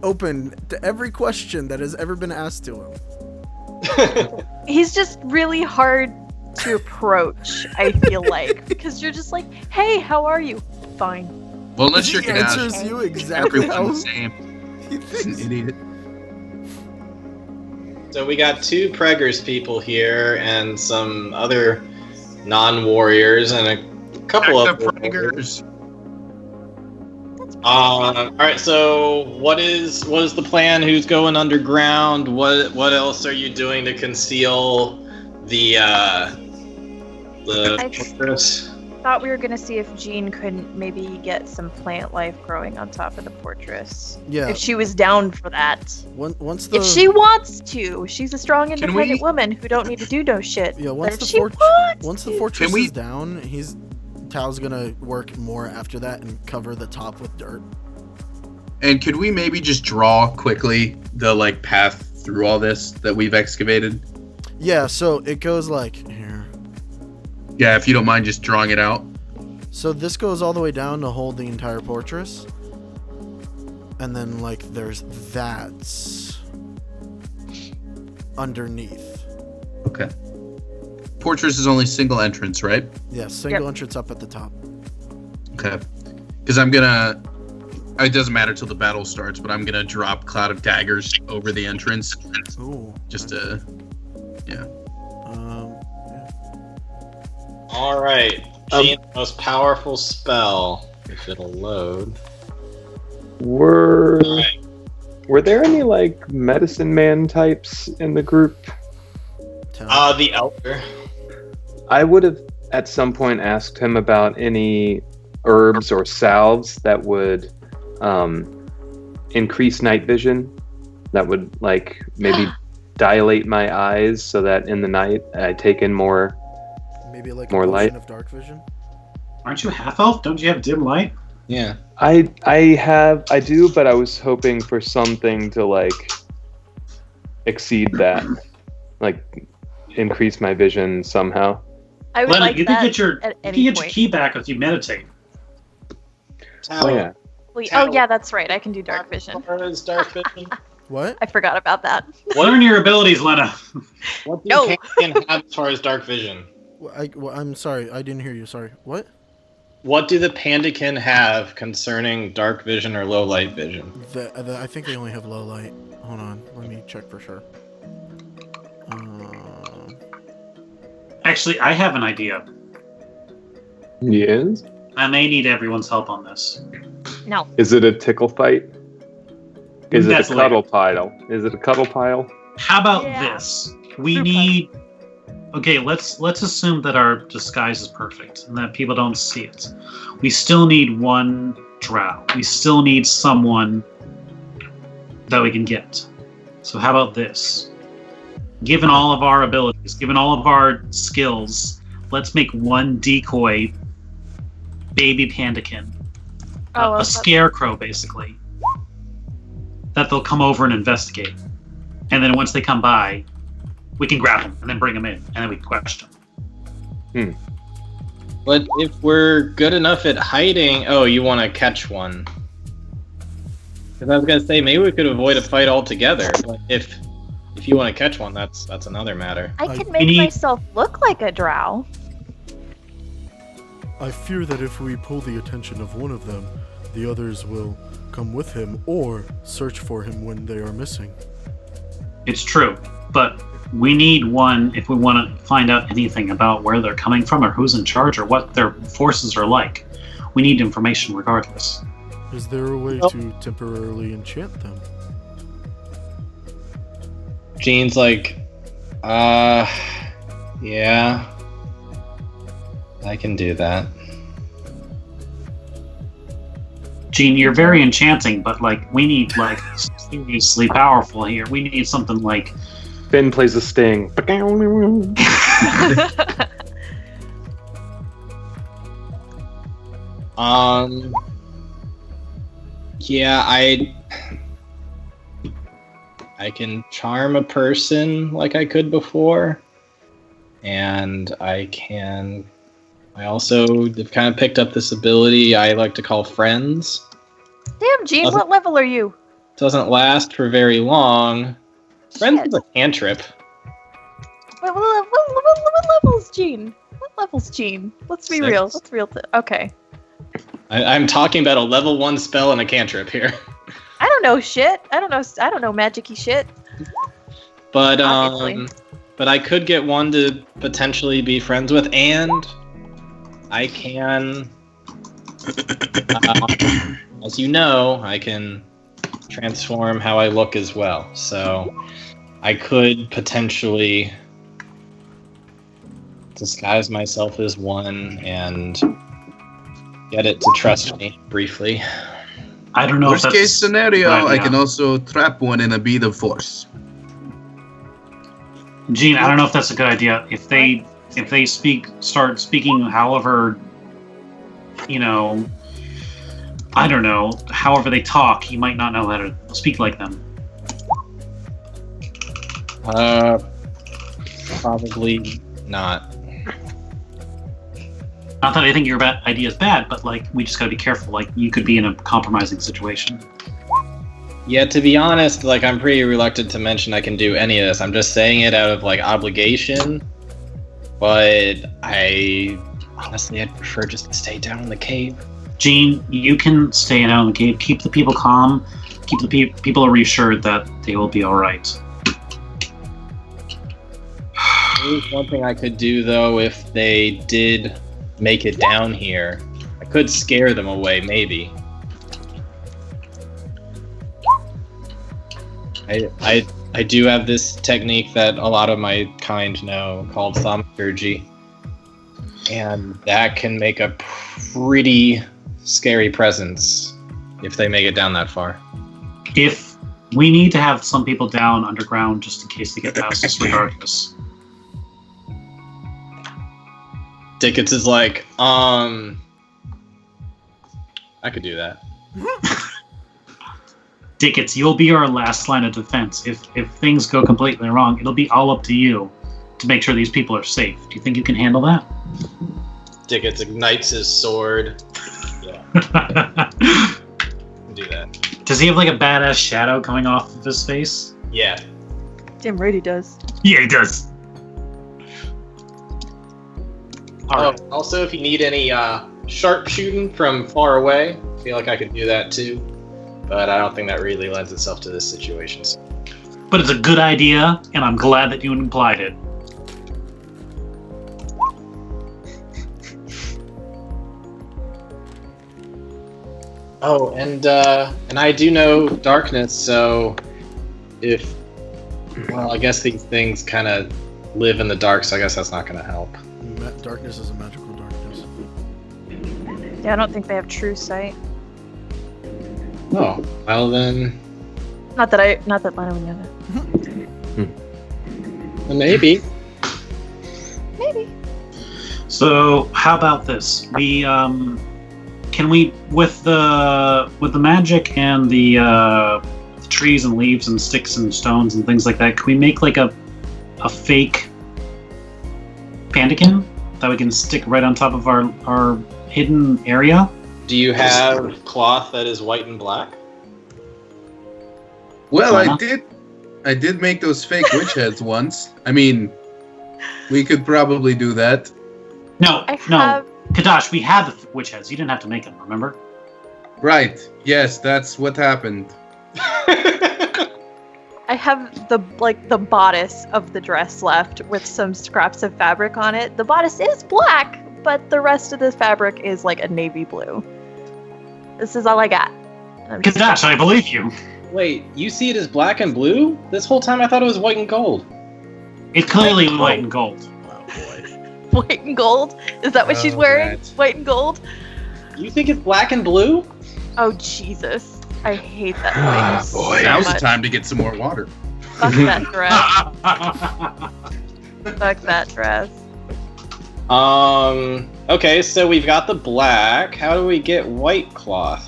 [SPEAKER 4] open to every question that has ever been asked to him.
[SPEAKER 6] He's just really hard to approach, I feel like. Because you're just like, hey, how are you? Fine.
[SPEAKER 5] Well, unless
[SPEAKER 4] He
[SPEAKER 5] you're Dash,
[SPEAKER 4] answers you exactly
[SPEAKER 5] everyone
[SPEAKER 4] how
[SPEAKER 5] the same.
[SPEAKER 4] he
[SPEAKER 5] An
[SPEAKER 4] thinks.
[SPEAKER 5] idiot.
[SPEAKER 1] So we got 2 Preggers people here and some other non-warriors and a couple
[SPEAKER 5] Back
[SPEAKER 1] of
[SPEAKER 5] to Praggers.
[SPEAKER 1] Alright, so what is the plan? Who's going underground? What else are you doing to conceal the fortress?
[SPEAKER 6] Thought we were gonna see if Jean couldn't maybe get some plant life growing on top of the fortress.
[SPEAKER 4] Yeah.
[SPEAKER 6] If she was down for that.
[SPEAKER 4] Once the
[SPEAKER 6] If she wants to. She's a strong,
[SPEAKER 5] Can
[SPEAKER 6] independent
[SPEAKER 5] we-
[SPEAKER 6] women who don't need to do no shit.
[SPEAKER 4] yeah,
[SPEAKER 6] But
[SPEAKER 4] once
[SPEAKER 6] if
[SPEAKER 4] the
[SPEAKER 6] she
[SPEAKER 4] fort
[SPEAKER 6] wants
[SPEAKER 4] once the
[SPEAKER 6] to-
[SPEAKER 4] fortress
[SPEAKER 5] Can we-
[SPEAKER 4] is down, Tao's gonna work more after that and cover the top with dirt.
[SPEAKER 5] And could we maybe just draw quickly the path through all this that we've excavated?
[SPEAKER 4] Yeah, so it goes like here.
[SPEAKER 5] Yeah, if you don't mind just drawing it out.
[SPEAKER 4] So this goes all the way down to hold the entire fortress. And then there's that underneath.
[SPEAKER 5] Okay. Fortress is only single entrance, right?
[SPEAKER 4] Yeah, single entrance up at the top.
[SPEAKER 5] Okay. Because I'm gonna. It doesn't matter till the battle starts, but I'm gonna drop Cloud of Daggers over the entrance,
[SPEAKER 4] Ooh.
[SPEAKER 5] just to.
[SPEAKER 1] Alright. Jean's most powerful spell. If it'll load.
[SPEAKER 7] Were
[SPEAKER 1] Alright.
[SPEAKER 7] there any medicine man types in the group?
[SPEAKER 4] Tao.
[SPEAKER 1] The Elder.
[SPEAKER 7] I would have at some point asked him about any herbs or salves that would increase night vision, that would maybe dilate my eyes so that in the night I take in more.
[SPEAKER 4] Maybe like
[SPEAKER 7] more
[SPEAKER 4] a
[SPEAKER 7] light.
[SPEAKER 4] potion of dark vision.
[SPEAKER 3] Aren't you half elf? Don't you have dim light?
[SPEAKER 1] Yeah.
[SPEAKER 7] I do, but I was hoping for something to exceed that, increase my vision somehow.
[SPEAKER 6] I would
[SPEAKER 3] Leonard,
[SPEAKER 6] like
[SPEAKER 3] you
[SPEAKER 6] that
[SPEAKER 3] can get your
[SPEAKER 6] at
[SPEAKER 3] you
[SPEAKER 6] any
[SPEAKER 3] can get your
[SPEAKER 6] point.
[SPEAKER 3] key back if you meditate.
[SPEAKER 1] Tao,
[SPEAKER 7] Oh yeah.
[SPEAKER 6] Oh yeah, that's right. I can do dark vision.
[SPEAKER 1] What is dark vision?
[SPEAKER 4] What?
[SPEAKER 6] I forgot about that.
[SPEAKER 3] Learn your abilities, Lena.
[SPEAKER 1] What do
[SPEAKER 6] No.
[SPEAKER 1] you can have as far as dark vision?
[SPEAKER 4] I'm sorry, I didn't hear you. Sorry. What?
[SPEAKER 1] What do the Pandakin have concerning dark vision or low light vision?
[SPEAKER 4] I think they only have low light. Hold on, let me check for sure.
[SPEAKER 3] Actually, I have an idea.
[SPEAKER 7] Yes.
[SPEAKER 3] I may need everyone's help on this.
[SPEAKER 6] No.
[SPEAKER 7] Is it a tickle fight? Is it
[SPEAKER 3] That's
[SPEAKER 7] a cuddle pile? Is it a cuddle pile?
[SPEAKER 3] How about
[SPEAKER 6] Yeah.
[SPEAKER 3] this? We
[SPEAKER 6] Group
[SPEAKER 3] need. Okay, let's assume that our disguise is perfect and that people don't see it. We still need one drow. We still need someone that we can get. So how about this? Given all of our abilities, given all of our skills, let's make one decoy baby pandakin. A scarecrow, basically. That they'll come over and investigate. And then once they come by, we can grab them and then bring them in, and then we can question them.
[SPEAKER 1] But if we're good enough at hiding, you want to catch one? Because I was gonna say maybe we could avoid a fight altogether. But if you want to catch one, that's another matter.
[SPEAKER 6] I can
[SPEAKER 3] We
[SPEAKER 6] make
[SPEAKER 3] need-
[SPEAKER 6] myself look like a drow.
[SPEAKER 4] I fear that if we pull the attention of one of them, the others will come with him or search for him when they are missing.
[SPEAKER 3] It's true, but we need one if we want to find out anything about where they're coming from or who's in charge or what their forces are like. We need information regardless.
[SPEAKER 4] Is there a way to temporarily enchant them?
[SPEAKER 1] Jean's like, yeah, I can do that.
[SPEAKER 3] Gene, you're very enchanting, but like we need like seriously powerful here. We need something like
[SPEAKER 7] Finn plays a sting.
[SPEAKER 1] Yeah, I can charm a person like I could before, and I also have kind of picked up this ability I like to call friends.
[SPEAKER 6] Damn, Gene, what level are you?
[SPEAKER 1] Doesn't last for very long. Friends is a cantrip.
[SPEAKER 6] What level's Gene? What level's Gene? Let's be
[SPEAKER 1] 6.
[SPEAKER 6] real. Let's real. Okay.
[SPEAKER 1] I'm talking about a level 1 spell and a cantrip here.
[SPEAKER 6] I don't know shit. I don't know magic-y shit.
[SPEAKER 1] But
[SPEAKER 6] Obviously.
[SPEAKER 1] but I could get one to potentially be friends with, and I can, as you know, I can transform how I look as well. So I could potentially disguise myself as one and get it to trust me briefly.
[SPEAKER 3] I don't know.
[SPEAKER 5] Worst
[SPEAKER 3] if
[SPEAKER 5] case scenario,
[SPEAKER 3] right,
[SPEAKER 5] I
[SPEAKER 3] yeah.
[SPEAKER 5] can also trap one in a bead of force.
[SPEAKER 3] Gene, I don't know if that's a good idea. If they start speaking however, I don't know, however they talk, you might not know how to speak like them.
[SPEAKER 1] Probably not.
[SPEAKER 3] Not that I think your idea is bad, but like we just gotta be careful. Like you could be in a compromising situation.
[SPEAKER 1] Yeah, to be honest, like I'm pretty reluctant to mention I can do any of this. I'm just saying it out of like obligation. But I honestly, I'd prefer just to stay down in the cave.
[SPEAKER 3] Gene, you can stay down in the cave. Keep the people calm. Keep the people reassured that they will be all right.
[SPEAKER 1] There's one thing I could do though, if they did make it down here, I could scare them away, maybe. I do have this technique that a lot of my kind know called thaumaturgy, and that can make a pretty scary presence if they make it down that far.
[SPEAKER 3] If we need to have some people down underground just in case they get past us regardless.
[SPEAKER 1] Dickens is like, I could do that.
[SPEAKER 3] Dickens, you'll be our last line of defense. If things go completely wrong, it'll be all up to you to make sure these people are safe. Do you think you can handle that?
[SPEAKER 1] Dickens ignites his sword. Yeah, do that.
[SPEAKER 3] Does he have like a badass shadow coming off of his face?
[SPEAKER 1] Yeah.
[SPEAKER 6] Damn right he does.
[SPEAKER 3] Yeah, he does. Alright.
[SPEAKER 1] Also, if you need any sharpshooting from far away, I feel like I could do that too. But I don't think that really lends itself to this situation.
[SPEAKER 3] But it's a good idea, and I'm glad that you implied it.
[SPEAKER 1] Oh, and I do know darkness, so I guess these things kind of live in the dark, so I guess that's not going to help.
[SPEAKER 4] Darkness is a magical darkness.
[SPEAKER 6] Yeah, I don't think they have true sight.
[SPEAKER 1] Oh, well then.
[SPEAKER 6] Not that Lana would know that.
[SPEAKER 1] Maybe.
[SPEAKER 6] Maybe.
[SPEAKER 3] So how about this? We can we with the magic and the trees and leaves and sticks and stones and things like that, can we make like a fake pandakin that we can stick right on top of our hidden area?
[SPEAKER 1] Do you have cloth that is white and black?
[SPEAKER 5] Well,
[SPEAKER 3] Uh-huh.
[SPEAKER 5] I did make those fake witch heads once. I mean, we could probably do that.
[SPEAKER 3] No,
[SPEAKER 6] I
[SPEAKER 3] no.
[SPEAKER 6] have
[SPEAKER 3] Kadash, we had the witch heads. You didn't have to make them, remember?
[SPEAKER 5] Right. Yes, that's what happened.
[SPEAKER 6] I have the bodice of the dress left with some scraps of fabric on it. The bodice is black, but the rest of the fabric is like a navy blue. This is all I got.
[SPEAKER 3] Kadash, I believe you.
[SPEAKER 1] Wait, you see it as black and blue? This whole time I thought it was white and gold.
[SPEAKER 3] It's clearly white and gold.
[SPEAKER 4] Oh boy.
[SPEAKER 6] White and gold? Is that what she's wearing?
[SPEAKER 5] that.
[SPEAKER 6] White and gold?
[SPEAKER 1] You think it's black and blue?
[SPEAKER 6] Oh, Jesus. I hate that thing
[SPEAKER 7] Boy.
[SPEAKER 6] so
[SPEAKER 5] Now's the
[SPEAKER 6] much.
[SPEAKER 5] time to get some more water.
[SPEAKER 6] Fuck that dress. Fuck that dress.
[SPEAKER 1] Okay, so we've got the black. How do we get white cloth?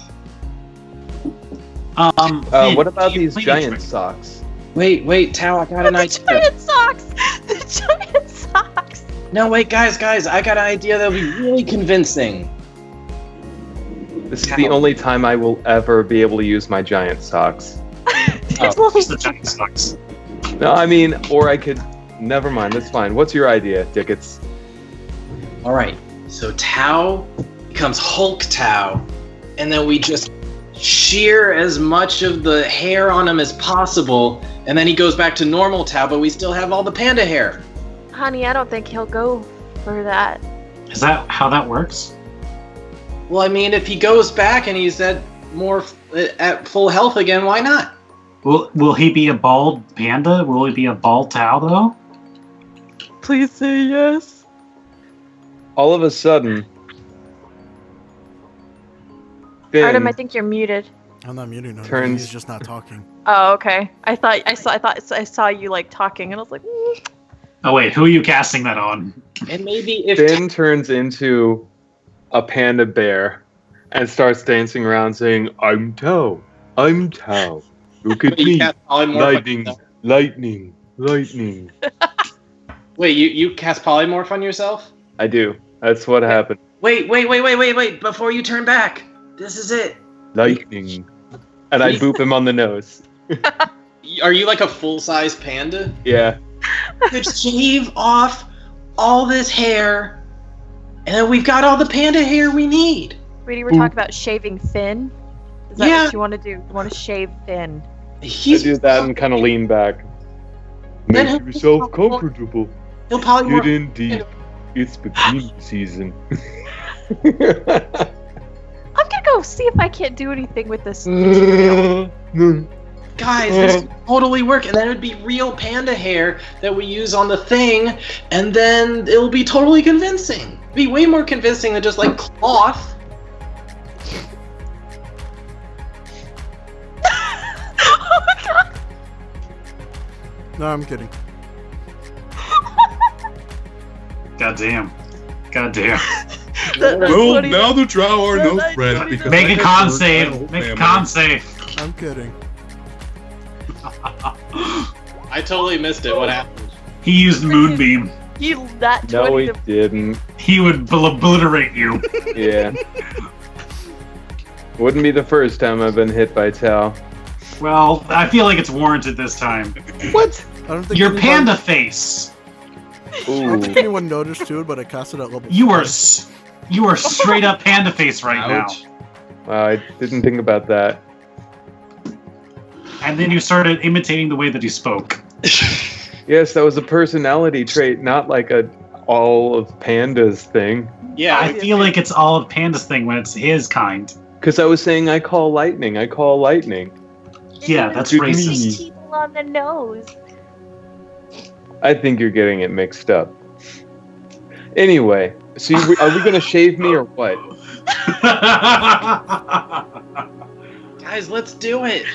[SPEAKER 7] What about these
[SPEAKER 3] cleaning
[SPEAKER 7] giant
[SPEAKER 3] trick.
[SPEAKER 7] socks?
[SPEAKER 1] Wait, Tao, I got an
[SPEAKER 6] The
[SPEAKER 1] idea.
[SPEAKER 6] giant socks! The giant socks!
[SPEAKER 1] No, wait, guys, I got an idea that'll be really convincing.
[SPEAKER 7] This is the only time I will ever be able to use my giant socks.
[SPEAKER 6] There's
[SPEAKER 1] Oh,
[SPEAKER 6] only
[SPEAKER 3] Just the giant sucks.
[SPEAKER 7] No, I mean, or I could. Never mind. That's fine. What's your idea, Dickets?
[SPEAKER 1] All right, so Tao becomes Hulk Tao, and then we just shear as much of the hair on him as possible, and then he goes back to normal Tao, but we still have all the panda hair.
[SPEAKER 6] Honey, I don't think he'll go for that.
[SPEAKER 3] Is that how that works?
[SPEAKER 1] Well, I mean, if he goes back and he's at full health again, why not?
[SPEAKER 3] Will he be a bald panda? Will he be a bald Tao, though?
[SPEAKER 6] Please say yes.
[SPEAKER 7] All of a sudden, Finn
[SPEAKER 6] Artem, I think you're muted.
[SPEAKER 4] I'm not muting him.
[SPEAKER 7] Turns-
[SPEAKER 4] He's just not talking.
[SPEAKER 6] Oh, okay. I thought I saw you like talking, and I was like,
[SPEAKER 3] Oh wait, who are you casting that on?
[SPEAKER 1] And maybe if
[SPEAKER 7] Finn turns into a panda bear and starts dancing around saying, "I'm Tao. I'm Tao. Look at
[SPEAKER 1] you
[SPEAKER 7] me.
[SPEAKER 1] cast polymorph on
[SPEAKER 7] Lightning,
[SPEAKER 1] yourself.
[SPEAKER 7] lightning, lightning."
[SPEAKER 1] Wait, you cast polymorph on yourself?
[SPEAKER 7] I do. That's what happened.
[SPEAKER 1] Wait! Before you turn back, this is it.
[SPEAKER 7] Lightning. And I boop him on the nose.
[SPEAKER 1] Are you like a full-size panda?
[SPEAKER 7] Yeah.
[SPEAKER 1] Just shave off all this hair, and then we've got all the panda hair we need.
[SPEAKER 6] Reedy, we're talking about shaving Finn. Is that
[SPEAKER 1] Yeah.
[SPEAKER 6] what you want to do? You want to shave Finn?
[SPEAKER 7] I do that and kind of lean back.
[SPEAKER 1] Then
[SPEAKER 7] Make
[SPEAKER 1] he'll-
[SPEAKER 7] yourself comfortable.
[SPEAKER 1] He'll polymorph.
[SPEAKER 7] Get in deep. It's bikini season.
[SPEAKER 6] I'm gonna go see if I can't do anything with this.
[SPEAKER 1] Guys, this would totally work, and then it would be real panda hair that we use on the thing, and then it'll be totally convincing. It'd be way more convincing than just like cloth.
[SPEAKER 6] Oh my god!
[SPEAKER 4] No, I'm kidding.
[SPEAKER 3] God damn.
[SPEAKER 6] That's
[SPEAKER 5] Well,
[SPEAKER 6] funny.
[SPEAKER 5] now the drow are no
[SPEAKER 6] That's
[SPEAKER 5] threat
[SPEAKER 6] funny.
[SPEAKER 5] because
[SPEAKER 3] Make
[SPEAKER 5] I
[SPEAKER 3] a
[SPEAKER 5] got
[SPEAKER 3] con
[SPEAKER 5] hurt by the whole
[SPEAKER 3] save. Make a
[SPEAKER 5] family.
[SPEAKER 3] con save.
[SPEAKER 4] I'm kidding.
[SPEAKER 1] I totally missed it. What happened?
[SPEAKER 3] He used Moonbeam.
[SPEAKER 6] You that
[SPEAKER 7] No,
[SPEAKER 6] 20
[SPEAKER 7] he
[SPEAKER 6] to
[SPEAKER 7] didn't.
[SPEAKER 3] He would obliterate you.
[SPEAKER 7] Yeah. Wouldn't be the first time I've been hit by Tao.
[SPEAKER 3] Well, I feel like it's warranted this time.
[SPEAKER 7] What?
[SPEAKER 4] I don't think
[SPEAKER 3] Your
[SPEAKER 4] anyone-
[SPEAKER 3] panda face.
[SPEAKER 4] I don't think
[SPEAKER 7] Ooh.
[SPEAKER 4] anyone noticed too, but I cast it at level.
[SPEAKER 3] You are
[SPEAKER 4] 5.
[SPEAKER 3] you are straight up panda face right
[SPEAKER 5] Ouch.
[SPEAKER 7] Wow, I didn't think about that.
[SPEAKER 3] now. And then you started imitating the way that he spoke.
[SPEAKER 7] Yes, that was a personality trait, not like a all of pandas thing.
[SPEAKER 1] Yeah,
[SPEAKER 3] I feel like it's all of Panda's thing when it's his kind.
[SPEAKER 7] Because I was saying I call lightning.
[SPEAKER 3] Yeah, that's
[SPEAKER 7] Dude,
[SPEAKER 3] racist.
[SPEAKER 7] me.
[SPEAKER 6] people on the nose.
[SPEAKER 7] I think you're getting it mixed up. Anyway, so are we going to shave me or what?
[SPEAKER 1] guys, let's do it.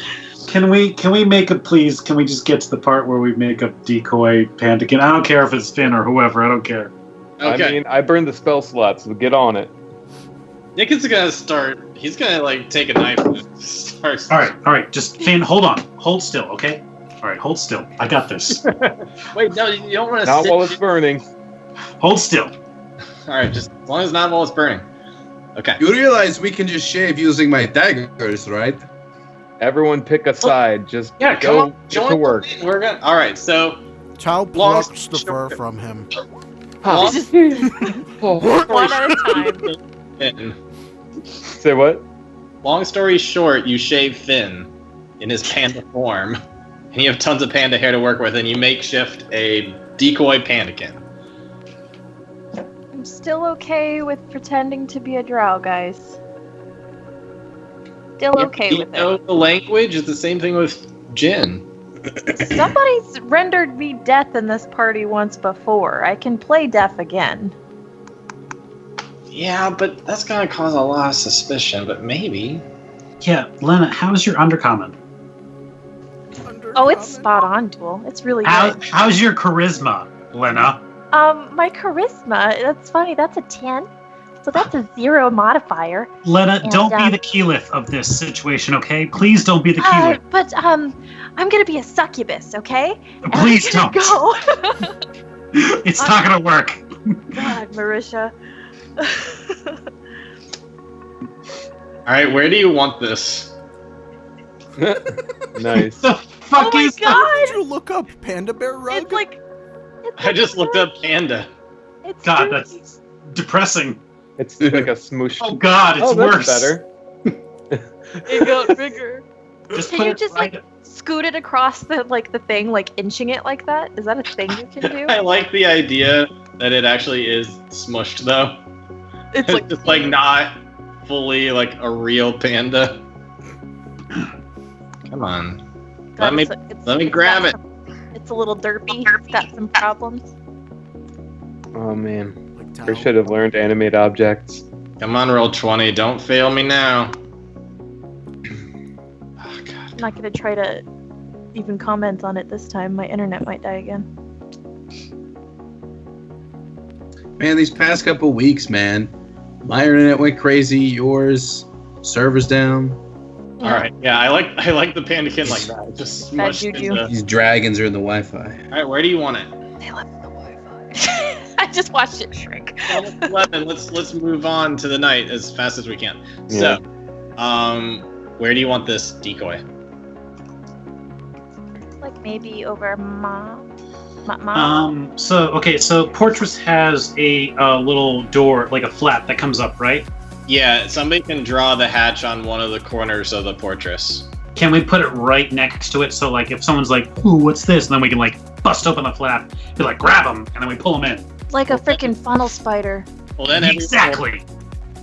[SPEAKER 3] Can we make a please? Can we just get to the part where we make a decoy pandakin? I don't care if it's Finn or whoever. I don't care.
[SPEAKER 1] Okay,
[SPEAKER 7] I mean, I burned the spell slot, so get on it.
[SPEAKER 1] Nick is gonna start. He's gonna like take a knife and start.
[SPEAKER 3] All right. Just Finn, hold on. Hold still, okay? All right, hold still. I got this.
[SPEAKER 1] Wait, no, you don't want to
[SPEAKER 7] Not
[SPEAKER 1] sit.
[SPEAKER 7] while it's burning.
[SPEAKER 3] Hold still.
[SPEAKER 1] All right, just as long as not while it's burning. Okay.
[SPEAKER 5] You realize we can just shave using my daggers, right?
[SPEAKER 7] Everyone pick a side. Just
[SPEAKER 1] Yeah, come
[SPEAKER 7] go
[SPEAKER 1] on,
[SPEAKER 7] get
[SPEAKER 1] join
[SPEAKER 7] to work.
[SPEAKER 1] the thing. We're gonna. All right, so
[SPEAKER 4] Tao
[SPEAKER 1] Long
[SPEAKER 4] plucks the fur from him.
[SPEAKER 7] Ha.
[SPEAKER 6] Just
[SPEAKER 7] Oh.
[SPEAKER 6] one at a time.
[SPEAKER 1] Finn.
[SPEAKER 7] Say what?
[SPEAKER 1] Long story short, you shave Finn in his panda form, and you have tons of panda hair to work with, and you makeshift a decoy pandakin.
[SPEAKER 6] I'm still okay with pretending to be a drow, guys. Still okay
[SPEAKER 1] you
[SPEAKER 6] with
[SPEAKER 1] know
[SPEAKER 6] it.
[SPEAKER 1] the language? It's the same thing with Jin.
[SPEAKER 6] Somebody's rendered me deaf in this party once before. I can play deaf again.
[SPEAKER 1] Yeah, but that's gonna cause a lot of suspicion, but maybe.
[SPEAKER 3] Yeah, Lena, how's your undercommon?
[SPEAKER 6] Oh, it's spot on, Duel. It's really good.
[SPEAKER 3] How's your charisma, Lena?
[SPEAKER 6] My charisma, that's funny, that's a 10. So that's a 0 modifier.
[SPEAKER 3] Lena,
[SPEAKER 6] And,
[SPEAKER 3] don't be the keyleth of this situation, okay? Please don't be the keyleth.
[SPEAKER 6] But I'm gonna be a succubus, okay? And
[SPEAKER 3] Please
[SPEAKER 6] I'm
[SPEAKER 3] don't.
[SPEAKER 6] gonna go.
[SPEAKER 3] It's not gonna work.
[SPEAKER 6] God, Marisha.
[SPEAKER 1] Alright, where do you want this?
[SPEAKER 7] Nice.
[SPEAKER 3] The fuck
[SPEAKER 6] Oh my
[SPEAKER 3] is that?
[SPEAKER 6] god!
[SPEAKER 4] Did you look up panda bear rug?
[SPEAKER 6] It's like.
[SPEAKER 1] I just looked up panda.
[SPEAKER 6] It's
[SPEAKER 3] God,
[SPEAKER 6] dirty.
[SPEAKER 3] that's depressing.
[SPEAKER 7] It's like a smoosh.
[SPEAKER 3] Oh God, it's
[SPEAKER 7] Oh, that's
[SPEAKER 3] worse.
[SPEAKER 7] better.
[SPEAKER 6] It got bigger.
[SPEAKER 3] Just
[SPEAKER 6] Can
[SPEAKER 3] put
[SPEAKER 6] you
[SPEAKER 3] it
[SPEAKER 6] just
[SPEAKER 3] right-
[SPEAKER 6] like scoot it across the thing, like inching it like that? Is that a thing you can do?
[SPEAKER 1] I like the idea that it actually is smushed, though.
[SPEAKER 6] It's
[SPEAKER 1] It's
[SPEAKER 6] like
[SPEAKER 1] just like not fully like a real panda. Come on.
[SPEAKER 6] God,
[SPEAKER 1] let me grab
[SPEAKER 6] got
[SPEAKER 1] it.
[SPEAKER 6] It's a little derpy. It's got some problems.
[SPEAKER 7] Oh man,
[SPEAKER 4] Like towel.
[SPEAKER 7] I should have learned to animate objects.
[SPEAKER 1] Come on, roll 20. Don't fail me now. Oh, God.
[SPEAKER 6] I'm not gonna try to even comment on it this time. My internet might die again.
[SPEAKER 5] Man, these past couple weeks, man, my internet went crazy. Yours, servers down.
[SPEAKER 1] All right. Yeah, I like the pandakin like that. It's just
[SPEAKER 6] Bad
[SPEAKER 1] smushed
[SPEAKER 6] juju.
[SPEAKER 1] into.
[SPEAKER 5] These dragons are in the Wi-Fi.
[SPEAKER 1] All right, where do you want it?
[SPEAKER 6] They left the Wi-Fi. I just watched it shrink.
[SPEAKER 1] 11. Let's move on to the night as fast as we can.
[SPEAKER 7] Yeah.
[SPEAKER 1] So, where do you want this decoy?
[SPEAKER 6] Like maybe over Ma.
[SPEAKER 3] So Portress has a little door, like a flap that comes up, right?
[SPEAKER 1] Yeah, somebody can draw the hatch on one of the corners of the fortress.
[SPEAKER 3] Can we put it right next to it so, like, if someone's like, "Ooh, what's this?" and then we can like bust open the flap, be like, grab them, and then we pull them in.
[SPEAKER 6] Like a freaking funnel spider.
[SPEAKER 1] Well, then
[SPEAKER 3] Exactly.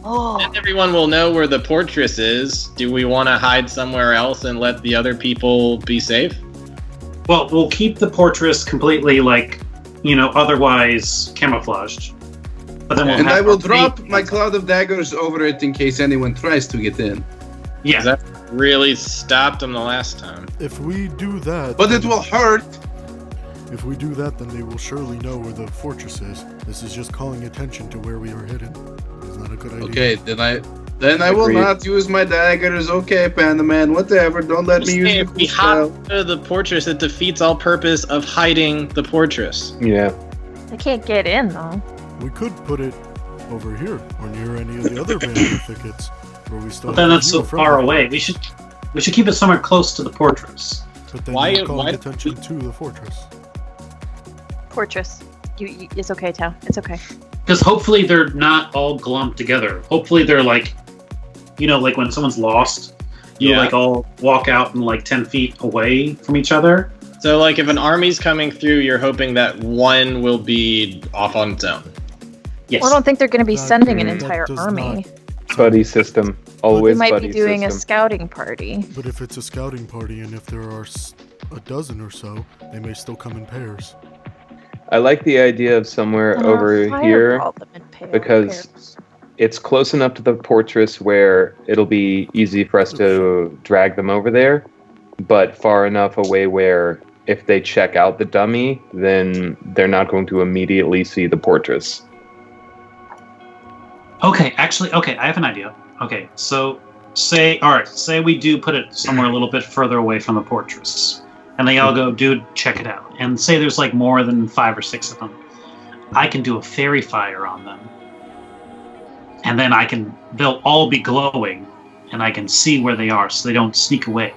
[SPEAKER 6] Oh.
[SPEAKER 1] Then everyone will know where the fortress is. Do we want to hide somewhere else and let the other people be safe?
[SPEAKER 3] Well, we'll keep the Portress completely, like, otherwise camouflaged. But then we'll
[SPEAKER 5] And
[SPEAKER 3] have
[SPEAKER 5] I will
[SPEAKER 3] our
[SPEAKER 5] drop
[SPEAKER 3] bait-
[SPEAKER 5] my cloud of daggers over it in case anyone tries to get in.
[SPEAKER 3] Yeah.
[SPEAKER 1] That really stopped them the last time.
[SPEAKER 4] If we do that,
[SPEAKER 5] But it will hurt.
[SPEAKER 4] If we do that, then they will surely know where the fortress is. This is just calling attention to where we are hidden. It's not a good idea.
[SPEAKER 5] Okay, then I will
[SPEAKER 7] Agreed.
[SPEAKER 5] not use my daggers. Okay, Panda Man, whatever. Don't let me use
[SPEAKER 1] If
[SPEAKER 5] the
[SPEAKER 1] we
[SPEAKER 5] cool spell.
[SPEAKER 1] hop to the fortress, it defeats all purpose of hiding the fortress.
[SPEAKER 7] Yeah.
[SPEAKER 6] I can't get in though.
[SPEAKER 4] We could put it over here or near any of the other bamboo thickets where we still
[SPEAKER 3] But then
[SPEAKER 4] have
[SPEAKER 3] that's
[SPEAKER 4] view
[SPEAKER 3] so
[SPEAKER 4] from
[SPEAKER 3] far
[SPEAKER 4] it.
[SPEAKER 3] away. We should keep it somewhere close to the Portress.
[SPEAKER 4] But then
[SPEAKER 1] Why-
[SPEAKER 4] you're calling
[SPEAKER 1] why-
[SPEAKER 4] attention to the fortress.
[SPEAKER 6] Fortress. It's okay, Tao. It's okay.
[SPEAKER 3] Because hopefully they're not all glumped together. Hopefully they're like, like when someone's lost, you
[SPEAKER 1] Yeah.
[SPEAKER 3] like all walk out and like 10 feet away from each other.
[SPEAKER 1] So, like, if an army's coming through, you're hoping that one will be off on its own.
[SPEAKER 3] Yes.
[SPEAKER 6] Well, I don't think they're going to be
[SPEAKER 4] That-
[SPEAKER 6] sending an
[SPEAKER 4] that
[SPEAKER 6] entire
[SPEAKER 4] does
[SPEAKER 6] army.
[SPEAKER 7] Buddy system.
[SPEAKER 6] They
[SPEAKER 7] Always
[SPEAKER 6] might
[SPEAKER 7] buddy
[SPEAKER 6] be doing
[SPEAKER 7] system.
[SPEAKER 6] a scouting party.
[SPEAKER 4] But if it's a scouting party and if there are a dozen or so, they may still come in pairs.
[SPEAKER 7] I like the idea of somewhere
[SPEAKER 6] And
[SPEAKER 7] over
[SPEAKER 6] I'll
[SPEAKER 7] here
[SPEAKER 6] fireball them in
[SPEAKER 7] because
[SPEAKER 6] pairs.
[SPEAKER 7] it's close enough to the fortress where it'll be easy for us to drag them over there, but far enough away where if they check out the dummy, then they're not going to immediately see the fortress.
[SPEAKER 3] Okay, I have an idea. Okay, so say we do put it somewhere a little bit further away from the Portress. And they all go, dude, check it out. And say there's like more than 5 or 6 of them. I can do a fairy fire on them. And then they'll all be glowing. And I can see where they are so they don't sneak away.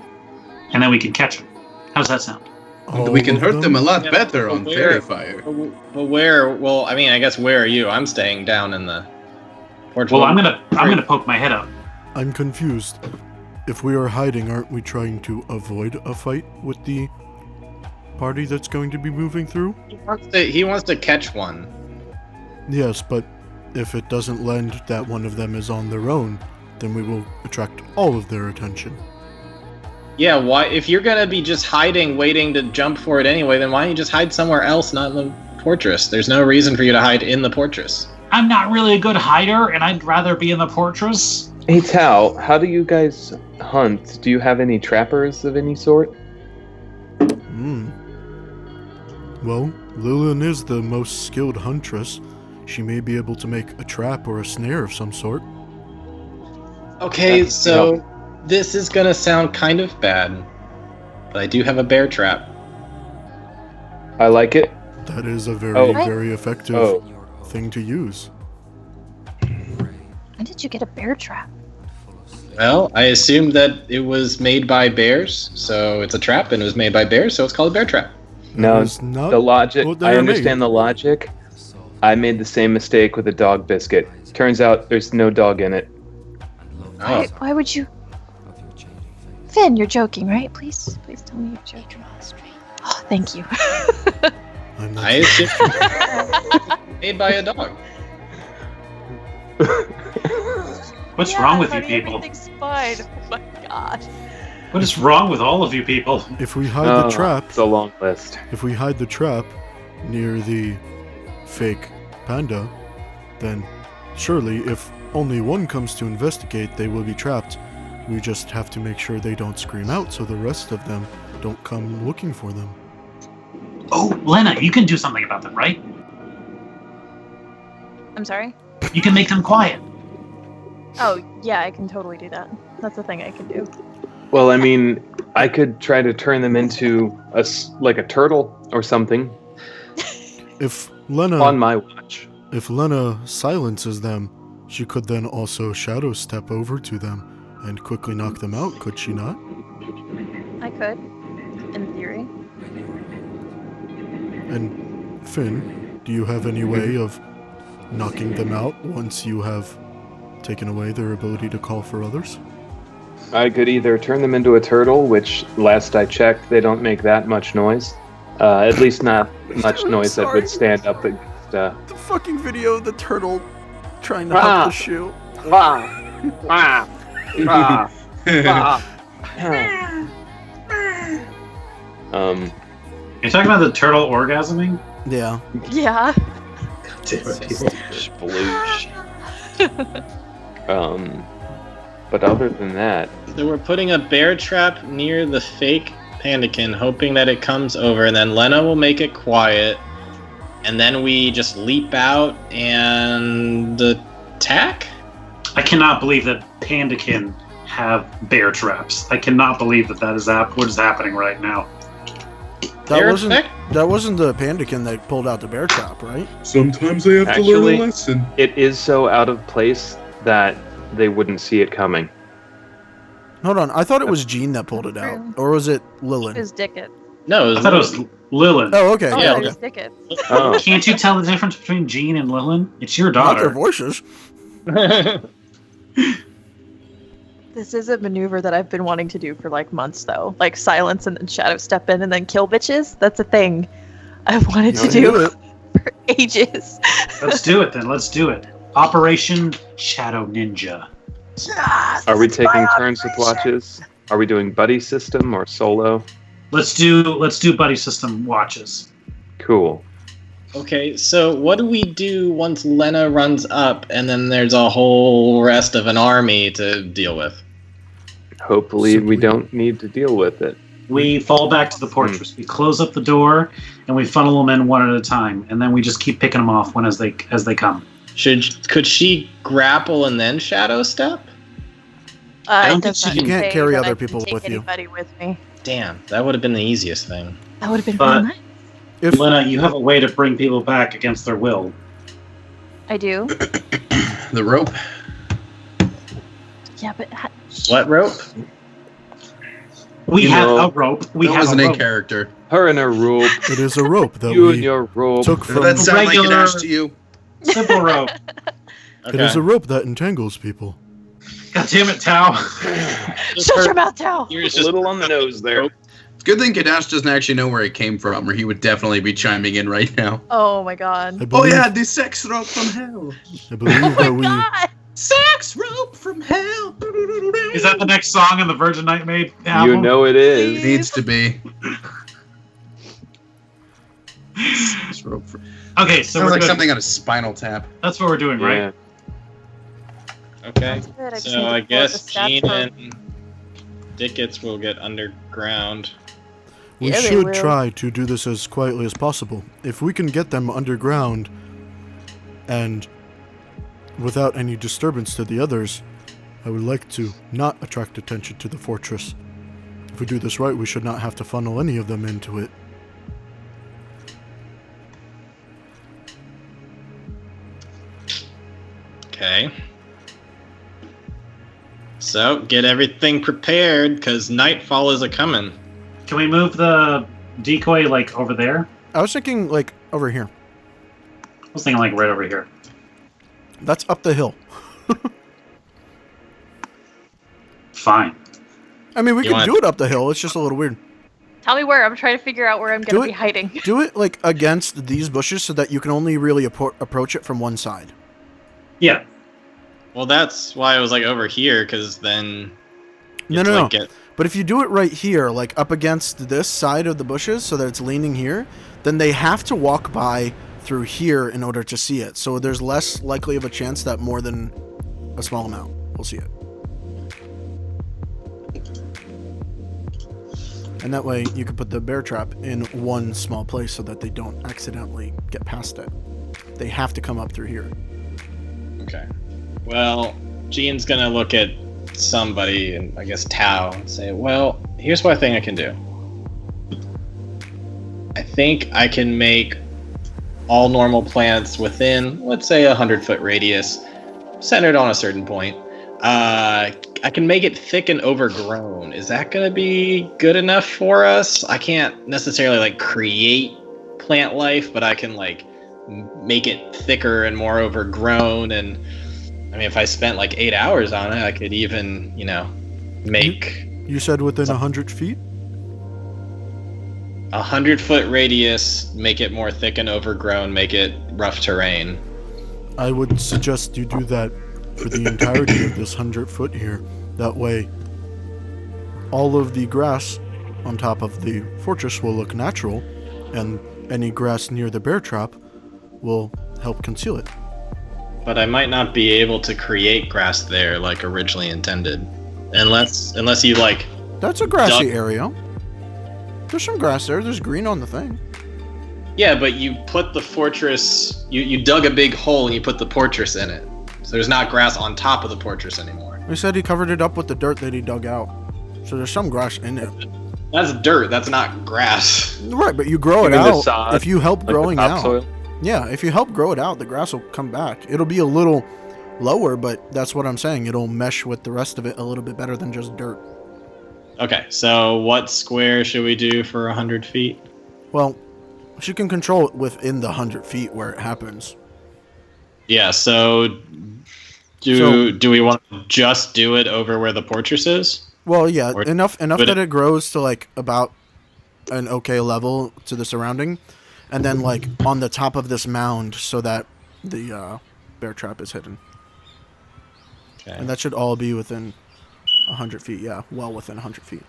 [SPEAKER 3] And then we can catch them. How does that sound?
[SPEAKER 5] We can
[SPEAKER 4] All
[SPEAKER 5] hurt
[SPEAKER 4] of
[SPEAKER 5] them a lot
[SPEAKER 1] Yeah,
[SPEAKER 5] better on
[SPEAKER 1] but
[SPEAKER 5] fairy fire.
[SPEAKER 1] But where? Well, I mean, I guess where are you? I'm staying down in the porch.
[SPEAKER 3] Well, I'm gonna poke my head up.
[SPEAKER 4] I'm confused. If we are hiding, aren't we trying to avoid a fight with the party that's going to be moving through?
[SPEAKER 1] He wants to catch one.
[SPEAKER 4] Yes, but if it doesn't lend that one of them is on their own, then we will attract all of their attention.
[SPEAKER 1] Yeah, why? If you're gonna be just hiding, waiting to jump for it anyway, then why don't you just hide somewhere else, not in the fortress? There's no reason for you to hide in the fortress.
[SPEAKER 3] I'm not really a good hider, and I'd rather be in the fortress.
[SPEAKER 7] Hey, Tal, how do you guys hunt? Do you have any trappers of any sort?
[SPEAKER 4] Well, Lillian is the most skilled huntress. She may be able to make a trap or a snare of some sort.
[SPEAKER 1] Okay,
[SPEAKER 7] That's-
[SPEAKER 1] so this is gonna sound kind of bad, but I do have a bear trap.
[SPEAKER 7] I like it.
[SPEAKER 4] That is a very,
[SPEAKER 7] Oh.
[SPEAKER 4] very effective
[SPEAKER 7] Oh,
[SPEAKER 4] thing to use.
[SPEAKER 6] When did you get a bear trap?
[SPEAKER 1] Well, I assumed that it was made by bears, so it's a trap, and it was made by bears, so it's called a bear trap.
[SPEAKER 7] no,
[SPEAKER 4] That is not
[SPEAKER 7] the logic.
[SPEAKER 4] what they
[SPEAKER 7] I
[SPEAKER 4] are
[SPEAKER 7] understand the logic. I made the same mistake with a dog biscuit. Turns out there's no dog in it.
[SPEAKER 1] Oh,
[SPEAKER 6] Why would you? Finn, you're joking, right? Please tell me you're joking. Oh, thank you.
[SPEAKER 4] I'm not
[SPEAKER 1] I assumed made by a dog.
[SPEAKER 3] What's
[SPEAKER 6] Yeah,
[SPEAKER 3] wrong with you
[SPEAKER 6] honey,
[SPEAKER 3] people?
[SPEAKER 6] Everything's fine. Oh my god.
[SPEAKER 3] What is wrong with all of you people?
[SPEAKER 4] If we hide the trap,
[SPEAKER 7] It's a long list.
[SPEAKER 4] if we hide the trap near the fake panda, then surely if only one comes to investigate, they will be trapped. We just have to make sure they don't scream out so the rest of them don't come looking for them.
[SPEAKER 3] Oh, Lena, you can do something about them, right?
[SPEAKER 6] I'm sorry?
[SPEAKER 3] You can make them quiet.
[SPEAKER 6] Oh, yeah, I can totally do that. That's a thing I can do.
[SPEAKER 7] Well, I mean, I could try to turn them into like a turtle or something
[SPEAKER 4] If Lena
[SPEAKER 7] on my watch.
[SPEAKER 4] If Lena silences them, she could then also shadow step over to them and quickly knock them out, could she not?
[SPEAKER 6] I could, in theory.
[SPEAKER 4] And Finn, do you have any way of knocking them out once you have taken away their ability to call for others?
[SPEAKER 7] I could either turn them into a turtle, which last I checked, they don't make that much noise. At least not much
[SPEAKER 4] I'm
[SPEAKER 7] noise that
[SPEAKER 4] sorry.
[SPEAKER 7] would stand up against.
[SPEAKER 4] The fucking video of the turtle trying to
[SPEAKER 7] Ah.
[SPEAKER 4] help the shoe.
[SPEAKER 3] You're talking about the turtle orgasming?
[SPEAKER 4] Yeah.
[SPEAKER 6] Yeah.
[SPEAKER 7] Sploosh. But other than that,
[SPEAKER 1] So we're putting a bear trap near the fake pandakin, hoping that it comes over, and then Lena will make it quiet, and then we just leap out and attack?
[SPEAKER 3] I cannot believe that Pandakin have bear traps. I cannot believe that is what is happening right now.
[SPEAKER 1] Bear
[SPEAKER 4] That
[SPEAKER 1] effect?
[SPEAKER 4] wasn't the pandakin that pulled out the bear trap, right?
[SPEAKER 5] Sometimes they have to learn
[SPEAKER 7] Actually-
[SPEAKER 5] a lesson.
[SPEAKER 7] it is so out of place that they wouldn't see it coming.
[SPEAKER 4] Hold on, I thought it was Jean that pulled it out. Or was it
[SPEAKER 6] It
[SPEAKER 4] Lillian?
[SPEAKER 6] was Dickett.
[SPEAKER 1] No,
[SPEAKER 3] I thought it was Lilin.
[SPEAKER 4] Oh, okay.
[SPEAKER 6] Oh,
[SPEAKER 1] Yeah,
[SPEAKER 6] it
[SPEAKER 4] okay.
[SPEAKER 6] was Dickett.
[SPEAKER 7] Oh,
[SPEAKER 3] Can't you tell the difference between Jean and Lilin? It's your
[SPEAKER 4] Not their
[SPEAKER 3] daughter.
[SPEAKER 4] voices.
[SPEAKER 6] This is a maneuver that I've been wanting to do for like months, though. Like silence and then shadow step in and then kill bitches. That's a thing I've wanted to
[SPEAKER 4] Let's
[SPEAKER 6] do
[SPEAKER 4] it.
[SPEAKER 6] for ages.
[SPEAKER 3] Let's do it then. Let's do it. Operation Shadow Ninja.
[SPEAKER 7] are we taking turns with watches? Are we doing buddy system or solo?
[SPEAKER 3] Let's do buddy system watches.
[SPEAKER 7] Cool.
[SPEAKER 1] Okay, so what do we do once Lena runs up and then there's a whole rest of an army to deal with?
[SPEAKER 7] Hopefully,
[SPEAKER 4] Simply-
[SPEAKER 7] we don't need to deal with it.
[SPEAKER 3] We fall back to the fortress. We close up the door and we funnel them in one at a time, and then we just keep picking them off as they come.
[SPEAKER 1] Could she grapple and then shadow step?
[SPEAKER 3] I don't
[SPEAKER 6] It
[SPEAKER 3] think
[SPEAKER 6] does
[SPEAKER 3] she
[SPEAKER 6] not
[SPEAKER 3] can-
[SPEAKER 4] You can't
[SPEAKER 6] say
[SPEAKER 4] carry
[SPEAKER 6] that
[SPEAKER 4] other
[SPEAKER 6] I can
[SPEAKER 4] people
[SPEAKER 6] take
[SPEAKER 4] with you.
[SPEAKER 6] anybody with me.
[SPEAKER 1] Damn, that would have been the easiest thing.
[SPEAKER 6] That would have been
[SPEAKER 3] But-
[SPEAKER 6] fun.
[SPEAKER 4] If
[SPEAKER 3] Lena, you have a way to bring people back against their will.
[SPEAKER 6] I do.
[SPEAKER 5] The rope.
[SPEAKER 6] Yeah, but
[SPEAKER 1] What rope?
[SPEAKER 3] We
[SPEAKER 7] You
[SPEAKER 3] have
[SPEAKER 7] know,
[SPEAKER 3] a rope. We
[SPEAKER 5] That
[SPEAKER 3] have
[SPEAKER 5] wasn't
[SPEAKER 3] a
[SPEAKER 5] in
[SPEAKER 3] rope.
[SPEAKER 5] character.
[SPEAKER 7] Her and her rope.
[SPEAKER 4] It is a rope that
[SPEAKER 7] You and
[SPEAKER 4] we
[SPEAKER 7] your rope.
[SPEAKER 4] took
[SPEAKER 5] Does
[SPEAKER 4] from.
[SPEAKER 5] that sound like
[SPEAKER 3] Regular-
[SPEAKER 5] an ash to you?
[SPEAKER 3] Simple rope.
[SPEAKER 4] It is a rope that entangles people.
[SPEAKER 3] God damn it, Tao.
[SPEAKER 6] Shut your mouth, Tao.
[SPEAKER 1] Yours
[SPEAKER 7] A
[SPEAKER 1] just
[SPEAKER 7] little on the nose there.
[SPEAKER 5] Good thing Kadash doesn't actually know where it came from, or he would definitely be chiming in right now.
[SPEAKER 6] Oh my god.
[SPEAKER 4] I believe,
[SPEAKER 5] the sex rope from hell.
[SPEAKER 4] I believe
[SPEAKER 6] Oh
[SPEAKER 4] that
[SPEAKER 6] my
[SPEAKER 4] we.
[SPEAKER 6] god.
[SPEAKER 5] Sex rope from hell.
[SPEAKER 3] Is that the next song on the Virgin Nightmare album?
[SPEAKER 7] You know it
[SPEAKER 5] It
[SPEAKER 7] is.
[SPEAKER 5] needs to be. Sex rope from...
[SPEAKER 3] Okay, so
[SPEAKER 5] Sounds
[SPEAKER 3] we're
[SPEAKER 5] like
[SPEAKER 3] good.
[SPEAKER 5] something on a Spinal Tap.
[SPEAKER 3] That's what we're doing, right?
[SPEAKER 7] Yeah.
[SPEAKER 1] Okay.
[SPEAKER 6] Good, just
[SPEAKER 1] So
[SPEAKER 6] need to
[SPEAKER 1] I
[SPEAKER 6] pull up the
[SPEAKER 1] guess
[SPEAKER 6] stats
[SPEAKER 1] Gene
[SPEAKER 6] for-
[SPEAKER 1] and Dickets will get underground.
[SPEAKER 4] We
[SPEAKER 6] Yeah, they
[SPEAKER 4] should
[SPEAKER 6] will.
[SPEAKER 4] try to do this as quietly as possible. If we can get them underground and without any disturbance to the others, I would like to not attract attention to the fortress. If we do this right, we should not have to funnel any of them into it.
[SPEAKER 1] Okay. So get everything prepared, cause nightfall is a coming.
[SPEAKER 3] Can we move the decoy, like, over there?
[SPEAKER 4] I was thinking, like, over here.
[SPEAKER 3] I was thinking, like, right over here.
[SPEAKER 4] That's up the hill.
[SPEAKER 3] Fine.
[SPEAKER 4] I mean, we
[SPEAKER 1] You
[SPEAKER 4] can
[SPEAKER 1] want-
[SPEAKER 4] do it up the hill. It's just a little weird.
[SPEAKER 6] Tell me where. I'm trying to figure out where I'm
[SPEAKER 4] Do
[SPEAKER 6] gonna
[SPEAKER 4] it.
[SPEAKER 6] be hiding.
[SPEAKER 4] Do it, like, against these bushes so that you can only really approach it from one side.
[SPEAKER 3] Yeah.
[SPEAKER 1] Well, that's why I was like over here, cause then you
[SPEAKER 4] No,
[SPEAKER 1] have to,
[SPEAKER 4] no,
[SPEAKER 1] like,
[SPEAKER 4] no.
[SPEAKER 1] get
[SPEAKER 4] But if you do it right here, like up against this side of the bushes so that it's leaning here, then they have to walk by through here in order to see it. So there's less likely of a chance that more than a small amount will see it. And that way you can put the bear trap in one small place so that they don't accidentally get past it. They have to come up through here.
[SPEAKER 1] Okay. Well, Gene's gonna look at somebody, and I guess Tao, and say, well, here's what I think I can do. I think I can make all normal plants within, let's say, 100-foot radius, centered on a certain point. I can make it thick and overgrown. Is that gonna be good enough for us? I can't necessarily, like, create plant life, but I can, like, make it thicker and more overgrown. And I mean, if I spent like 8 hours on it, I could even, make
[SPEAKER 4] You said within 100 feet?
[SPEAKER 1] 100-foot radius, make it more thick and overgrown, make it rough terrain.
[SPEAKER 4] I would suggest you do that for the entirety of this 100-foot here. That way, all of the grass on top of the fortress will look natural, and any grass near the bear trap will help conceal it.
[SPEAKER 1] But I might not be able to create grass there like originally intended, unless you like.
[SPEAKER 4] That's a grassy area. There's some grass there. There's green on the thing.
[SPEAKER 1] Yeah, but you put the fortress. You dug a big hole and you put the fortress in it, so there's not grass on top of the fortress anymore.
[SPEAKER 4] He said he covered it up with the dirt that he dug out. So there's some grass in it.
[SPEAKER 1] That's dirt. That's not grass.
[SPEAKER 4] Right, but you grow it
[SPEAKER 7] Even the
[SPEAKER 4] out.
[SPEAKER 7] sod,
[SPEAKER 4] If you help
[SPEAKER 7] Like the
[SPEAKER 4] growing out.
[SPEAKER 7] topsoil.
[SPEAKER 4] Yeah, if you help grow it out, the grass will come back. It'll be a little lower, but that's what I'm saying. It'll mesh with the rest of it a little bit better than just dirt.
[SPEAKER 1] Okay, so what square should we do for 100 feet?
[SPEAKER 4] Well, she can control it within the 100 feet where it happens.
[SPEAKER 1] Yeah, so do we want to just do it over where the fortress is?
[SPEAKER 4] Well, yeah,
[SPEAKER 1] Or-
[SPEAKER 4] enough
[SPEAKER 1] but
[SPEAKER 4] that it grows to like about an okay level to the surrounding, and then like on the top of this mound so that the bear trap is hidden.
[SPEAKER 1] Okay.
[SPEAKER 4] And that should all be within 100 feet. Yeah, well within 100 feet.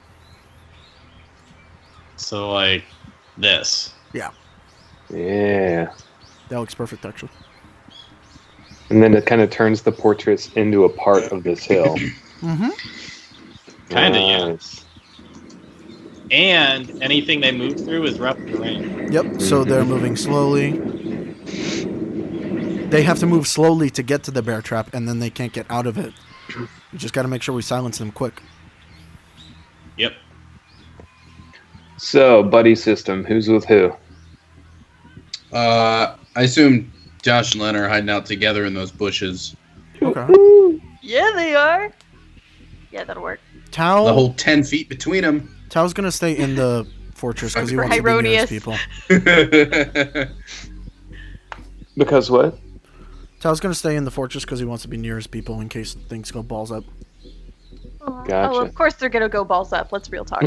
[SPEAKER 1] So like this.
[SPEAKER 7] Yeah.
[SPEAKER 4] That looks perfect, actually.
[SPEAKER 7] And then it kind of turns the fortress into a part of this hill.
[SPEAKER 4] Mm-hmm.
[SPEAKER 1] Kinda, yeah.
[SPEAKER 7] Nice.
[SPEAKER 1] And anything they move through is rough terrain.
[SPEAKER 4] Yep, so they're moving slowly. They have to move slowly to get to the bear trap, and then they can't get out of it. You just got to make sure we silence them quick.
[SPEAKER 1] Yep.
[SPEAKER 7] So, buddy system, who's with who?
[SPEAKER 5] I assume Josh and Len are hiding out together in those bushes.
[SPEAKER 4] Okay.
[SPEAKER 6] Yeah, they are. Yeah, that'll work.
[SPEAKER 5] The
[SPEAKER 4] Tao,
[SPEAKER 5] whole 10 feet between them.
[SPEAKER 4] Tao's gonna stay in the fortress because he
[SPEAKER 6] For
[SPEAKER 4] wants to be near his
[SPEAKER 6] Hyronius.
[SPEAKER 4] people.
[SPEAKER 7] Because what?
[SPEAKER 4] Tao's gonna stay in the fortress because he wants to be near his people in case things go balls up.
[SPEAKER 7] Gotcha.
[SPEAKER 6] Oh, of course they're gonna go balls up. Let's real talk.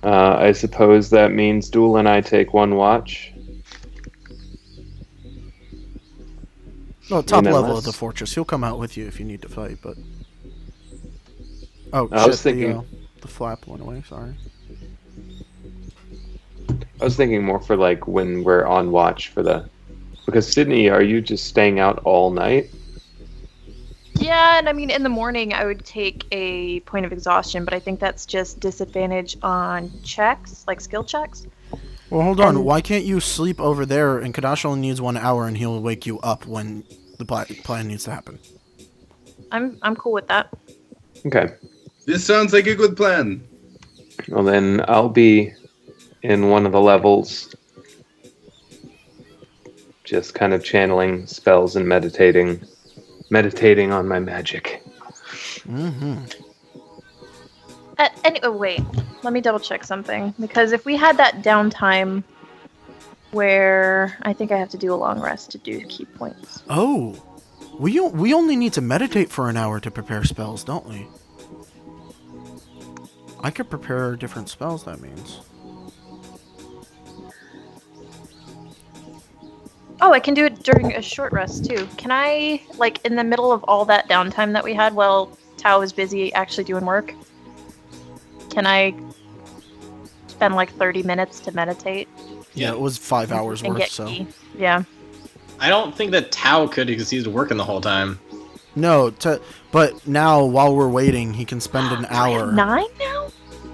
[SPEAKER 7] I suppose that means Duel and I take one watch.
[SPEAKER 4] No, top
[SPEAKER 7] And
[SPEAKER 4] level
[SPEAKER 7] unless-
[SPEAKER 4] of the fortress. He'll come out with you if you need to fight, but... Oh,
[SPEAKER 7] I
[SPEAKER 4] shit,
[SPEAKER 7] was thinking-
[SPEAKER 4] the flap went away, sorry.
[SPEAKER 7] I was thinking more for like when we're on watch for the... Because Sydney, are you just staying out all night?
[SPEAKER 6] Yeah, and I mean, in the morning I would take a point of exhaustion, but I think that's just disadvantage on checks, like skill checks.
[SPEAKER 4] Well, hold on. Why can't you sleep over there and Kadash only needs 1 hour and he'll wake you up when the plan needs to happen?
[SPEAKER 6] I'm cool with that.
[SPEAKER 7] Okay.
[SPEAKER 5] This sounds like a good plan.
[SPEAKER 7] Well, then I'll be in one of the levels, just kind of channeling spells and meditating on my magic.
[SPEAKER 4] Mm-hmm.
[SPEAKER 6] Anyway, wait. Let me double check something. Because if we had that downtime where I think I have to do a long rest to do key points.
[SPEAKER 4] Oh, we only need to meditate for an hour to prepare spells, don't we? I could prepare different spells, that means.
[SPEAKER 6] Oh, I can do it during a short rest too. Can I, like, in the middle of all that downtime that we had while Tao was busy actually doing work, can I spend like 30 minutes to meditate
[SPEAKER 4] Yeah, it was 5 hours
[SPEAKER 6] and
[SPEAKER 4] worth,
[SPEAKER 6] get
[SPEAKER 4] so...
[SPEAKER 6] key? Yeah.
[SPEAKER 1] I don't think that Tao could because he's working the whole time.
[SPEAKER 4] No, but now, while we're waiting, he can spend an hour
[SPEAKER 6] 9 now?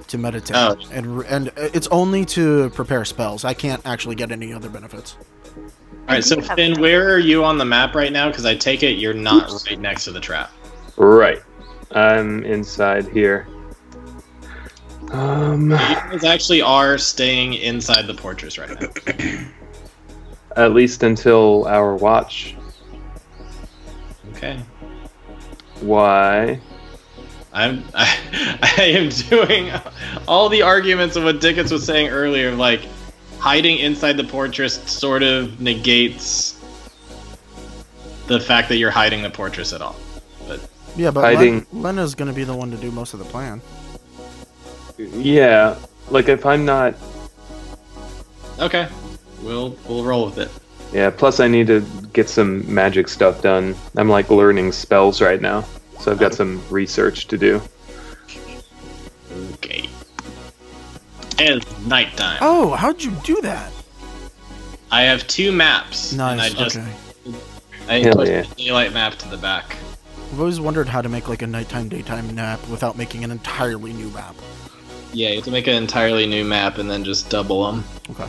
[SPEAKER 4] to meditate.
[SPEAKER 1] Oh.
[SPEAKER 4] And it's only to prepare spells. I can't actually get any other benefits.
[SPEAKER 1] All right, so
[SPEAKER 6] do have
[SPEAKER 1] Finn,
[SPEAKER 6] that.
[SPEAKER 1] where are you on the map right now? Because I take it you're not right next to the trap.
[SPEAKER 7] Right. I'm inside here.
[SPEAKER 1] You guys actually are staying inside the fortress right now.
[SPEAKER 7] At least until our watch.
[SPEAKER 1] Okay.
[SPEAKER 7] Why?
[SPEAKER 1] I am doing all the arguments of what Dickens was saying earlier, like hiding inside the fortress sort of negates the fact that you're hiding the fortress at all. But
[SPEAKER 4] Yeah, but
[SPEAKER 7] Hiding-
[SPEAKER 4] Lena's gonna be the one to do most of the plan.
[SPEAKER 7] Yeah, like if I'm not...
[SPEAKER 1] okay, we'll roll with it.
[SPEAKER 7] Yeah, plus I need to get some magic stuff done. I'm like learning spells right now, so I've got some research to do.
[SPEAKER 1] Okay. And it's nighttime.
[SPEAKER 4] Oh, how'd you do that?
[SPEAKER 1] I have 2 maps.
[SPEAKER 4] Nice,
[SPEAKER 1] And I just
[SPEAKER 4] okay.
[SPEAKER 1] I
[SPEAKER 7] Hell
[SPEAKER 1] pushed
[SPEAKER 7] yeah.
[SPEAKER 1] the daylight map to the back.
[SPEAKER 4] I've always wondered how to make like a nighttime, daytime nap without making an entirely new map.
[SPEAKER 1] Yeah, you have to make an entirely new map and then just double them.
[SPEAKER 4] Okay.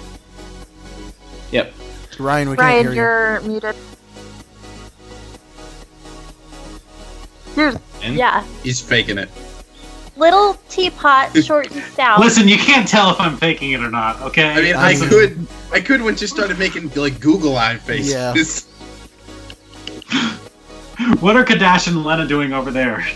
[SPEAKER 1] Yep.
[SPEAKER 4] Ryan, we can't
[SPEAKER 6] Ryan,
[SPEAKER 4] hear you.
[SPEAKER 6] you're muted. Dude,
[SPEAKER 1] And
[SPEAKER 6] yeah.
[SPEAKER 5] He's faking it.
[SPEAKER 6] Little teapot, short and stout.
[SPEAKER 3] Listen, you can't tell if I'm faking it or not, okay?
[SPEAKER 5] I mean, I could when you started making like Google eye faces.
[SPEAKER 4] Yeah.
[SPEAKER 3] What are Kadash and Lena doing over there?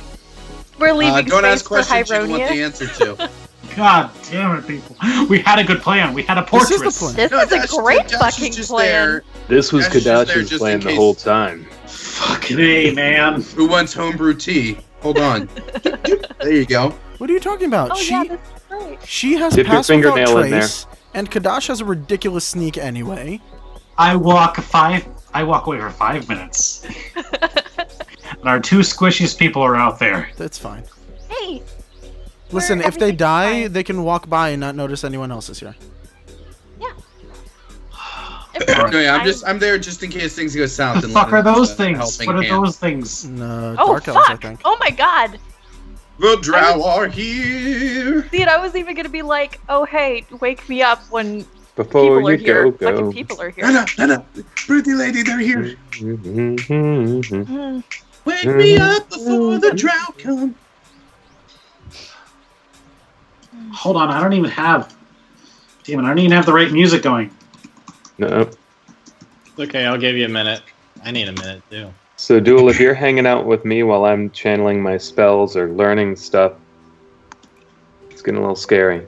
[SPEAKER 6] We're leaving
[SPEAKER 5] Don't
[SPEAKER 6] space
[SPEAKER 5] ask
[SPEAKER 6] for
[SPEAKER 5] questions you don't want the
[SPEAKER 6] Hyronius.
[SPEAKER 5] answer to.
[SPEAKER 3] God damn it, people. We had a good plan. We had a
[SPEAKER 4] This
[SPEAKER 3] portrait.
[SPEAKER 4] is the plan.
[SPEAKER 6] This
[SPEAKER 5] No,
[SPEAKER 6] is a
[SPEAKER 5] Josh-
[SPEAKER 6] great
[SPEAKER 5] Josh
[SPEAKER 6] fucking
[SPEAKER 5] is just
[SPEAKER 6] plan.
[SPEAKER 5] there.
[SPEAKER 7] This was
[SPEAKER 5] That's just there
[SPEAKER 7] Kadash's
[SPEAKER 5] just
[SPEAKER 7] plan
[SPEAKER 5] in
[SPEAKER 7] the
[SPEAKER 5] case.
[SPEAKER 7] whole time.
[SPEAKER 3] Fucking A, man.
[SPEAKER 5] Who wants homebrew tea? Hold on. There you go.
[SPEAKER 4] What are you talking about?
[SPEAKER 6] Oh yeah, this is great.
[SPEAKER 4] She has
[SPEAKER 7] Dip your
[SPEAKER 4] pass without
[SPEAKER 7] fingernail in there.
[SPEAKER 4] trace, and Kadash has a ridiculous sneak anyway.
[SPEAKER 3] I walk away for 5 minutes. And our 2 squishiest people are out there.
[SPEAKER 4] That's fine.
[SPEAKER 6] Hey,
[SPEAKER 4] Listen,
[SPEAKER 6] Where
[SPEAKER 4] if they
[SPEAKER 6] everything's
[SPEAKER 4] die,
[SPEAKER 6] fine.
[SPEAKER 4] they can walk by and not notice anyone else is here.
[SPEAKER 5] Anyway, I'm there just in case things go south.
[SPEAKER 3] What the
[SPEAKER 5] and
[SPEAKER 3] fuck are
[SPEAKER 5] Leonard's,
[SPEAKER 3] those
[SPEAKER 5] a
[SPEAKER 3] things?
[SPEAKER 5] helping
[SPEAKER 3] What are
[SPEAKER 5] hand.
[SPEAKER 3] those things?
[SPEAKER 4] No,
[SPEAKER 6] Oh
[SPEAKER 4] Dark Elves, I
[SPEAKER 6] fuck!
[SPEAKER 4] think.
[SPEAKER 6] Oh my god!
[SPEAKER 5] The drow are here.
[SPEAKER 6] Dude, I was even gonna be like, oh hey, wake me up when
[SPEAKER 7] Before
[SPEAKER 6] people are
[SPEAKER 7] you
[SPEAKER 6] here.
[SPEAKER 7] go.
[SPEAKER 6] Fucking people are here.
[SPEAKER 5] No, pretty lady, they're here.
[SPEAKER 7] Mhm.
[SPEAKER 5] Wake me up before the drow come.
[SPEAKER 3] Hold on, I don't even have... Damn it, I don't even have the right music going.
[SPEAKER 7] No.
[SPEAKER 1] Okay, I'll give you a minute. I need a minute too.
[SPEAKER 7] So, Duel, if you're hanging out with me while I'm channeling my spells or learning stuff, it's getting a little scary.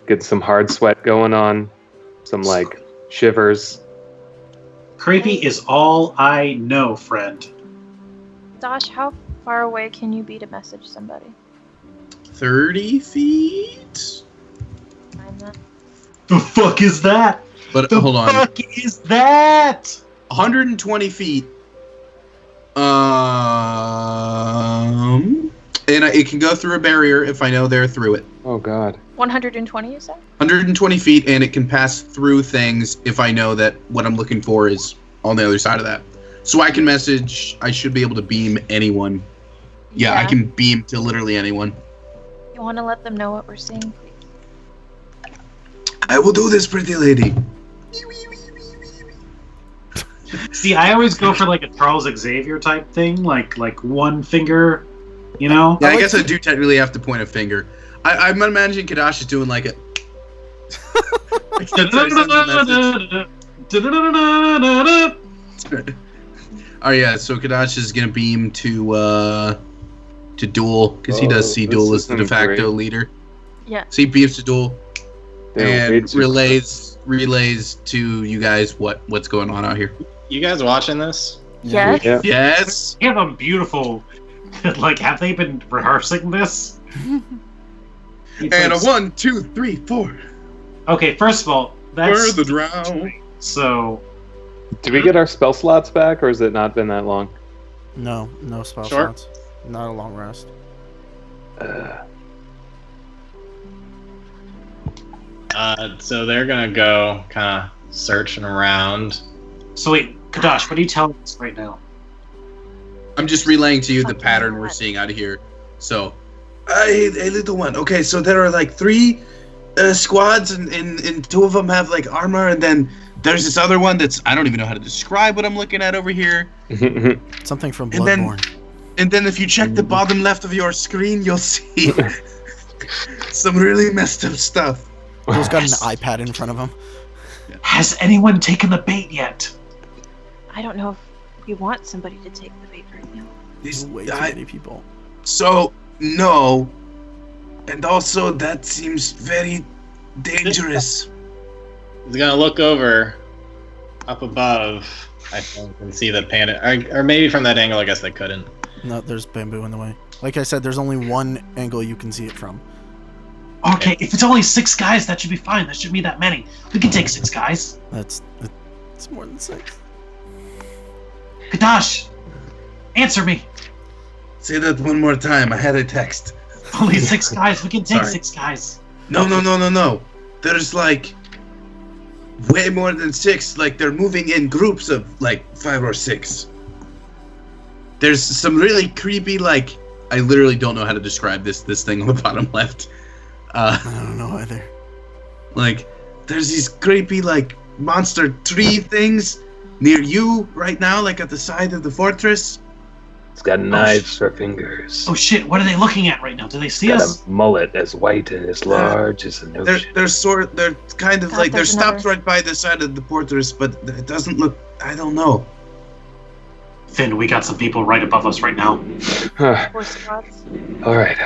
[SPEAKER 7] Get some hard sweat going on. Some, like, shivers.
[SPEAKER 3] Creepy is all I know, friend.
[SPEAKER 6] Dosh, how far away can you be to message somebody?
[SPEAKER 5] 30 feet?
[SPEAKER 6] Find that.
[SPEAKER 3] The fuck is that?
[SPEAKER 5] But
[SPEAKER 3] The
[SPEAKER 5] hold on.
[SPEAKER 3] fuck is that?
[SPEAKER 5] 120 feet. And it can go through a barrier if I know they're through it.
[SPEAKER 7] Oh, God.
[SPEAKER 6] 120, you said?
[SPEAKER 5] 120 feet, and it can pass through things if I know that what I'm looking for is on the other side of that. So I can message, I should be able to beam anyone. Yeah, I can beam to literally anyone.
[SPEAKER 6] You want to let them know what we're seeing, please?
[SPEAKER 5] I will do this, pretty lady.
[SPEAKER 3] See, I always go for like a Charles Xavier type thing, like one finger, you know?
[SPEAKER 5] Yeah, I guess I do technically have to point a finger. I'm imagining Kadash is doing like a... Oh yeah, so Kadash is gonna beam to Duel, because he does see Duel as the de facto leader.
[SPEAKER 6] Yeah.
[SPEAKER 5] So he beams to Duel
[SPEAKER 7] Damn,
[SPEAKER 5] and relays to you guys what's going on out here.
[SPEAKER 1] You guys watching this?
[SPEAKER 6] Yes.
[SPEAKER 7] Yeah.
[SPEAKER 5] Yes.
[SPEAKER 3] They have a beautiful... Like, have they been rehearsing this?
[SPEAKER 5] And a 1, 2, 3, 4.
[SPEAKER 3] Okay, first of all, that's...
[SPEAKER 5] Further drown.
[SPEAKER 3] So...
[SPEAKER 7] Did we get our spell slots back, or has it not been that long?
[SPEAKER 4] No spell
[SPEAKER 1] Short.
[SPEAKER 4] slots. Not a long rest.
[SPEAKER 1] So they're gonna go kind of searching around.
[SPEAKER 3] So wait, Kadash, what are you telling us right now?
[SPEAKER 5] I'm just relaying to you the pattern we're seeing out of here. So, hey, little one. Okay, so there are like 3 squads, and 2 of them have like armor, and then there's this other one that's I don't even know how to describe what I'm looking at over here.
[SPEAKER 4] Something from
[SPEAKER 5] And then-
[SPEAKER 4] Bloodborne.
[SPEAKER 5] And then if you check the bottom left of your screen, you'll see some really messed up stuff.
[SPEAKER 4] He's got an iPad in front of him.
[SPEAKER 3] Has anyone taken the bait yet?
[SPEAKER 6] I don't know if we want somebody to take the bait right now.
[SPEAKER 5] These,
[SPEAKER 4] Way too many people.
[SPEAKER 5] so no, and also that seems very dangerous.
[SPEAKER 1] He's gonna look over, up above, I think, and see the panda. Or maybe from that angle, I guess they couldn't.
[SPEAKER 4] No, there's bamboo in the way. Like I said, there's only one angle you can see it from.
[SPEAKER 3] Okay, if it's only 6 guys, that should be fine. That shouldn't be that many. We can take 6 guys.
[SPEAKER 4] It's more than 6.
[SPEAKER 3] Kadash, answer me.
[SPEAKER 5] Say that one more time. I had a text.
[SPEAKER 3] Only 6 guys. We can take
[SPEAKER 5] Sorry.
[SPEAKER 3] 6 guys.
[SPEAKER 5] No. There's like way more than 6. Like they're moving in groups of like 5 or 6. There's some really creepy, like I literally don't know how to describe this thing on the bottom left.
[SPEAKER 4] I don't know either.
[SPEAKER 5] Like there's these creepy like monster tree things near you right now, like at the side of the fortress.
[SPEAKER 7] It's got knives for fingers.
[SPEAKER 3] Oh shit, what are they looking at right now? Do they see
[SPEAKER 7] Got
[SPEAKER 3] us?
[SPEAKER 7] a mullet as white and as large as an
[SPEAKER 5] They're
[SPEAKER 7] ocean.
[SPEAKER 5] they're kind of
[SPEAKER 6] God,
[SPEAKER 5] like they're
[SPEAKER 6] there's
[SPEAKER 5] stopped
[SPEAKER 6] another.
[SPEAKER 5] right by the side of the fortress, but it doesn't look. I don't know.
[SPEAKER 3] Finn, we got some people right above us right now.
[SPEAKER 6] 4 squads.
[SPEAKER 7] All right.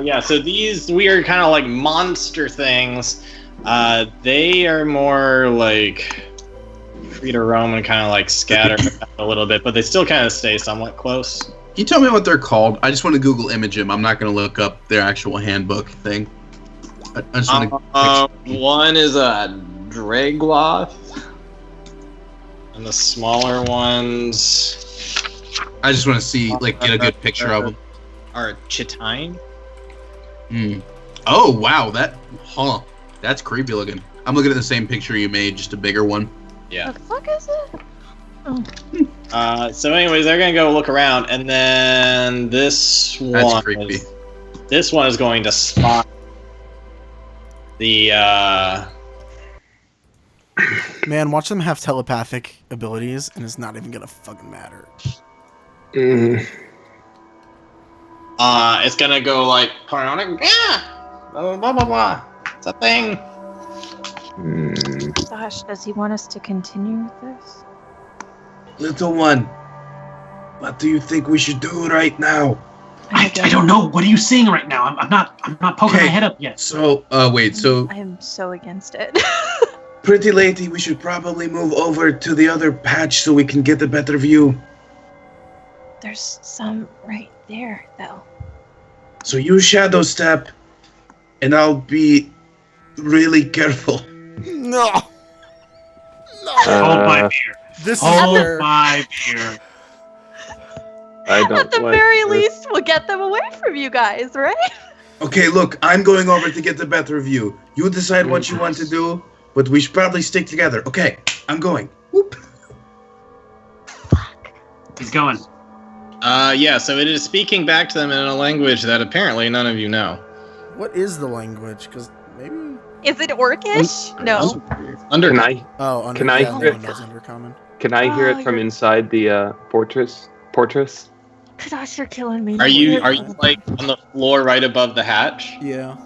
[SPEAKER 1] Yeah, so these weird kind of like monster things, they are more like free to roam and kind of like scatter a little bit, but they still kind of stay somewhat close.
[SPEAKER 5] Can you tell me what they're called? I just want to Google image them. I'm not going to look up their actual handbook thing. I just want to.
[SPEAKER 1] One is a Dragloth, and the smaller ones
[SPEAKER 5] I just want to see, like, get a good picture of them.
[SPEAKER 1] are Chitine.
[SPEAKER 5] Oh wow, that's creepy looking. I'm looking at the same picture you made, just a bigger one.
[SPEAKER 1] Yeah.
[SPEAKER 6] The fuck is it?
[SPEAKER 1] So anyways, they're gonna go look around, and then this
[SPEAKER 5] That's
[SPEAKER 1] one
[SPEAKER 5] creepy.
[SPEAKER 1] this one is going to spot the
[SPEAKER 4] Man, watch them have telepathic abilities, and it's not even gonna fucking matter.
[SPEAKER 1] it's gonna go like yeah, blah blah blah blah. It's a thing.
[SPEAKER 6] Gosh, does he want us to continue with this?
[SPEAKER 5] Little one, what do you think we should do right now?
[SPEAKER 3] I don't know. What are you seeing right now? I'm not poking my head up yet.
[SPEAKER 5] So, wait. So,
[SPEAKER 6] I'm so against it.
[SPEAKER 5] pretty lady, we should probably move over to the other patch so we can get a better view.
[SPEAKER 6] There's some right there, though.
[SPEAKER 5] So you shadow step, and I'll be really careful.
[SPEAKER 4] No.
[SPEAKER 3] Hold my beer.
[SPEAKER 4] This is
[SPEAKER 3] Hold
[SPEAKER 4] where
[SPEAKER 3] my beer.
[SPEAKER 7] I don't
[SPEAKER 6] At the
[SPEAKER 7] like
[SPEAKER 6] very
[SPEAKER 7] this.
[SPEAKER 6] least, we'll get them away from you guys, right?
[SPEAKER 5] Okay, look, I'm going over to get the better view. You decide what you want to do, but we should probably stick together. Okay, I'm going. Whoop.
[SPEAKER 3] He's going.
[SPEAKER 1] Yeah, so it is speaking back to them in a language that apparently none of you know.
[SPEAKER 4] What is the language? Because maybe.
[SPEAKER 6] Is it Orcish? No.
[SPEAKER 1] Under
[SPEAKER 7] Can I
[SPEAKER 4] Oh, under,
[SPEAKER 7] Can I
[SPEAKER 4] yeah, no
[SPEAKER 7] hear
[SPEAKER 4] one
[SPEAKER 7] it?
[SPEAKER 4] knows Undercommon.
[SPEAKER 7] can I hear
[SPEAKER 6] Oh,
[SPEAKER 7] it from
[SPEAKER 6] you're-
[SPEAKER 7] inside the fortress?
[SPEAKER 6] Gosh, you're killing me.
[SPEAKER 1] Are you like on the floor right above the hatch?
[SPEAKER 4] Yeah.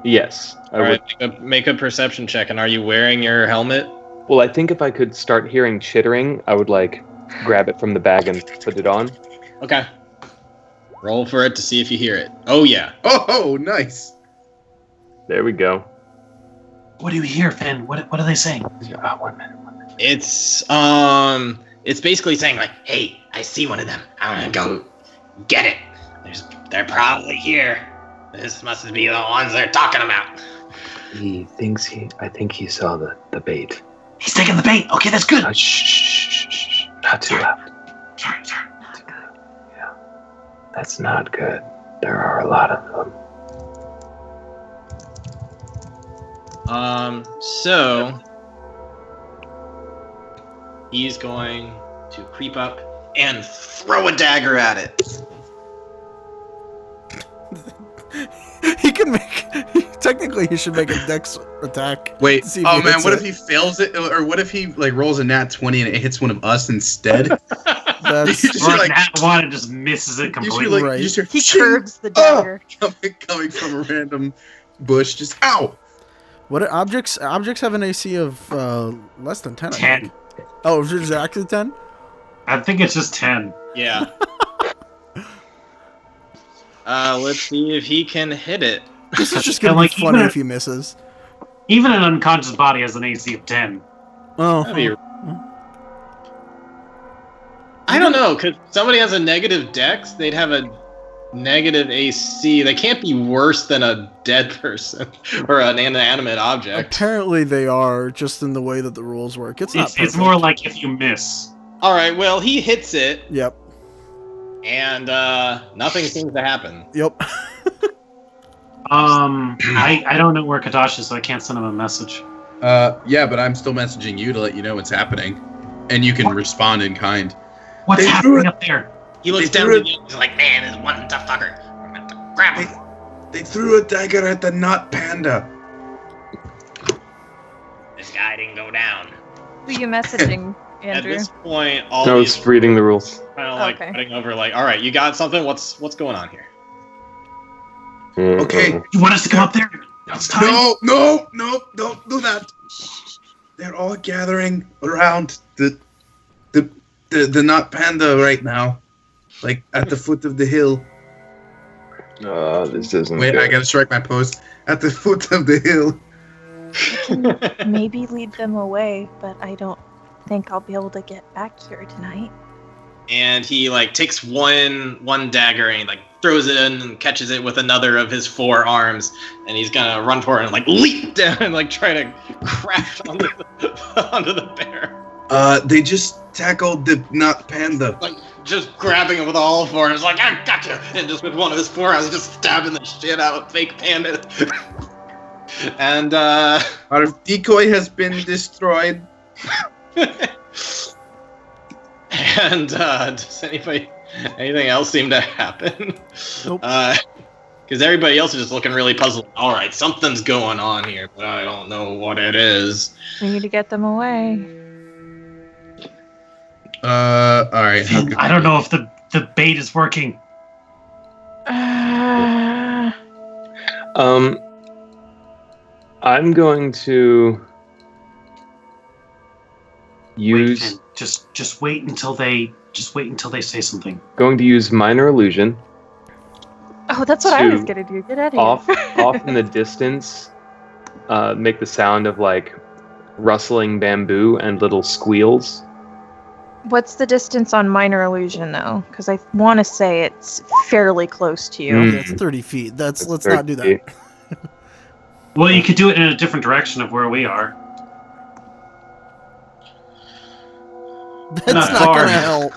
[SPEAKER 7] Yes, I
[SPEAKER 1] All
[SPEAKER 7] would.
[SPEAKER 1] right, make a perception check. And are you wearing your helmet?
[SPEAKER 7] Well, I think if I could start hearing chittering, I would like grab it from the bag and put it on.
[SPEAKER 1] Okay. Roll for it to see if you hear it. Oh yeah.
[SPEAKER 5] Oh, nice.
[SPEAKER 7] There we go.
[SPEAKER 3] What do you hear, Finn? What are they saying?
[SPEAKER 7] 1 minute.
[SPEAKER 1] It's basically saying like, "Hey, I see one of them. I'm gonna go get it. They're probably here. This must be the ones they're talking about."
[SPEAKER 7] I think he saw the bait.
[SPEAKER 3] He's taking the bait. Okay, that's good.
[SPEAKER 7] Shh. Not too loud.
[SPEAKER 3] Sorry.
[SPEAKER 7] Yeah. That's not good. There are a lot of them.
[SPEAKER 1] So he's going to creep up and throw a dagger at it.
[SPEAKER 4] He can make. Technically, he should make a dex attack.
[SPEAKER 5] Wait,
[SPEAKER 4] to see if
[SPEAKER 5] oh
[SPEAKER 4] he
[SPEAKER 5] man,
[SPEAKER 4] hits
[SPEAKER 5] what
[SPEAKER 4] it.
[SPEAKER 5] if he fails it? Or what if he like rolls a nat 20 and it hits one of us instead?
[SPEAKER 4] That's
[SPEAKER 5] You should,
[SPEAKER 3] Or
[SPEAKER 5] like,
[SPEAKER 3] that one and just misses it
[SPEAKER 5] you
[SPEAKER 3] completely.
[SPEAKER 5] should, like,
[SPEAKER 4] Right.
[SPEAKER 5] you should
[SPEAKER 6] He
[SPEAKER 5] shing,
[SPEAKER 6] curves the dagger.
[SPEAKER 5] coming from a random bush. Just ow.
[SPEAKER 4] what are objects. Objects have an AC of less than 10. I
[SPEAKER 3] 10.
[SPEAKER 4] think. Oh, is it exactly 10?
[SPEAKER 3] I think it's just 10.
[SPEAKER 1] Yeah. Let's see if he can hit it.
[SPEAKER 4] This is just gonna
[SPEAKER 3] And,
[SPEAKER 4] be
[SPEAKER 3] like,
[SPEAKER 4] funny
[SPEAKER 3] even-
[SPEAKER 4] if he misses.
[SPEAKER 3] Even an unconscious body has an AC of 10.
[SPEAKER 4] Oh,
[SPEAKER 1] That'd be- I don't know, because somebody has a negative dex, they'd have a negative AC. They can't be worse than a dead person or an inanimate object.
[SPEAKER 4] apparently they are, just in the way that the rules work. It's not.
[SPEAKER 3] It's
[SPEAKER 4] Perfect.
[SPEAKER 3] more like if you miss.
[SPEAKER 1] All right, well, he hits it,
[SPEAKER 4] Yep.
[SPEAKER 1] and nothing seems to happen.
[SPEAKER 4] Yep.
[SPEAKER 3] I don't know where Kadash is, so I can't send him a message.
[SPEAKER 5] Yeah, but I'm still messaging you to let you know what's happening, and you can respond in kind.
[SPEAKER 3] What's
[SPEAKER 5] They threw
[SPEAKER 3] happening
[SPEAKER 5] it-
[SPEAKER 3] up there?
[SPEAKER 1] He looks
[SPEAKER 5] They
[SPEAKER 1] down
[SPEAKER 5] threw
[SPEAKER 1] at you, he's like, man, this one tough fucker. I'm going to grab him.
[SPEAKER 5] They threw a dagger at the nut panda.
[SPEAKER 1] This guy didn't go down.
[SPEAKER 6] Who you messaging,
[SPEAKER 1] At
[SPEAKER 6] Andrew?
[SPEAKER 1] this point, all
[SPEAKER 7] I
[SPEAKER 1] of
[SPEAKER 7] was
[SPEAKER 1] you
[SPEAKER 7] reading the rules.
[SPEAKER 1] kind of like
[SPEAKER 6] Okay.
[SPEAKER 1] putting over like, all right, you got something? What's going on here?
[SPEAKER 5] Okay.
[SPEAKER 3] You want us to come up there? It's time.
[SPEAKER 5] No, don't do that. They're all gathering around the nut panda right now, like at the foot of the hill.
[SPEAKER 7] This isn't
[SPEAKER 5] Wait,
[SPEAKER 7] good.
[SPEAKER 5] I gotta strike my post. At the foot of the hill.
[SPEAKER 6] Maybe lead them away, but I don't think I'll be able to get back here tonight.
[SPEAKER 1] And he like takes one dagger and he like throws it in and catches it with another of his four arms, and he's gonna run for it and like leap down and like try to crash onto the bear.
[SPEAKER 5] They just tackled the nut panda.
[SPEAKER 1] Like just grabbing him with all four arms, like I got you, and just with one of his forearms, just stabbing the shit out of fake panda. And
[SPEAKER 5] Our decoy has been destroyed.
[SPEAKER 1] and does anything else seem to happen?
[SPEAKER 4] Nope.
[SPEAKER 1] Because everybody else is just looking really puzzled. All right, something's going on here, but I don't know what it is.
[SPEAKER 6] We need to get them away.
[SPEAKER 5] All right.
[SPEAKER 3] Finn, I don't know if the bait is working.
[SPEAKER 7] I'm going to
[SPEAKER 3] Wait,
[SPEAKER 7] use
[SPEAKER 3] Finn, just wait until they say something.
[SPEAKER 7] minor illusion
[SPEAKER 6] Oh, that's what I was
[SPEAKER 7] To
[SPEAKER 6] gonna do. Get out of here.
[SPEAKER 7] off in the distance, make the sound of like rustling bamboo and little squeals.
[SPEAKER 6] What's the distance on minor illusion, though? Because I want to say it's fairly close to you.
[SPEAKER 7] Mm.
[SPEAKER 4] Yeah, it's 30 feet. Let's
[SPEAKER 7] 30
[SPEAKER 4] not do that.
[SPEAKER 7] feet.
[SPEAKER 3] Well, you could do it in a different direction of where we are.
[SPEAKER 4] That's
[SPEAKER 3] Not
[SPEAKER 4] not
[SPEAKER 3] far.
[SPEAKER 4] gonna help.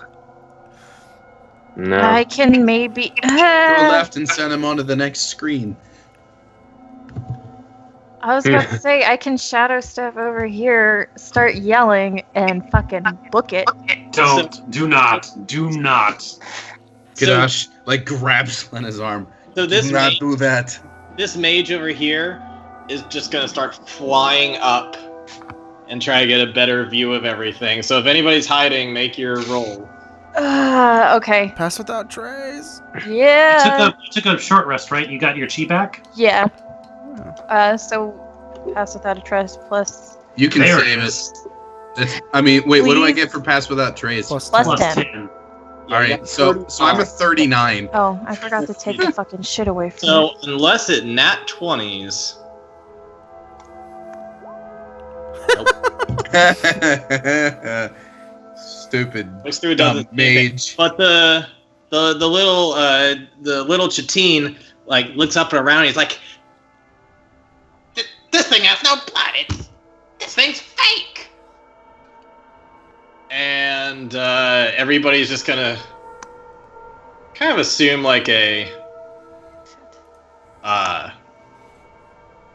[SPEAKER 7] No.
[SPEAKER 6] I can maybe.
[SPEAKER 5] Go left and send him onto the next screen.
[SPEAKER 6] I was about to say I can shadow step over here, start yelling, and fucking book it.
[SPEAKER 3] Do not.
[SPEAKER 5] Kadash like grabs Lena's arm.
[SPEAKER 1] So this
[SPEAKER 5] Do not
[SPEAKER 1] mage,
[SPEAKER 5] do that.
[SPEAKER 1] this mage over here is just gonna start flying up and try to get a better view of everything. So if anybody's hiding, make your roll.
[SPEAKER 6] Okay.
[SPEAKER 4] Pass without trace.
[SPEAKER 6] Yeah.
[SPEAKER 3] You took a short rest, right? You got your chi back?
[SPEAKER 6] Yeah. So pass without a trace plus
[SPEAKER 5] You can
[SPEAKER 3] There
[SPEAKER 5] save
[SPEAKER 3] it
[SPEAKER 5] it.
[SPEAKER 3] is.
[SPEAKER 5] What do I
[SPEAKER 6] Please?
[SPEAKER 5] get for pass without trace?
[SPEAKER 4] Plus
[SPEAKER 6] Plus
[SPEAKER 4] 10.
[SPEAKER 3] Plus
[SPEAKER 6] 10.
[SPEAKER 3] 10.
[SPEAKER 1] Yeah,
[SPEAKER 5] All
[SPEAKER 1] you
[SPEAKER 5] right,
[SPEAKER 1] got
[SPEAKER 5] so
[SPEAKER 1] 35.
[SPEAKER 5] I'm a 39.
[SPEAKER 6] Oh, I forgot to take the fucking shit away from
[SPEAKER 1] So
[SPEAKER 6] me.
[SPEAKER 1] unless it nat 20s,
[SPEAKER 5] Stupid
[SPEAKER 1] looks through
[SPEAKER 5] dumb
[SPEAKER 1] doesn't say anything.
[SPEAKER 5] mage.
[SPEAKER 1] But the little Chatine like looks up and around. And he's like, "This thing has no blood. This thing's fake." And everybody's just gonna kind of assume like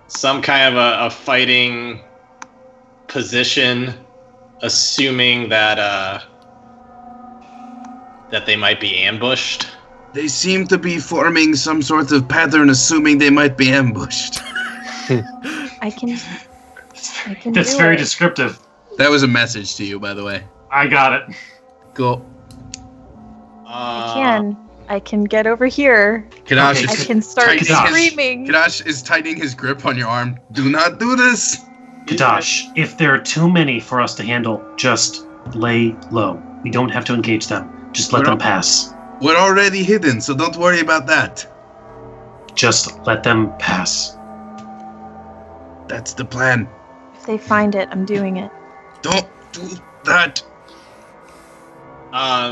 [SPEAKER 1] some kind of a fighting position, assuming that that they might be ambushed.
[SPEAKER 5] They seem to be forming some sort of pattern, assuming they might be ambushed.
[SPEAKER 6] I can
[SPEAKER 3] That's
[SPEAKER 6] do
[SPEAKER 3] very
[SPEAKER 6] it.
[SPEAKER 3] descriptive.
[SPEAKER 5] That was a message to you, by the way.
[SPEAKER 3] I got it.
[SPEAKER 5] Cool.
[SPEAKER 6] I can get over here.
[SPEAKER 5] Kadash,
[SPEAKER 3] Okay,
[SPEAKER 6] I
[SPEAKER 5] is,
[SPEAKER 6] can start
[SPEAKER 3] Kadash.
[SPEAKER 6] screaming.
[SPEAKER 5] Kadash is tightening his grip on your arm. Do not do this.
[SPEAKER 3] Kadash, if there are too many for us to handle, just lay low. We don't have to engage them. Just let them pass.
[SPEAKER 5] We're already hidden, so don't worry about that.
[SPEAKER 3] Just let them pass.
[SPEAKER 5] That's the plan.
[SPEAKER 6] If they find it, I'm doing it.
[SPEAKER 5] Don't do that.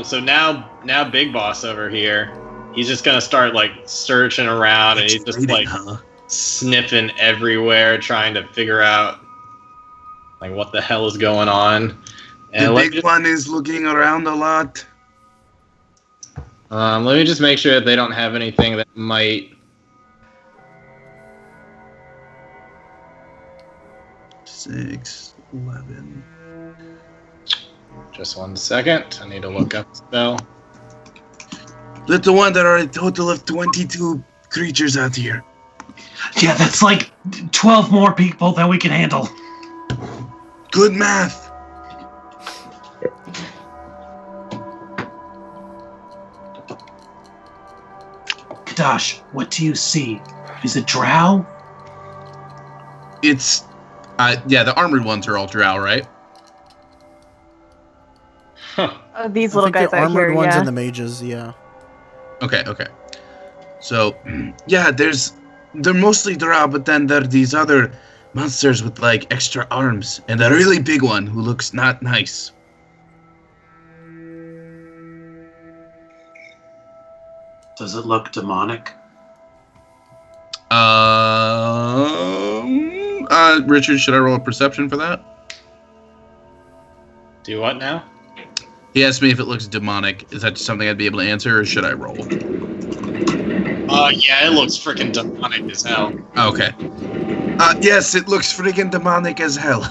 [SPEAKER 1] So now Big Boss over here, he's just gonna start like searching around, and he's just like sniffing everywhere, trying to figure out like what the hell is going on. And
[SPEAKER 5] The
[SPEAKER 1] let
[SPEAKER 5] big one is looking around a lot.
[SPEAKER 1] me just make sure that they don't have anything that might.
[SPEAKER 5] 6, 11.
[SPEAKER 1] Just 1 second. I need to look up the spell.
[SPEAKER 5] Little one, there are a total of 22 creatures out here.
[SPEAKER 3] Yeah, that's like 12 more people that we can handle.
[SPEAKER 5] Good math.
[SPEAKER 3] Kadash, what do you see? Is it drow?
[SPEAKER 5] It's, yeah, the armored ones are all drow, right?
[SPEAKER 1] Huh.
[SPEAKER 6] Oh, these
[SPEAKER 4] I
[SPEAKER 6] little
[SPEAKER 4] think
[SPEAKER 6] guys
[SPEAKER 4] the
[SPEAKER 6] out
[SPEAKER 4] armored
[SPEAKER 6] here,
[SPEAKER 4] ones
[SPEAKER 6] yeah.
[SPEAKER 4] and the mages, yeah.
[SPEAKER 5] Okay. So, yeah, they're mostly drow, but then there are these other monsters with like extra arms, and a really big one who looks not nice.
[SPEAKER 3] Does it look demonic?
[SPEAKER 5] Richard, should I roll a perception for that?
[SPEAKER 1] Do what now?
[SPEAKER 5] He asked me if it looks demonic. Is that something I'd be able to answer, or should I roll?
[SPEAKER 1] Yeah, it looks freaking demonic as hell.
[SPEAKER 5] Okay. Yes, it looks freaking demonic as hell.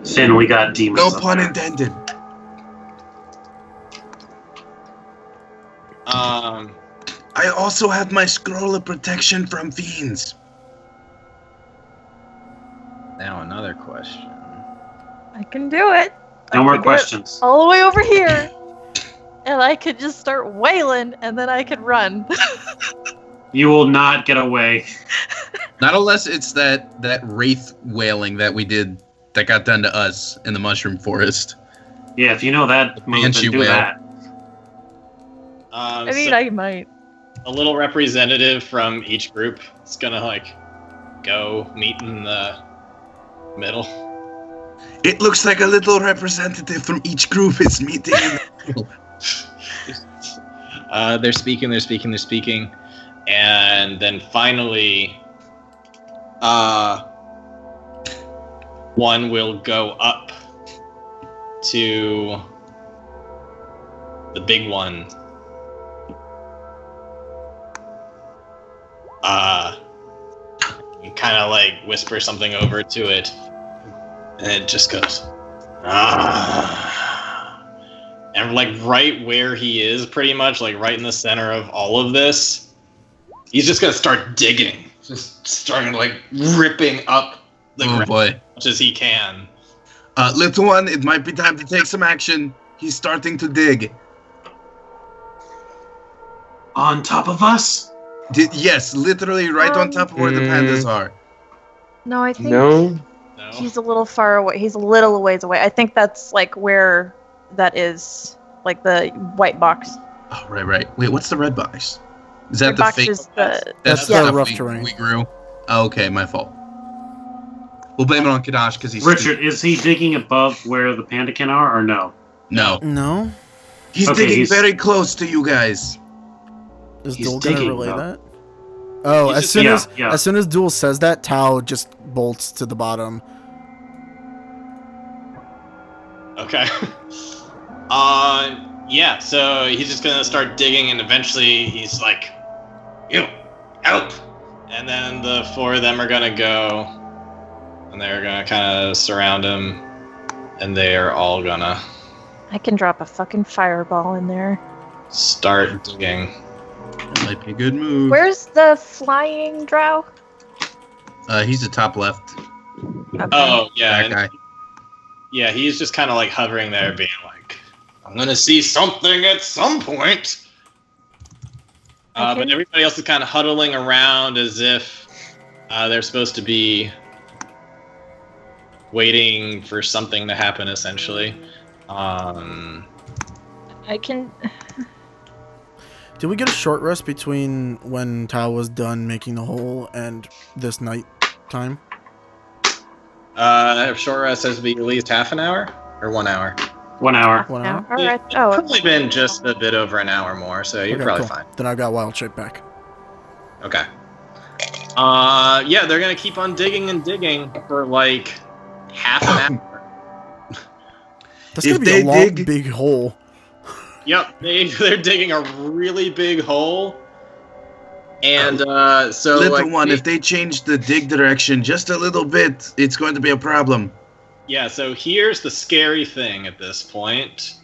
[SPEAKER 3] Finn, we got demons.
[SPEAKER 5] No
[SPEAKER 3] up
[SPEAKER 5] pun
[SPEAKER 3] there.
[SPEAKER 5] intended. I also have my scroll of protection from fiends.
[SPEAKER 1] Now another question.
[SPEAKER 6] I can do it.
[SPEAKER 3] No
[SPEAKER 6] I
[SPEAKER 3] more
[SPEAKER 6] can get
[SPEAKER 3] questions.
[SPEAKER 6] all the way over here. And I could just start wailing, and then I could run.
[SPEAKER 3] You will not get away.
[SPEAKER 5] Not unless it's that wraith wailing that we did that got done to us in the mushroom forest.
[SPEAKER 3] Yeah, if you know that move,
[SPEAKER 5] Banshee
[SPEAKER 3] then do
[SPEAKER 5] whale.
[SPEAKER 3] that.
[SPEAKER 6] I mean,
[SPEAKER 1] so
[SPEAKER 6] I might.
[SPEAKER 1] a little representative from each group is gonna like go meet in the middle.
[SPEAKER 5] It looks like a little representative from each group is meeting in the middle.
[SPEAKER 1] They're speaking, and then finally, one will go up to the big one. Kind of like whisper something over to it, and it just goes, and like right where he is, pretty much like right in the center of all of this, he's just gonna start digging, just starting like ripping up the ground
[SPEAKER 5] boy.
[SPEAKER 1] as much as he can.
[SPEAKER 5] Little one, it might be time to take some action. He's starting to dig.
[SPEAKER 3] On top of us?
[SPEAKER 5] Yes, literally right on top of where the pandas are.
[SPEAKER 6] No, I think
[SPEAKER 7] No.
[SPEAKER 1] No,
[SPEAKER 6] he's a little far away. He's a little ways away. I think that's like where that is, like the white box.
[SPEAKER 5] Oh, right. Wait, what's the red box? Is that
[SPEAKER 6] Red
[SPEAKER 5] the
[SPEAKER 6] box
[SPEAKER 5] fake?
[SPEAKER 6] is the
[SPEAKER 4] That's
[SPEAKER 5] the
[SPEAKER 4] the
[SPEAKER 5] stuff
[SPEAKER 4] rough
[SPEAKER 5] we,
[SPEAKER 4] terrain.
[SPEAKER 5] we grew. Oh, okay, my fault. We'll blame it on Kadash because he's
[SPEAKER 3] Richard, is he digging above where the pandakin are, or no?
[SPEAKER 5] No,
[SPEAKER 4] No?
[SPEAKER 5] he's
[SPEAKER 3] Okay,
[SPEAKER 5] digging
[SPEAKER 3] he's-
[SPEAKER 5] very close to you guys.
[SPEAKER 4] Is
[SPEAKER 3] He's
[SPEAKER 4] Duel gonna
[SPEAKER 3] digging,
[SPEAKER 4] relay
[SPEAKER 3] though.
[SPEAKER 4] that? Oh,
[SPEAKER 1] He's
[SPEAKER 4] as
[SPEAKER 1] just-
[SPEAKER 4] soon
[SPEAKER 3] yeah,
[SPEAKER 4] as
[SPEAKER 3] yeah.
[SPEAKER 4] as soon as Duel says that, Tao just bolts to the bottom.
[SPEAKER 1] okay. Yeah. So he's just gonna start digging, and eventually he's like, "You, help!" And then the four of them are gonna go, and they're gonna kind of surround him, and they are all gonna
[SPEAKER 6] I can drop a fucking fireball in there.
[SPEAKER 1] start digging.
[SPEAKER 5] That might be a good move.
[SPEAKER 6] Where's the flying drow?
[SPEAKER 5] He's the top left.
[SPEAKER 6] Okay.
[SPEAKER 1] Oh yeah,
[SPEAKER 5] That
[SPEAKER 1] and-
[SPEAKER 5] guy.
[SPEAKER 1] yeah. He's just kind of like hovering there, being like, "I'm gonna see something at some point." But
[SPEAKER 6] Okay.
[SPEAKER 1] everybody else is kind of huddling around as if they're supposed to be waiting for something to happen, essentially.
[SPEAKER 6] I can.
[SPEAKER 4] Did we get a short rest between when Tao was done making the hole and this night time?
[SPEAKER 1] Short rest has to be at least half an hour or 1 hour.
[SPEAKER 3] 1 hour.
[SPEAKER 4] 1
[SPEAKER 6] No,
[SPEAKER 4] hour?
[SPEAKER 6] all right.
[SPEAKER 1] It's
[SPEAKER 6] Oh,
[SPEAKER 1] probably been just a bit over an hour more, so you're
[SPEAKER 4] Okay,
[SPEAKER 1] probably
[SPEAKER 4] cool.
[SPEAKER 1] fine.
[SPEAKER 4] Then I got wild shape back.
[SPEAKER 1] Okay. Yeah, they're gonna keep on digging and digging for like half an hour.
[SPEAKER 4] That's
[SPEAKER 5] If
[SPEAKER 4] gonna be
[SPEAKER 5] they
[SPEAKER 4] a long,
[SPEAKER 5] dig-
[SPEAKER 4] big hole.
[SPEAKER 1] Yep, they're digging a really big hole, and so
[SPEAKER 5] Little
[SPEAKER 1] like
[SPEAKER 5] one, if they change the dig direction just a little bit, it's going to be a problem.
[SPEAKER 1] yeah. So here's the scary thing at this point.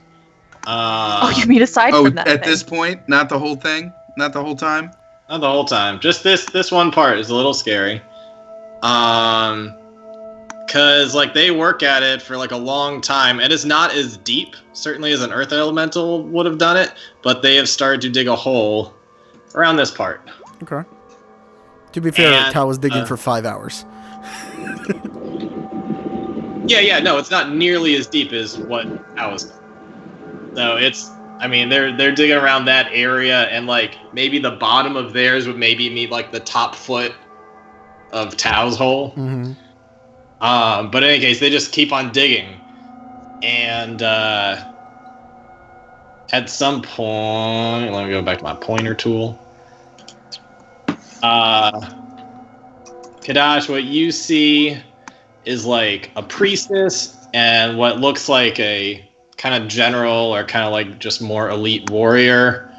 [SPEAKER 6] oh, you mean aside
[SPEAKER 5] Oh,
[SPEAKER 6] from that?
[SPEAKER 5] at
[SPEAKER 6] thing.
[SPEAKER 5] this point, not the whole thing, not the whole time.
[SPEAKER 1] Not the whole time. Just this one part is a little scary. Cause like they work at it for like a long time, and it's not as deep, certainly as an earth elemental would have done it, but they have started to dig a hole around this part.
[SPEAKER 4] Okay. To be fair,
[SPEAKER 1] And,
[SPEAKER 4] Tao was digging for 5 hours.
[SPEAKER 1] Yeah, no, it's not nearly as deep as what I was. So it's, I mean, they're digging around that area, and like maybe the bottom of theirs would maybe meet like the top foot of Tao's hole.
[SPEAKER 4] Mm-hmm.
[SPEAKER 1] But in any case, they just keep on digging, and at some point, let me go back to my pointer tool. Kadash, what you see is like a priestess and what looks like a kind of general or kind of like just more elite warrior,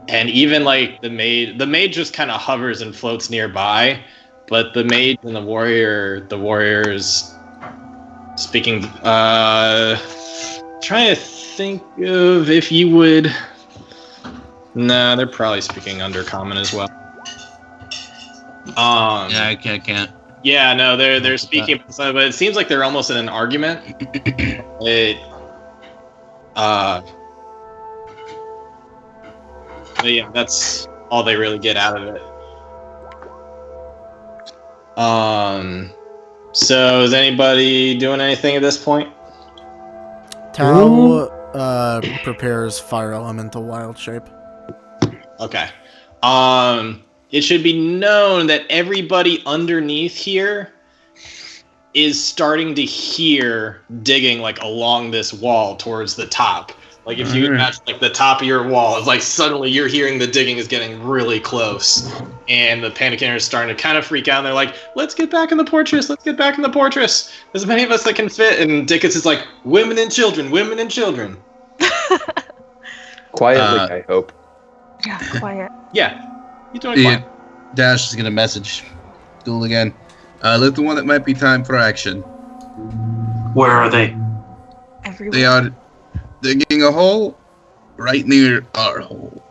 [SPEAKER 1] and even like the maid just kind of hovers and floats nearby. But the mage and the warriors speaking, trying to think of if you would, nah, they're probably speaking Undercommon as well.
[SPEAKER 5] Yeah, I can't.
[SPEAKER 1] Yeah, no, they're speaking, but it seems like they're almost in an argument. But yeah, that's all they really get out of it. So is anybody doing anything at this point?
[SPEAKER 4] Tao prepares fire elemental wild shape.
[SPEAKER 1] Okay. It should be known that everybody underneath here is starting to hear digging like along this wall towards the top. Like if you imagine like the top of your wall, it's like suddenly you're hearing the digging is getting really close, and the Panicaners are starting to kind of freak out. And they're like, "Let's get back in the fortress. Let's get back in the fortress. There's as many of us that can fit." And Dickus is like, "Women and children, women and children."
[SPEAKER 7] Quietly, I hope.
[SPEAKER 6] Yeah, quiet.
[SPEAKER 1] Yeah, you're doing fine.
[SPEAKER 5] Dash is gonna message Duel again. Little one, it might be time for action.
[SPEAKER 3] Where are they?
[SPEAKER 6] Everywhere.
[SPEAKER 5] They are digging a hole right near our hole.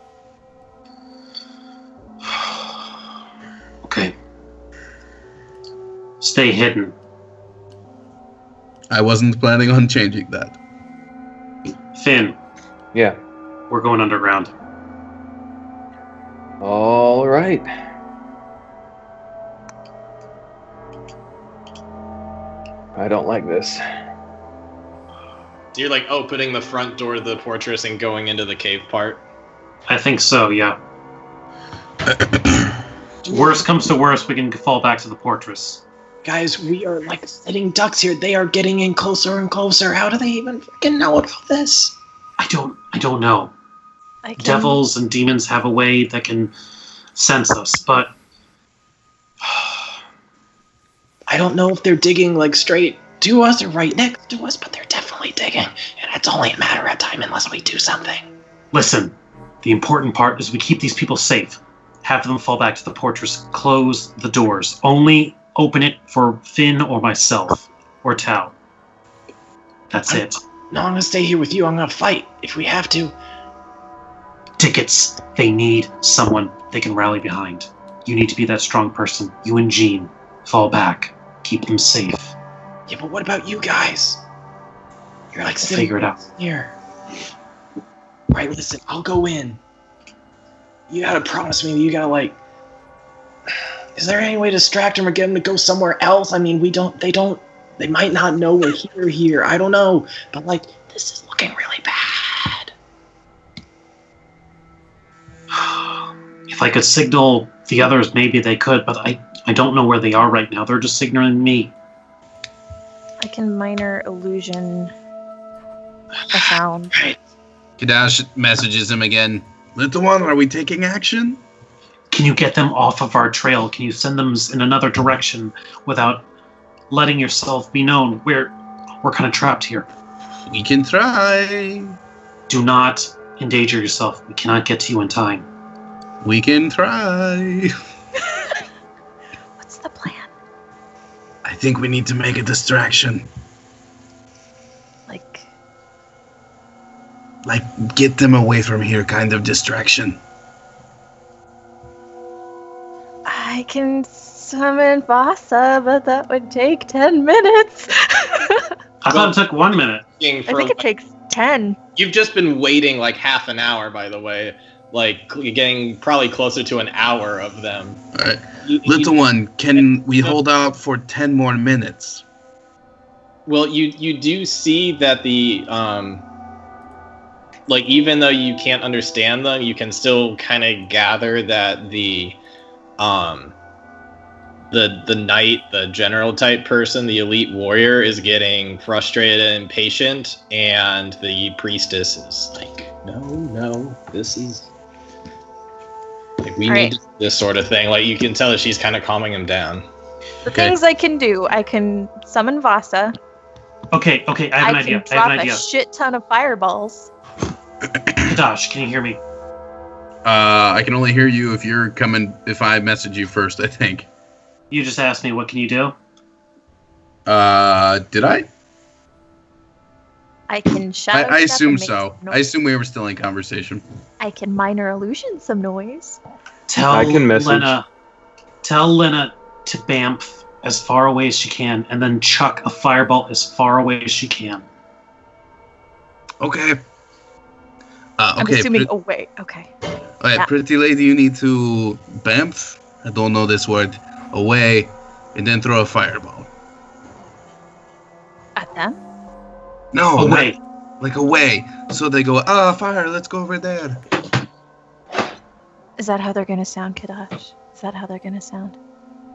[SPEAKER 3] Okay. Stay hidden.
[SPEAKER 5] I wasn't planning on changing that.
[SPEAKER 3] Finn,
[SPEAKER 7] Yeah.
[SPEAKER 3] we're going underground.
[SPEAKER 7] All right. I don't like this.
[SPEAKER 1] So you're like opening the front door of the fortress and going into the cave part.
[SPEAKER 3] I think so, yeah. Worst comes to worst, we can fall back to the fortress.
[SPEAKER 1] Guys, we are like sitting ducks here. They are getting in closer and closer. How do they even freaking know about this?
[SPEAKER 3] I don't know.
[SPEAKER 6] I can...
[SPEAKER 3] Devils and demons have a way that can sense us, but
[SPEAKER 1] I don't know if they're digging like straight to us or right next to us, but they're definitely digging. And it's only a matter of time unless we do something.
[SPEAKER 3] listen, the important part is we keep these people safe. Have them fall back to the fortress. Close the doors. Only open it for Finn or myself or Tao. That's it.
[SPEAKER 1] No, I'm gonna stay here with you. I'm gonna fight if we have to.
[SPEAKER 3] Tickets. They need someone they can rally behind. You need to be that strong person. You and Jean. Fall back. Keep them safe.
[SPEAKER 1] Yeah, but what about you guys? You're like
[SPEAKER 3] We'll
[SPEAKER 1] sitting
[SPEAKER 3] figure it out.
[SPEAKER 1] here. Right, listen, I'll go in. You gotta promise me that you gotta like... Is there any way to distract them or get them to go somewhere else? I mean, they might not know we're here. I don't know. But like, this is looking really bad.
[SPEAKER 3] If I could signal the others, maybe they could, but I don't know where they are right now. They're just signaling me.
[SPEAKER 6] I can minor illusion a sound.
[SPEAKER 1] Right.
[SPEAKER 5] Kadash messages him again. Little one, are we taking action?
[SPEAKER 3] Can you get them off of our trail? Can you send them in another direction without letting yourself be known? We're kind of trapped here.
[SPEAKER 5] We can try.
[SPEAKER 3] Do not endanger yourself. We cannot get to you in time.
[SPEAKER 5] We can try.
[SPEAKER 6] What's the plan?
[SPEAKER 5] I think we need to make a distraction. Like, get them away from here kind of distraction.
[SPEAKER 6] I can summon Vasa, but that would take 10 minutes.
[SPEAKER 3] I thought it took 1 minute.
[SPEAKER 6] I think it takes 10.
[SPEAKER 1] You've just been waiting like half an hour, by the way. Like, getting probably closer to an hour of them.
[SPEAKER 5] All right. Little one, can we hold out for 10 more minutes?
[SPEAKER 1] Well, you do see that the... like, even though you can't understand them, you can still kind of gather that the knight, the general type person, the elite warrior, is getting frustrated and impatient, and the priestess is like, no, this is... Like, we need this sort of thing. Like, you can tell that she's kind of calming him down.
[SPEAKER 6] The things I can do, I can summon Vasa.
[SPEAKER 3] Okay, I have an idea.
[SPEAKER 6] I can drop a shit ton of fireballs.
[SPEAKER 3] Kadash, can you hear me?
[SPEAKER 5] I can only hear you if I message you first, I think.
[SPEAKER 3] You just asked me, what can you do?
[SPEAKER 5] Did I?
[SPEAKER 6] I can shadow
[SPEAKER 5] I
[SPEAKER 6] step
[SPEAKER 5] assume
[SPEAKER 6] and make
[SPEAKER 5] so.
[SPEAKER 6] some noise.
[SPEAKER 5] I assume we were still in conversation.
[SPEAKER 6] I can minor illusion some noise.
[SPEAKER 3] Tell Lena to bamf as far away as she can, and then chuck a fireball as far away as she can.
[SPEAKER 5] Okay.
[SPEAKER 6] I'm assuming away. Okay.
[SPEAKER 5] Alright,
[SPEAKER 6] Yeah.
[SPEAKER 5] pretty lady, you need to bamf. I don't know this word. Away, and then throw a fireball.
[SPEAKER 6] At them?
[SPEAKER 5] No,
[SPEAKER 3] Away.
[SPEAKER 5] like away. So they go, fire, let's go over there.
[SPEAKER 6] Is that how they're gonna sound, Kadash? Is that how they're gonna sound?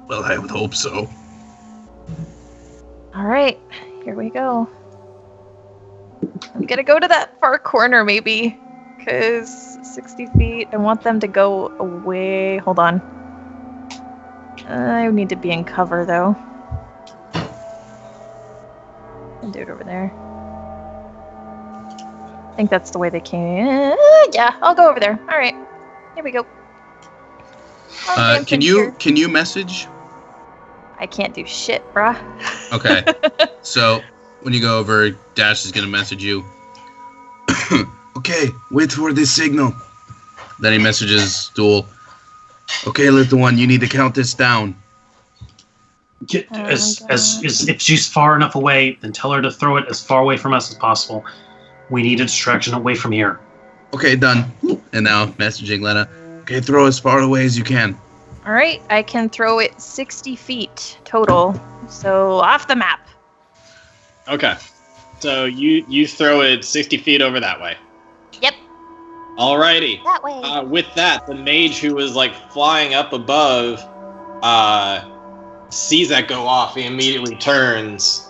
[SPEAKER 5] Well, I would hope so.
[SPEAKER 6] All right, here we go. I'm gonna go to that far corner, maybe, because 60 feet. I want them to go away. Hold on. I need to be in cover, though. I'll do it over there. I think that's the way they came. Yeah, I'll go over there. All right, here we go.
[SPEAKER 5] Can you message?
[SPEAKER 6] I can't do shit, bruh.
[SPEAKER 5] Okay. So when you go over, Dash is gonna message you. Okay, wait for this signal. Then he messages Duel. Okay, little one, you need to count this down.
[SPEAKER 3] If she's far enough away, then tell her to throw it as far away from us as possible. We need a distraction away from here.
[SPEAKER 5] Okay, done. And now messaging Lena. Okay, throw as far away as you can.
[SPEAKER 6] All right, I can throw it 60 feet total, so off the map.
[SPEAKER 1] Okay. So you throw it 60 feet over that way.
[SPEAKER 6] Yep.
[SPEAKER 1] Alrighty.
[SPEAKER 6] That way.
[SPEAKER 1] With that, the mage who was like flying up above sees that go off. He immediately turns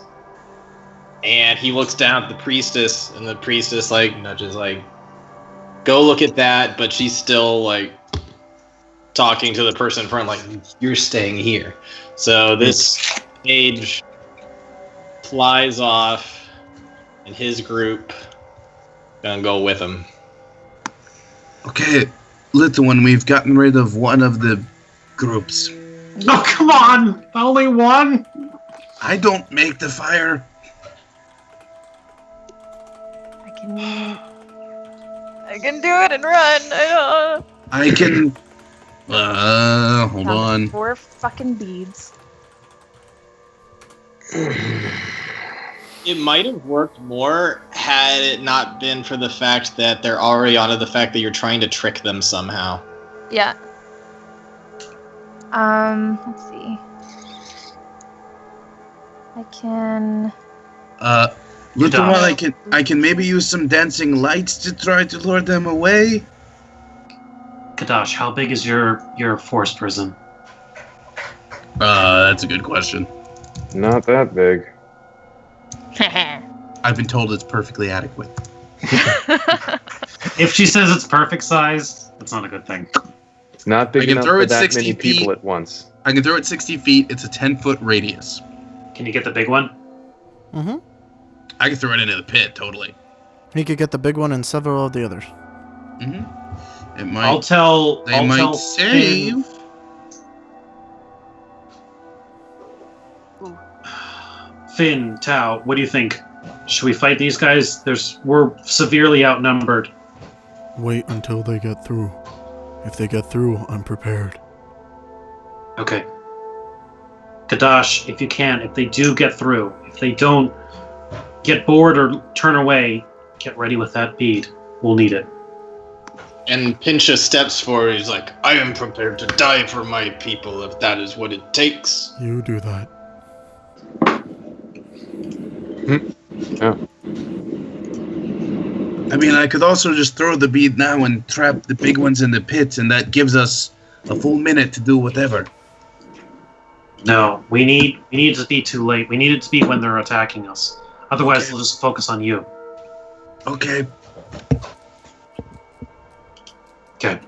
[SPEAKER 1] and he looks down at the priestess, and the priestess like nudges like, go look at that, but she's still like talking to the person in front like, you're staying here. So this mage flies off and his group gonna go with him.
[SPEAKER 5] Okay, little one, we've gotten rid of one of the groups.
[SPEAKER 3] Oh, come on! Only one?
[SPEAKER 5] I don't make the fire.
[SPEAKER 6] I can do it and run.
[SPEAKER 5] I can... hold on.
[SPEAKER 6] 4 fucking beads.
[SPEAKER 1] It might have worked more had it not been for the fact that they're already onto the fact that you're trying to trick them somehow.
[SPEAKER 6] Yeah. Let's see. I can...
[SPEAKER 5] Little one, I can maybe use some dancing lights to try to lure them away.
[SPEAKER 3] Kadash, how big is your force prism?
[SPEAKER 5] That's a good question.
[SPEAKER 7] Not that big.
[SPEAKER 5] I've been told it's perfectly adequate.
[SPEAKER 3] If she says it's perfect size, that's not a good thing.
[SPEAKER 7] It's not big
[SPEAKER 5] I can
[SPEAKER 7] enough
[SPEAKER 5] throw
[SPEAKER 7] for
[SPEAKER 5] it
[SPEAKER 7] that
[SPEAKER 5] 60
[SPEAKER 7] many
[SPEAKER 5] feet.
[SPEAKER 7] people at once.
[SPEAKER 5] I can throw it 60 feet. It's a 10-foot radius.
[SPEAKER 3] Can you get the big one?
[SPEAKER 4] Mm-hmm.
[SPEAKER 5] I can throw it into the pit, totally.
[SPEAKER 4] He could get the big one and several of the others.
[SPEAKER 5] Mm-hmm. It might.
[SPEAKER 3] I'll tell
[SPEAKER 5] save.
[SPEAKER 3] Finn, Tao, what do you think? Should we fight these guys? We're severely outnumbered.
[SPEAKER 4] Wait until they get through. If they get through, I'm prepared.
[SPEAKER 3] Okay. Kadash, if you can, if they do get through, if they don't get bored or turn away, get ready with that bead. We'll need it.
[SPEAKER 1] And Pincha steps forward. He's like, I am prepared to die for my people if that is what it takes.
[SPEAKER 4] You do that.
[SPEAKER 7] Oh.
[SPEAKER 5] I mean, I could also just throw the bead now and trap the big ones in the pits, and that gives us a full minute to do whatever.
[SPEAKER 3] No, we need it to be too late. We need it to be when they're attacking us. Otherwise, they'll just focus on you.
[SPEAKER 5] Okay.
[SPEAKER 3] Okay.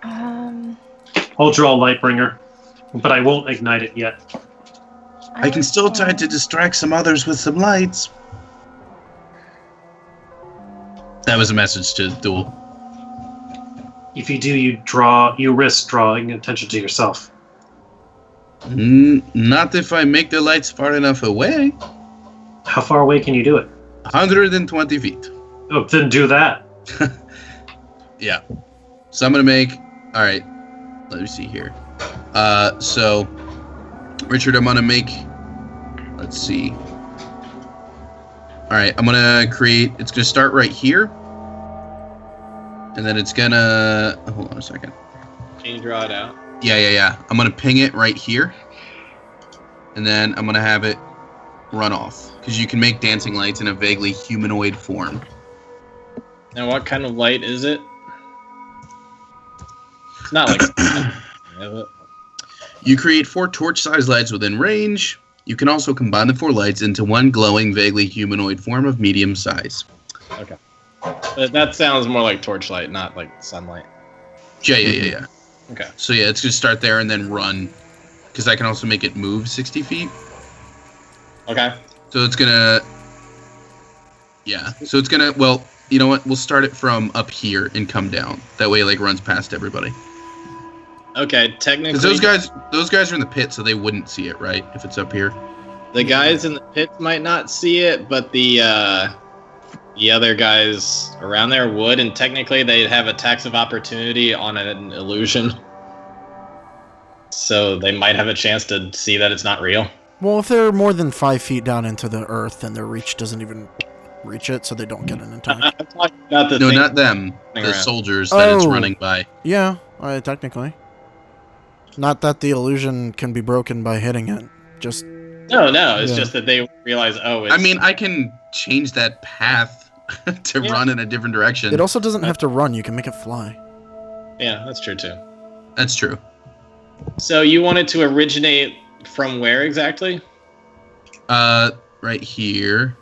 [SPEAKER 3] I'll draw Lightbringer, but I won't ignite it yet.
[SPEAKER 5] I can still try to distract some others with some lights. That was a message to Duel.
[SPEAKER 3] If you do, you risk drawing attention to yourself.
[SPEAKER 5] Not if I make the lights far enough away.
[SPEAKER 3] How far away can you do it?
[SPEAKER 5] 120 feet.
[SPEAKER 3] Oh, then do that.
[SPEAKER 5] Yeah. So I'm going to make... Alright. Let me see here. So... Richard, I'm going to make... Let's see. Alright, I'm going to create... It's going to start right here. And then it's going to... Hold on a second.
[SPEAKER 1] Can you draw it out?
[SPEAKER 5] Yeah. I'm going to ping it right here. And then I'm going to have it run off. Because you can make dancing lights in a vaguely humanoid form.
[SPEAKER 1] Now, what kind of light is it? It's not like.
[SPEAKER 5] You create 4 torch-sized lights within range. You can also combine the 4 lights into one glowing, vaguely humanoid form of medium size.
[SPEAKER 1] Okay. That sounds more like torchlight, not like sunlight.
[SPEAKER 5] Yeah.
[SPEAKER 1] Okay.
[SPEAKER 5] So yeah, it's gonna start there and then run, because I can also make it move 60 feet.
[SPEAKER 1] Okay.
[SPEAKER 5] So it's gonna. Yeah. So it's gonna. Well, you know what? We'll start it from up here and come down. That way, it, like, runs past everybody.
[SPEAKER 1] Okay. Technically,
[SPEAKER 5] Because those guys are in the pit, so they wouldn't see it, right? If it's up here.
[SPEAKER 1] the guys in the pits might not see it, but the other guys around there would, and technically they'd have attacks of opportunity on an illusion. So they might have a chance to see that it's not real.
[SPEAKER 4] Well, if they're more than 5 feet down into the earth, then their reach doesn't even reach it, so they don't get an attack.
[SPEAKER 1] I'm talking about the
[SPEAKER 5] No,
[SPEAKER 1] thing
[SPEAKER 5] not them. The
[SPEAKER 1] around.
[SPEAKER 5] soldiers that it's
[SPEAKER 4] Oh.
[SPEAKER 5] running by.
[SPEAKER 4] Yeah, technically. Not that the illusion can be broken by hitting it. Just
[SPEAKER 1] No, it's
[SPEAKER 4] Yeah.
[SPEAKER 1] just that they realize, it's...
[SPEAKER 5] I mean, I can change that path to run in a different direction.
[SPEAKER 4] it also doesn't have to run. You can make it fly.
[SPEAKER 1] Yeah, that's true too.
[SPEAKER 5] That's true.
[SPEAKER 1] So you want it to originate from where exactly?
[SPEAKER 5] Right here.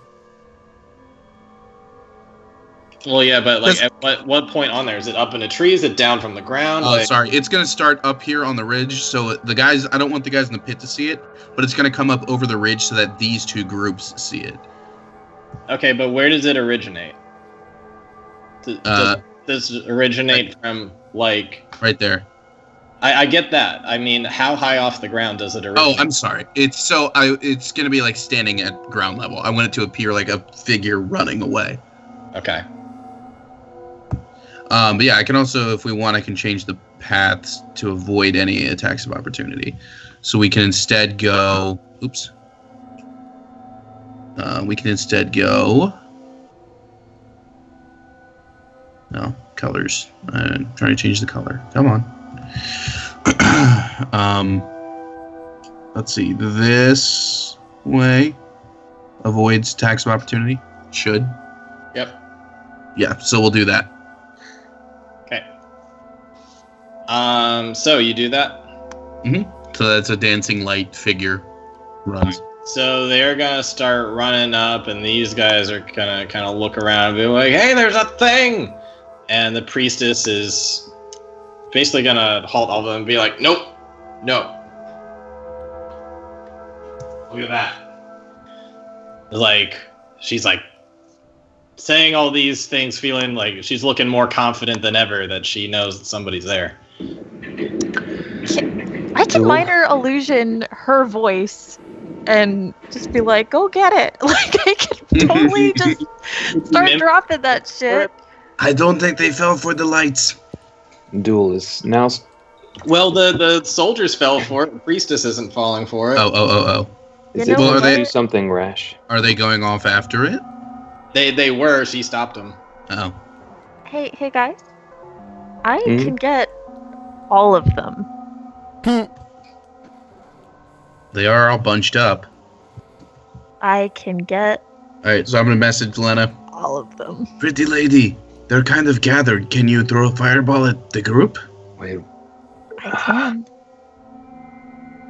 [SPEAKER 1] Well, yeah, but like at what point on there? Is it up in a tree? Is it down from the ground?
[SPEAKER 5] Oh, sorry. It's gonna start up here on the ridge. So the guys, I don't want the guys in the pit to see it, but it's gonna come up over the ridge so that these 2 groups see it.
[SPEAKER 1] Okay, but where does it originate? Does it originate from, like...
[SPEAKER 5] Right there.
[SPEAKER 1] I get that. I mean, how high off the ground does it originate?
[SPEAKER 5] Oh, I'm sorry. It's gonna be like standing at ground level. I want it to appear like a figure running away.
[SPEAKER 1] Okay.
[SPEAKER 5] But yeah, I can also, if we want, I can change the paths to avoid any attacks of opportunity. So we can instead go... Oops. We can instead go... No, colors. I'm trying to change the color. Come on. Let's see. This way avoids attacks of opportunity. Should.
[SPEAKER 1] Yep.
[SPEAKER 5] Yeah, so we'll do that.
[SPEAKER 1] Okay. So you do that?
[SPEAKER 5] So that's a dancing light figure runs.
[SPEAKER 1] So they're gonna start running up, and these guys are gonna kind of look around and be like, "Hey, there's a thing!" And the priestess is basically gonna halt all of them and be like, "Nope, no. Look at that." Like, she's like saying all these things, feeling like she's looking more confident than ever that she knows that somebody's there.
[SPEAKER 6] I can minor illusion her voice and just be like, go get it. Like, I can totally just start dropping that shit.
[SPEAKER 5] I don't think they fell for the lights.
[SPEAKER 7] Duel is now.
[SPEAKER 1] Well, the soldiers fell for it. The priestess isn't falling for it.
[SPEAKER 5] Oh.
[SPEAKER 7] Is
[SPEAKER 6] You
[SPEAKER 7] it
[SPEAKER 6] know
[SPEAKER 7] going to
[SPEAKER 5] what?
[SPEAKER 7] do something rash?
[SPEAKER 5] Are they going off after it?
[SPEAKER 1] They were. She stopped them.
[SPEAKER 5] Oh.
[SPEAKER 6] Hey guys. I
[SPEAKER 7] Mhm.
[SPEAKER 6] can get all of them.
[SPEAKER 5] They are all bunched up.
[SPEAKER 6] I can get
[SPEAKER 5] Alright, so I'm going to message Lena.
[SPEAKER 6] all of them.
[SPEAKER 5] Pretty lady, they're kind of gathered. Can you throw a fireball at the group?
[SPEAKER 7] Wait,
[SPEAKER 6] I can.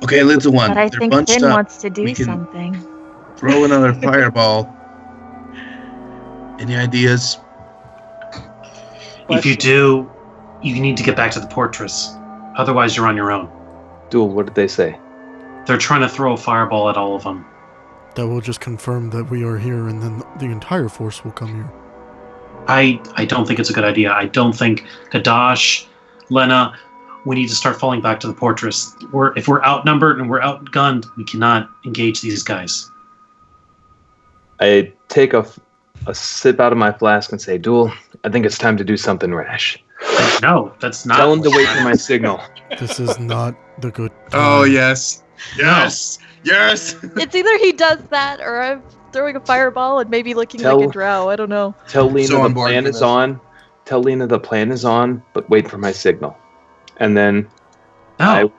[SPEAKER 5] Okay, little one.
[SPEAKER 6] But I
[SPEAKER 5] they're
[SPEAKER 6] think
[SPEAKER 5] bunched
[SPEAKER 6] Finn
[SPEAKER 5] up.
[SPEAKER 6] wants to do
[SPEAKER 5] We can-
[SPEAKER 6] something.
[SPEAKER 5] Throw another fireball. Any ideas?
[SPEAKER 3] If you do, you need to get back to the fortress. Otherwise, you're on your own.
[SPEAKER 7] Duel, what did they say?
[SPEAKER 3] They're trying to throw a fireball at all of them.
[SPEAKER 4] That will just confirm that we are here, and then the entire force will come here.
[SPEAKER 3] I don't think it's a good idea. I don't think Kadash, Lena, we need to start falling back to the fortress. If we're outnumbered and we're outgunned, we cannot engage these guys.
[SPEAKER 7] I take a sip out of my flask and say, Duel, I think it's time to do something rash.
[SPEAKER 3] No, that's not.
[SPEAKER 7] Tell him to wait for my signal.
[SPEAKER 4] This is not the good time.
[SPEAKER 5] Oh, yes. Yes. Yes.
[SPEAKER 6] It's either he does that or I'm throwing a fireball and maybe looking like a drow. I don't know.
[SPEAKER 7] Tell Lena
[SPEAKER 5] So on
[SPEAKER 7] the
[SPEAKER 5] board
[SPEAKER 7] plan
[SPEAKER 5] for
[SPEAKER 7] is
[SPEAKER 5] this.
[SPEAKER 7] on. Tell Lena the plan is on, but wait for my signal. And then
[SPEAKER 3] No.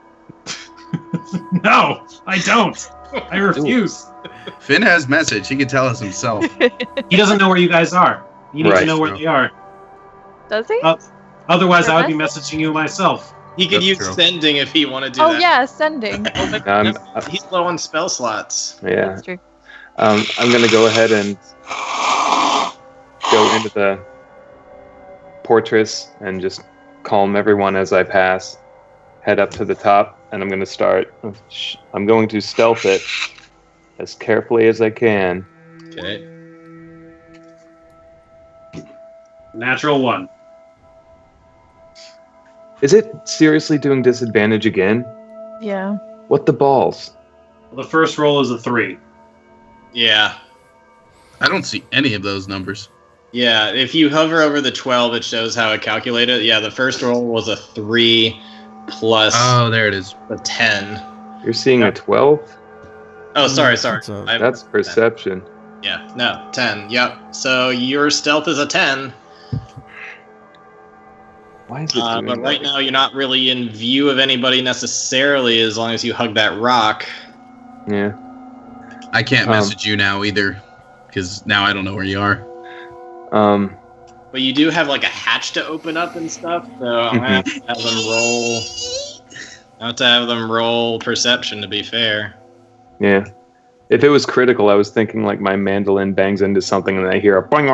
[SPEAKER 3] No, I don't. I refuse.
[SPEAKER 5] Finn has message. He can tell us himself.
[SPEAKER 3] He doesn't know where you guys are. You need to
[SPEAKER 7] Right.
[SPEAKER 3] know where they are.
[SPEAKER 6] Does he?
[SPEAKER 3] Otherwise,
[SPEAKER 6] Your
[SPEAKER 3] I would be messaging you myself.
[SPEAKER 1] He could
[SPEAKER 5] That's
[SPEAKER 1] use
[SPEAKER 5] true.
[SPEAKER 1] sending if he wanted to do
[SPEAKER 6] Oh
[SPEAKER 1] that.
[SPEAKER 6] yeah, ascending.
[SPEAKER 1] He's low on spell slots.
[SPEAKER 7] Yeah.
[SPEAKER 6] That's true.
[SPEAKER 7] I'm gonna go ahead and go into the fortress and just calm everyone as I pass. Head up to the top, and I'm gonna start. I'm going to stealth it as carefully as I can.
[SPEAKER 1] Okay.
[SPEAKER 3] Natural 1.
[SPEAKER 7] Is it seriously doing disadvantage again?
[SPEAKER 6] Yeah.
[SPEAKER 7] What the balls?
[SPEAKER 3] The first roll is a 3.
[SPEAKER 1] Yeah.
[SPEAKER 5] I don't see any of those numbers.
[SPEAKER 1] Yeah, if you hover over the 12, it shows how it calculated. Yeah, the first roll was a 3 plus
[SPEAKER 5] Oh, there it is.
[SPEAKER 1] a 10.
[SPEAKER 7] You're seeing a 12?
[SPEAKER 1] Oh, sorry.
[SPEAKER 7] That's perception.
[SPEAKER 1] Yeah, no, 10. Yep. So your stealth is a 10.
[SPEAKER 7] Why is it doing
[SPEAKER 1] But
[SPEAKER 7] that?
[SPEAKER 1] right now, you're not really in view of anybody necessarily as long as you hug that rock.
[SPEAKER 7] Yeah.
[SPEAKER 5] I can't message you now either, because now I don't know where you are.
[SPEAKER 1] But you do have like a hatch to open up and stuff, so I'm gonna have to have them roll. I have to have them roll perception to be fair.
[SPEAKER 7] Yeah. If it was critical, I was thinking like my mandolin bangs into something and I hear a boing.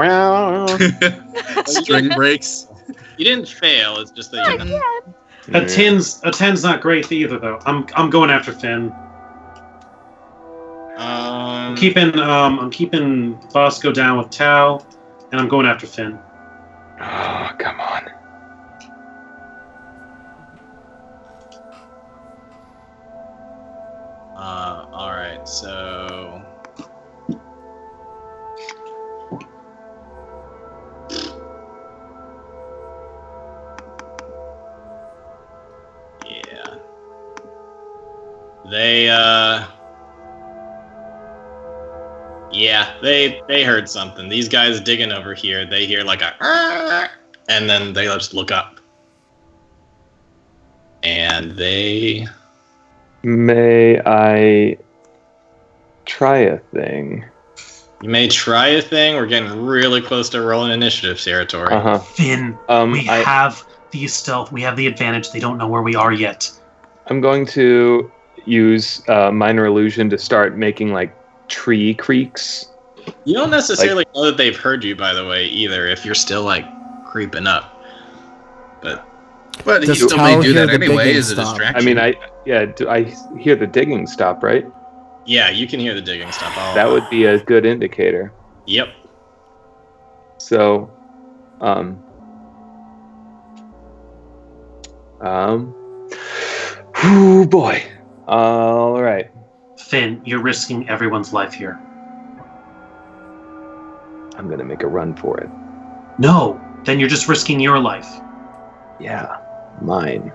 [SPEAKER 5] String breaks.
[SPEAKER 1] You didn't fail. It's just that you know.
[SPEAKER 3] A 10's not great either, though. I'm going after Finn. I'm keeping Bosco down with Tau, and I'm going after Finn.
[SPEAKER 7] Oh, come on.
[SPEAKER 1] All right. So. Yeah. They heard something. These guys digging over here, they hear like a and then they just look up. And they
[SPEAKER 7] May I try a thing?
[SPEAKER 1] You may try a thing. We're getting really close to rolling initiative territory.
[SPEAKER 7] Uh-huh.
[SPEAKER 3] Finn, we have the stealth. We have the advantage. They don't know where we are yet.
[SPEAKER 7] I'm going to use minor illusion to start making like tree creaks.
[SPEAKER 1] You don't necessarily know that they've heard you, by the way, either, if you're still like creeping up. But
[SPEAKER 5] you still may do that anyway as a distraction.
[SPEAKER 7] I mean, I hear the digging stop, right?
[SPEAKER 1] Yeah, you can hear the digging stop.
[SPEAKER 7] That would be a good indicator.
[SPEAKER 1] Yep.
[SPEAKER 7] So, oh boy. All right.
[SPEAKER 3] Finn, you're risking everyone's life here.
[SPEAKER 7] I'm gonna make a run for it.
[SPEAKER 3] No, then you're just risking your life.
[SPEAKER 7] Yeah, mine.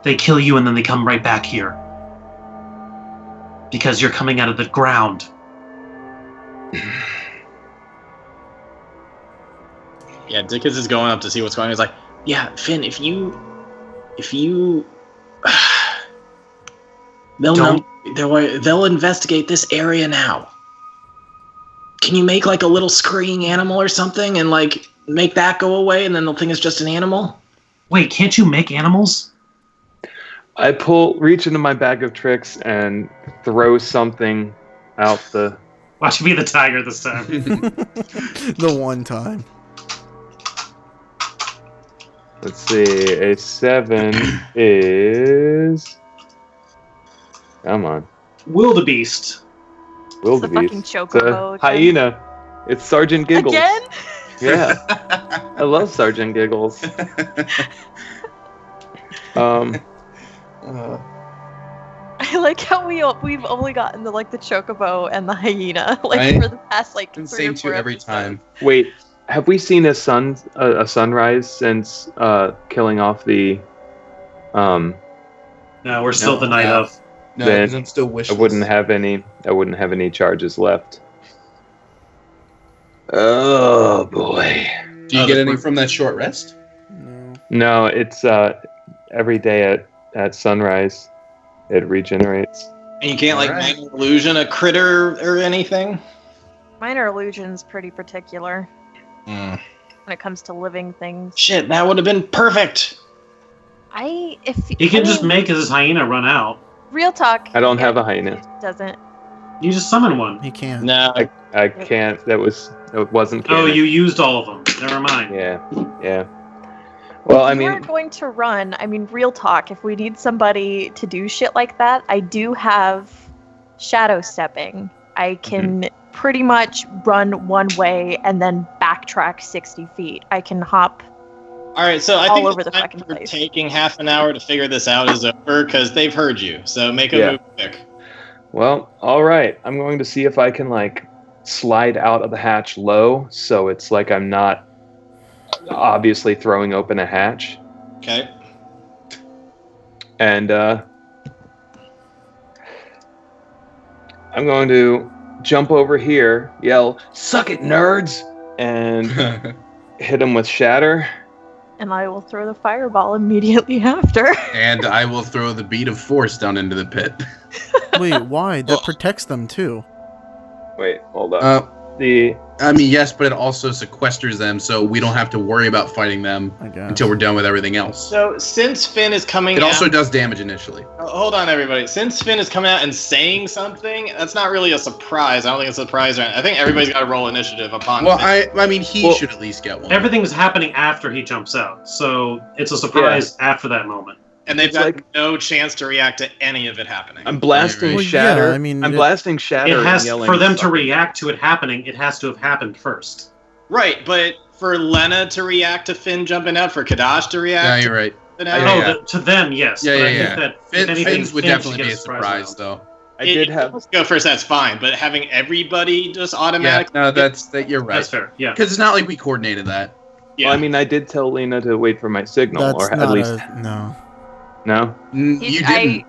[SPEAKER 3] They kill you and then they come right back here. Because you're coming out of the ground.
[SPEAKER 1] Yeah, Dickens is going up to see what's going on. He's like, yeah, Finn, if you they'll investigate this area now. Can you make like a little scurrying animal or something and like make that go away and then they'll think it's just an animal?
[SPEAKER 3] Wait, can't you make animals?
[SPEAKER 7] I reach into my bag of tricks and throw something out the...
[SPEAKER 3] Watch me be the tiger this time.
[SPEAKER 4] The one time.
[SPEAKER 7] Let's see, a 7 is... Come on.
[SPEAKER 3] Wildebeest.
[SPEAKER 6] It's a fucking chocobo.
[SPEAKER 7] It's a hyena. It's Sergeant Giggles.
[SPEAKER 6] Again?
[SPEAKER 7] Yeah. I love Sergeant Giggles.
[SPEAKER 6] I like how we've only gotten the chocobo and the hyena
[SPEAKER 5] Right?
[SPEAKER 6] for the past 3 or 4
[SPEAKER 5] Same two every
[SPEAKER 6] episodes.
[SPEAKER 5] time.
[SPEAKER 7] Wait, have we seen a sunrise since killing off the...
[SPEAKER 3] No, we're still the night of.
[SPEAKER 5] No,
[SPEAKER 7] Then
[SPEAKER 5] because I'm still wishless.
[SPEAKER 7] I wouldn't have any charges left. Oh boy.
[SPEAKER 5] Do you get any from that short rest?
[SPEAKER 4] No.
[SPEAKER 7] No, it's every day at sunrise it regenerates.
[SPEAKER 1] And you can't
[SPEAKER 5] Alright.
[SPEAKER 1] minor illusion a critter or anything?
[SPEAKER 6] Minor illusion's pretty particular
[SPEAKER 1] Mm.
[SPEAKER 6] when it comes to living things.
[SPEAKER 1] Shit, that would have been perfect.
[SPEAKER 3] He can just make his hyena run out.
[SPEAKER 6] Real talk.
[SPEAKER 7] I don't have a hyena.
[SPEAKER 6] It doesn't.
[SPEAKER 3] You just summon one.
[SPEAKER 4] He can't.
[SPEAKER 1] No.
[SPEAKER 7] I can't. That wasn't
[SPEAKER 3] Oh,
[SPEAKER 7] canon.
[SPEAKER 3] you used all of them. Never mind.
[SPEAKER 7] Yeah. Well, I
[SPEAKER 6] If we're
[SPEAKER 7] mean,
[SPEAKER 6] going to run, real talk, if we need somebody to do shit like that, I do have shadow stepping. I can pretty much run one way and then backtrack 60 feet. I can hop.
[SPEAKER 1] All right, so I
[SPEAKER 6] all
[SPEAKER 1] think
[SPEAKER 6] over
[SPEAKER 1] the
[SPEAKER 6] the
[SPEAKER 1] time
[SPEAKER 6] fucking
[SPEAKER 1] for
[SPEAKER 6] place.
[SPEAKER 1] taking half an hour to figure this out is over because they've heard you. So make a
[SPEAKER 7] Yeah.
[SPEAKER 1] move quick.
[SPEAKER 7] well, all right. I'm going to see if I can like slide out of the hatch low, so it's like I'm not obviously throwing open a hatch.
[SPEAKER 1] Okay.
[SPEAKER 7] And I'm going to jump over here, yell, "Suck it, nerds!" and hit him with shatter.
[SPEAKER 6] And I will throw the fireball immediately after.
[SPEAKER 5] And I will throw the bead of force down into the pit.
[SPEAKER 4] Wait, why? That protects them too.
[SPEAKER 7] Wait, hold up.
[SPEAKER 5] Yes, but it also sequesters them, so we don't have to worry about fighting them
[SPEAKER 4] I guess.
[SPEAKER 5] until we're done with everything else.
[SPEAKER 1] So since Finn is coming
[SPEAKER 5] It also
[SPEAKER 1] out,
[SPEAKER 5] does damage initially.
[SPEAKER 1] hold on everybody. Since Finn is coming out and saying something, that's not really a surprise. I don't think it's a surprise. I think everybody's got to roll initiative upon.
[SPEAKER 5] Well,
[SPEAKER 1] Finn.
[SPEAKER 5] he should at least get one.
[SPEAKER 3] Everything's happening after he jumps out, so it's a surprise after that moment.
[SPEAKER 1] And they've
[SPEAKER 7] It's
[SPEAKER 1] got
[SPEAKER 7] like-
[SPEAKER 1] no chance to react to any of it happening.
[SPEAKER 7] I'm blasting
[SPEAKER 4] Well,
[SPEAKER 7] shatter.
[SPEAKER 4] yeah, I mean,
[SPEAKER 7] I'm
[SPEAKER 4] it-
[SPEAKER 7] blasting shatter.
[SPEAKER 3] It has
[SPEAKER 7] and yelling,
[SPEAKER 3] for them to
[SPEAKER 7] "Suck it."
[SPEAKER 3] react to it happening. It has to have happened first.
[SPEAKER 1] Right, but for Lena to react to Finn jumping out, for Kadash to react
[SPEAKER 5] Yeah,
[SPEAKER 1] to
[SPEAKER 5] you're right.
[SPEAKER 1] Finn
[SPEAKER 5] Yeah,
[SPEAKER 1] out,
[SPEAKER 5] yeah.
[SPEAKER 3] To them, yes.
[SPEAKER 5] Yeah,
[SPEAKER 3] but
[SPEAKER 5] yeah,
[SPEAKER 3] I think
[SPEAKER 5] yeah.
[SPEAKER 3] that if anything,
[SPEAKER 5] Finn's would
[SPEAKER 3] Finn
[SPEAKER 5] definitely
[SPEAKER 3] should
[SPEAKER 5] be
[SPEAKER 3] get
[SPEAKER 5] a surprise,
[SPEAKER 3] round.
[SPEAKER 5] though.
[SPEAKER 7] I did have.
[SPEAKER 1] Let's go first, that's fine. But having everybody just
[SPEAKER 5] Yeah,
[SPEAKER 1] automatically...
[SPEAKER 5] no, you're right.
[SPEAKER 3] That's fair. Yeah.
[SPEAKER 5] Because it's not like we coordinated that.
[SPEAKER 1] Yeah.
[SPEAKER 7] Well, I mean, I did tell Lena to wait for my signal,
[SPEAKER 4] That's
[SPEAKER 7] or at
[SPEAKER 4] not
[SPEAKER 7] least
[SPEAKER 4] no.
[SPEAKER 7] no.
[SPEAKER 5] You didn't.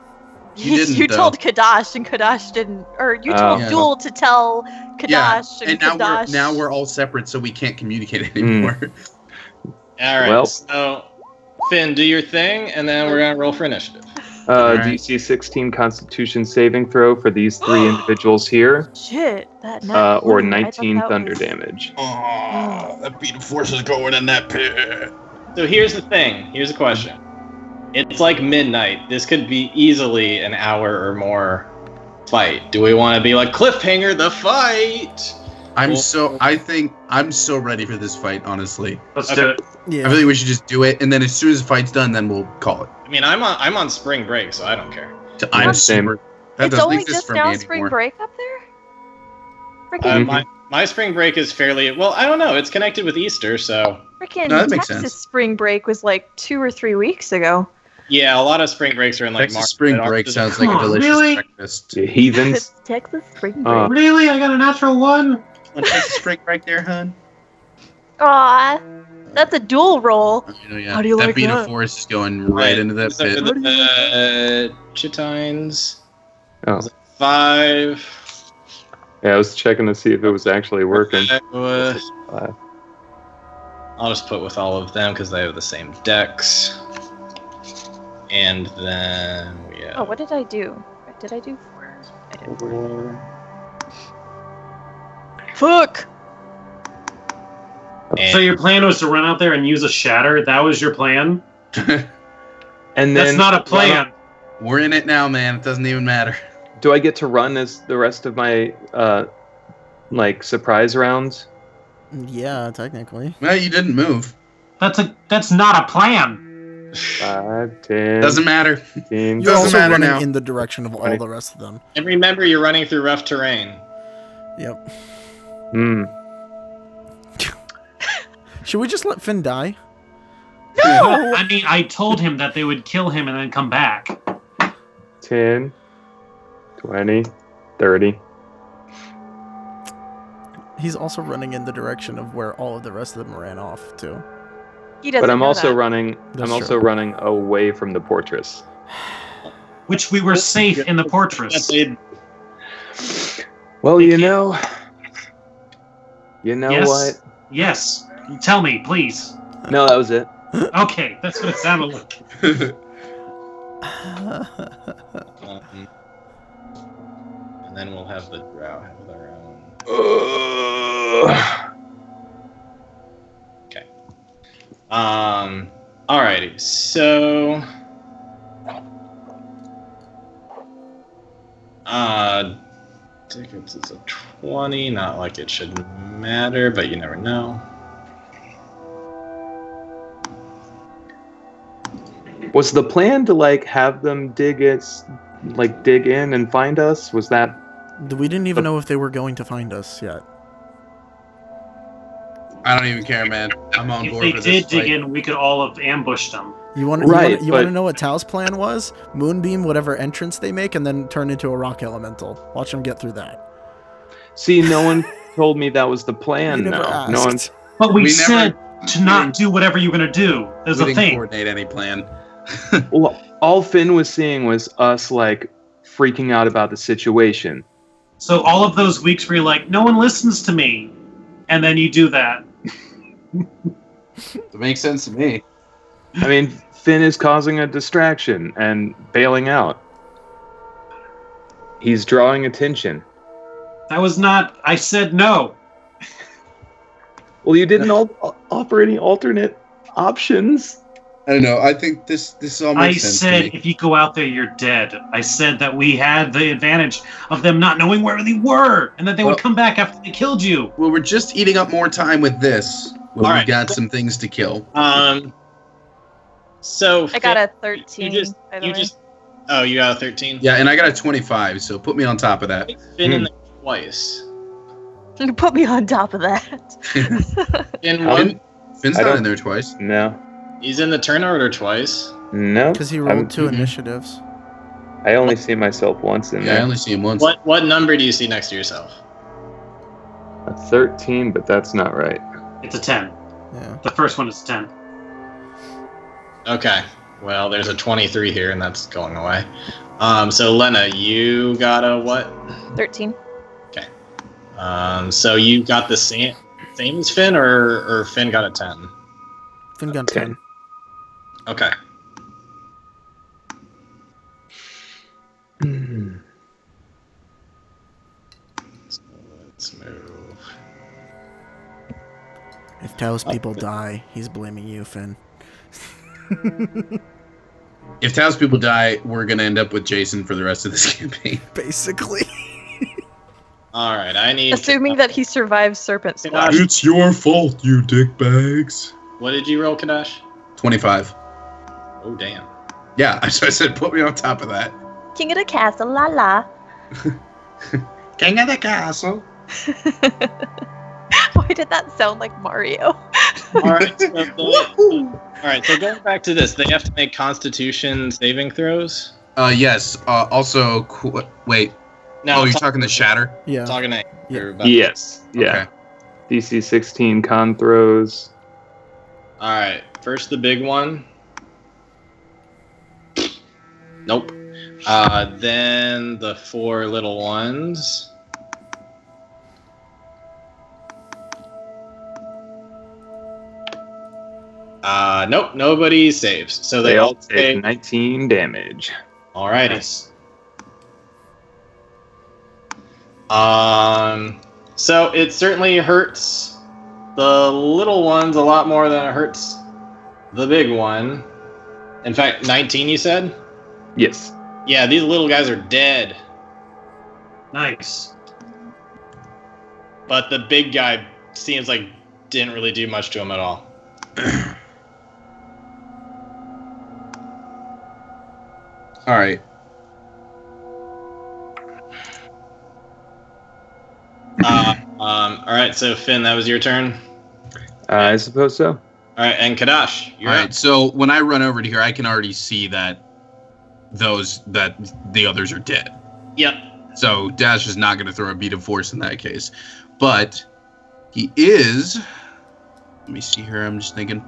[SPEAKER 5] You didn't,
[SPEAKER 6] You
[SPEAKER 5] though.
[SPEAKER 6] told Kadash and Kadash didn't, or you
[SPEAKER 7] Oh.
[SPEAKER 6] told
[SPEAKER 5] Yeah.
[SPEAKER 6] Jewel to tell Kadash and
[SPEAKER 5] now
[SPEAKER 6] Kadash.
[SPEAKER 5] now we're all separate, so we can't communicate anymore.
[SPEAKER 1] All right,
[SPEAKER 7] Well-
[SPEAKER 1] so Finn, do your thing, and then we're going to roll for initiative.
[SPEAKER 5] Alright.
[SPEAKER 7] DC 16 Constitution saving throw for these three individuals here,
[SPEAKER 6] Shit, that
[SPEAKER 7] or
[SPEAKER 6] I thought
[SPEAKER 7] 19
[SPEAKER 6] that
[SPEAKER 7] thunder
[SPEAKER 6] was-
[SPEAKER 7] damage.
[SPEAKER 5] Oh, that beat of force is going in that pit.
[SPEAKER 1] So here's the thing. Here's a question. It's like midnight. This could be easily an hour or more fight. Do we want to be like, cliffhanger the fight?
[SPEAKER 5] I'm so ready for this fight, honestly.
[SPEAKER 3] Let's
[SPEAKER 1] Okay.
[SPEAKER 3] do it.
[SPEAKER 5] I
[SPEAKER 4] Yeah.
[SPEAKER 5] feel like we should just do it, and then as soon as the fight's done, then we'll call it.
[SPEAKER 1] I mean, I'm on spring break, so I don't care.
[SPEAKER 5] I'm
[SPEAKER 7] Same.
[SPEAKER 5] super. That
[SPEAKER 6] It's
[SPEAKER 5] doesn't
[SPEAKER 6] only
[SPEAKER 5] exist
[SPEAKER 6] just
[SPEAKER 5] for
[SPEAKER 6] now
[SPEAKER 5] me
[SPEAKER 6] spring
[SPEAKER 5] anymore.
[SPEAKER 6] break up there? Freaking,
[SPEAKER 1] My spring break is fairly well. I don't know. It's connected with Easter, so
[SPEAKER 6] freaking
[SPEAKER 5] No, that makes
[SPEAKER 6] Texas
[SPEAKER 5] sense.
[SPEAKER 6] spring break was like 2 or 3 weeks ago.
[SPEAKER 1] yeah, a lot of spring breaks are in like
[SPEAKER 5] Texas
[SPEAKER 1] March.
[SPEAKER 5] spring
[SPEAKER 1] but
[SPEAKER 5] break
[SPEAKER 1] ours is-
[SPEAKER 5] sounds like a
[SPEAKER 3] Come on,
[SPEAKER 5] delicious
[SPEAKER 3] really?
[SPEAKER 5] breakfast.
[SPEAKER 7] You heathens.
[SPEAKER 6] It's Texas spring break.
[SPEAKER 3] Really? I got a natural one?
[SPEAKER 5] Want Texas spring break there, hun?
[SPEAKER 6] Aw, that's a dual roll.
[SPEAKER 5] Yeah.
[SPEAKER 6] How do you
[SPEAKER 5] that
[SPEAKER 6] like
[SPEAKER 5] beat
[SPEAKER 6] that?
[SPEAKER 5] of force is going right into that
[SPEAKER 1] So
[SPEAKER 5] pit.
[SPEAKER 1] the Chitines.
[SPEAKER 7] Oh.
[SPEAKER 1] 5.
[SPEAKER 7] Yeah, I was checking to see if it was actually working.
[SPEAKER 1] I'll just put with all of them because they have the same decks. And then yeah.
[SPEAKER 6] Oh, what did I do? What did I do 4? I did 4. Fuck!
[SPEAKER 3] So your plan was to run out there and use a shatter? That was your plan?
[SPEAKER 7] And
[SPEAKER 3] That's
[SPEAKER 7] then,
[SPEAKER 3] not a plan.
[SPEAKER 5] We're in it now, man. It doesn't even matter.
[SPEAKER 7] do I get to run as the rest of my like surprise rounds?
[SPEAKER 4] Yeah, technically.
[SPEAKER 5] Well, you didn't move.
[SPEAKER 3] That's not a plan.
[SPEAKER 7] 5, 10,
[SPEAKER 5] Doesn't matter.
[SPEAKER 7] 15.
[SPEAKER 4] You're
[SPEAKER 5] Doesn't
[SPEAKER 4] also
[SPEAKER 5] matter
[SPEAKER 4] running
[SPEAKER 5] now.
[SPEAKER 4] in the direction of all the rest of them.
[SPEAKER 1] And remember, you're running through rough terrain.
[SPEAKER 4] Yep.
[SPEAKER 7] Hmm.
[SPEAKER 4] Should we just let Finn die?
[SPEAKER 3] No! I mean, I told him that they would kill him and then come back.
[SPEAKER 7] 10, 20, 30.
[SPEAKER 4] He's also running in the direction of where all of the rest of them ran off to.
[SPEAKER 6] He doesn't
[SPEAKER 7] But I'm
[SPEAKER 6] know
[SPEAKER 7] also
[SPEAKER 6] that.
[SPEAKER 7] running.
[SPEAKER 4] That's
[SPEAKER 7] I'm also
[SPEAKER 4] true.
[SPEAKER 7] running away from the fortress.
[SPEAKER 3] Which we were safe in the fortress.
[SPEAKER 7] Well, you know. You know
[SPEAKER 3] Yes.
[SPEAKER 7] what?
[SPEAKER 3] Yes. Tell me, please.
[SPEAKER 7] No, that was it.
[SPEAKER 3] Okay, that's what it sounded like.
[SPEAKER 1] And then we'll have the drow have their own. Okay. Alrighty, so tickets is a 20, not like it should matter, but you never know.
[SPEAKER 7] Was the plan to like have them dig in and find us? Was that?
[SPEAKER 4] We didn't even know if they were going to find us yet.
[SPEAKER 5] I don't even care, man. I'm on
[SPEAKER 3] If
[SPEAKER 5] board
[SPEAKER 3] they
[SPEAKER 5] for
[SPEAKER 3] did
[SPEAKER 5] this
[SPEAKER 3] dig
[SPEAKER 5] fight.
[SPEAKER 3] in, we could all have ambushed them.
[SPEAKER 4] You want
[SPEAKER 7] Right,
[SPEAKER 4] to
[SPEAKER 7] but-
[SPEAKER 4] know what Tao's plan was? Moonbeam whatever entrance they make, and then turn into a rock elemental. Watch them get through that.
[SPEAKER 7] See, no one told me that was the plan.
[SPEAKER 4] You never
[SPEAKER 7] No,
[SPEAKER 4] asked.
[SPEAKER 7] no one.
[SPEAKER 3] But we
[SPEAKER 5] We
[SPEAKER 3] said
[SPEAKER 5] never-
[SPEAKER 3] to not do whatever you're going to do. There's
[SPEAKER 5] We
[SPEAKER 3] a
[SPEAKER 5] didn't
[SPEAKER 3] thing.
[SPEAKER 5] coordinate any plan.
[SPEAKER 7] Well, all Finn was seeing was us like freaking out about the situation.
[SPEAKER 3] So all of those weeks where you're like, no one listens to me, and then you do that.
[SPEAKER 5] It makes sense to me.
[SPEAKER 7] I mean, Finn is causing a distraction and bailing out. He's drawing attention.
[SPEAKER 3] That was not. I said no.
[SPEAKER 7] Well, you didn't offer any alternate options.
[SPEAKER 5] I don't know. I think this all
[SPEAKER 3] I
[SPEAKER 5] makes sense
[SPEAKER 3] said
[SPEAKER 5] to me.
[SPEAKER 3] if you go out there, you're dead. I said that we had the advantage of them not knowing where they were, and that they
[SPEAKER 5] Well-
[SPEAKER 3] would come back after they killed you.
[SPEAKER 5] Well, we're just eating up more time with this. Well,
[SPEAKER 1] All
[SPEAKER 5] we
[SPEAKER 1] right.
[SPEAKER 5] got some things to kill.
[SPEAKER 1] So
[SPEAKER 6] I got
[SPEAKER 1] Finn,
[SPEAKER 6] a 13. by the
[SPEAKER 1] you
[SPEAKER 6] way.
[SPEAKER 1] just. Oh, you got a 13.
[SPEAKER 5] Yeah, and I got a 25, so put me on top of that.
[SPEAKER 1] Finn in there twice.
[SPEAKER 6] You put me on top of that.
[SPEAKER 1] In one,
[SPEAKER 5] Finn, Finn's
[SPEAKER 7] I
[SPEAKER 5] not
[SPEAKER 7] don't-
[SPEAKER 5] in there twice.
[SPEAKER 7] No,
[SPEAKER 1] he's in the turn order twice.
[SPEAKER 7] no.
[SPEAKER 4] Because he rolled
[SPEAKER 7] I'm-
[SPEAKER 4] 2 initiatives.
[SPEAKER 7] I only see myself once in
[SPEAKER 5] Yeah, I
[SPEAKER 7] there.
[SPEAKER 5] only see him once.
[SPEAKER 1] What number do you see next to yourself?
[SPEAKER 7] A 13, but that's not right.
[SPEAKER 3] It's a 10.
[SPEAKER 4] Yeah.
[SPEAKER 3] The first one is 10.
[SPEAKER 1] Okay. Well, there's a 23 here, and that's going away. So Lena, you got a what?
[SPEAKER 6] 13.
[SPEAKER 1] So you got the same as Finn, or Finn got a 10?
[SPEAKER 4] Finn got
[SPEAKER 7] 10.
[SPEAKER 4] 10.
[SPEAKER 1] Okay.
[SPEAKER 7] Hmm.
[SPEAKER 1] So let's move.
[SPEAKER 4] If Tao's people die, he's blaming you, Finn.
[SPEAKER 5] If Tao's people die, we're gonna end up with Jason for the rest of this campaign.
[SPEAKER 4] Basically.
[SPEAKER 1] All right, I need.
[SPEAKER 6] Assuming that he survives Serpent Splash.
[SPEAKER 5] It's your fault, you dickbags.
[SPEAKER 1] What did you roll, Kadash?
[SPEAKER 5] 25.
[SPEAKER 1] Oh, damn.
[SPEAKER 5] Yeah, so I said put me on top of that.
[SPEAKER 6] King of the castle, la la.
[SPEAKER 5] King of the castle.
[SPEAKER 6] Why did that sound like Mario?
[SPEAKER 1] All right. So going back to this, they have to make Constitution saving throws.
[SPEAKER 5] Yes. Also, wait.
[SPEAKER 1] No,
[SPEAKER 5] Oh, you're talking the shatter?
[SPEAKER 4] Yeah.
[SPEAKER 1] talking to
[SPEAKER 4] Yeah.
[SPEAKER 1] everybody.
[SPEAKER 7] Yes. Yeah.
[SPEAKER 5] Okay.
[SPEAKER 7] DC 16 con throws.
[SPEAKER 1] All right. First, the big one. Nope. Then the 4 little ones. Nope. Nobody saves. So they all
[SPEAKER 7] take
[SPEAKER 1] take.
[SPEAKER 7] 19 damage.
[SPEAKER 1] Alrighty. So it certainly hurts the little ones a lot more than it hurts the big one. In fact, 19 you said?
[SPEAKER 7] Yes.
[SPEAKER 1] Yeah, these little guys are dead.
[SPEAKER 3] Nice.
[SPEAKER 1] But the big guy seems like didn't really do much to him at all.
[SPEAKER 5] All right.
[SPEAKER 1] All right, so Finn, that was your turn.
[SPEAKER 7] I suppose so.
[SPEAKER 1] All right, and Kadash, you're
[SPEAKER 5] All
[SPEAKER 1] up.
[SPEAKER 5] right. So when I run over to here, I can already see that the others are dead.
[SPEAKER 1] Yep.
[SPEAKER 5] So Dash is not going to throw a beat of force in that case, but he is. Let me see here. I'm just thinking.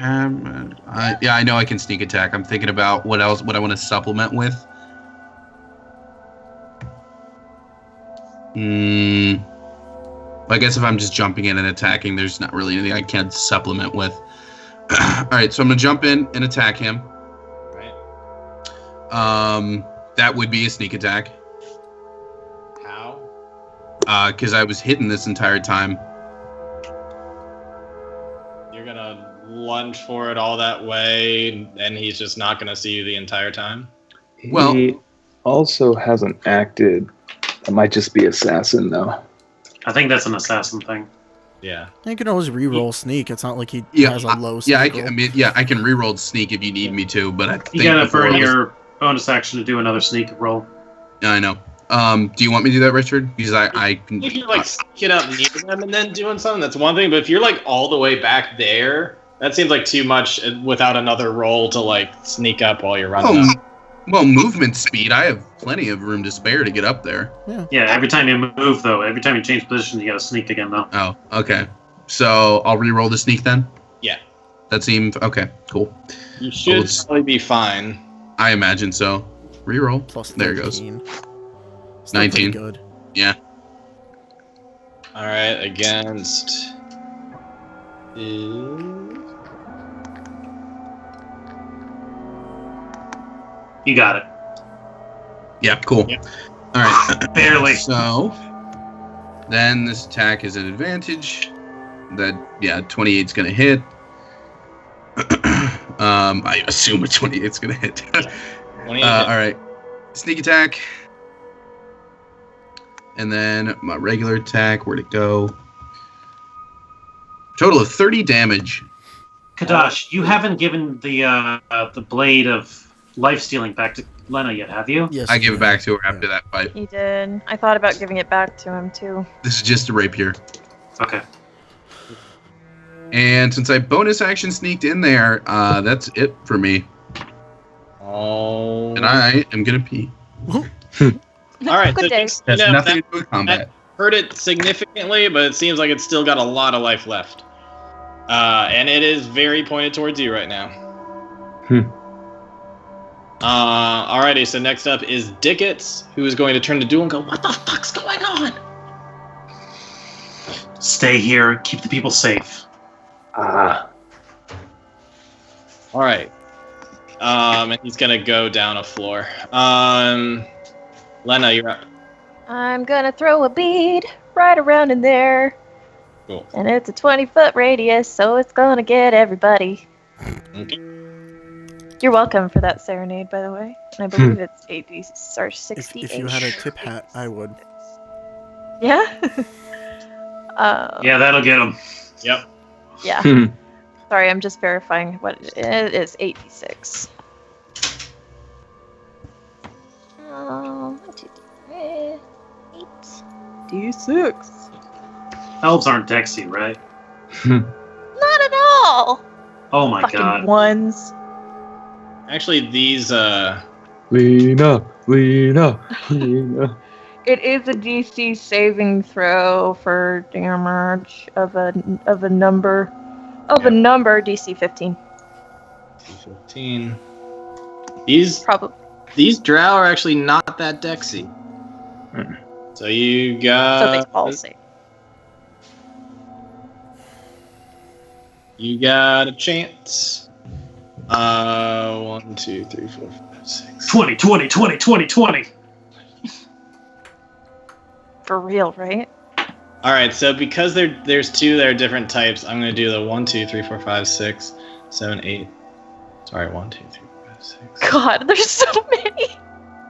[SPEAKER 5] Yeah, I know I can sneak attack. I'm thinking about what I want to supplement with. I guess if I'm just jumping in and attacking, there's not really anything I can supplement with. All right, so I'm gonna jump in and attack him.
[SPEAKER 1] Right.
[SPEAKER 5] That would be a sneak attack.
[SPEAKER 1] How?
[SPEAKER 5] because I was hidden this entire time.
[SPEAKER 1] You're gonna lunge for it all that way, and he's just not gonna see you the entire time?
[SPEAKER 5] Well-
[SPEAKER 7] He also hasn't acted. That might just be assassin, though.
[SPEAKER 3] I think that's an assassin thing.
[SPEAKER 1] Yeah.
[SPEAKER 4] You can always re-roll sneak. It's not like he
[SPEAKER 5] Yeah,
[SPEAKER 4] has a low sneak
[SPEAKER 5] Yeah,
[SPEAKER 4] roll.
[SPEAKER 5] I can reroll sneak if you need me to, but I think
[SPEAKER 3] You gotta
[SPEAKER 5] before
[SPEAKER 3] burn
[SPEAKER 5] I was-
[SPEAKER 3] your bonus action to do another sneak roll.
[SPEAKER 5] Yeah, I know. Do you want me to do that, Richard? Because I can.
[SPEAKER 1] If you're like sneaking up near them and then doing something, that's one thing. But if you're like all the way back there, that seems like too much without another roll to like sneak up while you're running.
[SPEAKER 5] Oh,
[SPEAKER 1] up.
[SPEAKER 5] well, movement speed. I have plenty of room to spare to get up there.
[SPEAKER 3] Yeah, every time you move, though, every time you change position, you gotta sneak again, though.
[SPEAKER 5] Oh, okay. So I'll re-roll the sneak then.
[SPEAKER 1] Yeah.
[SPEAKER 5] That seemed okay. Cool.
[SPEAKER 1] You should
[SPEAKER 5] let's-
[SPEAKER 1] probably be fine.
[SPEAKER 5] I imagine so. Reroll.
[SPEAKER 4] Plus
[SPEAKER 5] There it goes.
[SPEAKER 4] 13. Still
[SPEAKER 5] 19.
[SPEAKER 4] pretty good.
[SPEAKER 5] Yeah.
[SPEAKER 1] All right, against.
[SPEAKER 3] You got it.
[SPEAKER 5] Yeah. Cool.
[SPEAKER 1] Yep.
[SPEAKER 5] All right.
[SPEAKER 3] Barely.
[SPEAKER 5] So then this attack is an advantage. That 28's gonna hit. I assume a 28's gonna hit.
[SPEAKER 1] 28.
[SPEAKER 5] All right. Sneak attack. And then my regular attack. Where'd it go? Total of 30 damage.
[SPEAKER 3] Kadash, you haven't given the blade of life stealing back to Lena yet, have you?
[SPEAKER 4] Yes,
[SPEAKER 5] I
[SPEAKER 4] you
[SPEAKER 5] give it
[SPEAKER 4] did.
[SPEAKER 5] back to her after that fight.
[SPEAKER 6] He did. I thought about giving it back to him too.
[SPEAKER 5] This is just a rapier.
[SPEAKER 3] Okay.
[SPEAKER 5] And since I bonus action sneaked in there, that's it for me.
[SPEAKER 1] Oh.
[SPEAKER 5] And I am gonna pee.
[SPEAKER 1] All right.
[SPEAKER 6] Good
[SPEAKER 1] so
[SPEAKER 6] day.
[SPEAKER 1] just,
[SPEAKER 5] Has
[SPEAKER 1] you know,
[SPEAKER 5] nothing
[SPEAKER 1] that
[SPEAKER 5] to do with combat.
[SPEAKER 1] hurt it significantly, but it seems like it's still got a lot of life left. And it is very pointed towards you right now. Alrighty, so next up is Dickets, who is going to turn to Duel and go, "What the fuck's going on?"
[SPEAKER 3] Stay here. Keep the people safe.
[SPEAKER 1] Alright. And he's gonna go down a floor. Lena, you're up.
[SPEAKER 6] I'm gonna throw a bead right around in there.
[SPEAKER 1] Cool.
[SPEAKER 6] And it's a 20-foot radius, so it's gonna get everybody.
[SPEAKER 1] Okay.
[SPEAKER 6] You're welcome for that serenade, by the way. And I believe it's 80 or 60.
[SPEAKER 4] If you had a tip hat, I would.
[SPEAKER 6] Yeah?
[SPEAKER 3] Yeah, that'll get them.
[SPEAKER 1] Yep.
[SPEAKER 6] Yeah. Sorry, I'm just verifying what it is. 86. 1, 2, 3, 8. D6.
[SPEAKER 3] Elves aren't Dexy, right?
[SPEAKER 6] Not at all!
[SPEAKER 3] Oh my
[SPEAKER 6] Fucking
[SPEAKER 3] god.
[SPEAKER 6] ones.
[SPEAKER 1] Actually, these,
[SPEAKER 7] Lena.
[SPEAKER 6] It is a DC saving throw for damage of a number DC 15.
[SPEAKER 1] 15. These drow are actually not that dexy. So you got...
[SPEAKER 6] So they all save.
[SPEAKER 1] You got a chance. 1, 2, 3, 4, 5, 6.
[SPEAKER 3] 20, 20, 20, 20, 20.
[SPEAKER 6] For real, right?
[SPEAKER 1] Alright, so because there's two that are different types, I'm going to do the 1, 2, 3, 4, 5, 6, 7, 8. Sorry, 1, 2, 3, 4, 5, 6.
[SPEAKER 6] God, there's so many.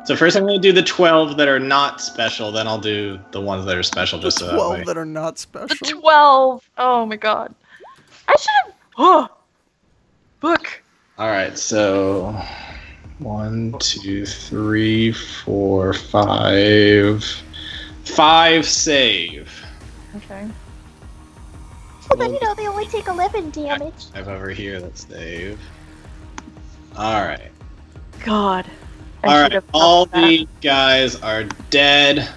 [SPEAKER 1] So first I'm going to do the 12 that are not special, then I'll do the ones that are special just so that
[SPEAKER 4] 12
[SPEAKER 1] way.
[SPEAKER 4] that are not
[SPEAKER 6] The
[SPEAKER 4] special.
[SPEAKER 6] 12. Oh my god. I should have. Oh. Book.
[SPEAKER 1] Alright, so 1, 2, 3, 4, 5. 5 save.
[SPEAKER 6] Okay.
[SPEAKER 8] Well, then, you know, they only take 11 damage.
[SPEAKER 1] 5 over here, that's save. Alright.
[SPEAKER 6] God. I
[SPEAKER 1] Alright,
[SPEAKER 6] should have
[SPEAKER 1] all
[SPEAKER 6] thought of that.
[SPEAKER 1] the guys are dead.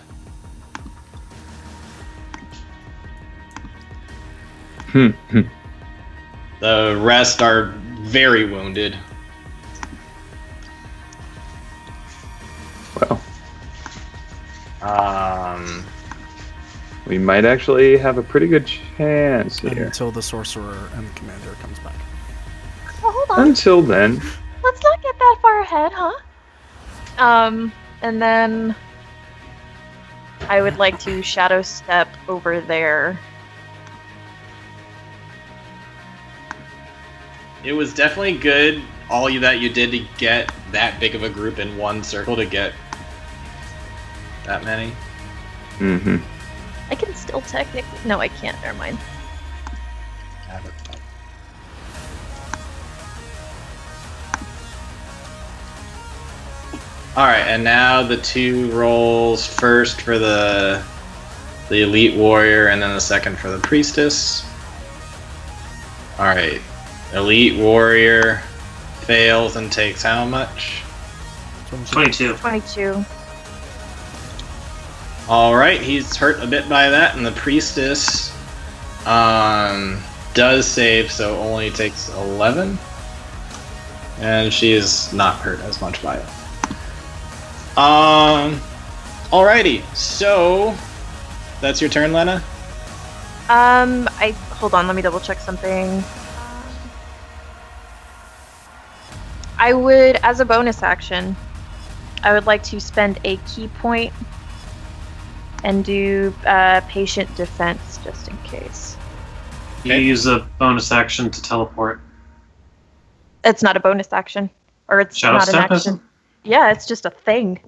[SPEAKER 1] The rest are very wounded.
[SPEAKER 7] Well, we might actually have a pretty good chance here.
[SPEAKER 4] Until the sorcerer and the commander comes back.
[SPEAKER 8] Well, hold on.
[SPEAKER 7] Until then,
[SPEAKER 6] Let's not get that far ahead, huh? And then I would like to shadow step over there.
[SPEAKER 1] It was definitely good, all that you did to get that big of a group in one circle to get that many.
[SPEAKER 7] Mm-hmm.
[SPEAKER 6] I can still technically... No, I can't. Never mind.
[SPEAKER 1] Alright, and now the 2 rolls, first for the elite warrior and then the second for the priestess. Alright, elite warrior fails and takes how much?
[SPEAKER 3] 22.
[SPEAKER 6] 22.
[SPEAKER 1] Alright, he's hurt a bit by that, and the priestess does save, so only takes 11. And she is not hurt as much by it. Alrighty, so that's your turn, Lena?
[SPEAKER 6] Hold on, let me double check something. I would, as a bonus action, I would like to spend a key point and do patient defense just in case.
[SPEAKER 3] You use a bonus action to teleport.
[SPEAKER 6] It's not a bonus action, or it's
[SPEAKER 3] Shadow
[SPEAKER 6] not an
[SPEAKER 3] step,
[SPEAKER 6] action.
[SPEAKER 3] isn't?
[SPEAKER 6] Yeah, it's just a thing.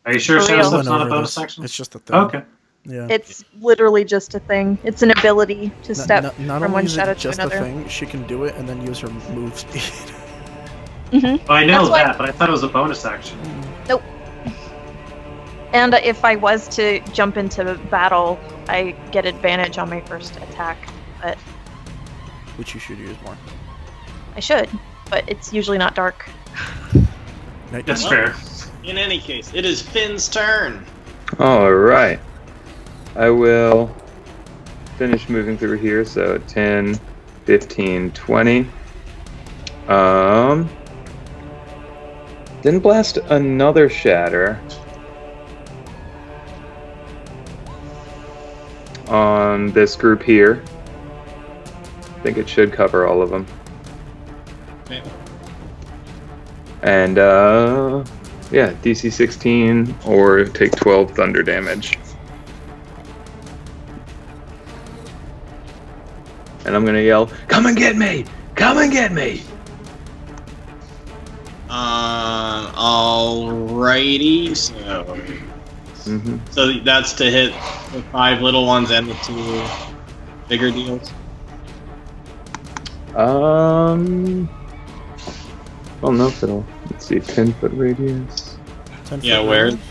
[SPEAKER 3] Are you sure
[SPEAKER 6] For
[SPEAKER 3] Shadow
[SPEAKER 6] real.
[SPEAKER 3] Step's not a
[SPEAKER 4] Over
[SPEAKER 3] bonus
[SPEAKER 4] this.
[SPEAKER 3] action?
[SPEAKER 4] It's just a thing.
[SPEAKER 3] Okay.
[SPEAKER 4] Yeah.
[SPEAKER 6] It's literally just a thing. It's an ability to step
[SPEAKER 4] not
[SPEAKER 6] from
[SPEAKER 4] only
[SPEAKER 6] one
[SPEAKER 4] is
[SPEAKER 6] shadow
[SPEAKER 4] it
[SPEAKER 6] to
[SPEAKER 4] just
[SPEAKER 6] another.
[SPEAKER 4] a thing, she can do it and then use her move speed.
[SPEAKER 6] Mm-hmm.
[SPEAKER 3] Oh, I know
[SPEAKER 6] That's why-
[SPEAKER 3] that, but I thought it was a bonus action.
[SPEAKER 6] And if I was to jump into battle, I get advantage on my first attack. But
[SPEAKER 4] Which you should use more.
[SPEAKER 6] I should, but it's usually not dark.
[SPEAKER 3] That's
[SPEAKER 1] Well,
[SPEAKER 3] fair.
[SPEAKER 1] In any case, it is Finn's turn.
[SPEAKER 7] All right. I will finish moving through here. So 10, 15, 20. Then blast another shatter on this group here. I think it should cover all of them.
[SPEAKER 1] Okay.
[SPEAKER 7] And yeah, DC 16 or take 12 thunder damage. And I'm gonna yell, "Come and get me! Come and get me!"
[SPEAKER 1] Alrighty, so so that's to hit the 5 little ones and the 2 bigger deals.
[SPEAKER 7] I don't know if it'll. Let's see, 10-foot radius.
[SPEAKER 4] 10
[SPEAKER 1] Yeah,
[SPEAKER 4] foot
[SPEAKER 1] where?
[SPEAKER 4] radius?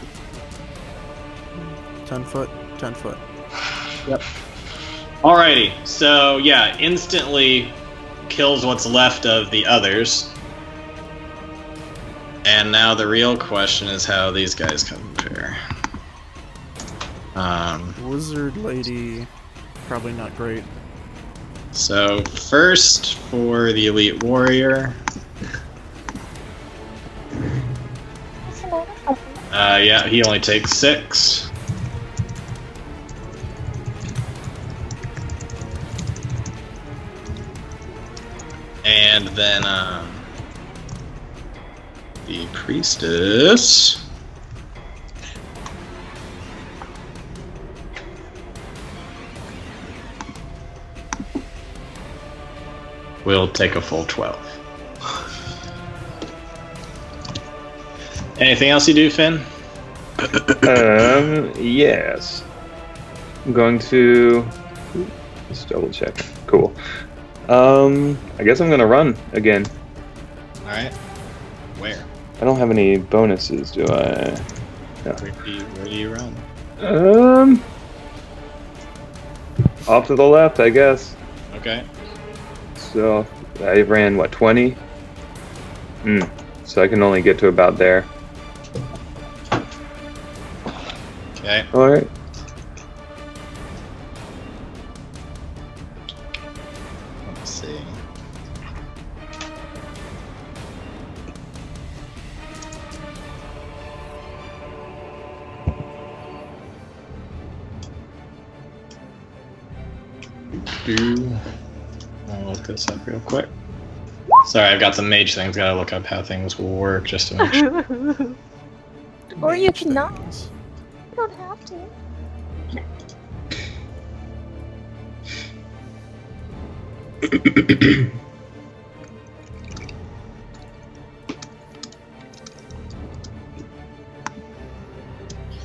[SPEAKER 4] 10 foot, 10 foot.
[SPEAKER 1] Yep. Alrighty, so yeah, instantly kills what's left of the others. And now the real question is how these guys compare.
[SPEAKER 4] Wizard lady, probably not great.
[SPEAKER 1] So first for the elite warrior. Yeah, he only takes 6. And then the priestess will take a full 12. Anything else you do, Finn?
[SPEAKER 7] Yes. I'm going to just double check. Cool. I guess I'm gonna run again.
[SPEAKER 1] Alright. Where?
[SPEAKER 7] I don't have any bonuses, do I?
[SPEAKER 1] Where do you run?
[SPEAKER 7] Off to the left, I guess.
[SPEAKER 1] Okay.
[SPEAKER 7] So I ran what, 20? So I can only get to about there.
[SPEAKER 1] Okay.
[SPEAKER 7] All right.
[SPEAKER 1] Let's see. I'll look this up real quick. Sorry, I've got some mage things. Gotta look up how things will work just to make sure.
[SPEAKER 6] Or you can not.
[SPEAKER 8] You don't have to.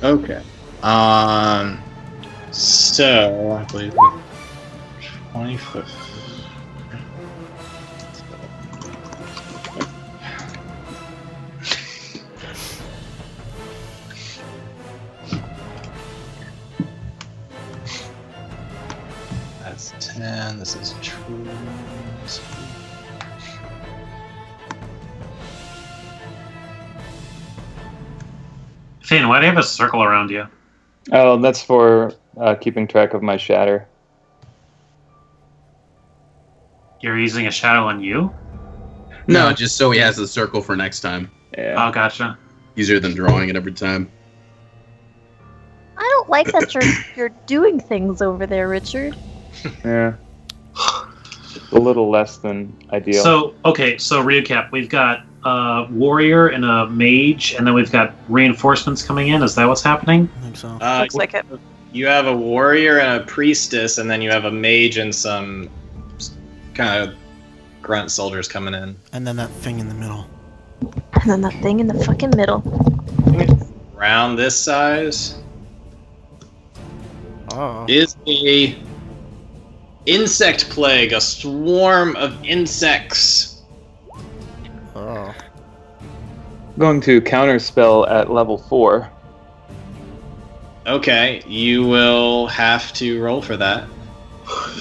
[SPEAKER 1] Okay. So I believe 20 foot. That's 10. This is true.
[SPEAKER 3] Finn, why do you have a circle around you?
[SPEAKER 7] Oh, that's for keeping track of my shatter.
[SPEAKER 3] You're using a shadow on you?
[SPEAKER 5] No, just so he has a circle for next time.
[SPEAKER 7] Yeah.
[SPEAKER 3] Oh, gotcha.
[SPEAKER 5] Easier than drawing it every time.
[SPEAKER 8] I don't like that you're doing things over there, Richard.
[SPEAKER 7] Yeah. A little less than ideal.
[SPEAKER 3] So recap. We've got a warrior and a mage, and then we've got reinforcements coming in. Is that what's happening?
[SPEAKER 4] I think so.
[SPEAKER 6] Looks like it.
[SPEAKER 1] You have a warrior and a priestess, and then you have a mage and some kind of grunt soldiers coming in.
[SPEAKER 4] And then that thing in the middle.
[SPEAKER 8] And then that thing in the fucking middle.
[SPEAKER 1] Around this size
[SPEAKER 4] Oh.
[SPEAKER 1] is a insect plague, a swarm of insects.
[SPEAKER 4] Oh.
[SPEAKER 7] Going to counterspell at level 4.
[SPEAKER 1] Okay, you will have to roll for that.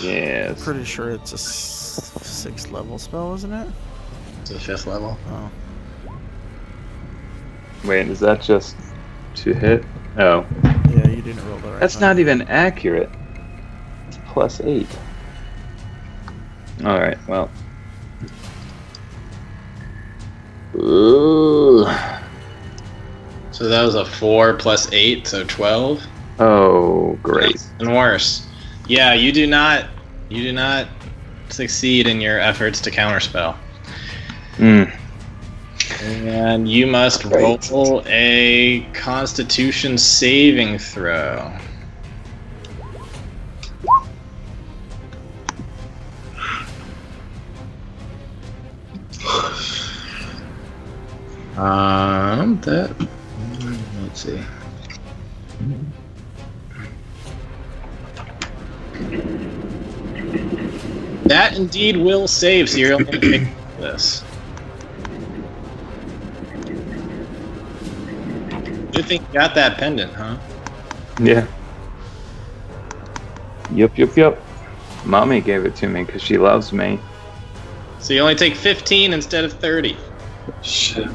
[SPEAKER 7] Yes.
[SPEAKER 4] Pretty sure it's a 6th level spell, isn't it?
[SPEAKER 1] It's the 5th level.
[SPEAKER 4] Oh.
[SPEAKER 7] Wait, is that just to hit? Oh.
[SPEAKER 4] Yeah, you didn't roll the right
[SPEAKER 7] That's
[SPEAKER 4] one.
[SPEAKER 7] not even accurate. It's +8. Alright, well. Ooh.
[SPEAKER 1] So that was a 4 plus 8, so 12.
[SPEAKER 7] Oh, great.
[SPEAKER 1] And worse. Yeah, you do not succeed in your efforts to counterspell.
[SPEAKER 7] Mm.
[SPEAKER 1] And you must roll a Constitution saving throw. Let's see. That indeed will save, so you're only going to take this. Good thing you got that pendant, huh?
[SPEAKER 7] Yeah. Yup. Mommy gave it to me because she loves me.
[SPEAKER 1] So you only take 15 instead of 30.
[SPEAKER 7] Shit.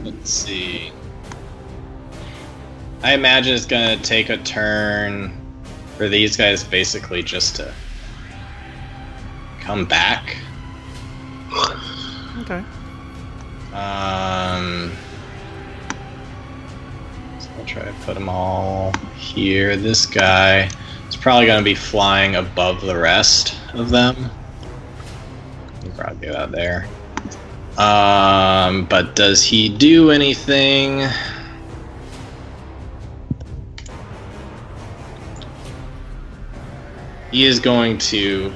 [SPEAKER 1] Let's see. I imagine it's gonna take a turn for these guys basically just to come back.
[SPEAKER 4] Okay.
[SPEAKER 1] So I'll try to put them all here. This guy is probably gonna be flying above the rest of them. We'll probably do that there. But does he do anything? He is going to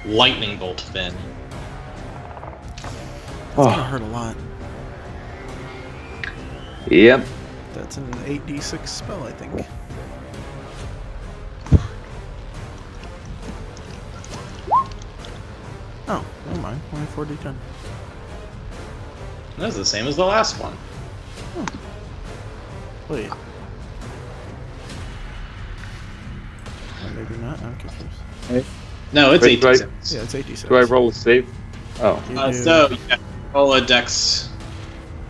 [SPEAKER 1] lightning bolt Finn.
[SPEAKER 4] That's gonna hurt a lot.
[SPEAKER 7] Yep.
[SPEAKER 4] That's an 8d6 spell, I think. Oh, never mind. Only 4d10.
[SPEAKER 1] That's the same as the last one.
[SPEAKER 4] Wait. Or maybe not. I'm confused.
[SPEAKER 1] No, it's
[SPEAKER 7] Wait,
[SPEAKER 1] 86.
[SPEAKER 4] Yeah, it's 8d6.
[SPEAKER 7] Do I roll a save? Oh.
[SPEAKER 4] You do.
[SPEAKER 1] So you have to roll a dex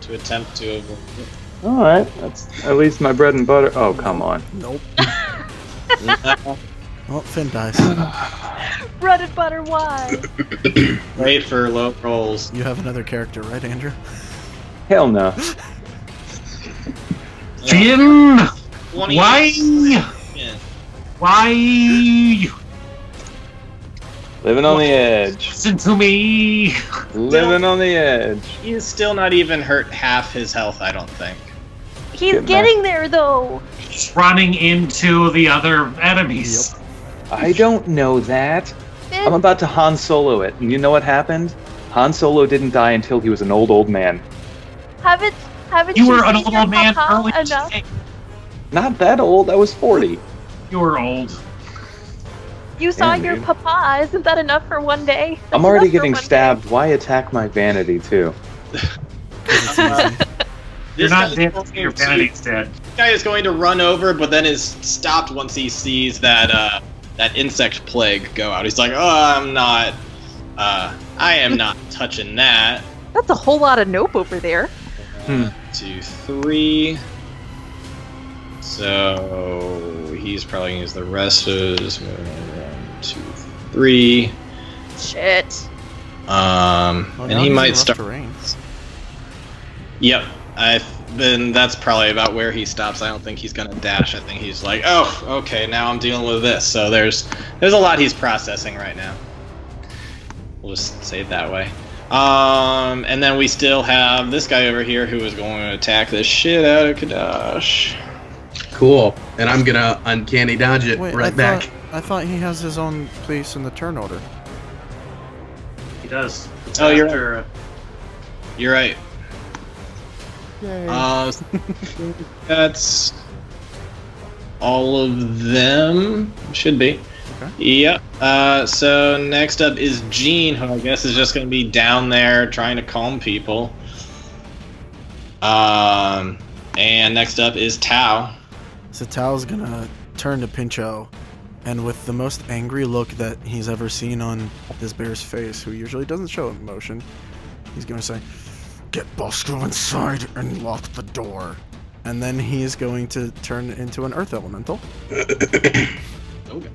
[SPEAKER 1] to attempt to avoid it.
[SPEAKER 7] Alright. That's at least my bread and butter. Oh, come on.
[SPEAKER 4] Nope. Well, Finn dies.
[SPEAKER 6] Bread and butter, why?
[SPEAKER 1] Wait for low rolls.
[SPEAKER 4] You have another character, right, Andrew?
[SPEAKER 7] Hell no.
[SPEAKER 3] Finn!
[SPEAKER 1] 20.
[SPEAKER 3] Why?
[SPEAKER 1] Yeah.
[SPEAKER 3] Why?
[SPEAKER 7] Living on the edge.
[SPEAKER 3] Listen to me.
[SPEAKER 7] Living on the edge.
[SPEAKER 1] He is still not even hurt half his health, I don't think.
[SPEAKER 8] He's
[SPEAKER 7] Getting
[SPEAKER 8] getting there though.
[SPEAKER 3] Running into the other enemies.
[SPEAKER 7] I don't know that. I'm about to Han Solo it, and you know what happened? Han Solo didn't die until he was an old man.
[SPEAKER 8] Haven't
[SPEAKER 3] You were an
[SPEAKER 8] seen your
[SPEAKER 3] old man
[SPEAKER 8] papa
[SPEAKER 3] early
[SPEAKER 8] enough?
[SPEAKER 3] today.
[SPEAKER 7] Not that old. I was 40.
[SPEAKER 3] You were old.
[SPEAKER 8] You saw
[SPEAKER 7] Damn,
[SPEAKER 8] your
[SPEAKER 7] dude.
[SPEAKER 8] papa. Isn't that enough for one day? That's
[SPEAKER 7] I'm already
[SPEAKER 8] enough for
[SPEAKER 7] getting
[SPEAKER 8] one day.
[SPEAKER 7] stabbed. Why attack my vanity too?
[SPEAKER 3] You're
[SPEAKER 1] This
[SPEAKER 3] not
[SPEAKER 1] guy's
[SPEAKER 3] dead.
[SPEAKER 1] going
[SPEAKER 3] Your
[SPEAKER 1] to-
[SPEAKER 3] vanity's dead.
[SPEAKER 1] This guy is going to run over, but then is stopped once he sees that insect plague go out. He's like, "Oh, I am not touching that."
[SPEAKER 6] That's a whole lot of nope over there.
[SPEAKER 1] 1, 2, 3. So he's probably gonna use the rest of his 1, 2, 3.
[SPEAKER 6] Shit.
[SPEAKER 4] Oh,
[SPEAKER 1] And
[SPEAKER 4] now
[SPEAKER 1] he
[SPEAKER 4] he's in
[SPEAKER 1] might
[SPEAKER 4] rough
[SPEAKER 1] start.
[SPEAKER 4] terrain.
[SPEAKER 1] Yep. That's probably about where he stops. I don't think he's gonna dash. I think he's like, oh, okay, now I'm dealing with this. So there's a lot he's processing right now. We'll just say it that way. And then we still have this guy over here who is going to attack the shit out of Kadash.
[SPEAKER 5] Cool. And I'm gonna uncanny dodge it
[SPEAKER 4] Wait,
[SPEAKER 5] right back.
[SPEAKER 4] I thought he has his own place in the turn order.
[SPEAKER 3] He does. It's
[SPEAKER 1] Oh, you're
[SPEAKER 3] after,
[SPEAKER 1] You're right.
[SPEAKER 4] Yay.
[SPEAKER 1] That's all of them. Should be.
[SPEAKER 4] Okay.
[SPEAKER 1] Yep. So next up is Gene, who I guess is just going to be down there trying to calm people. And next up is Tao.
[SPEAKER 4] So Tao's gonna turn to Pincho, and with the most angry look that he's ever seen on this bear's face, who usually doesn't show emotion, he's gonna say, "Get Bosco inside and lock the door." And then he's going to turn into an earth elemental.
[SPEAKER 1] Okay.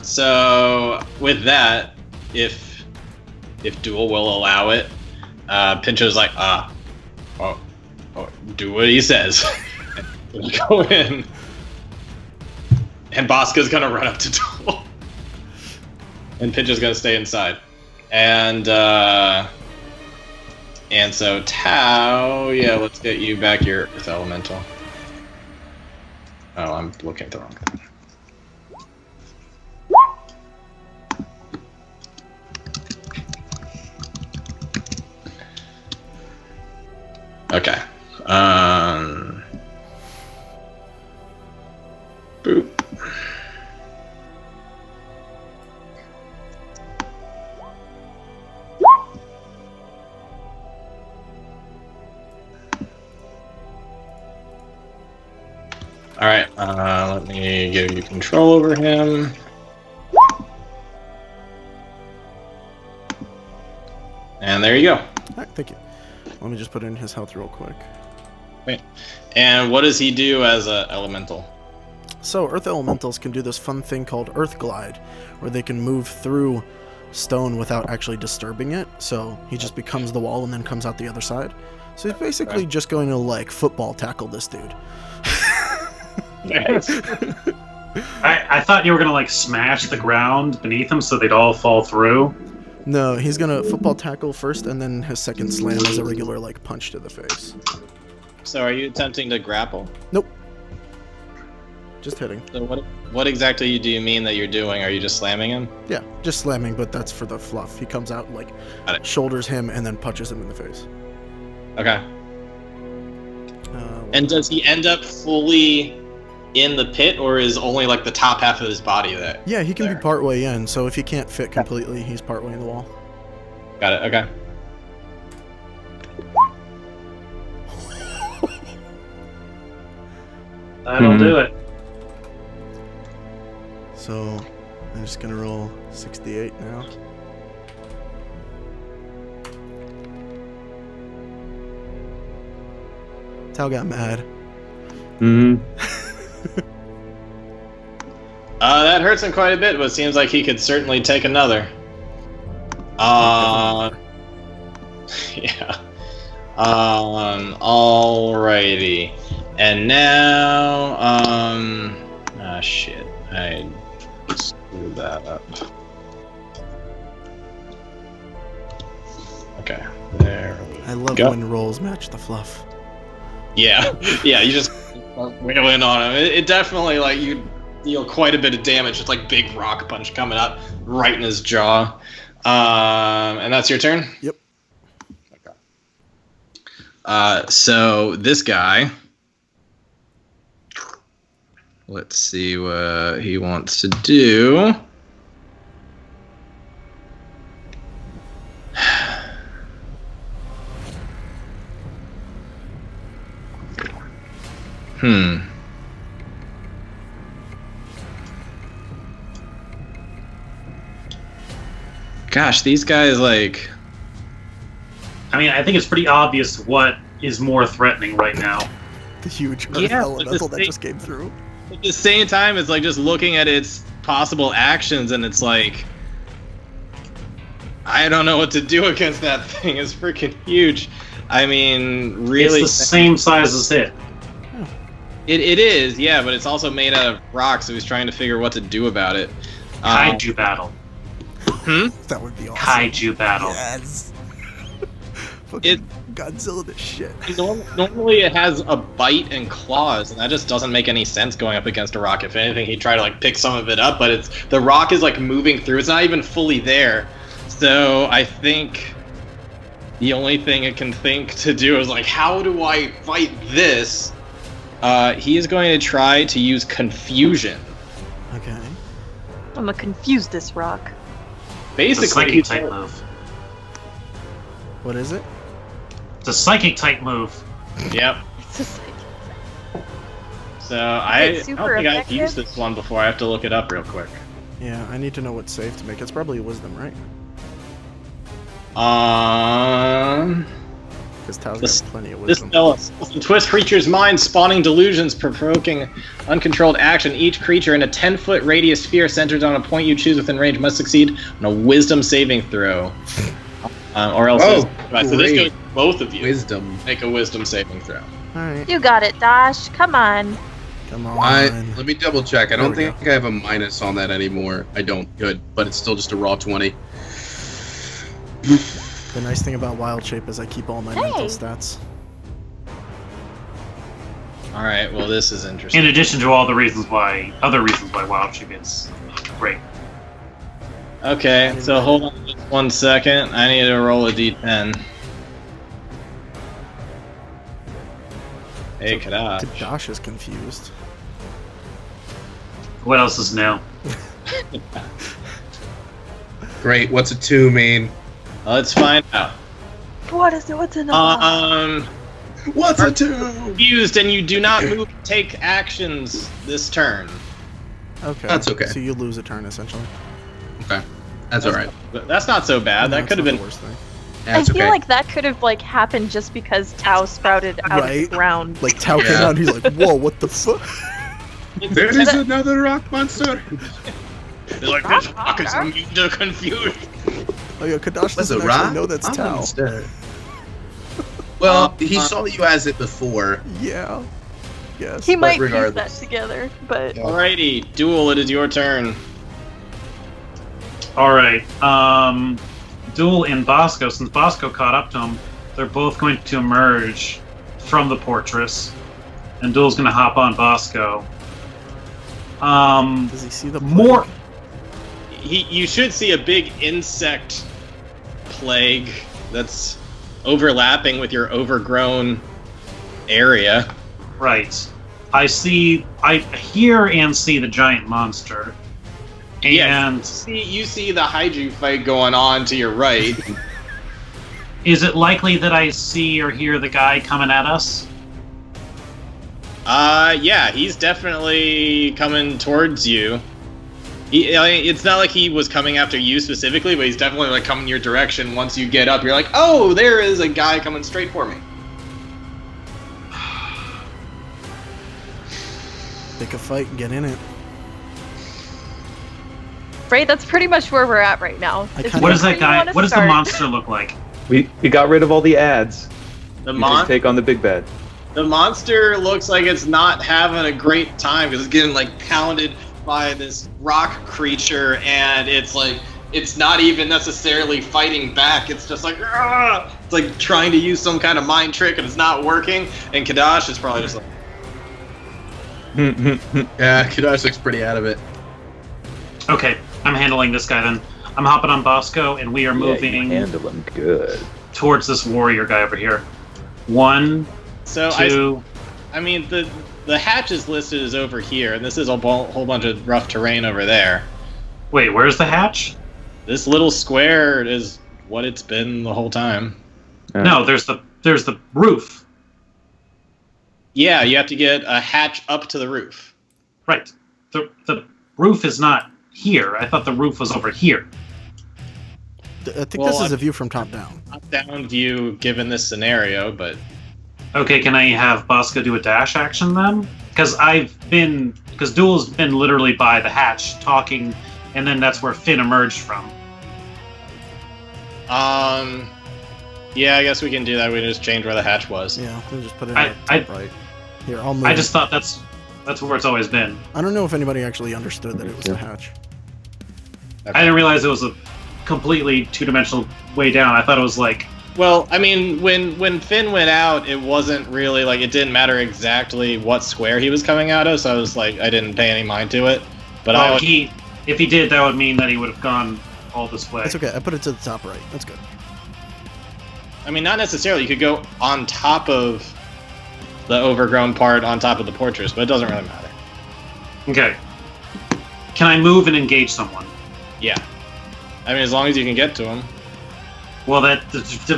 [SPEAKER 1] So with that, if Duel will allow it, Pincho's like, do what he says. And go in. And Bosca's gonna run up to Duel. And Pincho's gonna stay inside. And so Tao, yeah, let's get you back your Earth Elemental. Oh, I'm looking at the wrong thing. Okay. Boop. All right. Let me give you control over him. And there you go.
[SPEAKER 4] Alright, thank you. Let me just put in his health real quick.
[SPEAKER 1] And what does he do as a elemental?
[SPEAKER 4] So, Earth Elementals can do this fun thing called Earth Glide, where they can move through stone without actually disturbing it. So, he just becomes the wall and then comes out the other side. So, he's basically just going to, like, football tackle this dude.
[SPEAKER 1] Nice.
[SPEAKER 3] I thought you were gonna like smash the ground beneath them so they'd all fall through.
[SPEAKER 4] No, he's going to football tackle first, and then his second slam is a regular, like, punch to the face.
[SPEAKER 1] So are you attempting to grapple?
[SPEAKER 4] Nope. Just hitting.
[SPEAKER 1] So what exactly do you mean that you're doing? Are you just slamming him?
[SPEAKER 4] Yeah, just slamming, but that's for the fluff. He comes out, like,
[SPEAKER 1] Got it.
[SPEAKER 4] shoulders him, and then punches him in the face.
[SPEAKER 1] Okay. And does he end up fully in the pit, or is only like the top half of his body there?
[SPEAKER 4] Yeah, he can
[SPEAKER 1] there?
[SPEAKER 4] be partway in, so if he can't fit completely, he's partway in the wall.
[SPEAKER 1] Got it. Okay.
[SPEAKER 3] That'll do it.
[SPEAKER 4] So, I'm just gonna roll 68 now. Tao got mad.
[SPEAKER 7] Mm-hmm.
[SPEAKER 1] That hurts him quite a bit, but it seems like he could certainly take another. Yeah. Alrighty. And now, shit. I Do that up. Okay, there.
[SPEAKER 4] I love
[SPEAKER 1] Go.
[SPEAKER 4] when rolls match the fluff.
[SPEAKER 1] Yeah, yeah. You just wheel in on him. It definitely like you deal quite a bit of damage. Just like big rock punch coming up right in his jaw. And that's your turn.
[SPEAKER 4] Yep.
[SPEAKER 1] Okay. So this guy. Let's see what he wants to do. Gosh, these guys like.
[SPEAKER 3] I mean, I think it's pretty obvious what is more threatening right now.
[SPEAKER 4] The huge earth
[SPEAKER 1] Yeah,
[SPEAKER 4] elemental
[SPEAKER 1] but
[SPEAKER 4] that just came through.
[SPEAKER 1] At the same time, it's like just looking at its possible actions, and it's like, I don't know what to do against that thing. It's freaking huge. I mean, really,
[SPEAKER 3] It's the same size as it.
[SPEAKER 1] it is, yeah, but it's also made out of rock, so he's trying to figure what to do about it.
[SPEAKER 3] Kaiju battle.
[SPEAKER 4] That would be awesome.
[SPEAKER 3] Kaiju battle.
[SPEAKER 4] Yes. Fucking Godzilla the shit.
[SPEAKER 1] Normally it has a bite and claws, and that just doesn't make any sense going up against a rock. If anything, he'd try to like pick some of it up, but the rock is like moving through. It's not even fully there. So I think the only thing it can think to do is like, how do I fight this? He is going to try to use confusion.
[SPEAKER 4] Okay.
[SPEAKER 6] I'm gonna confuse this rock.
[SPEAKER 3] It's a
[SPEAKER 1] Basically,
[SPEAKER 3] psychic type move.
[SPEAKER 4] What is it?
[SPEAKER 3] It's a psychic type move.
[SPEAKER 1] yep.
[SPEAKER 6] It's just like,
[SPEAKER 1] So I
[SPEAKER 6] It's
[SPEAKER 1] don't
[SPEAKER 6] super
[SPEAKER 1] think I've
[SPEAKER 6] effective.
[SPEAKER 1] used this one before. I have to look it up real quick.
[SPEAKER 4] Yeah, I need to know what save to make. It's probably a wisdom, right? Because Tao's
[SPEAKER 1] This-
[SPEAKER 4] got plenty of
[SPEAKER 1] This
[SPEAKER 4] wisdom.
[SPEAKER 1] spell twists creature's mind, spawning delusions, provoking uncontrolled action. Each creature in a 10-foot radius sphere centered on a point you choose within range must succeed on a wisdom saving throw. Or else.
[SPEAKER 5] Oh,
[SPEAKER 1] Right, so this
[SPEAKER 5] great.
[SPEAKER 1] goes to both of you.
[SPEAKER 5] Wisdom.
[SPEAKER 1] Make a wisdom saving throw.
[SPEAKER 4] Alright,
[SPEAKER 6] you got it, Dash. Come on.
[SPEAKER 4] come on.
[SPEAKER 5] Let me double check. I
[SPEAKER 4] There
[SPEAKER 5] don't
[SPEAKER 4] we
[SPEAKER 5] think I have a minus on that anymore. I don't. Good, but it's still just a raw 20.
[SPEAKER 4] The nice thing about Wild Shape is I keep all my mental
[SPEAKER 6] Hey.
[SPEAKER 4] stats.
[SPEAKER 1] All right. Well, this is interesting.
[SPEAKER 3] In addition to all the other reasons why Wild Shape is great.
[SPEAKER 1] Okay, so hold on just 1 second. I need to roll a d10. Hey, Kadash.
[SPEAKER 4] Josh is confused.
[SPEAKER 3] What else is new?
[SPEAKER 5] Great. What's a 2 mean?
[SPEAKER 1] Let's find out.
[SPEAKER 6] What is it? What's in the box?
[SPEAKER 5] What's a 2?
[SPEAKER 1] Confused, and you do not move, take actions this turn.
[SPEAKER 4] Okay.
[SPEAKER 5] That's okay.
[SPEAKER 4] So you lose a turn, essentially.
[SPEAKER 5] Okay, that's all right.
[SPEAKER 1] That's not so bad.
[SPEAKER 4] No,
[SPEAKER 1] That
[SPEAKER 4] it's
[SPEAKER 1] could have
[SPEAKER 4] not
[SPEAKER 1] been.
[SPEAKER 4] the worst thing.
[SPEAKER 5] That's
[SPEAKER 6] I feel
[SPEAKER 5] okay.
[SPEAKER 6] like that could have like happened just because Tao sprouted out of
[SPEAKER 4] Right.
[SPEAKER 6] the ground.
[SPEAKER 4] Like Tao came
[SPEAKER 5] Yeah.
[SPEAKER 4] out and he's like, whoa, what the fuck?
[SPEAKER 5] There is another rock monster.
[SPEAKER 1] They're like, this rock is immune to confusion.
[SPEAKER 4] Oh yeah, Kadash
[SPEAKER 5] Was a
[SPEAKER 4] doesn't
[SPEAKER 5] rock?
[SPEAKER 4] actually know that's
[SPEAKER 5] I'm
[SPEAKER 4] Tao.
[SPEAKER 5] monster. Well, he saw you as it before.
[SPEAKER 4] Yeah. Yes.
[SPEAKER 6] He might piece that
[SPEAKER 5] regardless.
[SPEAKER 6] together, but
[SPEAKER 1] Alrighty, Duel, it is your turn.
[SPEAKER 3] Alright, Duel and Bosco, since Bosco caught up to him, they're both going to emerge from the fortress, and Duel's gonna hop on Bosco.
[SPEAKER 4] Does he see the
[SPEAKER 3] More.
[SPEAKER 4] plague?
[SPEAKER 1] You should see a big insect plague that's overlapping with your overgrown area.
[SPEAKER 3] Right. I hear and see the giant monster. And
[SPEAKER 1] You see the Haiju fight going on to your right.
[SPEAKER 3] is it likely that I see or hear the guy coming at us?
[SPEAKER 1] Yeah, he's definitely coming towards you. It's not like he was coming after you specifically, but he's definitely like coming your direction. Once you get up, you're like, oh, there is a guy coming straight for me.
[SPEAKER 4] Pick a fight and get in it.
[SPEAKER 6] right, that's pretty much where we're at right now.
[SPEAKER 4] I
[SPEAKER 6] It's
[SPEAKER 4] kinda-
[SPEAKER 3] What does
[SPEAKER 6] where
[SPEAKER 3] that
[SPEAKER 6] you
[SPEAKER 3] guy?
[SPEAKER 6] wanna
[SPEAKER 3] What does the
[SPEAKER 6] start.
[SPEAKER 3] monster look like?
[SPEAKER 7] We got rid of all the ads.
[SPEAKER 1] The
[SPEAKER 7] We just take on the big bad.
[SPEAKER 1] monster looks like it's not having a great time because it's getting like pounded by this rock creature, and it's like it's not even necessarily fighting back. It's just like "Argh!" It's like trying to use some kind of mind trick, and it's not working. And Kadash is probably just like,
[SPEAKER 5] Yeah, Kadash looks pretty out of it.
[SPEAKER 3] Okay, I'm handling this guy then. I'm hopping on Bosco, and we are
[SPEAKER 7] You
[SPEAKER 3] moving
[SPEAKER 7] handle him good.
[SPEAKER 3] towards this warrior guy over here. 1,
[SPEAKER 1] so
[SPEAKER 3] 2.
[SPEAKER 1] I mean the hatch is listed as over here, and this is a whole bunch of rough terrain over there.
[SPEAKER 3] Wait, where's the hatch?
[SPEAKER 1] This little square is what it's been the whole time.
[SPEAKER 3] No, there's the roof.
[SPEAKER 1] Yeah, you have to get a hatch up to the roof.
[SPEAKER 3] Right. The roof is not here. I thought the roof was over here.
[SPEAKER 4] I think
[SPEAKER 1] Well,
[SPEAKER 4] this is a view from top down.
[SPEAKER 1] Top-down view given this scenario, but
[SPEAKER 3] Okay, can I have Bosco do a dash action then? Because Duel's been literally by the hatch talking, and then that's where Finn emerged from.
[SPEAKER 1] yeah, I guess we can do that. We can just change where the hatch was.
[SPEAKER 4] Yeah, we'll just put it
[SPEAKER 3] I-
[SPEAKER 4] on
[SPEAKER 3] I-
[SPEAKER 4] top right. Here, I'll move.
[SPEAKER 3] I just thought that's where it's always been.
[SPEAKER 4] I don't know if anybody actually understood that it was the hatch.
[SPEAKER 3] I didn't realize it was a completely two-dimensional way down. I thought it was like,
[SPEAKER 1] Well, I mean, when Finn went out, it wasn't really like it didn't matter exactly what square he was coming out of, so I was like, I didn't pay any mind to it. But
[SPEAKER 3] well, if he did, that would mean that he would have gone all this way.
[SPEAKER 4] It's okay. I put it to the top right. That's good.
[SPEAKER 1] I mean, not necessarily. You could go on top of the overgrown part, on top of the fortress, but it doesn't really matter.
[SPEAKER 3] Okay. Can I move and engage someone?
[SPEAKER 1] Yeah. I mean, as long as you can get to him.
[SPEAKER 3] Well, that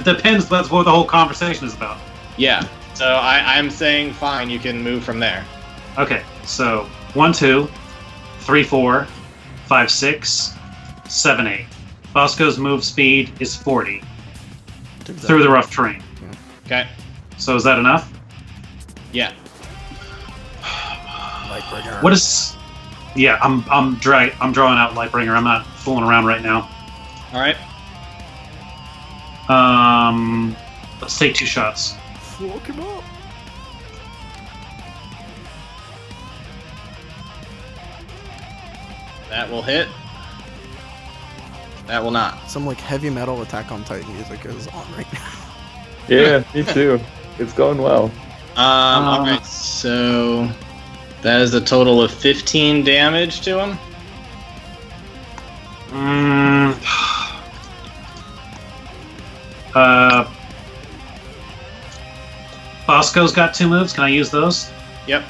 [SPEAKER 3] depends. That's what the whole conversation is about.
[SPEAKER 1] Yeah. So I'm saying, fine, you can move from there.
[SPEAKER 3] Okay, so 1, 2, 3, 4, 5, 6, 7, 8. Bosco's move speed is 40 through the rough terrain.
[SPEAKER 1] Okay.
[SPEAKER 3] So is that enough?
[SPEAKER 1] Yeah.
[SPEAKER 4] Lightbringer.
[SPEAKER 3] What is? Yeah, I'm drawing out Lightbringer. I'm not fooling around right now.
[SPEAKER 1] All right.
[SPEAKER 3] Let's take 2 shots.
[SPEAKER 4] Fuck him up.
[SPEAKER 1] That will hit. That will not.
[SPEAKER 4] Some like heavy metal Attack on Titan music is on right now.
[SPEAKER 7] Yeah, me too. It's going well.
[SPEAKER 1] All right. So that is a total of 15 damage to him.
[SPEAKER 3] Bosco's got 2 moves. Can I use those?
[SPEAKER 1] Yep.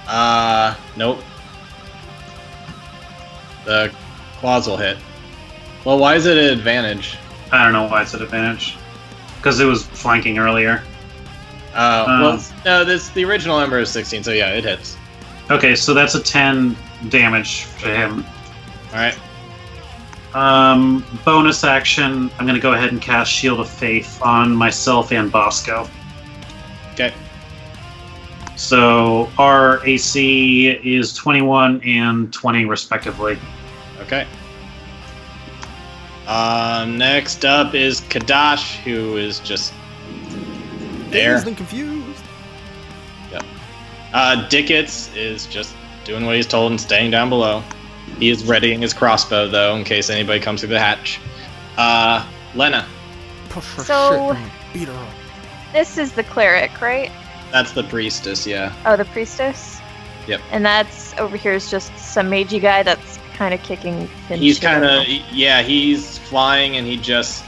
[SPEAKER 8] Aw.
[SPEAKER 1] Nope. The claws will hit. Well, why is it an advantage?
[SPEAKER 3] I don't know why it's an advantage. Because it was flanking earlier.
[SPEAKER 1] Well, no, the original number is 16, so yeah, it hits.
[SPEAKER 3] Okay, so that's a 10 damage to him.
[SPEAKER 1] Alright.
[SPEAKER 3] Bonus action, I'm going to go ahead and cast Shield of Faith on myself and Bosco.
[SPEAKER 1] Okay.
[SPEAKER 3] So our AC is 21 and 20 respectively.
[SPEAKER 1] Okay. Next up is Kadash, who is just there.
[SPEAKER 4] Dazed and confused.
[SPEAKER 1] Dickets is just doing what he's told and staying down below. He is readying his crossbow, though, in case anybody comes through the hatch. Lena.
[SPEAKER 4] Push her
[SPEAKER 8] So-
[SPEAKER 4] shit and beat her up.
[SPEAKER 8] This is the cleric, right?
[SPEAKER 1] That's the priestess, yeah.
[SPEAKER 8] Oh, the priestess?
[SPEAKER 1] Yep.
[SPEAKER 8] And that's over here is just some magey guy that's kind of kicking Finn.
[SPEAKER 1] He's
[SPEAKER 8] shit
[SPEAKER 1] kind
[SPEAKER 8] out.
[SPEAKER 1] of, yeah, he's flying and he just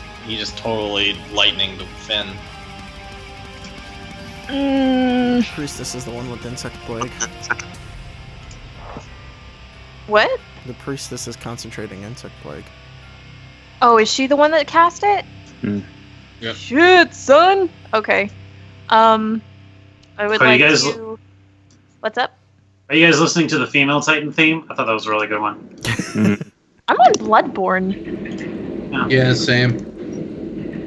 [SPEAKER 1] totally lightning the Finn.
[SPEAKER 4] Priestess is the one with insect plague.
[SPEAKER 8] What?
[SPEAKER 4] The priestess is concentrating insect plague.
[SPEAKER 8] Oh, is she the one that cast it?
[SPEAKER 1] Yep.
[SPEAKER 8] Shit, son. Okay. I would
[SPEAKER 3] Are you
[SPEAKER 8] like
[SPEAKER 3] guys-
[SPEAKER 8] to. What's up?
[SPEAKER 3] Are you guys listening to the female Titan theme? I thought that was a really good one.
[SPEAKER 8] I'm on Bloodborne.
[SPEAKER 5] Yeah, same.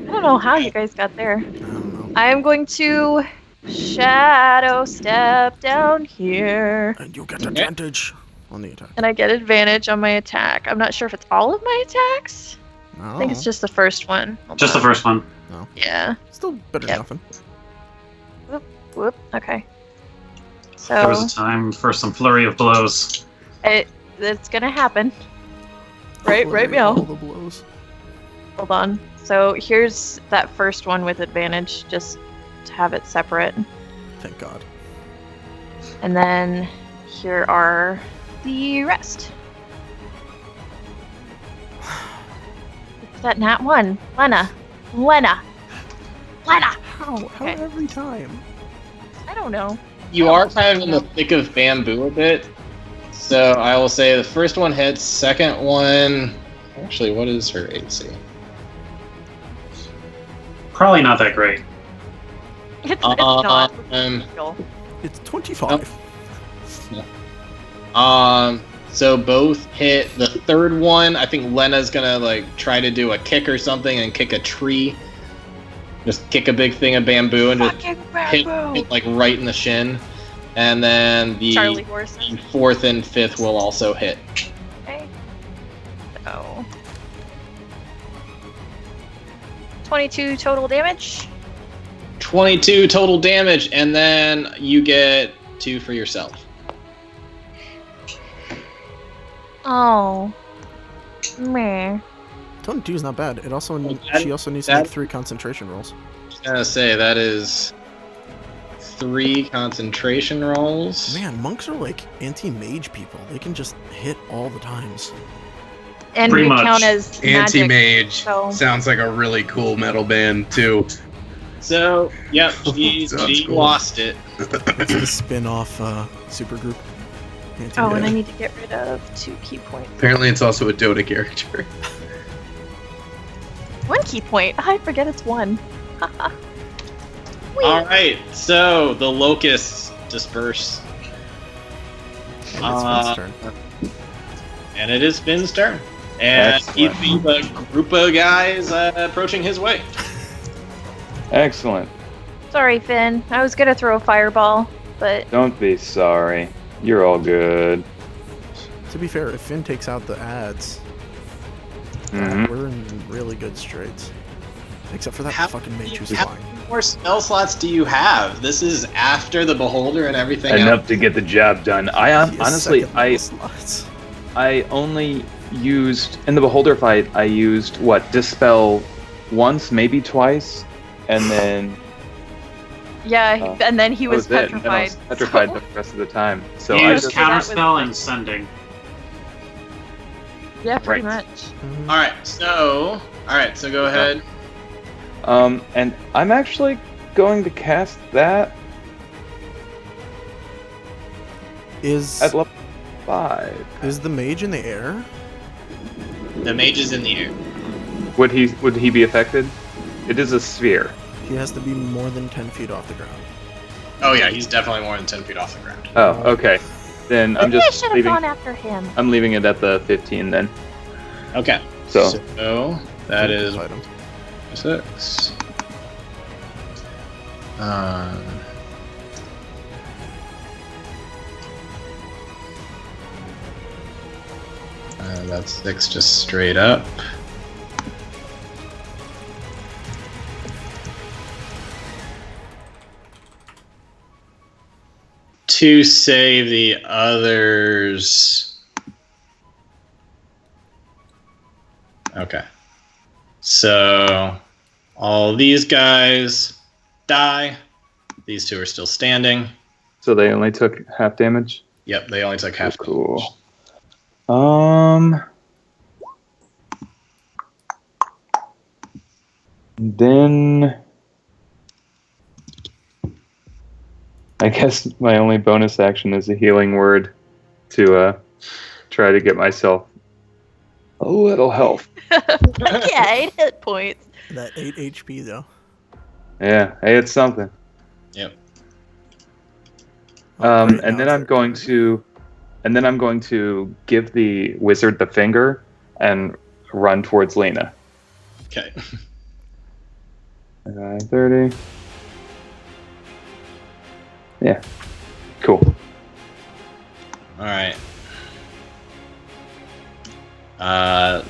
[SPEAKER 8] I don't know how you guys got there.
[SPEAKER 4] I don't know.
[SPEAKER 8] I am going to shadow step down here.
[SPEAKER 4] And you get advantage on the attack.
[SPEAKER 8] And I get advantage on my attack. I'm not sure if it's all of my attacks.
[SPEAKER 6] I think it's just the first one. Hold
[SPEAKER 3] Just the
[SPEAKER 6] on.
[SPEAKER 3] first one.
[SPEAKER 6] Yeah.
[SPEAKER 4] Still better
[SPEAKER 6] Yep.
[SPEAKER 4] than nothing.
[SPEAKER 6] Whoop. Okay.
[SPEAKER 3] There was
[SPEAKER 6] So
[SPEAKER 3] a time for some flurry of blows.
[SPEAKER 6] it's gonna happen. Right
[SPEAKER 4] All
[SPEAKER 6] now.
[SPEAKER 4] the blows.
[SPEAKER 6] Hold on. So here's that first one with advantage, just to have it separate.
[SPEAKER 4] Thank God.
[SPEAKER 6] And then here are the rest. It's that nat one. Lena.
[SPEAKER 4] How
[SPEAKER 6] Okay.
[SPEAKER 4] every time?
[SPEAKER 6] I don't know.
[SPEAKER 1] You are kind of in the thick of bamboo a bit. So I will say the first one hits. Second one. Actually, what is her AC?
[SPEAKER 3] Probably not that great.
[SPEAKER 6] It's not.
[SPEAKER 4] It's 25.
[SPEAKER 1] So both hit. The third one, I think Lena's gonna like try to do a kick or something and kick a tree. Just kick a big thing of bamboo and just hit like right in the shin. And then the
[SPEAKER 6] Charlie horses.
[SPEAKER 1] fourth and fifth will also hit.
[SPEAKER 6] Okay. So 22 total damage.
[SPEAKER 1] 22 total damage, and then you get 2 for yourself.
[SPEAKER 8] Oh. Meh.
[SPEAKER 4] 22 is not bad. It also she also needs to
[SPEAKER 1] that-
[SPEAKER 4] make 3 concentration rolls.
[SPEAKER 1] I was gonna say that is 3 concentration rolls.
[SPEAKER 4] Man, monks are like anti-mage people. They can just hit all the times.
[SPEAKER 6] And
[SPEAKER 3] Pretty
[SPEAKER 6] we
[SPEAKER 3] much.
[SPEAKER 6] count as magic.
[SPEAKER 5] Anti-mage
[SPEAKER 6] so-
[SPEAKER 5] sounds like a really cool metal band too.
[SPEAKER 1] So, yep, she
[SPEAKER 5] Sounds cool.
[SPEAKER 1] lost it.
[SPEAKER 4] It's the spin-off supergroup.
[SPEAKER 6] Oh, and I
[SPEAKER 4] Anti-mage.
[SPEAKER 6] need to get rid of 2 key points.
[SPEAKER 5] Apparently, it's also a Dota character.
[SPEAKER 6] 1 key point. I forget it's 1.
[SPEAKER 1] All right, so the locusts disperse,
[SPEAKER 4] And it's Finn's turn.
[SPEAKER 1] and it is Finn's turn. And he
[SPEAKER 9] Excellent.
[SPEAKER 1] sees a group of guys approaching his way.
[SPEAKER 9] Excellent.
[SPEAKER 6] Sorry, Finn. I was gonna throw a fireball, but
[SPEAKER 9] Don't be sorry. You're all good.
[SPEAKER 4] To be fair, if Finn takes out the ads,
[SPEAKER 9] Mhm.
[SPEAKER 4] we're in really good straits. Except for that
[SPEAKER 1] How-
[SPEAKER 4] fucking mage who's
[SPEAKER 1] how-
[SPEAKER 4] flying.
[SPEAKER 1] How more spell slots do you have? This is after the beholder and everything
[SPEAKER 9] Enough
[SPEAKER 1] else.
[SPEAKER 9] to get the job done.
[SPEAKER 4] He has
[SPEAKER 9] Honestly,
[SPEAKER 4] second level slots.
[SPEAKER 9] I only used in the beholder fight. I used dispel once, maybe twice, and then
[SPEAKER 6] yeah, and then he
[SPEAKER 9] that
[SPEAKER 6] was
[SPEAKER 9] was it. And then I
[SPEAKER 6] petrified.
[SPEAKER 9] was petrified
[SPEAKER 6] so-
[SPEAKER 9] the rest of the time. So
[SPEAKER 3] He
[SPEAKER 9] I
[SPEAKER 3] used
[SPEAKER 9] just
[SPEAKER 6] That
[SPEAKER 3] counterspell
[SPEAKER 6] was-
[SPEAKER 3] and sending.
[SPEAKER 6] Yeah, pretty
[SPEAKER 9] Right.
[SPEAKER 6] much.
[SPEAKER 4] Mhm.
[SPEAKER 1] All right, so go ahead.
[SPEAKER 9] and I'm actually going to cast that
[SPEAKER 4] Is
[SPEAKER 9] at level 5.
[SPEAKER 4] the mage in the air?
[SPEAKER 1] The mage is in the air.
[SPEAKER 9] Would he be affected? It is a sphere.
[SPEAKER 4] He has to be more than 10 feet off the ground.
[SPEAKER 1] Oh yeah, he's definitely more than 10 feet off the ground.
[SPEAKER 9] Oh, okay. Then I'm
[SPEAKER 8] Maybe I
[SPEAKER 9] just
[SPEAKER 8] should have
[SPEAKER 9] leaving.
[SPEAKER 8] gone after him.
[SPEAKER 9] I'm leaving it at the 15 then.
[SPEAKER 1] Okay.
[SPEAKER 9] So
[SPEAKER 1] That is
[SPEAKER 4] Fight him.
[SPEAKER 1] 6. That's 6 just straight up. To save the others. Okay. So all these guys die. These 2 are still standing.
[SPEAKER 9] So they only took half damage.
[SPEAKER 1] Yep, they only took half.
[SPEAKER 9] Cool. Then I guess my only bonus action is a healing word to try to get myself a little health.
[SPEAKER 6] Yeah, 8 hit points.
[SPEAKER 4] That 8 HP though.
[SPEAKER 9] Yeah, hey, it's something.
[SPEAKER 1] Yep.
[SPEAKER 4] Oh, great,
[SPEAKER 9] And
[SPEAKER 4] now
[SPEAKER 9] then
[SPEAKER 4] it's
[SPEAKER 9] I'm going to, give the wizard the finger and run towards Lena.
[SPEAKER 1] Okay.
[SPEAKER 9] 30. Yeah. Cool.
[SPEAKER 1] All right.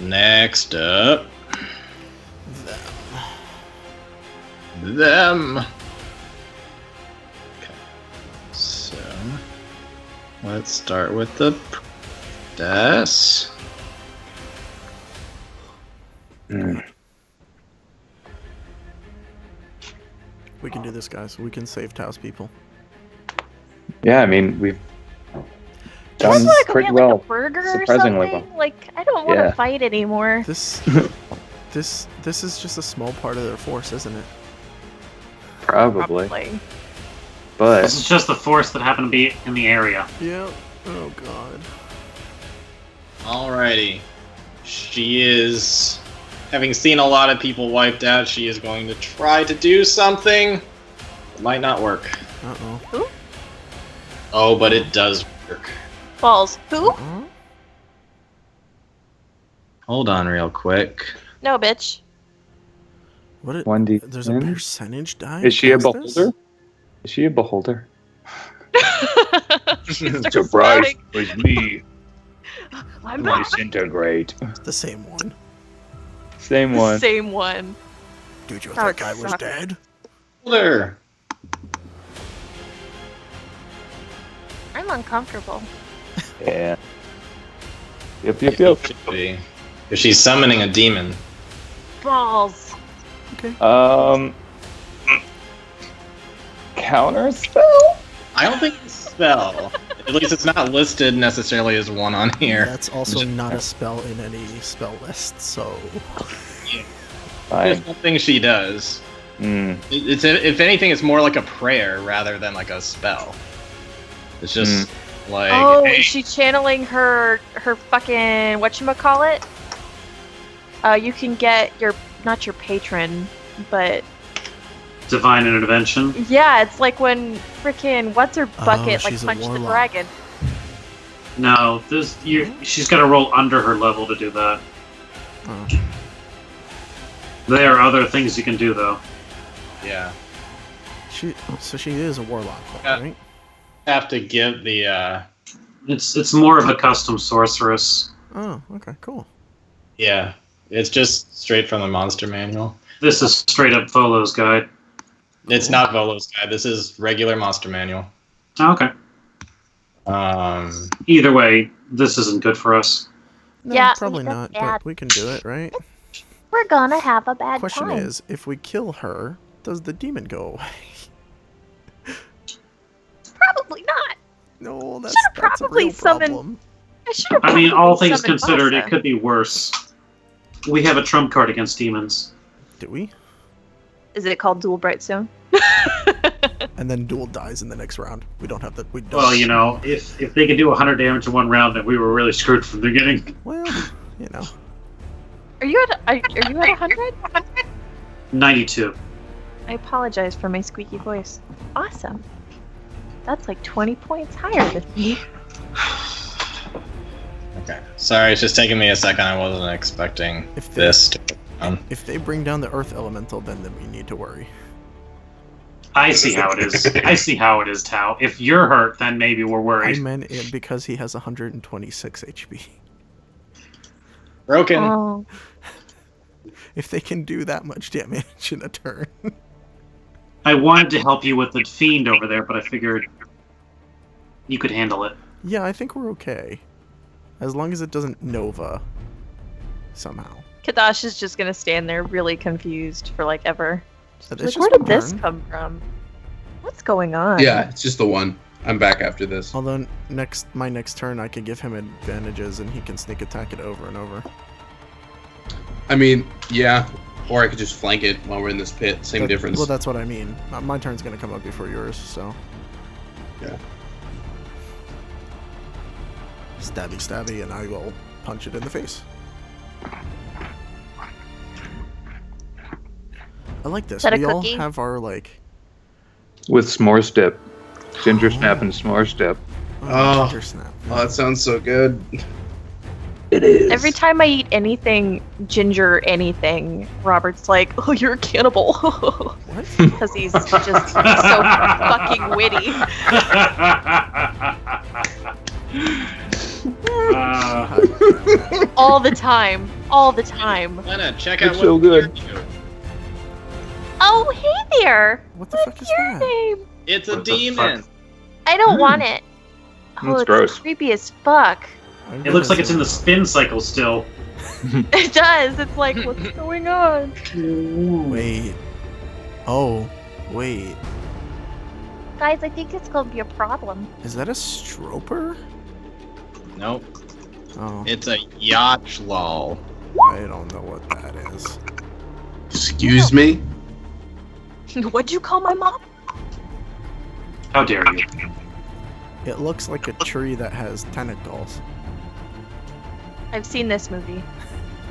[SPEAKER 1] Next up. them. Okay. So let's start with the priestess.
[SPEAKER 4] We can do this, guys. We can save townspeople.
[SPEAKER 9] Yeah, I mean, we've
[SPEAKER 8] You
[SPEAKER 9] done
[SPEAKER 8] guys want to go
[SPEAKER 9] pretty
[SPEAKER 8] get
[SPEAKER 9] well.
[SPEAKER 8] like a burger or
[SPEAKER 9] surprisingly
[SPEAKER 8] something?
[SPEAKER 9] well.
[SPEAKER 8] Like, I don't want to
[SPEAKER 9] Yeah.
[SPEAKER 8] fight anymore.
[SPEAKER 4] This is just a small part of their force, isn't it?
[SPEAKER 9] Probably.
[SPEAKER 3] This
[SPEAKER 9] But
[SPEAKER 3] is just the force that happened to be in the area.
[SPEAKER 4] Yeah. Oh god.
[SPEAKER 1] Alrighty. She is, having seen a lot of people wiped out, she is going to try to do something. It might not work.
[SPEAKER 4] Uh-oh.
[SPEAKER 1] Oh, but it does work.
[SPEAKER 6] Balls. Who?
[SPEAKER 4] Uh-oh.
[SPEAKER 1] Hold on real quick.
[SPEAKER 6] No, bitch.
[SPEAKER 4] What?
[SPEAKER 9] 1d10?
[SPEAKER 4] There's a percentage die.
[SPEAKER 9] Is she a
[SPEAKER 4] against this?
[SPEAKER 9] beholder? Is she a beholder?
[SPEAKER 6] Surprise!
[SPEAKER 9] Surprise! Was me.
[SPEAKER 6] I'm back.
[SPEAKER 9] Disintegrate.
[SPEAKER 4] It's the same one.
[SPEAKER 9] Same one.
[SPEAKER 6] Same one.
[SPEAKER 4] Dude, you
[SPEAKER 6] Oh,
[SPEAKER 4] thought that guy was
[SPEAKER 6] suck.
[SPEAKER 4] dead?
[SPEAKER 1] There.
[SPEAKER 8] I'm uncomfortable.
[SPEAKER 9] Yeah. Yep, yep, yep.
[SPEAKER 1] If she's summoning a demon.
[SPEAKER 6] Balls.
[SPEAKER 9] Counter spell?
[SPEAKER 1] I don't think it's a spell. At least it's not listed necessarily as one on here.
[SPEAKER 4] That's also not a spell in any spell list, so...
[SPEAKER 1] It's
[SPEAKER 9] Fine.
[SPEAKER 1] something she does. It's if anything, it's more like a prayer rather than like a spell. It's just like,
[SPEAKER 6] Oh,
[SPEAKER 1] hey,
[SPEAKER 6] is she channeling her fucking whatchamacallit? You can get your, not your patron, but
[SPEAKER 3] Divine intervention.
[SPEAKER 6] yeah, it's like when frickin' what's her bucket like
[SPEAKER 4] she's a
[SPEAKER 6] punched the
[SPEAKER 4] warlock.
[SPEAKER 6] dragon.
[SPEAKER 3] No, she's got to roll under her level to do that.
[SPEAKER 4] Oh.
[SPEAKER 3] There are other things you can do though.
[SPEAKER 1] yeah.
[SPEAKER 4] So she is a warlock,
[SPEAKER 1] Yeah.
[SPEAKER 4] right?
[SPEAKER 1] Have to give the
[SPEAKER 3] It's more of a custom sorceress.
[SPEAKER 4] Oh, okay, cool.
[SPEAKER 1] yeah. It's just straight from the monster manual.
[SPEAKER 3] This is straight up Volo's guide.
[SPEAKER 1] It's not Volo's guide. This is regular monster manual.
[SPEAKER 3] Oh, okay. Either way, this isn't good for us.
[SPEAKER 4] No,
[SPEAKER 6] Yeah,
[SPEAKER 4] probably
[SPEAKER 8] that's
[SPEAKER 4] not,
[SPEAKER 8] bad.
[SPEAKER 4] but we can do it, right?
[SPEAKER 8] We're gonna have a bad
[SPEAKER 4] Question
[SPEAKER 8] time.
[SPEAKER 4] is, if we kill her, does the demon go away?
[SPEAKER 8] Probably not.
[SPEAKER 4] No, that's
[SPEAKER 6] Should've
[SPEAKER 4] a
[SPEAKER 6] probably
[SPEAKER 4] real
[SPEAKER 6] summoned-
[SPEAKER 4] problem.
[SPEAKER 6] I should have.
[SPEAKER 3] I mean, all things
[SPEAKER 6] summoned
[SPEAKER 3] considered,
[SPEAKER 6] Masa.
[SPEAKER 3] it could be worse. We have a trump card against demons.
[SPEAKER 4] Do we?
[SPEAKER 6] Is it called Dual Brightstone?
[SPEAKER 4] And then Duel dies in the next round. We don't have that. We don't.
[SPEAKER 3] Well, you know, if they could do 100 damage in one round, then we were really screwed from the beginning.
[SPEAKER 4] Well, you know.
[SPEAKER 6] Are you at 100?
[SPEAKER 3] 92.
[SPEAKER 6] I apologize for my squeaky voice. Awesome. That's like 20 points higher than me.
[SPEAKER 1] Okay. Sorry, it's just taking me a second. I wasn't expecting
[SPEAKER 4] If they-
[SPEAKER 1] this to
[SPEAKER 4] If they bring down the Earth Elemental, then we need to worry.
[SPEAKER 3] I see how it is. I see how it is, Tao. If you're hurt, then maybe we're
[SPEAKER 4] I
[SPEAKER 3] worried.
[SPEAKER 4] meant it because he has 126 HP.
[SPEAKER 1] broken.
[SPEAKER 6] Oh.
[SPEAKER 4] If they can do that much damage in a turn.
[SPEAKER 3] I wanted to help you with the fiend over there, but I figured you could handle it.
[SPEAKER 4] Yeah, I think we're okay. As long as it doesn't Nova somehow.
[SPEAKER 6] Kadash is just gonna stand there really confused for like ever.
[SPEAKER 4] It's
[SPEAKER 6] Like,
[SPEAKER 4] just
[SPEAKER 6] where did
[SPEAKER 4] one
[SPEAKER 6] this
[SPEAKER 4] turn.
[SPEAKER 6] come from? What's going on?
[SPEAKER 5] Yeah, it's just the one. I'm back after this.
[SPEAKER 4] Although my next turn I could give him advantages and he can sneak attack it over and over.
[SPEAKER 5] I mean, yeah. Or I could just flank it while we're in this pit. Same difference.
[SPEAKER 4] Well, that's what I mean. My turn's gonna come up before yours, so.
[SPEAKER 5] Yeah.
[SPEAKER 4] Stabby, stabby, and I will punch it in the face. I like this.
[SPEAKER 8] Is that a
[SPEAKER 4] We all
[SPEAKER 8] cookie?
[SPEAKER 4] have our like.
[SPEAKER 9] With s'mores dip. Ginger snap and s'mores dip.
[SPEAKER 5] Oh.
[SPEAKER 4] Ginger snap.
[SPEAKER 5] Oh, that sounds so good.
[SPEAKER 9] It is.
[SPEAKER 6] Every time I eat anything ginger anything, Robert's like, "Oh, you're a cannibal,"
[SPEAKER 4] What?
[SPEAKER 6] because he's just so fucking witty. All the time. All the time.
[SPEAKER 1] Lena, check
[SPEAKER 9] It's
[SPEAKER 1] out
[SPEAKER 9] so
[SPEAKER 1] what
[SPEAKER 9] good.
[SPEAKER 6] Oh,
[SPEAKER 8] Oh, hey there.
[SPEAKER 4] What the
[SPEAKER 8] What's
[SPEAKER 4] fuck is
[SPEAKER 8] your
[SPEAKER 4] that?
[SPEAKER 8] name?
[SPEAKER 1] It's a
[SPEAKER 3] What the
[SPEAKER 1] demon.
[SPEAKER 8] I don't want it. Oh,
[SPEAKER 9] That's
[SPEAKER 8] it's
[SPEAKER 9] gross.
[SPEAKER 8] creepy as fuck.
[SPEAKER 3] It looks like it's in the spin cycle still.
[SPEAKER 8] It does. It's like, what's going on?
[SPEAKER 4] Wait. Oh, wait.
[SPEAKER 8] Guys, I think it's gonna be a problem.
[SPEAKER 4] Is that a stroper?
[SPEAKER 1] Nope.
[SPEAKER 4] Oh,
[SPEAKER 1] It's a Yachlol.
[SPEAKER 4] I don't know what that is.
[SPEAKER 5] Excuse me?
[SPEAKER 6] What'd you call my mom?
[SPEAKER 3] How dare you?
[SPEAKER 4] It looks like a tree that has tentacles.
[SPEAKER 6] I've seen this movie.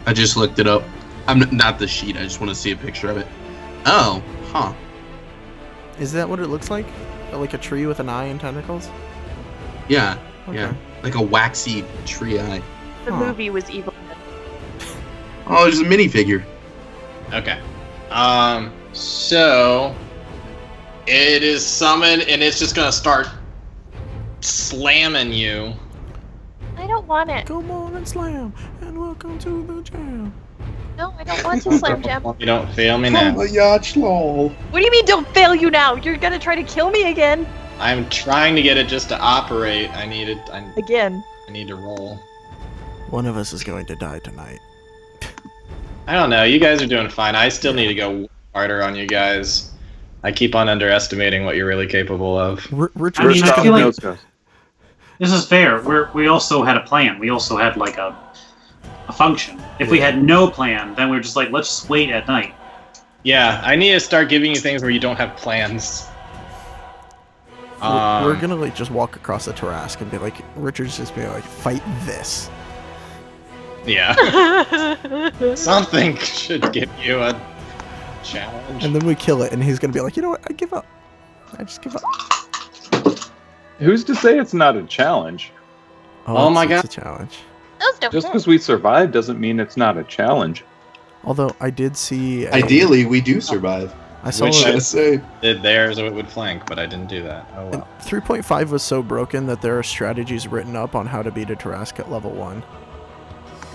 [SPEAKER 5] I just looked it up. I'm not the sheet. I just want to see a picture of it. Oh, huh.
[SPEAKER 4] Is that what it looks like? Like a tree with an eye and tentacles?
[SPEAKER 5] Yeah,
[SPEAKER 4] Okay.
[SPEAKER 5] yeah. Like a waxy tree eye.
[SPEAKER 6] The
[SPEAKER 4] Huh.
[SPEAKER 6] movie was evil.
[SPEAKER 5] Oh, there's a minifigure.
[SPEAKER 1] Okay. So it is summoned and it's just gonna start slamming you.
[SPEAKER 8] I don't want it.
[SPEAKER 4] Come on and slam, and welcome to the jam.
[SPEAKER 8] No, I don't want to slam jam.
[SPEAKER 1] You don't fail me now.
[SPEAKER 5] Yachlol.
[SPEAKER 6] What do you mean don't fail you now? You're gonna try to kill me again.
[SPEAKER 1] I'm trying to get it just to operate. I need
[SPEAKER 6] Again.
[SPEAKER 1] to roll.
[SPEAKER 4] One of us is going to die tonight.
[SPEAKER 1] I don't know. You guys are doing fine. I still need to go harder on you guys. I keep on underestimating what you're really capable of.
[SPEAKER 4] Richard,
[SPEAKER 3] I mean, I feel like
[SPEAKER 9] Nose
[SPEAKER 3] this is fair. We also had a plan. We also had like a function. If we had no plan, then we were just like, let's just wait at night.
[SPEAKER 1] Yeah, I need to start giving you things where you don't have plans.
[SPEAKER 4] we're gonna like just walk across the Tarrasque and be like, Richard's just be like, fight this.
[SPEAKER 1] Yeah. Something should give you a challenge.
[SPEAKER 4] And then we kill it, and he's gonna be like, you know what? I give up. I just give up.
[SPEAKER 9] Who's to say it's not a challenge?
[SPEAKER 1] Oh my
[SPEAKER 4] it's a challenge.
[SPEAKER 8] Those don't
[SPEAKER 9] Just
[SPEAKER 8] hurt.
[SPEAKER 9] because we survived doesn't mean it's not a challenge.
[SPEAKER 4] Although I did see.
[SPEAKER 5] Ideally, we do survive.
[SPEAKER 4] I saw.
[SPEAKER 1] Which
[SPEAKER 5] Gotta say.
[SPEAKER 1] Did there so it would flank, but I didn't do that. Oh well.
[SPEAKER 4] 3.5 was so broken that there are strategies written up on how to beat a Tarrasque at level 1.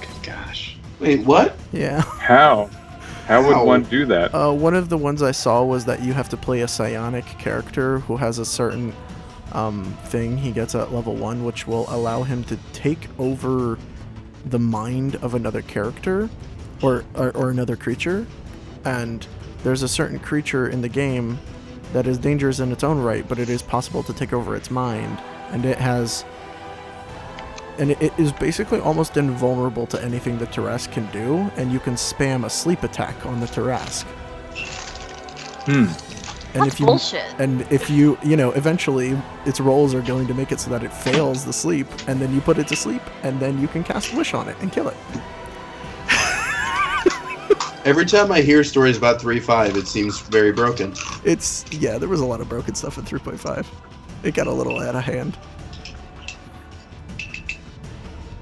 [SPEAKER 1] Good gosh.
[SPEAKER 5] Wait, what?
[SPEAKER 4] Yeah.
[SPEAKER 9] How? How would
[SPEAKER 5] How?
[SPEAKER 9] one do that?
[SPEAKER 4] One of the ones I saw was that you have to play a psionic character who has a certain thing he gets at level 1, which will allow him to take over the mind of another character or another creature. And there's a certain creature in the game that is dangerous in its own right, but it is possible to take over its mind. And it is basically almost invulnerable to anything the Tarrasque can do, and you can spam a sleep attack on the Tarrasque. And
[SPEAKER 6] That's bullshit.
[SPEAKER 4] if you eventually its rolls are going to make it so that it fails the sleep, and then you put it to sleep, and then you can cast Wish on it and kill it.
[SPEAKER 5] Every time I hear stories about 3.5, it seems very broken.
[SPEAKER 4] There was a lot of broken stuff in 3.5. It got a little out of hand.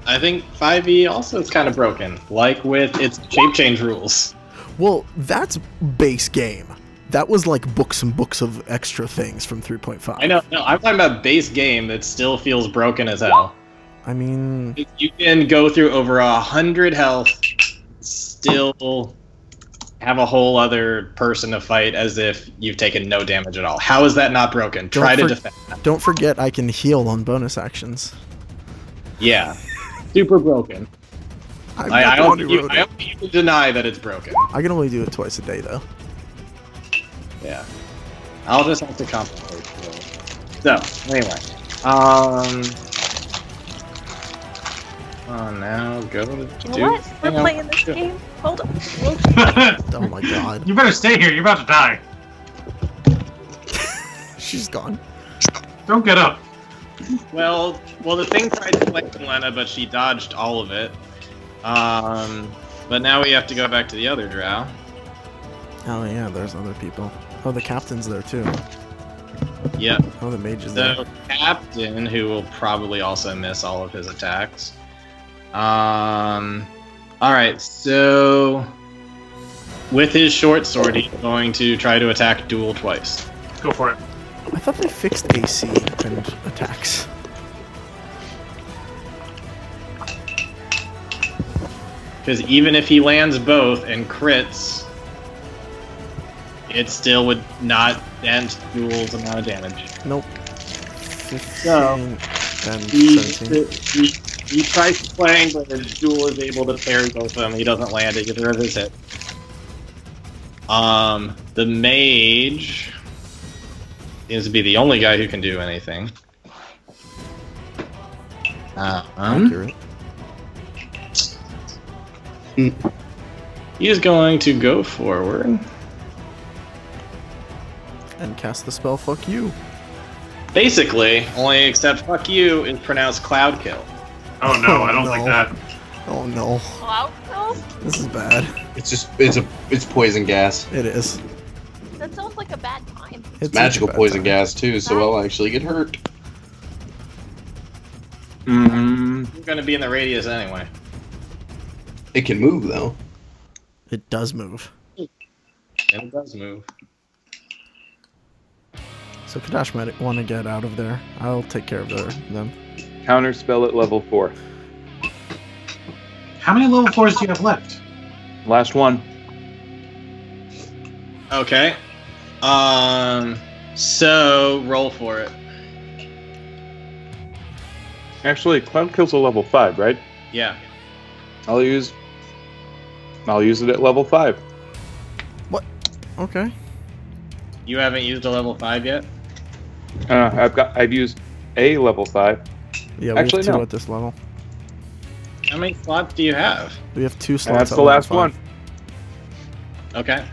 [SPEAKER 1] I think 5e also is kind of broken, like with its shape change rules.
[SPEAKER 4] Well, that's base game. That was like books and books of extra things from 3.5.
[SPEAKER 1] I know, no, I'm talking about base game that still feels broken as hell.
[SPEAKER 4] I mean,
[SPEAKER 1] You can go through over 100 health, still have a whole other person to fight as if you've taken no damage at all. How is that not broken? Try to defend that.
[SPEAKER 4] don't forget I can heal on bonus actions.
[SPEAKER 1] Yeah. Super broken.
[SPEAKER 4] I'm
[SPEAKER 1] I
[SPEAKER 4] not the
[SPEAKER 1] don't
[SPEAKER 4] one
[SPEAKER 1] think
[SPEAKER 4] who
[SPEAKER 1] you,
[SPEAKER 4] wrote
[SPEAKER 1] I
[SPEAKER 4] it.
[SPEAKER 1] don't think you can deny that it's broken.
[SPEAKER 4] I can only do it twice a day, though.
[SPEAKER 1] Yeah. I'll just have to compensate for it. So, anyway. Now go to
[SPEAKER 6] You know what? We're
[SPEAKER 1] hang on.
[SPEAKER 6] playing this game. Hold on.
[SPEAKER 4] Oh my god.
[SPEAKER 3] You better stay here. You're about to die.
[SPEAKER 4] She's gone.
[SPEAKER 3] Don't get up.
[SPEAKER 1] Well, the thing tried to flank Lena, but she dodged all of it. But now we have to go back to the other drow.
[SPEAKER 4] Oh yeah, there's other people. Oh, the captain's there too.
[SPEAKER 1] Yep.
[SPEAKER 4] Oh, the mage is there.
[SPEAKER 1] So Captain, who will probably also miss all of his attacks. Alright, so with his short sword, he's going to try to attack Duel twice.
[SPEAKER 3] Go for it.
[SPEAKER 4] I thought they fixed AC and attacks.
[SPEAKER 1] Because even if he lands both and crits, it still would not end Duel's amount of damage.
[SPEAKER 4] Nope.
[SPEAKER 1] So,
[SPEAKER 4] 15 and
[SPEAKER 1] He,
[SPEAKER 4] 17.
[SPEAKER 1] he tries playing, but his Duel is able to parry both of them. He doesn't land either of his hits. The mage seems to be the only guy who can do anything.
[SPEAKER 4] Accurate.
[SPEAKER 1] He is going to go forward.
[SPEAKER 4] And cast the spell Fuck You.
[SPEAKER 1] Basically, only except fuck you is pronounced Cloud Kill.
[SPEAKER 3] Oh no, I don't
[SPEAKER 4] no.
[SPEAKER 3] like that.
[SPEAKER 4] Oh no.
[SPEAKER 6] Cloud kill?
[SPEAKER 4] This is bad.
[SPEAKER 5] It's poison gas.
[SPEAKER 4] It is.
[SPEAKER 6] That sounds like a bad time.
[SPEAKER 5] It's magical poison gas too, so I'll actually get hurt.
[SPEAKER 1] You're going to be in the radius anyway.
[SPEAKER 5] It can move though.
[SPEAKER 4] It does move.
[SPEAKER 1] And it does move.
[SPEAKER 4] So Kadash might want to get out of there. I'll take care of them.
[SPEAKER 9] Counter spell at level 4.
[SPEAKER 3] How many level 4s do you have left?
[SPEAKER 9] Last one.
[SPEAKER 1] Okay. So roll for it.
[SPEAKER 9] Actually, Cloud Kill's a level 5, right?
[SPEAKER 1] Yeah.
[SPEAKER 9] I'll use it at level 5.
[SPEAKER 4] Okay.
[SPEAKER 1] You haven't used a level 5 yet?
[SPEAKER 9] I've used a level 5.
[SPEAKER 4] Yeah, we
[SPEAKER 9] Actually,
[SPEAKER 4] have 2
[SPEAKER 9] no.
[SPEAKER 4] at this level.
[SPEAKER 1] How many slots do you have?
[SPEAKER 4] We have 2 slots.
[SPEAKER 9] And that's
[SPEAKER 4] at
[SPEAKER 9] the
[SPEAKER 4] level
[SPEAKER 9] last
[SPEAKER 4] 5.
[SPEAKER 9] one.
[SPEAKER 1] Okay.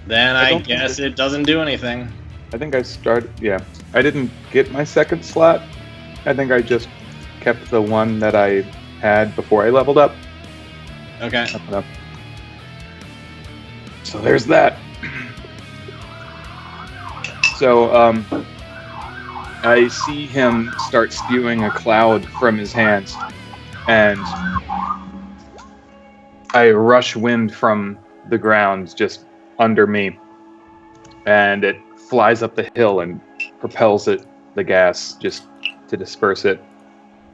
[SPEAKER 1] Then
[SPEAKER 9] I
[SPEAKER 1] I
[SPEAKER 9] don't
[SPEAKER 1] guess
[SPEAKER 9] think
[SPEAKER 1] it doesn't do anything.
[SPEAKER 9] I think I started. Yeah, I didn't get my second slot. I think I just kept the one that I had before I leveled up.
[SPEAKER 1] Okay.
[SPEAKER 9] So there's that. So I see him start spewing a cloud from his hands, and I rush wind from the ground just under me, and it flies up the hill and propels the gas just to disperse it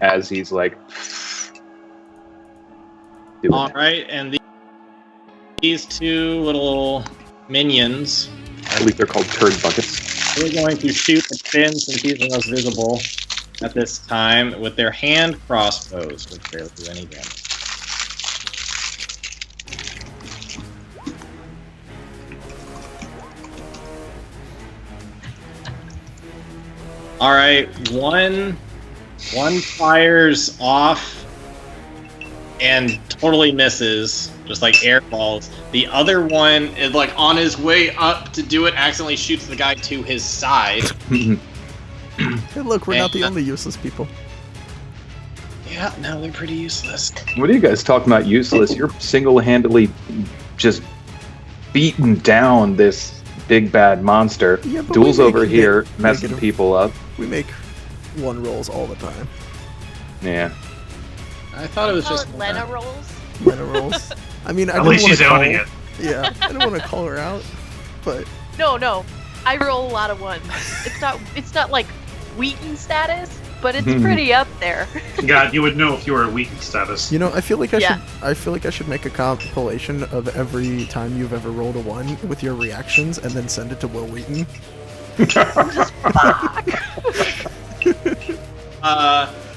[SPEAKER 9] as he's like doing
[SPEAKER 1] All
[SPEAKER 9] it.
[SPEAKER 1] right, and these 2 little minions
[SPEAKER 9] I believe they're called turd buckets.
[SPEAKER 1] are going to shoot at Finn since he's the most visible at this time with their hand crossbows, which barely do any damage. All right, one fires off and totally misses, just like air balls. The other one is like on his way up to do it, accidentally shoots the guy to his side.
[SPEAKER 4] Hey, look, we're not the only useless people.
[SPEAKER 1] Yeah, no, they're pretty useless.
[SPEAKER 9] What are you guys talking about useless? You're single-handedly just beating down this big bad monster.
[SPEAKER 4] Yeah, but
[SPEAKER 9] Duel's
[SPEAKER 4] we make
[SPEAKER 9] over here messing
[SPEAKER 4] negative-
[SPEAKER 9] people up.
[SPEAKER 4] We make 1 rolls all the time.
[SPEAKER 9] Yeah.
[SPEAKER 1] I thought it was
[SPEAKER 6] Call
[SPEAKER 1] just
[SPEAKER 6] it Lena rolls.
[SPEAKER 4] Lena rolls. I mean, I
[SPEAKER 3] At
[SPEAKER 4] don't
[SPEAKER 3] least
[SPEAKER 4] want
[SPEAKER 3] she's
[SPEAKER 4] to call.
[SPEAKER 3] owning it.
[SPEAKER 4] Yeah, I don't want to call her out, but
[SPEAKER 6] No. I roll a lot of 1s. It's not like Wheaton status, but it's pretty up there.
[SPEAKER 3] God, you would know if you were a Wheaton status.
[SPEAKER 4] you know, I feel like I
[SPEAKER 6] Yeah.
[SPEAKER 4] should. I feel like I should make a compilation of every time you've ever rolled a 1 with your reactions, and then send it to Will Wheaton.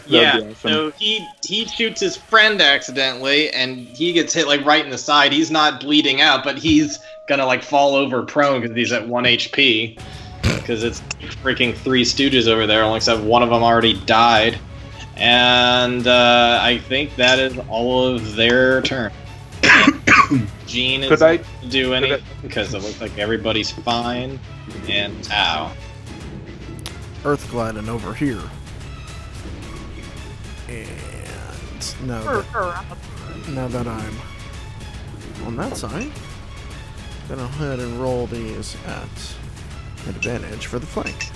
[SPEAKER 1] Yeah,
[SPEAKER 9] be awesome.
[SPEAKER 1] so he shoots his friend accidentally, and he gets hit like right in the side. He's not bleeding out, but he's gonna like fall over prone because he's at 1 HP. Because it's freaking 3 Stooges over there, only except one of them already died. And I think that is all of their turn. Gene is
[SPEAKER 9] Could I-
[SPEAKER 1] not to do anything because it looks like everybody's fine. And ow.
[SPEAKER 4] Earth gliding over here. And now that I'm on that side, gonna go ahead and roll these at advantage for the flank.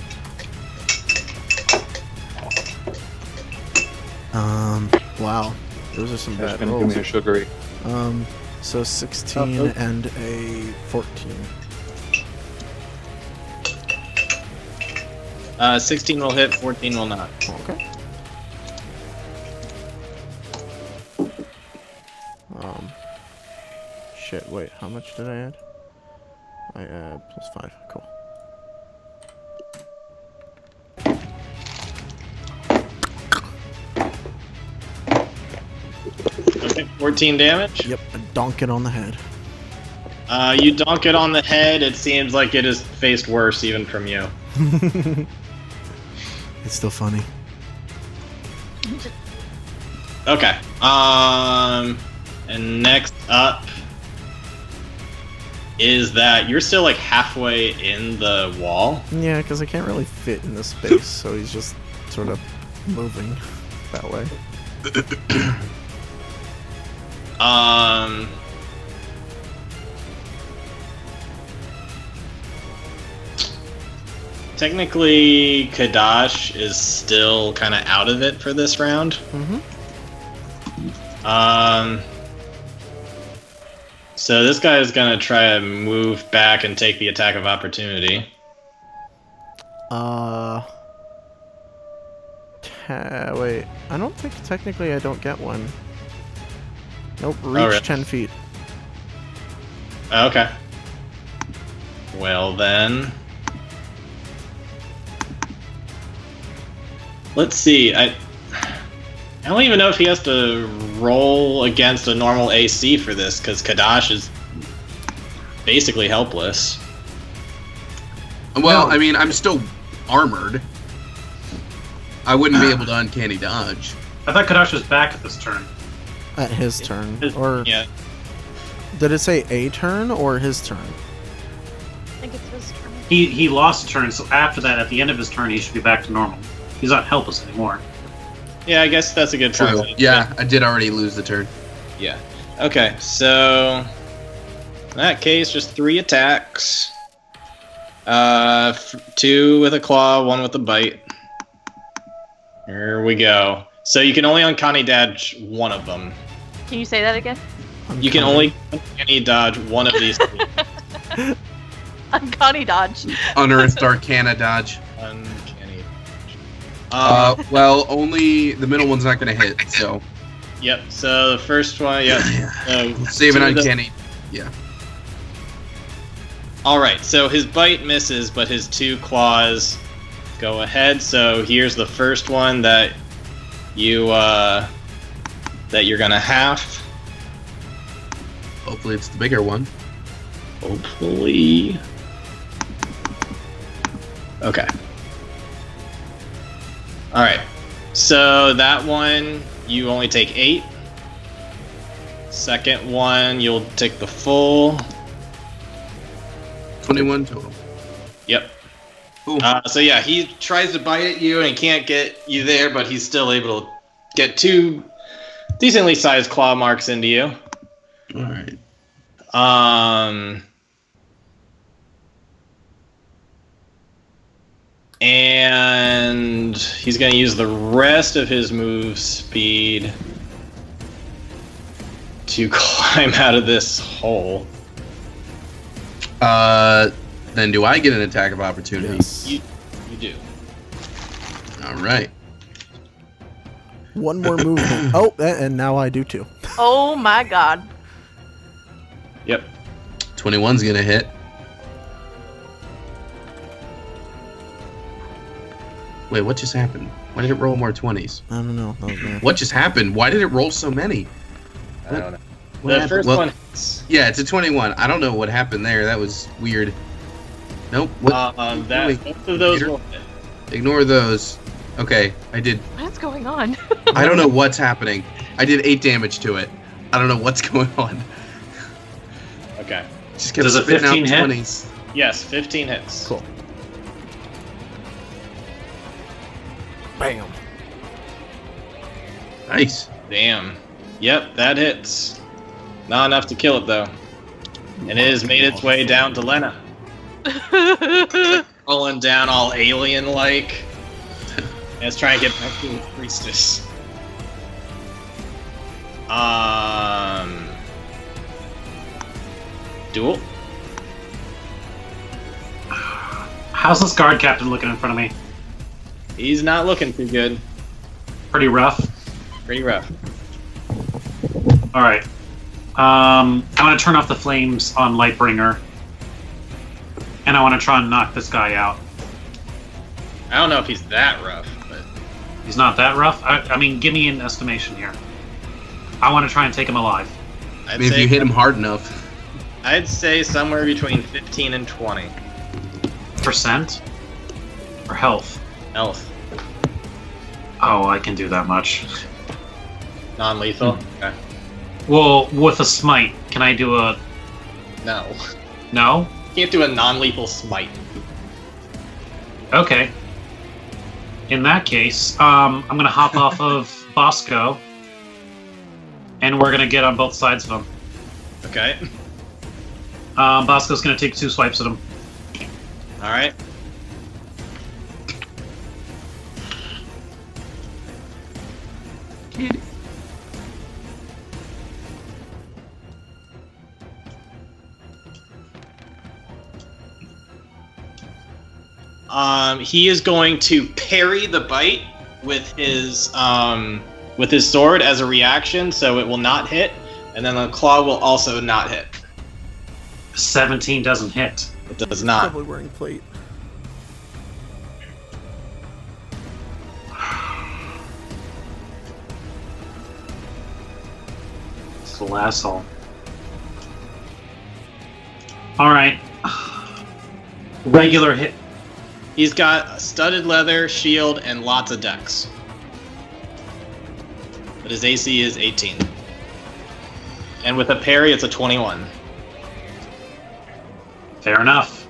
[SPEAKER 4] Wow, those are some
[SPEAKER 9] That's
[SPEAKER 4] bad
[SPEAKER 9] gonna give
[SPEAKER 4] rolls.
[SPEAKER 9] me a sugary.
[SPEAKER 4] So 16 and a 14.
[SPEAKER 1] 16 will hit, 14 will not.
[SPEAKER 4] Okay. Shit, wait, how much did I add? I add +5. Cool.
[SPEAKER 1] Okay, 14 damage.
[SPEAKER 4] Yep, I donk it on the head.
[SPEAKER 1] You donk it on the head. It seems like it is faced worse even from you.
[SPEAKER 4] It's still funny.
[SPEAKER 1] Okay. And next up is that you're still like halfway in the wall.
[SPEAKER 4] Yeah, because I can't really fit in this space, so he's just sort of moving that way.
[SPEAKER 1] Technically, Kadash is still kind of out of it for this round.
[SPEAKER 4] Mm-hmm.
[SPEAKER 1] So this guy is gonna try to move back and take the attack of opportunity.
[SPEAKER 4] Wait. I don't think technically I don't get one. Nope, reach
[SPEAKER 1] really?
[SPEAKER 4] 10 feet.
[SPEAKER 1] Okay. Well then, let's see. I don't even know if he has to roll against a normal AC for this, because Kadash is basically helpless.
[SPEAKER 5] Well, I mean, I'm still armored. I wouldn't be able to uncanny dodge.
[SPEAKER 3] I thought Kadash was back at this turn.
[SPEAKER 4] At his turn. Or
[SPEAKER 1] Yeah.
[SPEAKER 4] did it say a turn or his turn?
[SPEAKER 6] I think it's his turn.
[SPEAKER 3] He lost a turn, so after that, at the end of his turn, he should be back to normal. He's not helpless anymore.
[SPEAKER 1] Yeah, I guess that's a good
[SPEAKER 5] True.
[SPEAKER 1] point.
[SPEAKER 5] Yeah, I did already lose the turn.
[SPEAKER 1] Yeah. Okay, so in that case, just 3 attacks. 2 with a claw, 1 with a bite. Here we go. So you can only uncanny dodge one of them.
[SPEAKER 6] Can you say that again?
[SPEAKER 1] You can only uncanny dodge one of these 3.
[SPEAKER 6] Uncanny dodge.
[SPEAKER 5] Unearthed Arcana dodge.
[SPEAKER 1] Uncanny dodge.
[SPEAKER 5] Well, only the middle one's not going to hit, so.
[SPEAKER 1] Yep, so the first one, yep.
[SPEAKER 5] Save an
[SPEAKER 1] 2 of the-
[SPEAKER 5] uncanny. Yeah.
[SPEAKER 1] Alright, so his bite misses, but his 2 claws go ahead. So here's the first one that you're gonna half.
[SPEAKER 5] Hopefully it's the bigger one.
[SPEAKER 1] Hopefully. Okay. Alright. So that one you only take 8. Second one you'll take the full.
[SPEAKER 5] 21 total.
[SPEAKER 1] Yep.
[SPEAKER 5] Cool.
[SPEAKER 1] So yeah, he tries to bite at you and he can't get you there, but he's still able to get 2 decently sized claw marks into you.
[SPEAKER 5] Alright.
[SPEAKER 1] And he's going to use the rest of his move speed to climb out of this hole.
[SPEAKER 5] Then do I get an attack of opportunity?
[SPEAKER 4] Yes.
[SPEAKER 1] You do.
[SPEAKER 5] Alright.
[SPEAKER 4] One more movement. Oh, and now I do too.
[SPEAKER 6] Oh my god.
[SPEAKER 1] Yep.
[SPEAKER 5] 21's gonna hit. Wait, what just happened? Why did it roll more 20s?
[SPEAKER 4] I don't know. That was bad.
[SPEAKER 5] What just happened? Why did it roll so many?
[SPEAKER 2] I don't know.
[SPEAKER 5] What
[SPEAKER 1] The
[SPEAKER 5] happened?
[SPEAKER 1] first
[SPEAKER 5] Well,
[SPEAKER 1] one hits.
[SPEAKER 5] Yeah, it's a 21. I don't know what happened there. That was weird. Nope. What? Wait,
[SPEAKER 1] Both of those
[SPEAKER 5] Peter?
[SPEAKER 1] will hit.
[SPEAKER 5] Ignore those. Okay, I did.
[SPEAKER 6] What is going on?
[SPEAKER 5] I don't know what's happening. I did 8 damage to it. I don't know what's going on.
[SPEAKER 1] Okay.
[SPEAKER 5] Just kept
[SPEAKER 3] Does a
[SPEAKER 5] spitting out
[SPEAKER 3] 15 hit?
[SPEAKER 5] 20s.
[SPEAKER 1] Yes, 15 hits.
[SPEAKER 4] Cool. Bam.
[SPEAKER 5] Nice.
[SPEAKER 1] Damn. Yep, that hits. Not enough to kill it, though. And it has made its way down to Lena. Rolling down all alien-like. And it's trying to get back to its priestess. Duel?
[SPEAKER 3] How's this guard captain looking in front of me?
[SPEAKER 1] He's not looking too good.
[SPEAKER 3] Pretty rough.
[SPEAKER 1] Pretty rough.
[SPEAKER 3] Alright. I'm going to turn off the flames on Lightbringer. and I want to try and knock this guy out.
[SPEAKER 1] I don't know if he's that rough, but
[SPEAKER 3] He's not that rough? I mean, give me an estimation here. I want to try and take him alive.
[SPEAKER 5] I mean, if you hit him hard enough.
[SPEAKER 1] I'd say somewhere between 15 and 20.
[SPEAKER 3] Percent? Or health?
[SPEAKER 1] Health.
[SPEAKER 3] Oh, I can do that much.
[SPEAKER 1] Non-lethal? Okay.
[SPEAKER 3] Well, with a smite, can I do a...
[SPEAKER 1] No.
[SPEAKER 3] No?
[SPEAKER 1] Can't do a non-lethal smite.
[SPEAKER 3] Okay. In that case, I'm gonna hop off of Bosco, and we're gonna get on both sides of him.
[SPEAKER 1] Okay.
[SPEAKER 3] Bosco's gonna take 2 swipes at him.
[SPEAKER 1] Alright. He is going to parry the bite with his sword as a reaction, so it will not hit, and then the claw will also not hit.
[SPEAKER 3] 17 doesn't hit.
[SPEAKER 1] It does not.
[SPEAKER 4] Probably wearing plate.
[SPEAKER 3] It's the asshole. Alright. Regular hit.
[SPEAKER 1] He's got studded leather, shield, and lots of dex. But his AC is 18. And with a parry, it's a 21.
[SPEAKER 3] Fair enough.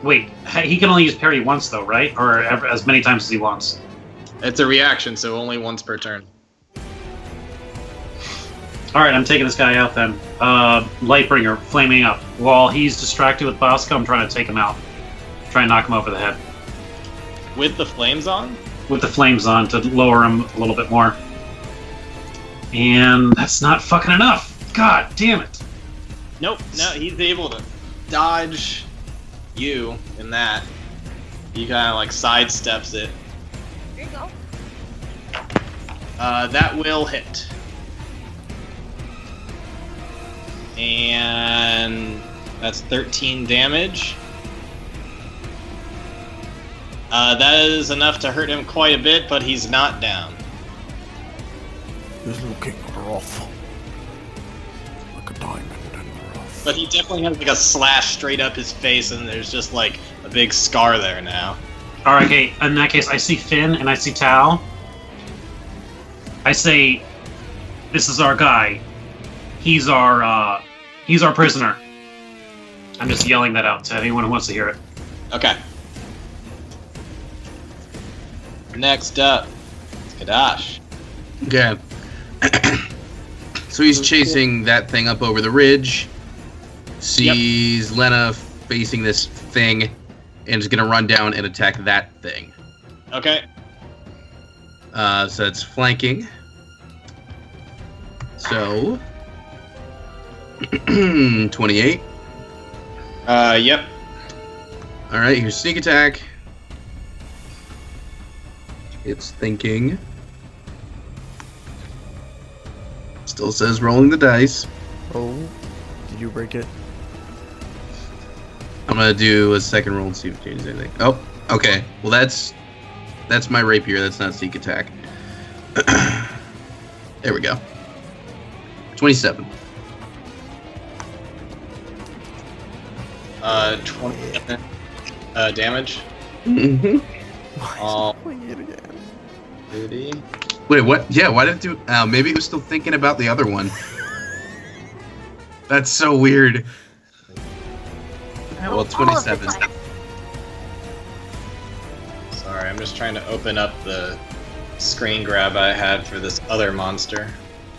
[SPEAKER 3] Wait, he can only use parry once though, right? Or as many times as he wants?
[SPEAKER 1] It's a reaction, so only once per turn.
[SPEAKER 3] Alright, I'm taking this guy out then. Lightbringer, flaming up. While he's distracted with Bosco, I'm trying to take him out. Try and knock him over the head.
[SPEAKER 1] With the flames on?
[SPEAKER 3] With the flames on to lower him a little bit more. And that's not fucking enough! God damn it!
[SPEAKER 1] Nope, no, he's able to dodge you in that. He kind of like sidesteps it.
[SPEAKER 6] Here you go.
[SPEAKER 1] That will hit. And that's 13 damage. That is enough to hurt him quite a bit, but he's not down.
[SPEAKER 4] He's looking rough. Like a diamond and rough.
[SPEAKER 1] But he definitely has like a slash straight up his face, and there's just like a big scar there now.
[SPEAKER 3] Alright, okay, in that case, I see Finn and I see Tao. I say, this is our guy. He's our prisoner. I'm just yelling that out to anyone who wants to hear it.
[SPEAKER 1] Okay. Next up, Kadash.
[SPEAKER 5] Okay. So he's chasing that thing up over the ridge. Sees Lena facing this thing, and is gonna run down and attack that thing.
[SPEAKER 1] Okay.
[SPEAKER 5] So it's flanking. So 28.
[SPEAKER 1] Yep.
[SPEAKER 5] All right, here's sneak attack. It's thinking. Still says rolling the dice.
[SPEAKER 4] Oh, did you break it?
[SPEAKER 5] I'm gonna do a second roll and see if it changes anything. Oh, okay. Well, that's my rapier. That's not sneak attack. There we go. 27.
[SPEAKER 1] 27 damage.
[SPEAKER 5] Mm-hmm.
[SPEAKER 1] All
[SPEAKER 4] Playing it again.
[SPEAKER 1] duty.
[SPEAKER 5] Wait, what? Yeah, why did it do? Maybe it was still thinking about the other one. That's so weird. Well, 27.
[SPEAKER 1] Sorry, I'm just trying to open up the screen grab I had for this other monster.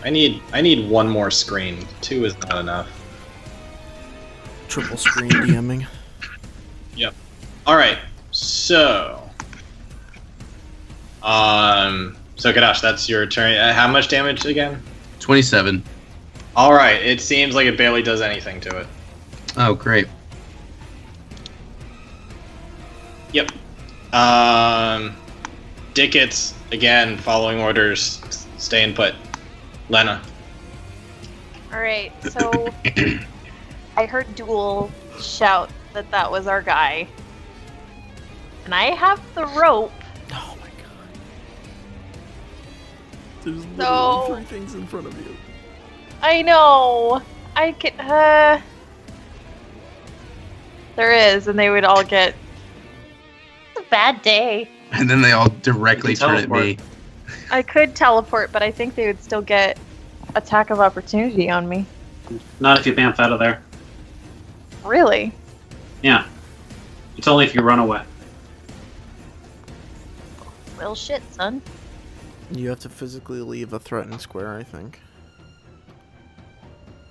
[SPEAKER 1] I need one more screen. 2 is not enough.
[SPEAKER 4] Triple screen DMing.
[SPEAKER 1] Yep. All right. So Kadash, that's your turn. How much damage again?
[SPEAKER 5] 27.
[SPEAKER 1] All right. It seems like it barely does anything to it.
[SPEAKER 5] Oh, great.
[SPEAKER 1] Yep. Dickets, again, following orders, staying put. Lena.
[SPEAKER 6] Alright, so I heard Duel shout that that was our guy. And I have the rope.
[SPEAKER 4] Oh my god. There's literally
[SPEAKER 6] So-
[SPEAKER 4] 3 things in front of you.
[SPEAKER 6] I know. I could. There is, and they would all get. It's a bad day.
[SPEAKER 5] And then they all directly
[SPEAKER 3] You can
[SPEAKER 5] turn at me.
[SPEAKER 3] teleport.
[SPEAKER 6] I could teleport, but I think they would still get attack of opportunity on me.
[SPEAKER 3] Not if you bamf out of there.
[SPEAKER 6] Really?
[SPEAKER 3] Yeah. It's only if you run away.
[SPEAKER 6] Well, shit, son.
[SPEAKER 4] You have to physically leave a threatened square, I think.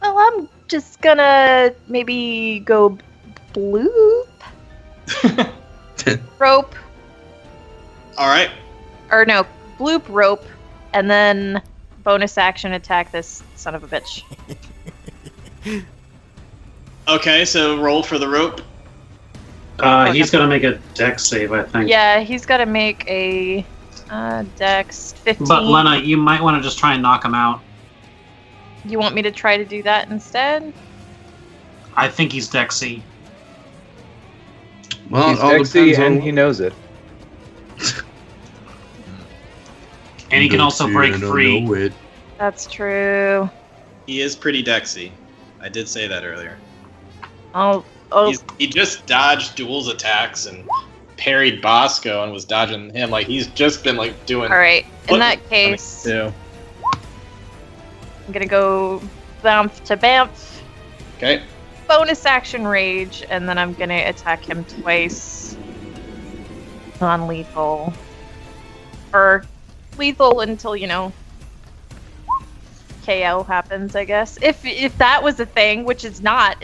[SPEAKER 6] Well, I'm just gonna maybe go bloop. Rope.
[SPEAKER 1] All right.
[SPEAKER 6] Or no, bloop rope. And then bonus action attack this son of a bitch.
[SPEAKER 1] Okay, so roll for the rope.
[SPEAKER 3] He's gonna make a dex save, I think.
[SPEAKER 6] Yeah, he's gotta make a dex 15.
[SPEAKER 3] But Lena, you might want to just try and knock him out.
[SPEAKER 6] You want me to try to do that instead?
[SPEAKER 3] I think he's dexy.
[SPEAKER 5] Well,
[SPEAKER 9] He's
[SPEAKER 5] it all
[SPEAKER 9] Dexy
[SPEAKER 5] depends
[SPEAKER 9] and
[SPEAKER 5] on
[SPEAKER 9] he knows it.
[SPEAKER 3] And he can also break free.
[SPEAKER 6] That's true.
[SPEAKER 1] He is pretty dexy. I did say that earlier.
[SPEAKER 6] Oh,
[SPEAKER 1] He just dodged Duel's attacks and parried Bosco and was dodging him. Like, he's just been, like, doing...
[SPEAKER 6] all right. In
[SPEAKER 1] What-
[SPEAKER 6] that case,
[SPEAKER 1] too.
[SPEAKER 6] I'm gonna go bamf to bamf.
[SPEAKER 1] Okay.
[SPEAKER 6] Bonus action rage, and then I'm gonna attack him twice. Non-lethal. Or lethal until, KO happens, I guess. If that was a thing, which it's not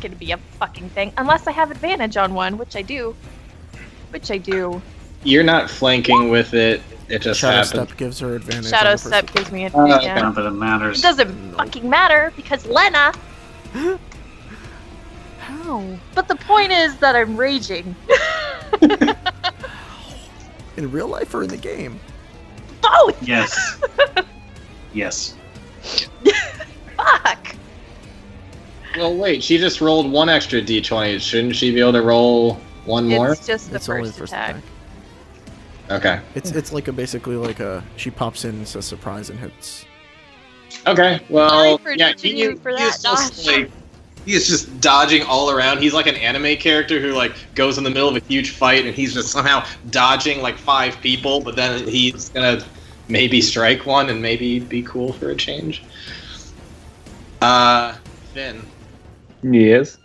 [SPEAKER 6] gonna be a fucking thing. Unless I have advantage on one, which I do.
[SPEAKER 1] You're not flanking with it. It just
[SPEAKER 4] Shadow
[SPEAKER 1] happens.
[SPEAKER 4] Step gives her advantage. on
[SPEAKER 6] Shadow
[SPEAKER 4] the
[SPEAKER 6] Step
[SPEAKER 4] person.
[SPEAKER 6] gives me advantage. Yeah.
[SPEAKER 3] Not that it matters.
[SPEAKER 6] It doesn't fucking matter because Lena.
[SPEAKER 4] How?
[SPEAKER 6] But the point is that I'm raging.
[SPEAKER 4] In real life or in the game?
[SPEAKER 6] Both.
[SPEAKER 3] Yes. Yes.
[SPEAKER 6] Fuck.
[SPEAKER 1] Well, wait. She just rolled one extra d20. Shouldn't she be able to roll one more?
[SPEAKER 6] It's just the
[SPEAKER 4] It's only
[SPEAKER 6] first
[SPEAKER 4] the first
[SPEAKER 6] attack.
[SPEAKER 4] attack.
[SPEAKER 1] Okay.
[SPEAKER 4] It's like basically like a she pops in, says surprise, and hits.
[SPEAKER 1] Okay. Well,
[SPEAKER 6] Sorry for
[SPEAKER 1] yeah.
[SPEAKER 6] judging you for that, Josh.
[SPEAKER 1] He is just dodging all around. He's like an anime character who like goes in the middle of a huge fight and he's just somehow dodging like 5 people, but then he's gonna maybe strike one and maybe be cool for a change. Finn,
[SPEAKER 9] Yes.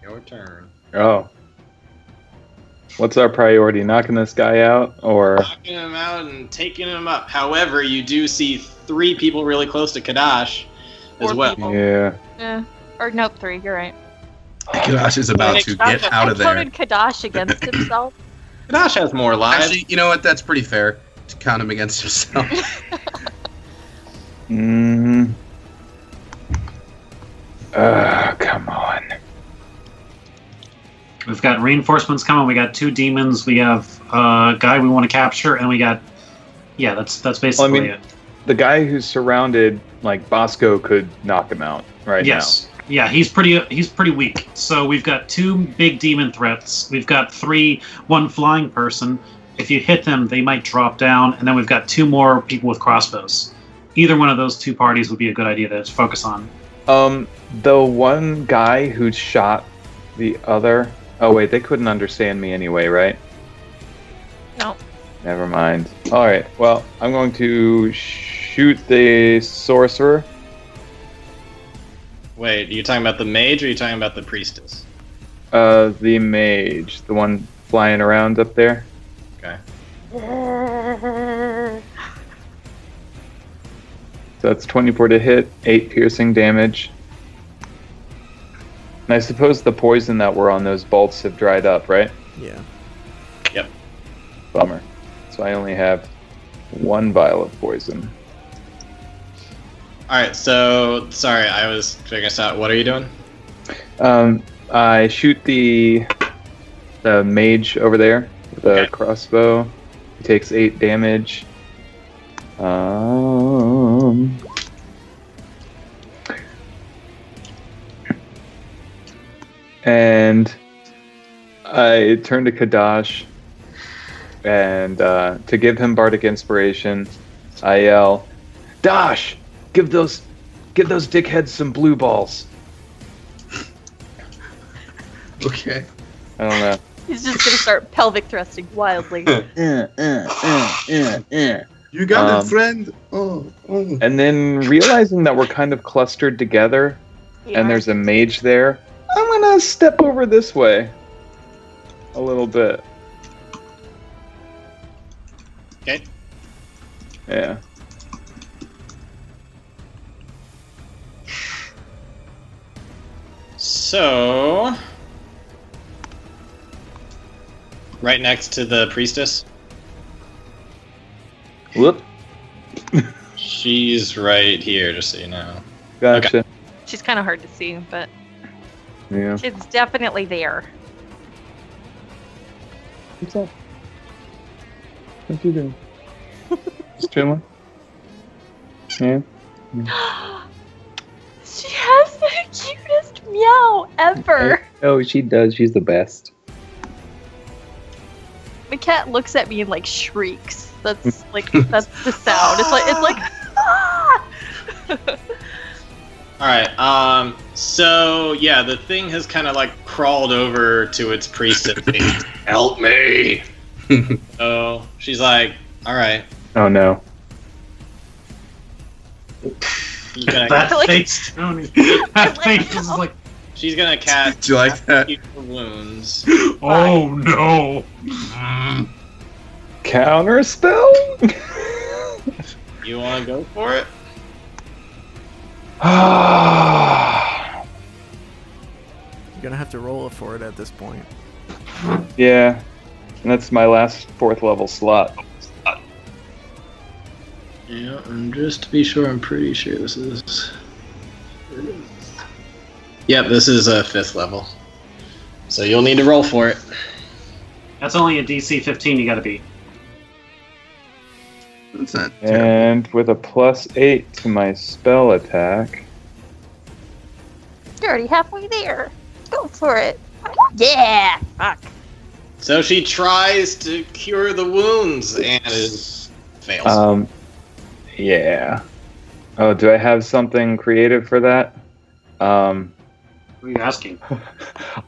[SPEAKER 1] your turn.
[SPEAKER 9] Oh. What's our priority? Knocking this guy out, or
[SPEAKER 1] Knocking him out and taking him up. However, you do see 3 people really close to Kadash as
[SPEAKER 6] 4
[SPEAKER 1] well.
[SPEAKER 6] people.
[SPEAKER 9] yeah?
[SPEAKER 6] Yeah. Or nope, 3. You're right.
[SPEAKER 5] Kadash is about to get out of
[SPEAKER 6] I
[SPEAKER 5] there.
[SPEAKER 6] counted Kadash against himself.
[SPEAKER 1] Kadash has more lives.
[SPEAKER 5] Actually, you know what? That's pretty fair to count him against yourself.
[SPEAKER 9] Mm. Come on.
[SPEAKER 3] We've got reinforcements coming. We got 2 demons. We have a guy we want to capture, and we got. Yeah, that's basically it.
[SPEAKER 9] The guy who's surrounded, like Bosco, could knock him out right
[SPEAKER 3] Yes. Yeah, he's pretty weak. So we've got 2 big demon threats. We've got 1 flying person. If you hit them, they might drop down, and then we've got 2 more people with crossbows. Either one of those 2 parties would be a good idea to focus on.
[SPEAKER 9] now. The one guy who shot the other. Oh wait, they couldn't understand me anyway, right?
[SPEAKER 6] No.
[SPEAKER 9] Never mind. All right. Well, I'm going to shoot the sorcerer.
[SPEAKER 1] Wait, are you talking about the mage or are you talking about the priestess?
[SPEAKER 9] The mage, the one flying around up there.
[SPEAKER 1] Okay.
[SPEAKER 9] So that's 24 to hit, 8 piercing damage. And I suppose the poison that were on those bolts have dried up, right?
[SPEAKER 4] Yeah.
[SPEAKER 1] Yep.
[SPEAKER 9] Bummer. So I only have 1 vial of poison.
[SPEAKER 1] Alright, so, sorry, I was figuring this out. What are you doing?
[SPEAKER 9] I shoot the mage over there with a
[SPEAKER 1] Okay.
[SPEAKER 9] crossbow. He takes 8 damage. And I turn to Kadash, and to give him bardic inspiration, I yell, "Dash, give those dickheads some blue balls."
[SPEAKER 5] Okay.
[SPEAKER 9] I don't know.
[SPEAKER 6] He's just gonna start pelvic thrusting wildly.
[SPEAKER 5] You got it, friend. Oh.
[SPEAKER 9] And then realizing that we're kind of clustered together,
[SPEAKER 6] Yeah.
[SPEAKER 9] and there's a mage there, I'm gonna step over this way a little bit.
[SPEAKER 1] Okay.
[SPEAKER 9] Yeah.
[SPEAKER 1] So, right next to the priestess.
[SPEAKER 9] Whoop.
[SPEAKER 1] She's right here, just so you know.
[SPEAKER 9] Gotcha.
[SPEAKER 6] She's kind of hard to see, but
[SPEAKER 9] Yeah.
[SPEAKER 6] she's definitely there.
[SPEAKER 9] What's up? What you doing? Just chilling. Yeah.
[SPEAKER 6] She has the cutest meow ever.
[SPEAKER 7] Oh, she does. She's the best.
[SPEAKER 6] My cat looks at me and like shrieks. That's that's the sound. It's like ah!
[SPEAKER 1] All right. So yeah, the thing has kind of like crawled over to its priestess. Help me. So she's like, "All right."
[SPEAKER 9] Oh no.
[SPEAKER 1] She's gonna,
[SPEAKER 3] That
[SPEAKER 6] like-
[SPEAKER 3] face, Tony. That face is like,
[SPEAKER 1] she's gonna cast
[SPEAKER 5] Do you like that?
[SPEAKER 1] Cure Wounds.
[SPEAKER 3] oh no.
[SPEAKER 9] Counter spell?
[SPEAKER 1] You want to go for it?
[SPEAKER 4] You're gonna have to roll it for it at this point.
[SPEAKER 9] Yeah. And that's my last 4th level slot.
[SPEAKER 1] Yeah, and just to be sure, I'm pretty sure this is. Yep, this is a 5th level. So you'll need to roll for it.
[SPEAKER 3] That's only a DC 15 you gotta beat.
[SPEAKER 5] That's not terrible.
[SPEAKER 9] And with a +8 to my spell attack.
[SPEAKER 8] You're already halfway there. Go for it. Yeah. Fuck.
[SPEAKER 1] So she tries to cure the wounds and fails.
[SPEAKER 9] Yeah. Oh, do I have something creative for that?
[SPEAKER 3] What are you asking?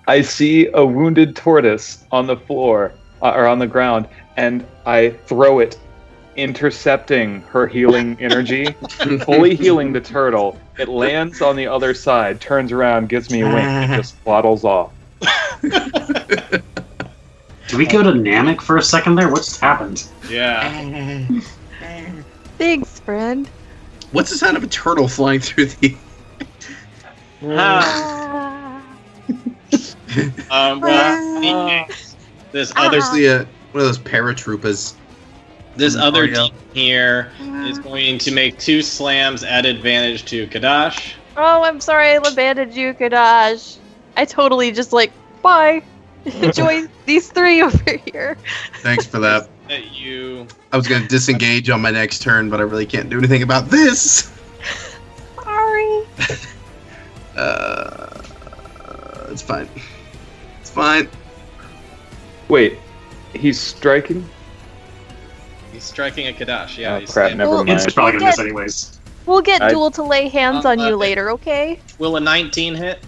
[SPEAKER 9] I see a wounded tortoise on the floor, or on the ground, and I throw it, intercepting her healing energy, fully healing the turtle. It lands on the other side, turns around, gives me a wink, and just waddles off.
[SPEAKER 3] Did we go to Namek for a second there? What's happened?
[SPEAKER 1] Yeah.
[SPEAKER 6] Thanks, friend.
[SPEAKER 5] What's the sound of a turtle flying through the?
[SPEAKER 1] Well, this other
[SPEAKER 5] There's the one of those paratroopers.
[SPEAKER 1] this other
[SPEAKER 5] Mario.
[SPEAKER 1] team here is going to make 2 slams at advantage to Kadash.
[SPEAKER 6] Oh, I'm sorry I abandoned you, Kadash. I totally just like, bye. Enjoy these 3 over here.
[SPEAKER 5] Thanks for that.
[SPEAKER 1] That you.
[SPEAKER 5] I was gonna disengage on my next turn, but I really can't do anything about this.
[SPEAKER 6] Sorry.
[SPEAKER 5] It's fine. It's fine.
[SPEAKER 9] Wait, he's striking?
[SPEAKER 1] He's striking at Kadash. Yeah.
[SPEAKER 9] Oh,
[SPEAKER 1] he's
[SPEAKER 9] crap,
[SPEAKER 1] saying-
[SPEAKER 9] never
[SPEAKER 6] Well,
[SPEAKER 9] mind.
[SPEAKER 3] It's probably gonna miss anyways.
[SPEAKER 6] We'll get
[SPEAKER 9] I-
[SPEAKER 6] Duel to lay hands on you later, okay?
[SPEAKER 1] Will a 19 hit?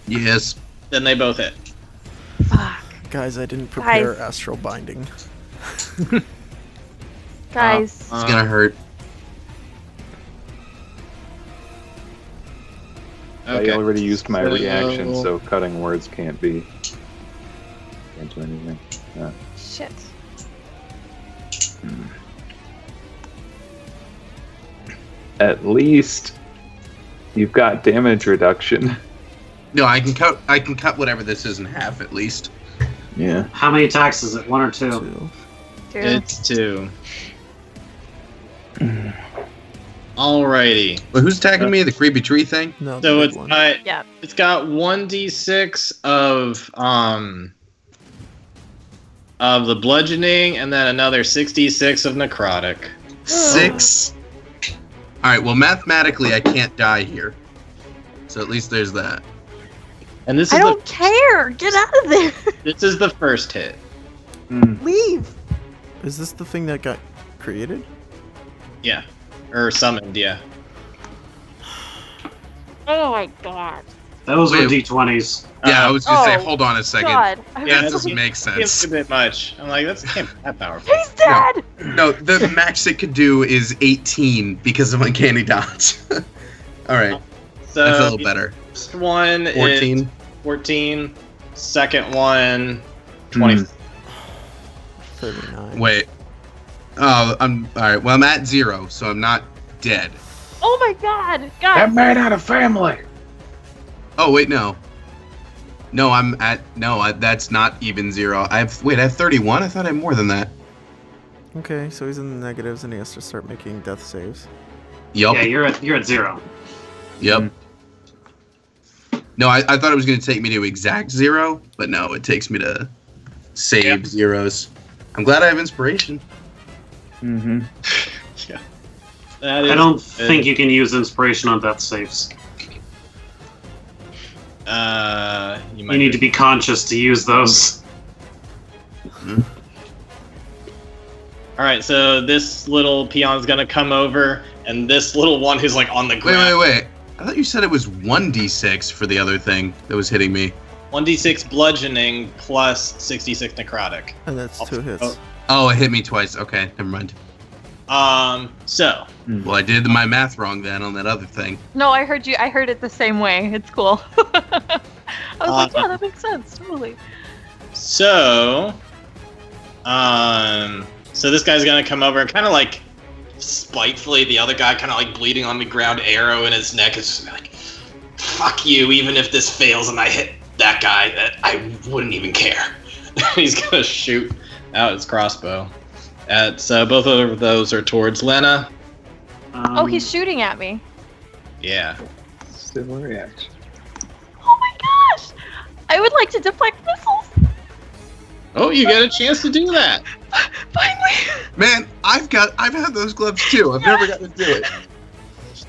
[SPEAKER 5] Yes.
[SPEAKER 1] Then they both hit.
[SPEAKER 6] Fuck.
[SPEAKER 4] Guys, I didn't prepare
[SPEAKER 6] Guys.
[SPEAKER 4] astral binding.
[SPEAKER 6] Guys.
[SPEAKER 5] It's gonna hurt.
[SPEAKER 1] Okay.
[SPEAKER 9] I already used my
[SPEAKER 1] So-
[SPEAKER 9] reaction, so cutting words can't do anything.
[SPEAKER 6] Shit.
[SPEAKER 9] At least you've got damage reduction.
[SPEAKER 5] No, I can cut. I can cut whatever this is in half at least.
[SPEAKER 9] Yeah.
[SPEAKER 3] How many attacks is it? 1 or 2?
[SPEAKER 4] 2.
[SPEAKER 6] Dude.
[SPEAKER 1] It's 2. Alrighty.
[SPEAKER 5] But who's attacking me? The creepy tree thing?
[SPEAKER 4] No,
[SPEAKER 1] So
[SPEAKER 4] the
[SPEAKER 1] it's
[SPEAKER 4] big one.
[SPEAKER 6] Yeah.
[SPEAKER 1] it's got 1d6 of the bludgeoning and then another 6d6 of necrotic.
[SPEAKER 5] 6. All right. Well, mathematically, I can't die here, so at least there's that.
[SPEAKER 1] And this
[SPEAKER 6] I
[SPEAKER 1] is
[SPEAKER 6] don't care. Get out of there.
[SPEAKER 1] this is the first hit.
[SPEAKER 6] Leave.
[SPEAKER 4] Is this the thing that got created?
[SPEAKER 1] Yeah. Or summoned, yeah.
[SPEAKER 8] Oh my god.
[SPEAKER 3] Those were
[SPEAKER 5] Wait.
[SPEAKER 3] D20s.
[SPEAKER 5] Yeah, I was gonna say,
[SPEAKER 6] Oh,
[SPEAKER 5] hold on a second.
[SPEAKER 6] God.
[SPEAKER 5] Yeah, that
[SPEAKER 1] that's-
[SPEAKER 5] doesn't make
[SPEAKER 1] Seems
[SPEAKER 5] sense.
[SPEAKER 1] a bit much. I'm like, that can't be that powerful.
[SPEAKER 6] He's dead.
[SPEAKER 5] No, the max it could do is 18 because of uncanny dodge. All right,
[SPEAKER 1] So
[SPEAKER 5] that's a little better.
[SPEAKER 1] First one
[SPEAKER 5] 14.
[SPEAKER 1] is 14. Second one, 20.
[SPEAKER 4] 39.
[SPEAKER 5] Wait. Oh, I'm all right. Well, I'm at 0, so I'm not dead.
[SPEAKER 6] Oh my God.
[SPEAKER 9] That
[SPEAKER 6] God.
[SPEAKER 9] man had a family.
[SPEAKER 5] Oh wait, no. No, I'm at that's not even 0. I have 31. I thought I had more than that.
[SPEAKER 4] Okay, so he's in the negatives and he has to start making death saves.
[SPEAKER 5] Yup.
[SPEAKER 3] Yeah, you're at 0.
[SPEAKER 5] Yep. No, I thought it was going to take me to exact 0, but no, it takes me to save zeros. I'm glad I have inspiration.
[SPEAKER 9] Mm-hmm.
[SPEAKER 1] That is
[SPEAKER 3] I don't
[SPEAKER 1] good.
[SPEAKER 3] think you can use inspiration on death saves.
[SPEAKER 1] You might
[SPEAKER 3] You need to be conscious to use those.
[SPEAKER 1] All right, so this little peon's gonna come over, and this little one who's like on the ground.
[SPEAKER 5] Wait. I thought you said it was 1d6 for the other thing that was hitting me.
[SPEAKER 1] 1d6 bludgeoning plus 66 necrotic.
[SPEAKER 4] And that's 2 hits.
[SPEAKER 5] Oh, it hit me twice. Okay, never mind.
[SPEAKER 1] So
[SPEAKER 5] Well, I did my math wrong then on that other thing.
[SPEAKER 6] No, I heard you. I heard it the same way. It's cool. I was like, yeah, that makes sense. Totally.
[SPEAKER 1] So this guy's gonna come over and kind of like spitefully, the other guy kind of like bleeding on the ground, arrow in his neck, is like, "Fuck you! Even if this fails and I hit that guy, that I wouldn't even care." He's gonna shoot out his crossbow. So both of those are towards Lena.
[SPEAKER 6] Oh, he's shooting at me.
[SPEAKER 1] Yeah.
[SPEAKER 9] Similar reaction.
[SPEAKER 6] Oh my gosh! I would like to deflect missiles.
[SPEAKER 1] Oh, you get a chance to do that.
[SPEAKER 6] Finally.
[SPEAKER 5] Man, I've had those gloves too. I've never gotten to do it.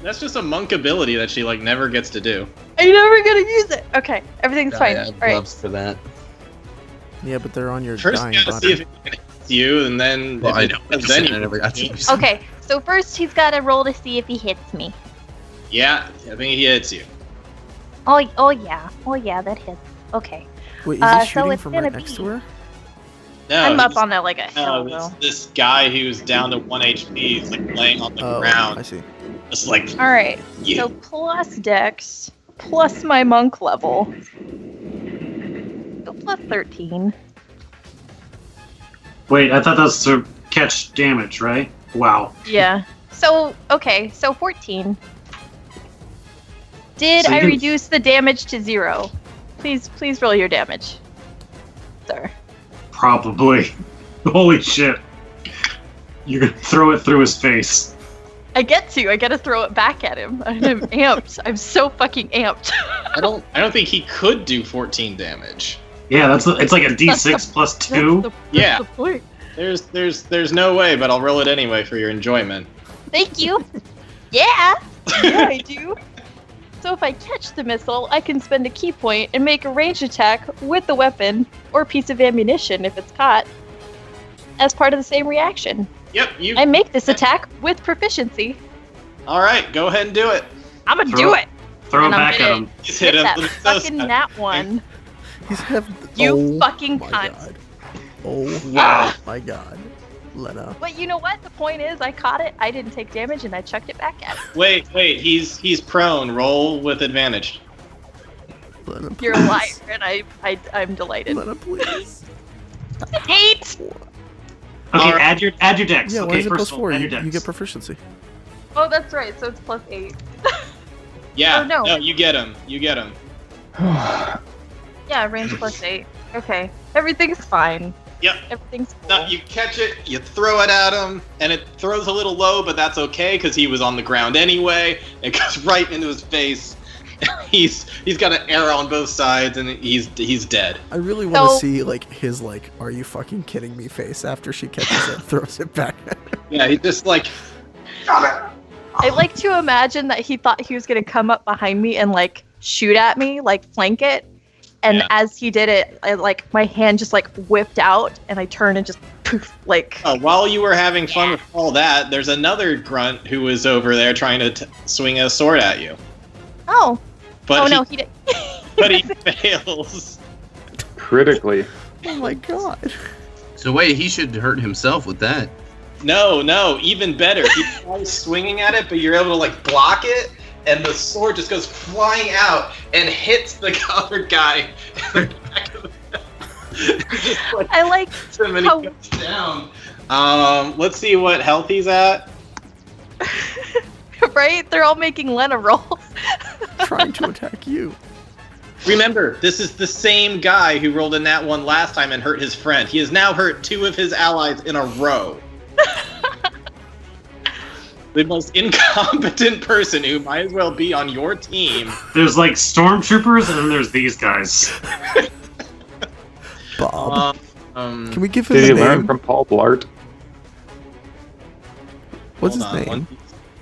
[SPEAKER 1] That's just a monk ability that she like never gets to do.
[SPEAKER 6] Are you never gonna use it? Okay, everything's fine.
[SPEAKER 5] I have
[SPEAKER 6] All right.
[SPEAKER 5] gloves for that.
[SPEAKER 4] Yeah, but they're on your
[SPEAKER 1] First,
[SPEAKER 4] dying
[SPEAKER 1] you gotta see
[SPEAKER 4] body.
[SPEAKER 1] if it hits you, and then
[SPEAKER 5] Well,
[SPEAKER 1] if
[SPEAKER 5] I
[SPEAKER 1] it
[SPEAKER 5] know.
[SPEAKER 1] does, then
[SPEAKER 5] I
[SPEAKER 1] you
[SPEAKER 5] never got to use it.
[SPEAKER 8] Okay, so first he's got to roll to see if he hits me.
[SPEAKER 1] Yeah, I think he hits you.
[SPEAKER 8] Oh yeah, that hits. Okay.
[SPEAKER 4] Wait, is
[SPEAKER 8] so
[SPEAKER 4] he shooting
[SPEAKER 8] it's
[SPEAKER 4] from
[SPEAKER 8] gonna
[SPEAKER 4] right next
[SPEAKER 8] be-
[SPEAKER 4] to her?
[SPEAKER 1] No,
[SPEAKER 8] I'm up
[SPEAKER 1] he's-
[SPEAKER 8] on that like a hill
[SPEAKER 1] No,
[SPEAKER 8] though.
[SPEAKER 1] this guy who's down to 1 HP is like laying on the
[SPEAKER 4] Oh, I
[SPEAKER 1] ground,
[SPEAKER 4] see.
[SPEAKER 1] just like
[SPEAKER 6] All right.
[SPEAKER 1] you.
[SPEAKER 6] So plus Dex, plus my monk level.
[SPEAKER 8] So plus 13.
[SPEAKER 3] Wait, I thought that's to catch damage, right? Wow.
[SPEAKER 6] Yeah.
[SPEAKER 8] So okay, so 14. Did
[SPEAKER 3] So you
[SPEAKER 8] I
[SPEAKER 3] can-
[SPEAKER 8] reduce the damage to 0?
[SPEAKER 6] Please roll your damage, sir.
[SPEAKER 3] Probably. Holy shit. You're gonna throw it through his face.
[SPEAKER 6] I get to throw it back at him. I'm amped. I'm so fucking amped.
[SPEAKER 1] I don't think he could do 14 damage.
[SPEAKER 3] Yeah, it's like a D6 plus 2.
[SPEAKER 6] That's
[SPEAKER 1] Yeah.
[SPEAKER 6] the point.
[SPEAKER 1] There's no way, but I'll roll it anyway for your enjoyment.
[SPEAKER 8] Thank you. Yeah.
[SPEAKER 6] Yeah, I do. So if I catch the missile, I can spend a key point and make a ranged attack with the weapon or piece of ammunition if it's caught as part of the same reaction.
[SPEAKER 1] Yep, you.
[SPEAKER 6] I make this attack with proficiency.
[SPEAKER 1] All right, go ahead and do it.
[SPEAKER 6] I'm gonna
[SPEAKER 3] Throw
[SPEAKER 6] do
[SPEAKER 3] it.
[SPEAKER 6] it.
[SPEAKER 3] Throw it
[SPEAKER 6] And I'm
[SPEAKER 3] back at
[SPEAKER 6] gonna
[SPEAKER 3] him.
[SPEAKER 1] Just
[SPEAKER 6] Hit
[SPEAKER 1] hit him.
[SPEAKER 6] that
[SPEAKER 1] with the
[SPEAKER 6] fucking
[SPEAKER 1] ghost.
[SPEAKER 6] nat one.
[SPEAKER 4] He's have.
[SPEAKER 6] You fucking
[SPEAKER 4] my
[SPEAKER 6] cunt.
[SPEAKER 4] God. Oh
[SPEAKER 1] Wow.
[SPEAKER 4] my God, Lena.
[SPEAKER 6] But you know what? The point is, I caught it. I didn't take damage, and I chucked it back at him.
[SPEAKER 1] Wait, he's prone. Roll with advantage.
[SPEAKER 4] Lena,
[SPEAKER 6] You're a
[SPEAKER 4] please.
[SPEAKER 6] liar, and I'm delighted.
[SPEAKER 4] Lena, please.
[SPEAKER 6] 8.
[SPEAKER 3] Okay,
[SPEAKER 1] Alright.
[SPEAKER 3] add your dex.
[SPEAKER 4] Yeah, why
[SPEAKER 3] okay,
[SPEAKER 4] is it
[SPEAKER 3] first
[SPEAKER 4] plus
[SPEAKER 3] of all,
[SPEAKER 4] 4?
[SPEAKER 3] add
[SPEAKER 4] You,
[SPEAKER 3] your dex.
[SPEAKER 4] you get proficiency.
[SPEAKER 6] Oh, that's right. So it's plus 8.
[SPEAKER 1] Yeah.
[SPEAKER 6] Oh, no.
[SPEAKER 1] You get him. You get him.
[SPEAKER 6] Yeah, range plus 8. Okay, everything's fine.
[SPEAKER 1] Yep.
[SPEAKER 6] Everything's cool.
[SPEAKER 1] No, you catch it, you throw it at him, and it throws a little low, but that's okay because he was on the ground anyway. It goes right into his face. He's got an arrow on both sides, and he's dead.
[SPEAKER 4] I really want to
[SPEAKER 6] So-
[SPEAKER 4] see like his like, "Are you fucking kidding me?" face after she catches it, and throws it back.
[SPEAKER 1] Yeah, he just like.
[SPEAKER 6] I like to imagine that he thought he was gonna come up behind me and like shoot at me, like flank it, And
[SPEAKER 1] Yeah.
[SPEAKER 6] as he did it, my hand just whipped out, and I turned and just poof,
[SPEAKER 1] While you were having fun with all that, there's another grunt who was over there trying to swing a sword at you.
[SPEAKER 6] Oh.
[SPEAKER 1] But
[SPEAKER 6] No, he did.
[SPEAKER 1] But he fails.
[SPEAKER 9] Critically.
[SPEAKER 4] Oh my god.
[SPEAKER 5] So wait, he should hurt himself with that.
[SPEAKER 1] No, even better. He tries swinging at it, but you're able to block it, and the sword just goes flying out and hits the other guy in the back of the head. Just,
[SPEAKER 6] I like
[SPEAKER 1] him and
[SPEAKER 6] how-
[SPEAKER 1] he goes down. Let's see what health he's at.
[SPEAKER 6] Right? They're all making Lena rolls.
[SPEAKER 4] Trying to attack you.
[SPEAKER 1] Remember, this is the same guy who rolled a nat 1 last time and hurt his friend. He has now hurt 2 of his allies in a row. The most incompetent person who might as well be on your team.
[SPEAKER 3] There's stormtroopers, and then there's these guys.
[SPEAKER 4] Bob. Can we give him
[SPEAKER 9] Did
[SPEAKER 4] a
[SPEAKER 9] he
[SPEAKER 4] name?
[SPEAKER 9] learn from Paul Blart?
[SPEAKER 4] What's his
[SPEAKER 1] Hold on,
[SPEAKER 4] name?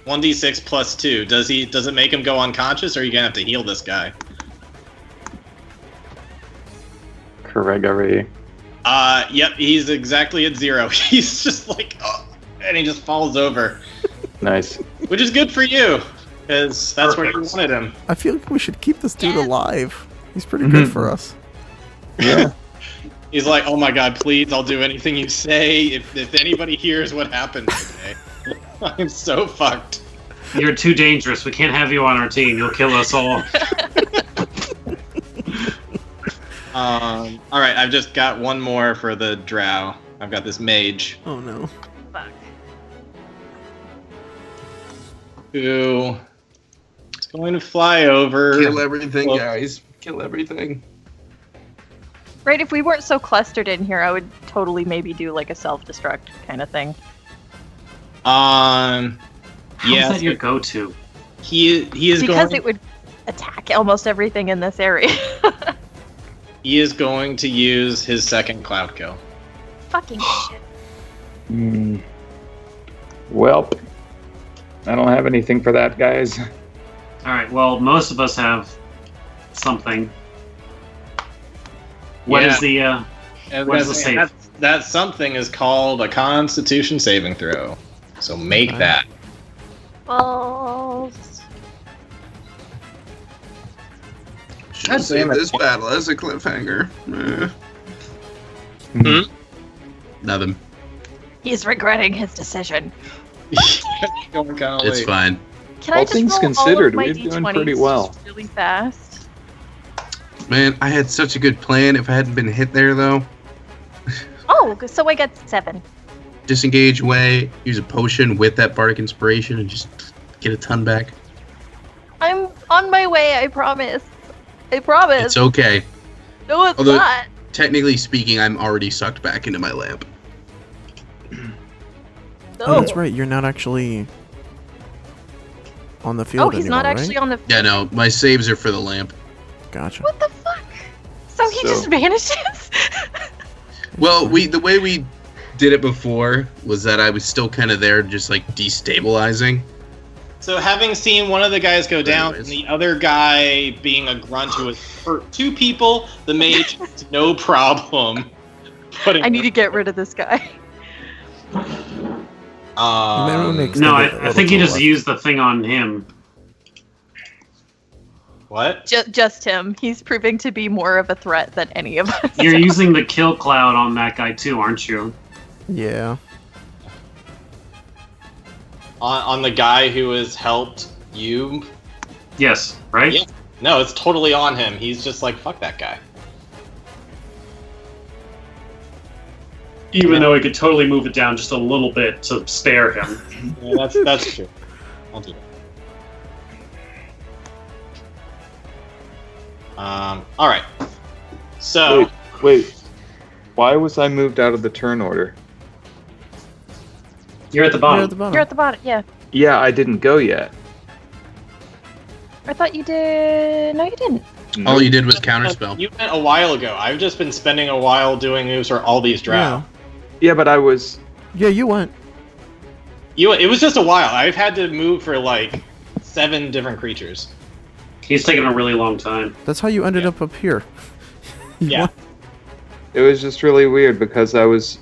[SPEAKER 1] 1d6 plus 2. Does it make him go unconscious, or are you gonna have to heal this guy?
[SPEAKER 9] Gregory.
[SPEAKER 1] Yep, he's exactly at 0. He's just and he just falls over.
[SPEAKER 9] Nice.
[SPEAKER 1] Which is good for you, because that's where you
[SPEAKER 3] Perfect.
[SPEAKER 1] wanted him.
[SPEAKER 4] I feel like we should keep this dude alive. He's pretty good for us.
[SPEAKER 9] Yeah.
[SPEAKER 1] He's like, oh my god, please, I'll do anything you say. If anybody hears what happened today, I'm so fucked.
[SPEAKER 3] You're too dangerous. We can't have you on our team. You'll kill us all.
[SPEAKER 1] All right, I've just got one more for the drow. I've got this mage
[SPEAKER 4] Oh no.
[SPEAKER 6] Fuck.
[SPEAKER 1] who is going to fly over.
[SPEAKER 5] Kill everything,
[SPEAKER 1] Well-
[SPEAKER 5] guys. Kill everything.
[SPEAKER 6] Right, if we weren't so clustered in here, I would totally maybe do a self-destruct kind of thing.
[SPEAKER 3] How's
[SPEAKER 1] Yeah,
[SPEAKER 3] that your go-to?
[SPEAKER 1] he is
[SPEAKER 6] Because
[SPEAKER 1] going.
[SPEAKER 6] it would attack almost everything in this area.
[SPEAKER 1] He is going to use his second cloud kill.
[SPEAKER 6] Fucking shit.
[SPEAKER 9] Well, I don't have anything for that, guys.
[SPEAKER 3] Alright, well, most of us have something. What is the,
[SPEAKER 1] I was
[SPEAKER 3] What is
[SPEAKER 1] gonna
[SPEAKER 3] the
[SPEAKER 1] say,
[SPEAKER 3] save?
[SPEAKER 1] that something is called a Constitution saving throw. So make
[SPEAKER 4] Okay.
[SPEAKER 1] that.
[SPEAKER 6] Balls.
[SPEAKER 5] Should
[SPEAKER 1] God
[SPEAKER 5] have saved
[SPEAKER 1] damn it.
[SPEAKER 5] this battle as a cliffhanger. Nothing.
[SPEAKER 6] He's regretting his decision.
[SPEAKER 1] Going kinda
[SPEAKER 5] It's
[SPEAKER 1] late.
[SPEAKER 5] fine.
[SPEAKER 6] Can
[SPEAKER 9] All
[SPEAKER 6] I just
[SPEAKER 9] things
[SPEAKER 6] roll
[SPEAKER 9] considered,
[SPEAKER 6] all of my
[SPEAKER 9] we're doing
[SPEAKER 6] D20s
[SPEAKER 9] pretty well.
[SPEAKER 6] just really fast?
[SPEAKER 5] Man, I had such a good plan. If I hadn't been hit there, though,
[SPEAKER 6] Oh, so I got 7.
[SPEAKER 5] disengage away, use a potion with that bardic inspiration, and just get a ton back.
[SPEAKER 6] I'm on my way, I promise. I promise.
[SPEAKER 5] It's okay.
[SPEAKER 6] No, it's
[SPEAKER 5] Although-
[SPEAKER 6] not.
[SPEAKER 5] Technically speaking, I'm already sucked back into my lamp.
[SPEAKER 6] No.
[SPEAKER 4] Oh, that's right. You're not actually on the field
[SPEAKER 6] Oh, he's
[SPEAKER 4] anymore,
[SPEAKER 6] not actually
[SPEAKER 4] right?
[SPEAKER 6] on the.
[SPEAKER 5] Yeah, no, my saves are for the lamp.
[SPEAKER 4] Gotcha.
[SPEAKER 6] What the fuck? So he
[SPEAKER 9] So-
[SPEAKER 6] just vanishes?
[SPEAKER 5] Well, the way we did it before was that I was still kind of there, just destabilizing.
[SPEAKER 1] So having seen one of the guys go down and
[SPEAKER 5] Anyways.
[SPEAKER 1] the other guy being a grunt who has hurt 2 people, the mage has no problem putting.
[SPEAKER 6] I need to get rid of this guy.
[SPEAKER 4] You may wanna extend
[SPEAKER 3] no,
[SPEAKER 4] it a
[SPEAKER 3] I
[SPEAKER 4] little
[SPEAKER 3] think
[SPEAKER 4] to
[SPEAKER 3] you
[SPEAKER 4] the
[SPEAKER 3] just
[SPEAKER 4] left.
[SPEAKER 3] used the thing on him.
[SPEAKER 1] What?
[SPEAKER 6] Just him. He's proving to be more of a threat than any of us.
[SPEAKER 3] You're using the kill cloud on that guy too, aren't you?
[SPEAKER 4] Yeah.
[SPEAKER 1] On the guy who has helped you?
[SPEAKER 3] Yes, right?
[SPEAKER 1] Yeah. No, it's totally on him. He's just like, fuck that guy.
[SPEAKER 3] Even though he could totally move it down just a little bit to spare him.
[SPEAKER 1] Yeah, that's true. I'll do that. All right. So
[SPEAKER 9] Wait. Why was I moved out of the turn order?
[SPEAKER 3] You're at the
[SPEAKER 4] You're
[SPEAKER 3] bottom.
[SPEAKER 4] at the bottom.
[SPEAKER 6] You're at the bottom, yeah.
[SPEAKER 9] Yeah, I didn't go yet.
[SPEAKER 6] I thought you did. No, you didn't.
[SPEAKER 5] All you did was counterspell.
[SPEAKER 1] you went a while ago. I've just been spending a while doing moves for all these drow.
[SPEAKER 4] Yeah.
[SPEAKER 9] Yeah, but I was.
[SPEAKER 4] Yeah, you went.
[SPEAKER 1] It was just a while. I've had to move for 7 different creatures.
[SPEAKER 3] He's taking a really long time.
[SPEAKER 4] That's how you ended up here.
[SPEAKER 1] Yeah.
[SPEAKER 9] It was just really weird because I was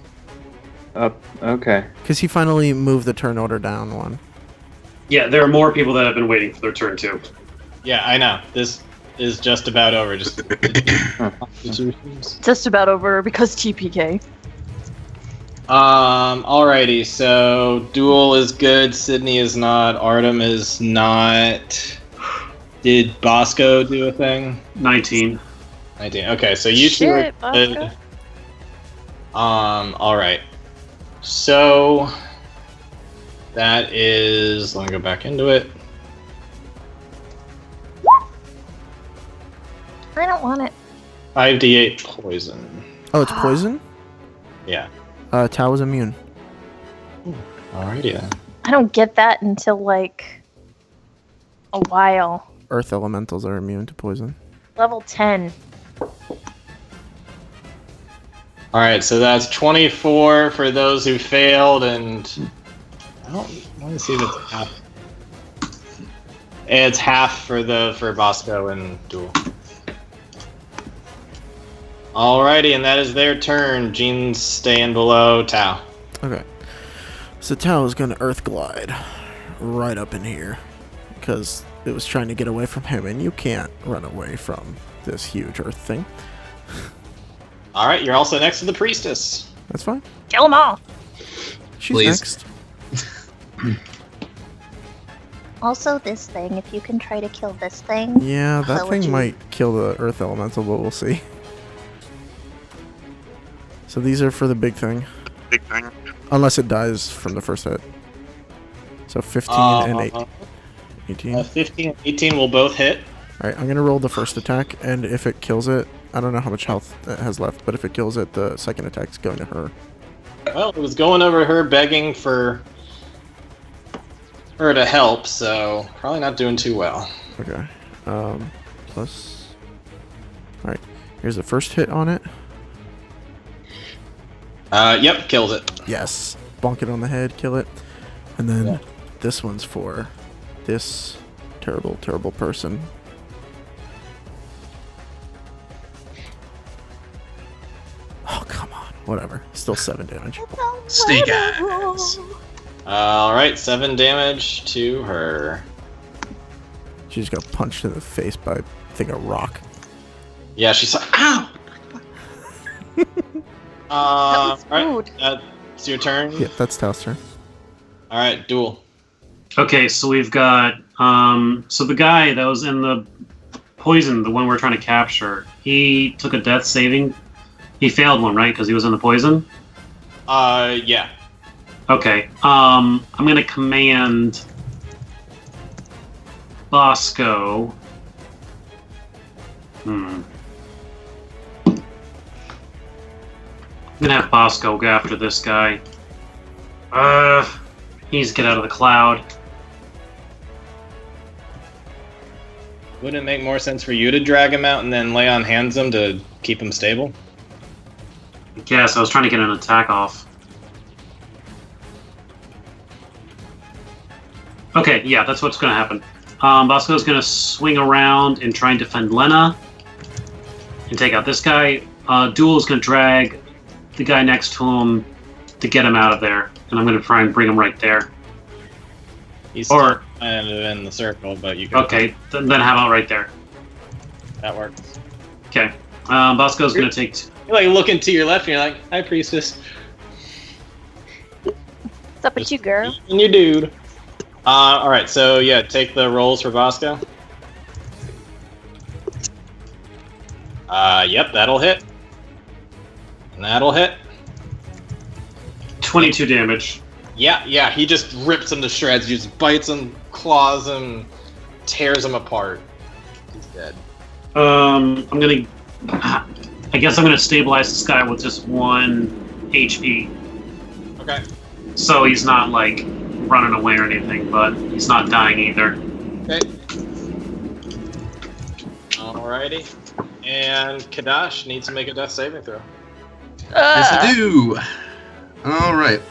[SPEAKER 9] up. Okay.
[SPEAKER 4] Because he finally moved the turn order down one.
[SPEAKER 3] Yeah, there are more people that have been waiting for their turn too.
[SPEAKER 1] Yeah, I know. This is just about over. Just
[SPEAKER 6] Just about over because TPK.
[SPEAKER 1] Alrighty. So Duel is good. Sydney is not. Artem is not. Did Bosco do a thing?
[SPEAKER 3] 19.
[SPEAKER 1] 19. Okay, so you two are
[SPEAKER 6] Shit,
[SPEAKER 1] good.
[SPEAKER 6] Bosco.
[SPEAKER 1] Alright. So that is. Let me go back into it.
[SPEAKER 8] I don't want it.
[SPEAKER 1] 5d8 poison.
[SPEAKER 4] Oh, it's poison?
[SPEAKER 1] Yeah.
[SPEAKER 4] Tao is immune.
[SPEAKER 1] Alrighty then.
[SPEAKER 8] I don't get that until like a while.
[SPEAKER 4] Earth elementals are immune to poison.
[SPEAKER 8] Level 10.
[SPEAKER 1] Alright, so that's 24 for those who failed, and I don't want to see if it's half. It's half for Bosco and Duel. Alrighty, and that is their turn. Jean's staying below Tao.
[SPEAKER 4] Okay. So Tao is going to Earth Glide right up in here because it was trying to get away from him, and you can't run away from this huge Earth thing.
[SPEAKER 1] Alright, you're also next to the priestess.
[SPEAKER 4] That's fine.
[SPEAKER 8] Kill them all.
[SPEAKER 4] She's
[SPEAKER 5] Please.
[SPEAKER 4] next.
[SPEAKER 8] Also, this thing, if you can try to kill this thing.
[SPEAKER 4] Yeah, that
[SPEAKER 8] How would
[SPEAKER 4] thing
[SPEAKER 8] you-
[SPEAKER 4] might kill the Earth elemental, but we'll see. So these are for the big thing. Unless it dies from the first hit. So 15 and 18.
[SPEAKER 1] 15 and 18 will both hit.
[SPEAKER 4] Alright, I'm going to roll the first attack, and if it kills it, I don't know how much health it has left, but if it kills it, the second attack's going to her.
[SPEAKER 1] Well, it was going over to her begging for her to help, so probably not doing too well.
[SPEAKER 4] Okay. Plus... Alright, here's the first hit on it.
[SPEAKER 1] Yep, kills it.
[SPEAKER 4] Yes. Bonk it on the head, kill it. And then this one's for this terrible, terrible person. Oh, come on. Whatever. Still 7 damage.
[SPEAKER 5] Snake eyes.
[SPEAKER 1] Alright, 7 damage to her.
[SPEAKER 4] She just got punched in the face by, I think, a rock.
[SPEAKER 1] Yeah, she's like, ow!
[SPEAKER 6] was
[SPEAKER 1] Alright, that's your turn.
[SPEAKER 4] Yeah, that's Tao's turn.
[SPEAKER 1] Alright, Duel.
[SPEAKER 3] Okay, so we've got so the guy that was in the poison, the one we're trying to capture, he took a death saving. He failed one, right? Because he was in the poison.
[SPEAKER 1] Yeah.
[SPEAKER 3] Okay. I'm gonna command Bosco. I'm gonna have Bosco go after this guy. He needs to get out of the cloud.
[SPEAKER 1] Wouldn't it make more sense for you to drag him out and then lay on hands him to keep him stable?
[SPEAKER 3] I guess I was trying to get an attack off. Okay, yeah, that's what's gonna happen. Bosco's gonna swing around and try and defend Lena and take out this guy. Duel is gonna drag the guy next to him to get him out of there, and I'm gonna try and bring him right there.
[SPEAKER 1] He's
[SPEAKER 3] Or-
[SPEAKER 1] still kind of in the circle, but you can.
[SPEAKER 3] Okay, then how about right there?
[SPEAKER 1] That works.
[SPEAKER 3] Okay. Bosco's gonna take.
[SPEAKER 1] You're like looking to your left and you're like, hi, priestess.
[SPEAKER 8] What's up with you, girl?
[SPEAKER 1] And you dude. Alright, so yeah, take the rolls for Bosco. Yep, that'll hit. And that'll hit.
[SPEAKER 3] 22 damage.
[SPEAKER 1] Yeah, he just rips him to shreds. He just bites him, claws him, tears him apart. He's dead.
[SPEAKER 3] I guess I'm gonna stabilize this guy with just 1 HP.
[SPEAKER 1] Okay.
[SPEAKER 3] So he's not like running away or anything, but he's not dying either.
[SPEAKER 1] Okay. Alrighty. And Kadash needs to make a death saving throw.
[SPEAKER 5] Yes, I do. All right.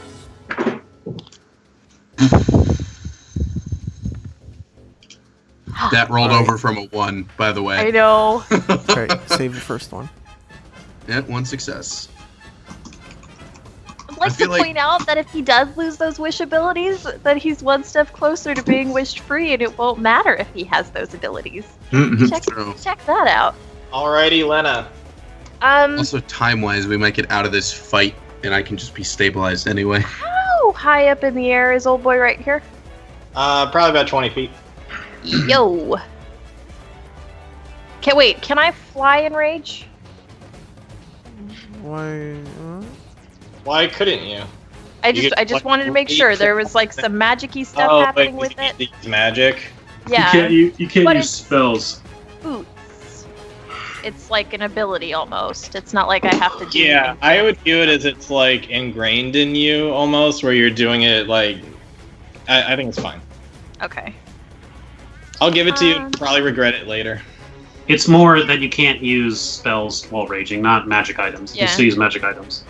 [SPEAKER 3] Ah,
[SPEAKER 5] That rolled over from a 1, by the way.
[SPEAKER 6] I know.
[SPEAKER 4] Alright, save the first one.
[SPEAKER 5] Yeah, one success.
[SPEAKER 8] I'd like
[SPEAKER 5] I
[SPEAKER 8] to
[SPEAKER 5] feel like-
[SPEAKER 8] point out that if he does lose those wish abilities, that he's one step closer to being wished free, and it won't matter if he has those abilities.
[SPEAKER 5] True.
[SPEAKER 8] Check that out.
[SPEAKER 1] Alrighty, Lena.
[SPEAKER 5] Also, time-wise, we might get out of this fight, and I can just be stabilized anyway.
[SPEAKER 8] How high up in the air is old boy right here?
[SPEAKER 1] Probably about 20 feet.
[SPEAKER 8] Yo. Okay, wait. Can I fly in rage?
[SPEAKER 4] Why?
[SPEAKER 1] Why couldn't you?
[SPEAKER 8] I just wanted to make sure there was like some magic-y stuff happening with it.
[SPEAKER 1] It's magic.
[SPEAKER 8] Yeah.
[SPEAKER 3] You can't
[SPEAKER 8] But
[SPEAKER 3] use spells.
[SPEAKER 8] Boots. It's like an ability almost. It's not like I have to do
[SPEAKER 1] Yeah,
[SPEAKER 8] anything.
[SPEAKER 1] I would view it as it's like ingrained in you almost, where you're doing it like. I think it's fine.
[SPEAKER 8] Okay.
[SPEAKER 1] I'll give it to you. You'll probably regret it later.
[SPEAKER 3] It's more that you can't use spells while raging, not magic items. You
[SPEAKER 8] Yeah.
[SPEAKER 3] can still use magic items.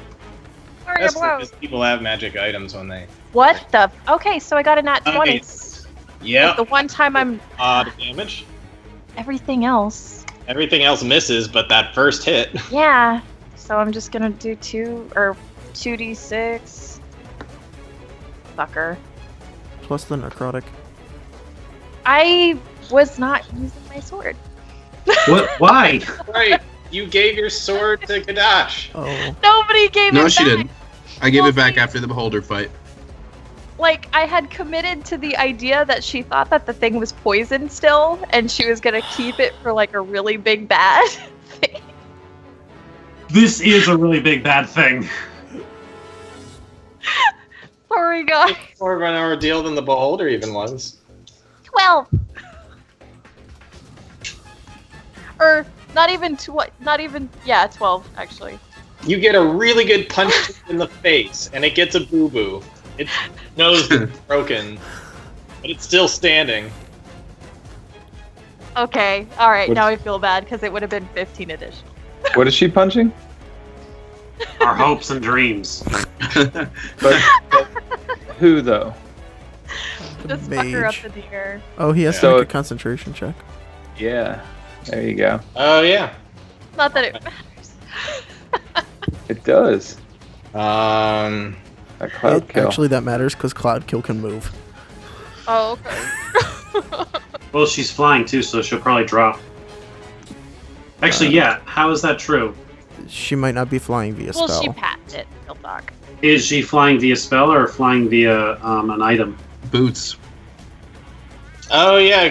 [SPEAKER 1] That's because people have magic items when they.
[SPEAKER 8] What the? Okay, so I got a nat 20.
[SPEAKER 1] Nice. Yeah.
[SPEAKER 8] The one time I'm.
[SPEAKER 1] The damage.
[SPEAKER 8] Everything else.
[SPEAKER 1] Everything else misses, but that first hit.
[SPEAKER 8] Yeah. So I'm just gonna do 2d6. Fucker.
[SPEAKER 4] Plus the necrotic.
[SPEAKER 8] I was not using my sword.
[SPEAKER 3] What? Why?
[SPEAKER 1] Right. You gave your sword to Kadash.
[SPEAKER 4] Oh.
[SPEAKER 8] Nobody gave it
[SPEAKER 5] No,
[SPEAKER 8] back.
[SPEAKER 5] she didn't. I gave
[SPEAKER 8] Well,
[SPEAKER 5] it back
[SPEAKER 8] see-
[SPEAKER 5] after the beholder fight.
[SPEAKER 8] Like, I had committed to the idea that she thought that the thing was poisoned still, and she was gonna keep it for like a really big bad thing.
[SPEAKER 3] This is a really big bad thing.
[SPEAKER 8] Sorry, guys.
[SPEAKER 1] More of an ordeal than the beholder even was.
[SPEAKER 8] 12. Or not even 12 actually.
[SPEAKER 1] You get a really good punch in the face, and it gets a boo-boo. Its nose is broken, but it's still standing.
[SPEAKER 8] Okay, all right.
[SPEAKER 9] What-
[SPEAKER 8] Now I feel bad because it would have been 15 additional.
[SPEAKER 9] What is she punching?
[SPEAKER 3] Our hopes and dreams.
[SPEAKER 9] But who though?
[SPEAKER 8] Just fuck her up
[SPEAKER 4] Mage.
[SPEAKER 8] in the air.
[SPEAKER 4] Oh, he has
[SPEAKER 9] So-
[SPEAKER 4] to make a concentration check.
[SPEAKER 9] Yeah, there you go.
[SPEAKER 1] Oh yeah.
[SPEAKER 8] Not that it matters.
[SPEAKER 9] It does.
[SPEAKER 1] Um.
[SPEAKER 9] A cloud kill.
[SPEAKER 4] Actually, that matters because Cloud Kill can move.
[SPEAKER 8] Oh, okay.
[SPEAKER 3] Well, she's flying too, so she'll probably drop. Actually, yeah. How is that true?
[SPEAKER 4] She might not be flying via
[SPEAKER 8] Well,
[SPEAKER 4] spell.
[SPEAKER 8] she passed it. Real talk.
[SPEAKER 3] Is she flying via spell or flying via an item?
[SPEAKER 5] Boots.
[SPEAKER 1] Oh yeah.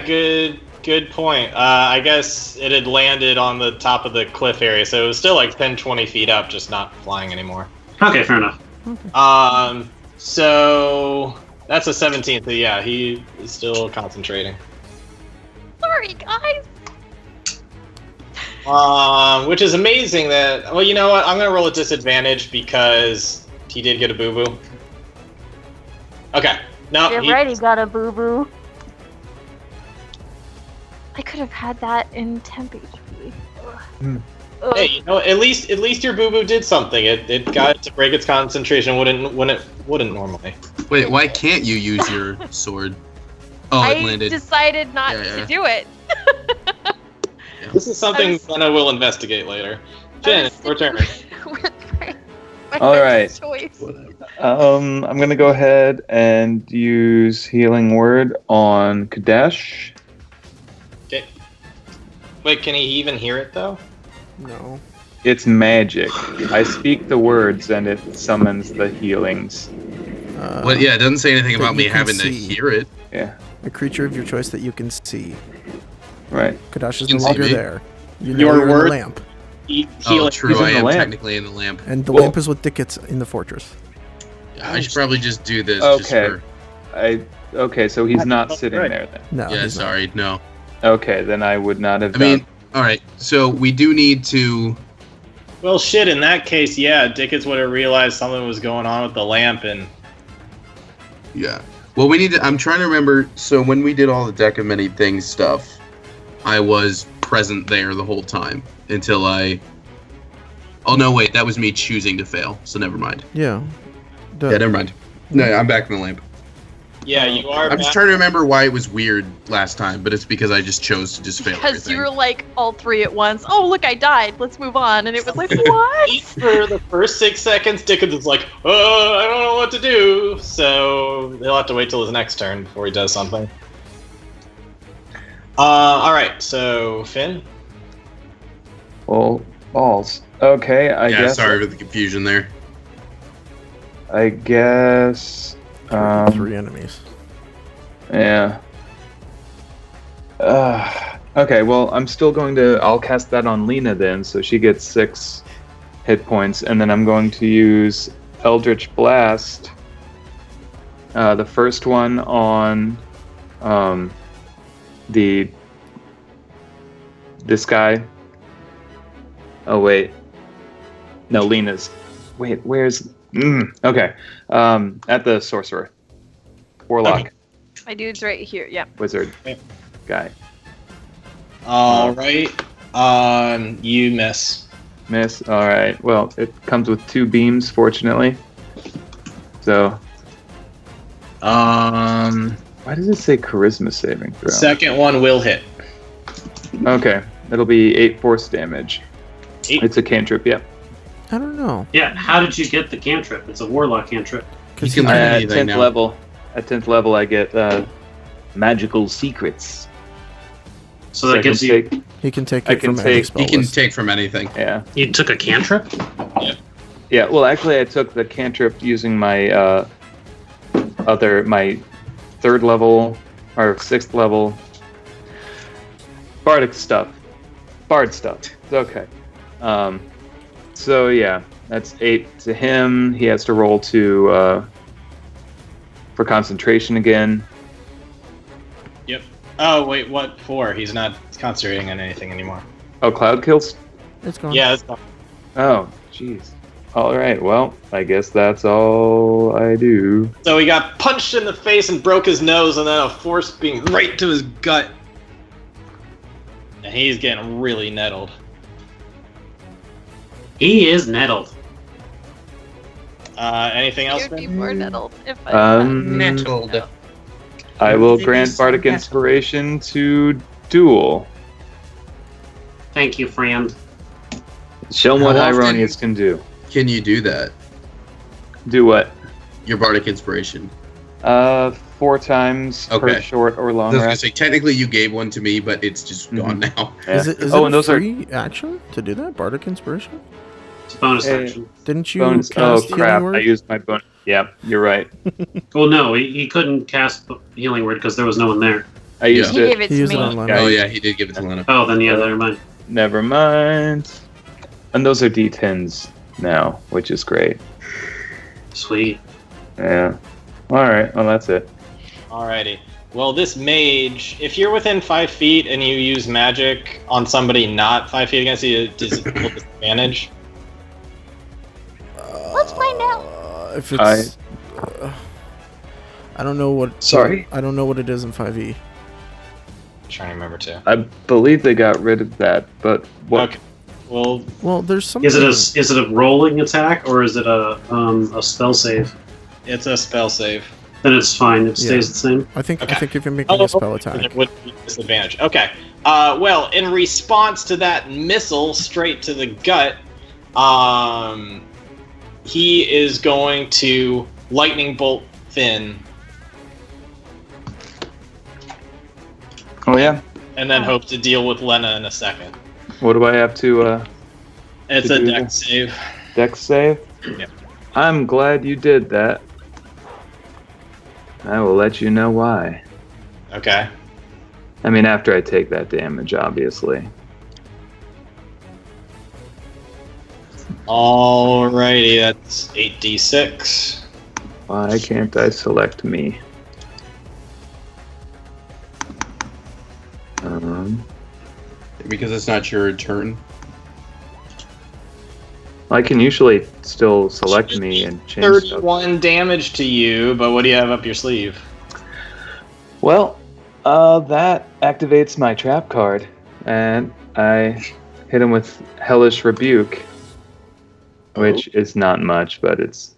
[SPEAKER 1] Good point. I guess it had landed on the top of the cliff area, so it was still like 10, 20 feet up, just not flying anymore.
[SPEAKER 3] Okay, fair enough.
[SPEAKER 1] So that's a 17. So yeah, he is still concentrating.
[SPEAKER 8] Sorry, guys.
[SPEAKER 1] Which is amazing that. Well, you know what? I'm gonna roll a disadvantage because he did get a boo boo. Okay. No.
[SPEAKER 8] You've already got a boo boo. I could have had that in temp HP. Ugh. Ugh.
[SPEAKER 1] Hey, you know, at least your boo boo did something. It got to break its concentration when it wouldn't normally.
[SPEAKER 5] Wait, why can't you use your sword? Oh, it
[SPEAKER 8] I
[SPEAKER 5] landed.
[SPEAKER 8] decided not
[SPEAKER 5] Yeah, yeah.
[SPEAKER 8] to do it.
[SPEAKER 1] This is something
[SPEAKER 8] I was-
[SPEAKER 1] Lena will investigate later. Finn, it's your turn.
[SPEAKER 9] All right.
[SPEAKER 8] Choice.
[SPEAKER 9] I'm gonna go ahead and use Healing Word on Kadesh.
[SPEAKER 1] Okay. Wait, can he even hear it though?
[SPEAKER 4] No.
[SPEAKER 9] It's magic. I speak the words and it summons the healings.
[SPEAKER 5] Well, yeah, it doesn't say anything
[SPEAKER 4] that
[SPEAKER 5] about me
[SPEAKER 4] you can
[SPEAKER 5] having to
[SPEAKER 4] see.
[SPEAKER 5] hear it.
[SPEAKER 9] Yeah,
[SPEAKER 4] A creature of your choice that you can see.
[SPEAKER 9] right.
[SPEAKER 4] Kadash is
[SPEAKER 5] You
[SPEAKER 4] no
[SPEAKER 5] can see
[SPEAKER 4] longer
[SPEAKER 5] me.
[SPEAKER 4] there. You know
[SPEAKER 1] Your
[SPEAKER 4] you're in the
[SPEAKER 1] word-
[SPEAKER 4] lamp.
[SPEAKER 5] Oh,
[SPEAKER 1] Healing.
[SPEAKER 5] true.
[SPEAKER 9] He's in
[SPEAKER 5] I
[SPEAKER 9] the
[SPEAKER 5] am
[SPEAKER 9] lamp.
[SPEAKER 5] technically in the lamp.
[SPEAKER 4] And the
[SPEAKER 9] Well-
[SPEAKER 4] lamp is what Dicket's in the fortress.
[SPEAKER 5] I should probably just do this. Just
[SPEAKER 9] Okay.
[SPEAKER 5] for,
[SPEAKER 9] Okay, so he's not sitting
[SPEAKER 1] Right.
[SPEAKER 9] there then.
[SPEAKER 4] No.
[SPEAKER 5] yeah,
[SPEAKER 4] he's not.
[SPEAKER 5] sorry, no.
[SPEAKER 9] Okay, then I would not have
[SPEAKER 5] I
[SPEAKER 9] done.
[SPEAKER 5] mean, all right. So we do need to.
[SPEAKER 1] Well, shit. In that case, yeah, Dickens would have realized something was going on with the lamp, and
[SPEAKER 5] Yeah. Well, we need to. I'm trying to remember. So when we did all the deck of many things stuff, I was present there the whole time until I. Oh no! Wait, that was me choosing to fail. So never mind.
[SPEAKER 4] Yeah.
[SPEAKER 5] Yeah, never mind. No, I'm back in the lamp.
[SPEAKER 1] Yeah, you are.
[SPEAKER 5] I'm just
[SPEAKER 1] back.
[SPEAKER 5] trying to remember why it was weird last time, but it's because I just chose to just fail
[SPEAKER 8] Because
[SPEAKER 5] everything.
[SPEAKER 8] you were like all three at once. Oh, look, I died. Let's move on. And it was like, what?
[SPEAKER 1] For the first 6 seconds, Dickens is like, "Oh, I don't know what to do." So he'll have to wait till his next turn before he does something. All right. So Finn.
[SPEAKER 9] Well, balls. Okay, I guess.
[SPEAKER 5] Sorry for the confusion there.
[SPEAKER 9] I guess.
[SPEAKER 4] 3 enemies.
[SPEAKER 9] Yeah. Okay, well, I'm still going to. I'll cast that on Lena then, so she gets 6 hit points, and then I'm going to use Eldritch Blast. The first one on this guy. Oh wait, no, Lena's. Wait, where's? Okay, at the sorcerer, warlock.
[SPEAKER 1] Okay.
[SPEAKER 8] My dude's right here. Yeah.
[SPEAKER 9] Wizard
[SPEAKER 1] Okay.
[SPEAKER 9] guy.
[SPEAKER 1] All right. You miss.
[SPEAKER 9] Miss. All right. Well, it comes with 2 beams, fortunately. So, why does it say charisma saving throw?
[SPEAKER 1] Second one will hit.
[SPEAKER 9] Okay, it'll be 8 force damage.
[SPEAKER 1] 8.
[SPEAKER 9] It's a cantrip. Yep.
[SPEAKER 4] I don't know.
[SPEAKER 3] Yeah, how did you get the cantrip? It's a warlock cantrip.
[SPEAKER 5] You can learn
[SPEAKER 9] At
[SPEAKER 5] anything
[SPEAKER 9] 10th
[SPEAKER 5] now.
[SPEAKER 9] level. At 10th level, I get magical secrets.
[SPEAKER 3] So that gives you.
[SPEAKER 4] He can take
[SPEAKER 9] I
[SPEAKER 4] it
[SPEAKER 9] can
[SPEAKER 4] from any
[SPEAKER 9] take-
[SPEAKER 4] spell
[SPEAKER 5] He can
[SPEAKER 4] list.
[SPEAKER 5] take from anything.
[SPEAKER 9] Yeah.
[SPEAKER 3] You took a cantrip?
[SPEAKER 9] Yeah. Well, actually, I took the cantrip using my my 3rd level or 6th level bardic stuff. Bard stuff. It's okay. So yeah, that's 8 to him. He has to roll to for concentration again.
[SPEAKER 1] Yep. Oh wait, what for? He's not concentrating on anything anymore.
[SPEAKER 9] Oh, cloud kills.
[SPEAKER 4] It's gone.
[SPEAKER 1] Yeah. That's fine.
[SPEAKER 9] Oh, jeez. All right. Well, I guess that's all I do.
[SPEAKER 1] So he got punched in the face and broke his nose, and then a force being right to his gut. And he's getting really nettled.
[SPEAKER 3] He is nettled.
[SPEAKER 1] Anything else?
[SPEAKER 8] You'd be
[SPEAKER 1] Ben?
[SPEAKER 8] more nettled if I.
[SPEAKER 5] Nettled.
[SPEAKER 9] I will grant bardic inspiration to Duel.
[SPEAKER 3] Thank you, friend.
[SPEAKER 9] Show him what
[SPEAKER 5] How often-
[SPEAKER 9] Ironius can do.
[SPEAKER 5] Can you do that?
[SPEAKER 9] Do what?
[SPEAKER 5] Your bardic inspiration.
[SPEAKER 9] 4 times per
[SPEAKER 5] Okay.
[SPEAKER 9] short or
[SPEAKER 5] I
[SPEAKER 9] long
[SPEAKER 5] was gonna
[SPEAKER 9] rest.
[SPEAKER 5] say technically you gave one to me, but it's just gone now.
[SPEAKER 9] Yeah.
[SPEAKER 4] Is it
[SPEAKER 9] Oh,
[SPEAKER 4] a
[SPEAKER 9] and those are
[SPEAKER 4] free action to do that? Bardic Inspiration?
[SPEAKER 3] It's a bonus
[SPEAKER 9] Hey.
[SPEAKER 3] action.
[SPEAKER 4] Didn't you
[SPEAKER 9] bonus. Oh
[SPEAKER 4] cast Healing
[SPEAKER 9] crap!
[SPEAKER 4] Word?
[SPEAKER 9] I used my bonus. Yeah, you're right.
[SPEAKER 3] Well, no, he couldn't cast the healing word because there was no one there.
[SPEAKER 9] I used
[SPEAKER 8] He
[SPEAKER 9] it.
[SPEAKER 8] gave it
[SPEAKER 4] He
[SPEAKER 8] to
[SPEAKER 4] used it
[SPEAKER 8] me.
[SPEAKER 4] on Lena.
[SPEAKER 9] Yeah,
[SPEAKER 5] Oh yeah, he did give it to Lena.
[SPEAKER 3] Oh, then yeah, never mind.
[SPEAKER 9] Never mind. And those are D10s now, which is great.
[SPEAKER 3] Sweet.
[SPEAKER 9] Yeah. All right. Well, that's it.
[SPEAKER 1] Alrighty. Well, this mage, if you're within 5 feet and you use magic on somebody not 5 feet against you, does it roll disadvantage?
[SPEAKER 8] Let's find out.
[SPEAKER 4] If it's, I don't know what.
[SPEAKER 9] Sorry?
[SPEAKER 4] I don't know what it is in 5e.
[SPEAKER 1] I'm trying to remember too.
[SPEAKER 9] I believe they got rid of that, but what?
[SPEAKER 1] Okay. Well,
[SPEAKER 4] Well, there's something.
[SPEAKER 3] Is it a rolling attack or is it a spell save?
[SPEAKER 1] it's a spell save.
[SPEAKER 3] Then it's fine. It stays the same.
[SPEAKER 4] I think
[SPEAKER 1] Okay.
[SPEAKER 4] if you're making a spell attack.
[SPEAKER 1] There would be disadvantage. Okay. Well, in response to that missile straight to the gut, he is going to lightning bolt Finn,
[SPEAKER 9] Oh yeah.
[SPEAKER 1] and then hope to deal with Lena in a second.
[SPEAKER 9] What do I have to
[SPEAKER 1] It's
[SPEAKER 9] To
[SPEAKER 1] a
[SPEAKER 9] do
[SPEAKER 1] dex
[SPEAKER 9] that?
[SPEAKER 1] save.
[SPEAKER 9] dex save?
[SPEAKER 1] Yeah.
[SPEAKER 9] I'm glad you did that. I will let you know why.
[SPEAKER 1] Okay.
[SPEAKER 9] I mean, after I take that damage, obviously.
[SPEAKER 1] Alrighty, that's 8d6.
[SPEAKER 9] Why can't I select me?
[SPEAKER 5] Because it's not your turn.
[SPEAKER 9] I can usually still select me and change stuff.
[SPEAKER 1] 31 damage to you, but what do you have up your sleeve?
[SPEAKER 9] Well, that activates my trap card, and I hit him with Hellish Rebuke, which is not much, but it's,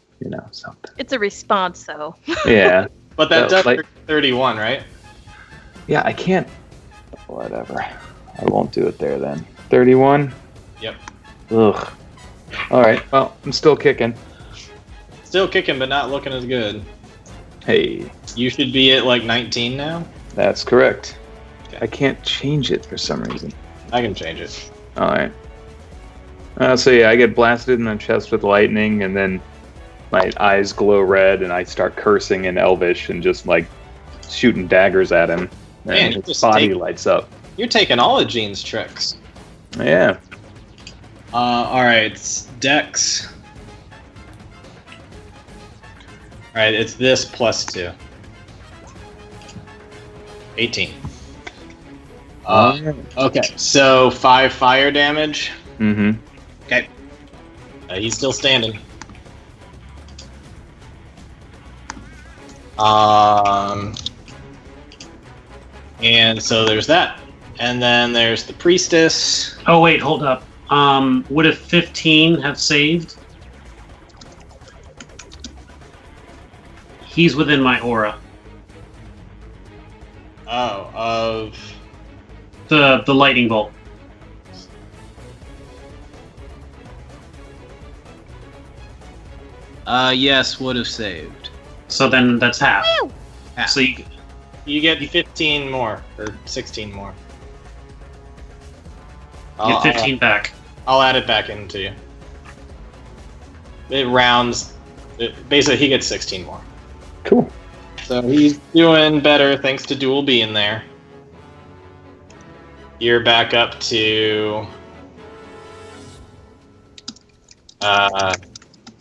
[SPEAKER 9] something.
[SPEAKER 8] It's a response, though.
[SPEAKER 9] Yeah.
[SPEAKER 1] But that does
[SPEAKER 9] like-
[SPEAKER 1] 31, right?
[SPEAKER 9] Yeah, I can't. Whatever. I won't do it there then. 31?
[SPEAKER 1] Yep.
[SPEAKER 9] Ugh. Alright, well, I'm still kicking.
[SPEAKER 1] Still kicking, but not looking as good.
[SPEAKER 9] Hey,
[SPEAKER 1] You should be at like 19 now.
[SPEAKER 9] that's correct.
[SPEAKER 1] Okay.
[SPEAKER 9] I can't change it for some reason.
[SPEAKER 1] I can change it.
[SPEAKER 9] Alright. So yeah, I get blasted in the chest with lightning, and then my eyes glow red, and I start cursing in Elvish and just like shooting daggers at him.
[SPEAKER 1] Man,
[SPEAKER 9] And
[SPEAKER 1] you
[SPEAKER 9] his
[SPEAKER 1] just
[SPEAKER 9] body
[SPEAKER 1] take-
[SPEAKER 9] lights up.
[SPEAKER 1] You're taking all of Gene's tricks.
[SPEAKER 9] Yeah.
[SPEAKER 1] Alright, it's Dex. Alright, it's this plus 2. 18. Okay, so 5 fire damage.
[SPEAKER 9] Mm-hmm.
[SPEAKER 1] Okay. He's still standing. And so there's that. And then there's the priestess.
[SPEAKER 3] Oh wait, hold up. Would a 15 have saved? He's within my aura.
[SPEAKER 1] Oh, of
[SPEAKER 3] The lightning bolt.
[SPEAKER 1] yes, would have saved.
[SPEAKER 3] So then that's half.
[SPEAKER 1] Half.
[SPEAKER 3] So
[SPEAKER 1] You get 15 more, or 16 more.
[SPEAKER 3] you get 15 back.
[SPEAKER 1] I'll add it back into you. It rounds. Basically, he gets 16 more.
[SPEAKER 9] Cool.
[SPEAKER 1] So he's doing better thanks to Dual being there. You're back up to...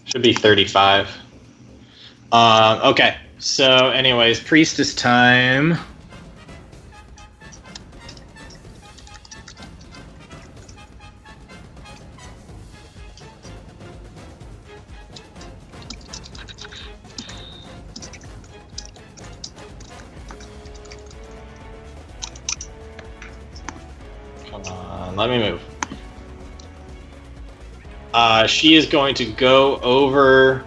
[SPEAKER 1] should be 35. Okay, so anyways, priestess time. Come on, let me move. She is going to go over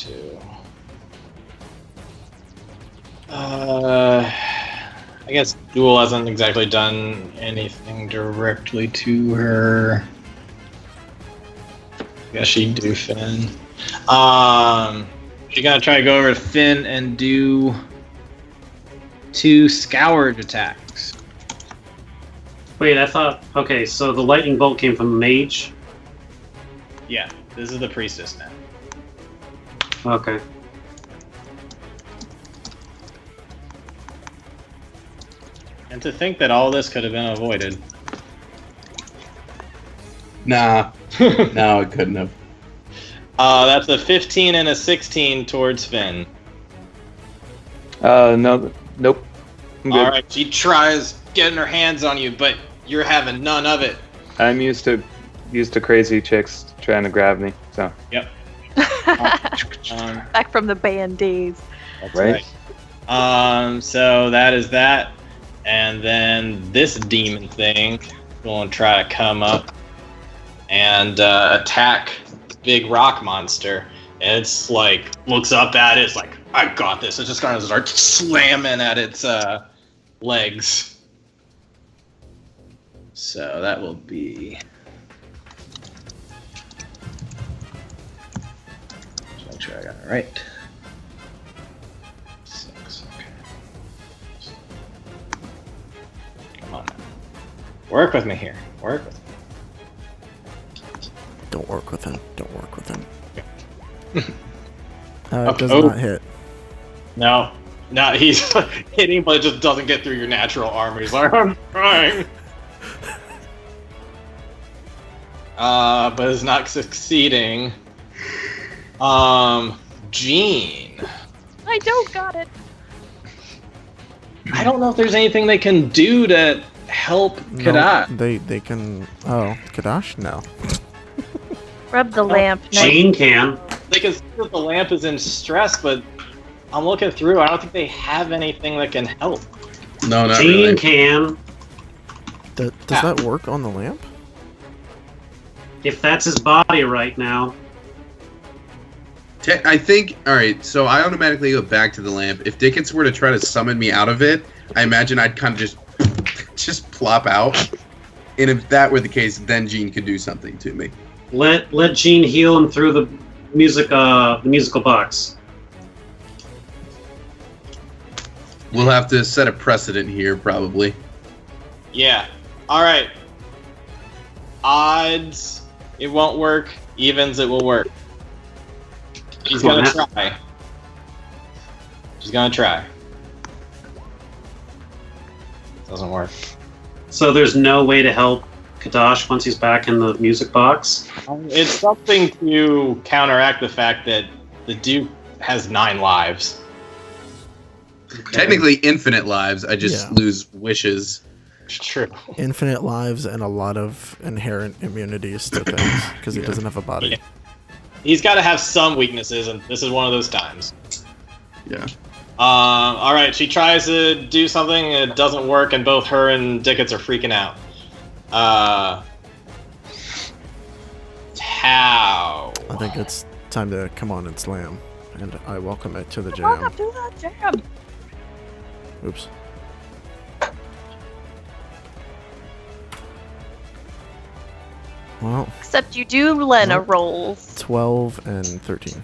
[SPEAKER 1] to I guess Duel hasn't exactly done anything directly to her. I guess she'd do Finn. She's gonna try to go over to Finn and do 2 scoured attacks.
[SPEAKER 3] Wait, I thought. Okay, so the lightning bolt came from the mage.
[SPEAKER 1] Yeah, this is the priestess now.
[SPEAKER 3] Okay.
[SPEAKER 1] And to think that all this could have been avoided.
[SPEAKER 5] Nah. No, it couldn't have.
[SPEAKER 1] That's a 15 and a 16 towards Finn.
[SPEAKER 9] No, nope. I'm good.
[SPEAKER 1] Alright, she tries getting her hands on you, but you're having none of it.
[SPEAKER 9] I'm used to crazy chicks trying to grab me. So
[SPEAKER 1] Yep.
[SPEAKER 8] Back from the band days.
[SPEAKER 1] That's
[SPEAKER 9] Right.
[SPEAKER 1] right. So that is that. And then this demon thing will try to come up and attack the big rock monster. And it's like, looks up at it, it's like, I got this. It's just gonna start slamming at its legs. So that will be... Just make sure I got it right. 6, okay. Come on now. Work with me here. Work with me.
[SPEAKER 4] Don't work with him. Don't work with him. It
[SPEAKER 1] Okay.
[SPEAKER 4] does
[SPEAKER 1] Oh.
[SPEAKER 4] not hit.
[SPEAKER 1] No, he's hitting, but it just doesn't get through your natural armor. He's like, I'm trying. But it's not succeeding. Gene.
[SPEAKER 8] I don't got it.
[SPEAKER 1] I don't know if there's anything they can do to help Kadash.
[SPEAKER 4] No, they can. Oh, Kadash? No.
[SPEAKER 8] Rub the lamp.
[SPEAKER 3] Jane can.
[SPEAKER 1] They can see that the lamp is in stress, but I'm looking through. I don't think they have anything that can help.
[SPEAKER 5] No, not
[SPEAKER 3] Jane
[SPEAKER 5] really.
[SPEAKER 3] can.
[SPEAKER 4] Does that work on the lamp?
[SPEAKER 3] If that's his body right now.
[SPEAKER 5] I think. All right. So I automatically go back to the lamp. If Dickens were to try to summon me out of it, I imagine I'd kind of just plop out. And if that were the case, then Gene could do something to me.
[SPEAKER 3] Let Gene heal him through the musical box.
[SPEAKER 5] We'll have to set a precedent here, probably.
[SPEAKER 1] Yeah. All right. Odds, it won't work. Evens, it will work. She's gonna try. She's gonna try. Doesn't work.
[SPEAKER 3] So there's no way to help Kadash once he's back in the music box?
[SPEAKER 1] It's something to counteract the fact that the Duke has 9 lives.
[SPEAKER 3] Okay.
[SPEAKER 5] Technically infinite lives. I just lose wishes.
[SPEAKER 1] True.
[SPEAKER 4] Infinite lives and a lot of inherent immunities to things because he doesn't have a body.
[SPEAKER 1] Yeah. He's got to have some weaknesses, and this is one of those times.
[SPEAKER 5] Yeah.
[SPEAKER 1] All right, she tries to do something, it doesn't work, and both her and Dickens are freaking out. How?
[SPEAKER 4] I think it's time to come on and slam, and I welcome it to the jam.
[SPEAKER 8] Welcome to the jam.
[SPEAKER 4] Oops. Well,
[SPEAKER 8] Except you do Lena rolls.
[SPEAKER 4] 12 and 13.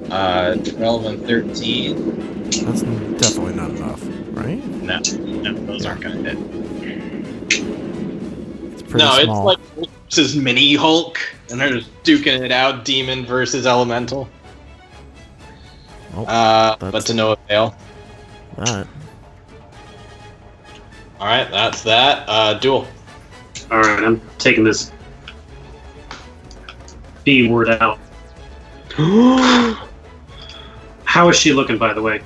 [SPEAKER 1] 12 and 13.
[SPEAKER 4] That's definitely not enough, right?
[SPEAKER 1] No, those aren't gonna hit.
[SPEAKER 4] It's pretty
[SPEAKER 1] No,
[SPEAKER 4] small.
[SPEAKER 1] it's like versus mini Hulk, and they're just duking it out, demon versus elemental.
[SPEAKER 4] Oh,
[SPEAKER 1] But to no avail.
[SPEAKER 4] that.
[SPEAKER 1] Alright, that's that. Duel.
[SPEAKER 3] Alright, I'm taking this B word out. How is she looking, by the way?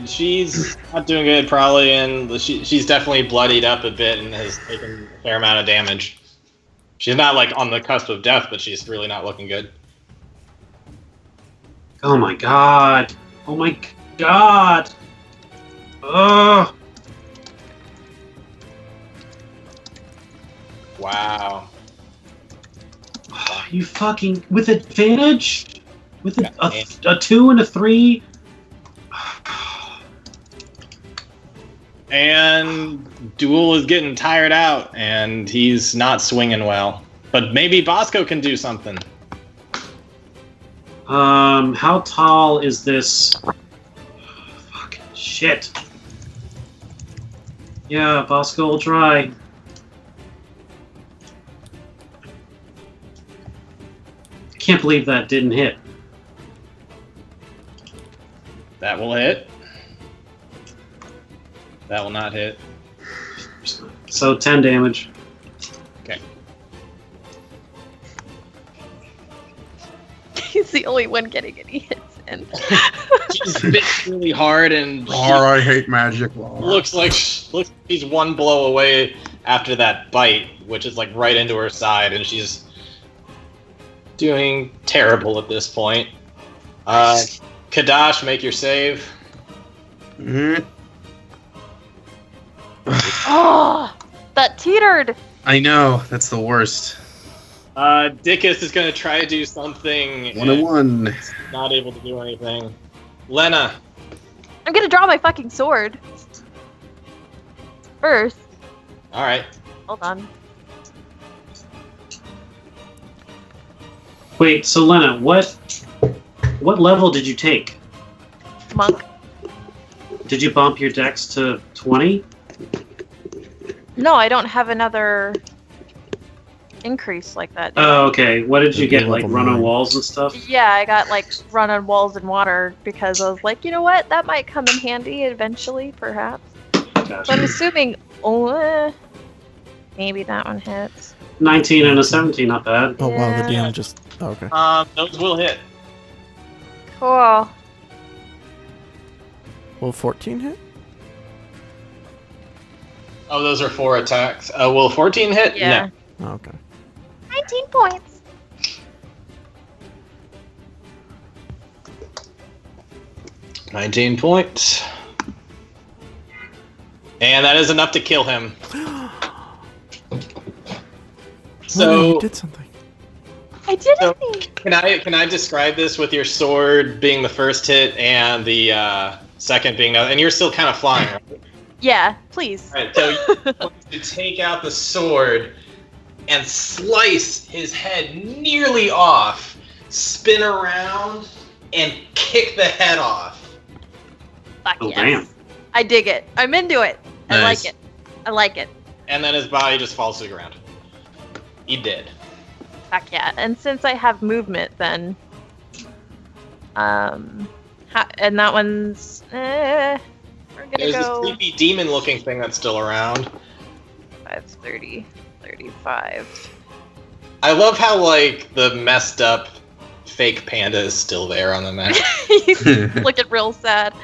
[SPEAKER 1] She's not doing good, probably, and she's definitely bloodied up a bit and has taken a fair amount of damage. She's not, like, on the cusp of death, but she's really not looking good.
[SPEAKER 3] Oh my god. Oh my god. Ugh.
[SPEAKER 1] Wow.
[SPEAKER 3] You fucking... With advantage? With
[SPEAKER 1] Yeah,
[SPEAKER 3] a 2 and a 3?
[SPEAKER 1] And Duel is getting tired out, and he's not swinging well. But maybe Bosco can do something.
[SPEAKER 3] How tall is this? Fucking shit. Yeah, Bosco will try. I can't believe that didn't hit.
[SPEAKER 1] That will hit. That will not hit.
[SPEAKER 3] So 10 damage.
[SPEAKER 1] Okay.
[SPEAKER 8] He's the only one getting any hits in.
[SPEAKER 1] She's bit really hard, and
[SPEAKER 5] I hate magic.
[SPEAKER 1] looks like she's one blow away after that bite, which is like right into her side, and she's doing terrible at this point. Kadash, make your save.
[SPEAKER 5] Mhm.
[SPEAKER 8] Oh, that teetered.
[SPEAKER 5] I know, that's the worst.
[SPEAKER 1] Dickus is going to try to do something.
[SPEAKER 5] 101.
[SPEAKER 1] Not able to do anything. Lena.
[SPEAKER 8] I'm gonna draw my fucking sword. First.
[SPEAKER 1] Alright.
[SPEAKER 8] Hold on.
[SPEAKER 3] Wait, so Lena, what level did you take?
[SPEAKER 8] Monk.
[SPEAKER 3] Did you bump your dex to 20?
[SPEAKER 8] No, I don't have another increase like that. do I?
[SPEAKER 3] Oh, okay. What did you
[SPEAKER 4] It'd be
[SPEAKER 3] get? Like
[SPEAKER 4] level
[SPEAKER 3] run on
[SPEAKER 4] 9.
[SPEAKER 3] walls and stuff?
[SPEAKER 8] Yeah, I got like run on walls and water because I was like, you know what? That might come in handy eventually, perhaps. So I'm
[SPEAKER 3] Gotcha.
[SPEAKER 8] assuming, maybe that one hits.
[SPEAKER 3] 19 and a 17, not bad.
[SPEAKER 4] Oh wow, the
[SPEAKER 8] Yeah.
[SPEAKER 4] DM just. Oh, okay.
[SPEAKER 1] Those will hit.
[SPEAKER 8] Cool.
[SPEAKER 4] Will 14 hit?
[SPEAKER 1] Oh, those are 4 attacks. Will 14 hit?
[SPEAKER 8] Yeah.
[SPEAKER 4] Oh, okay.
[SPEAKER 8] 19 points.
[SPEAKER 1] No. 19 points. And that is enough to kill him.
[SPEAKER 4] So you did something.
[SPEAKER 6] I did
[SPEAKER 1] So,
[SPEAKER 6] it.
[SPEAKER 1] can I describe this with your sword being the first hit and the second being the, and you're still kind of flying, right?
[SPEAKER 6] Yeah, please.
[SPEAKER 1] All right, so you're going to take out the sword and slice his head nearly off, spin around, and kick the head off.
[SPEAKER 6] Fuck
[SPEAKER 3] Oh,
[SPEAKER 6] yes.
[SPEAKER 3] damn.
[SPEAKER 6] I dig it. I'm into it. I
[SPEAKER 5] Nice.
[SPEAKER 6] like it. I like it.
[SPEAKER 1] And then his body just falls to the ground. He did.
[SPEAKER 6] Fuck yeah. And since I have movement, then, and that one's, we're gonna
[SPEAKER 1] There's this
[SPEAKER 6] go
[SPEAKER 1] creepy demon-looking thing that's still around.
[SPEAKER 6] 5, 30, 35.
[SPEAKER 1] I love how, like, the messed up fake panda is still there on the map.
[SPEAKER 6] He's looking real sad.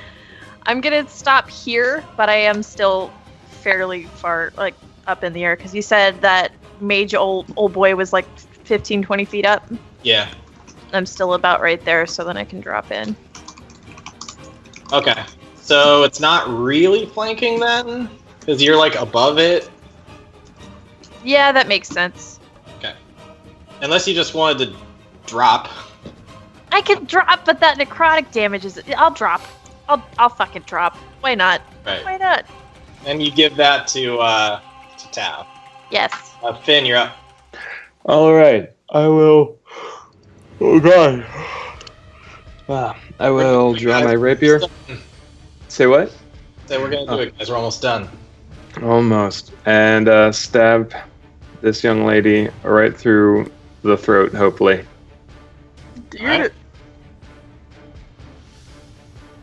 [SPEAKER 6] I'm gonna stop here, but I am still fairly far, like, up in the air, because you said that mage old boy was, like, 15, 20 feet up.
[SPEAKER 1] Yeah.
[SPEAKER 6] I'm still about right there, so then I can drop in.
[SPEAKER 1] Okay. So it's not really flanking then? Because you're, like, above it?
[SPEAKER 6] Yeah, that makes sense.
[SPEAKER 1] Okay. Unless you just wanted to drop.
[SPEAKER 6] I can drop, but that necrotic damage is. I'll drop. I'll fucking drop. Why not?
[SPEAKER 1] Right.
[SPEAKER 6] Why not?
[SPEAKER 1] And you give that to Tao.
[SPEAKER 6] Yes.
[SPEAKER 1] Finn, you're up.
[SPEAKER 7] All right, I will. Oh God. I will draw my rapier. Say what?
[SPEAKER 1] So we're gonna do it, guys. We're almost done.
[SPEAKER 9] Almost. And stab this young lady right through the throat, hopefully.
[SPEAKER 1] Alright.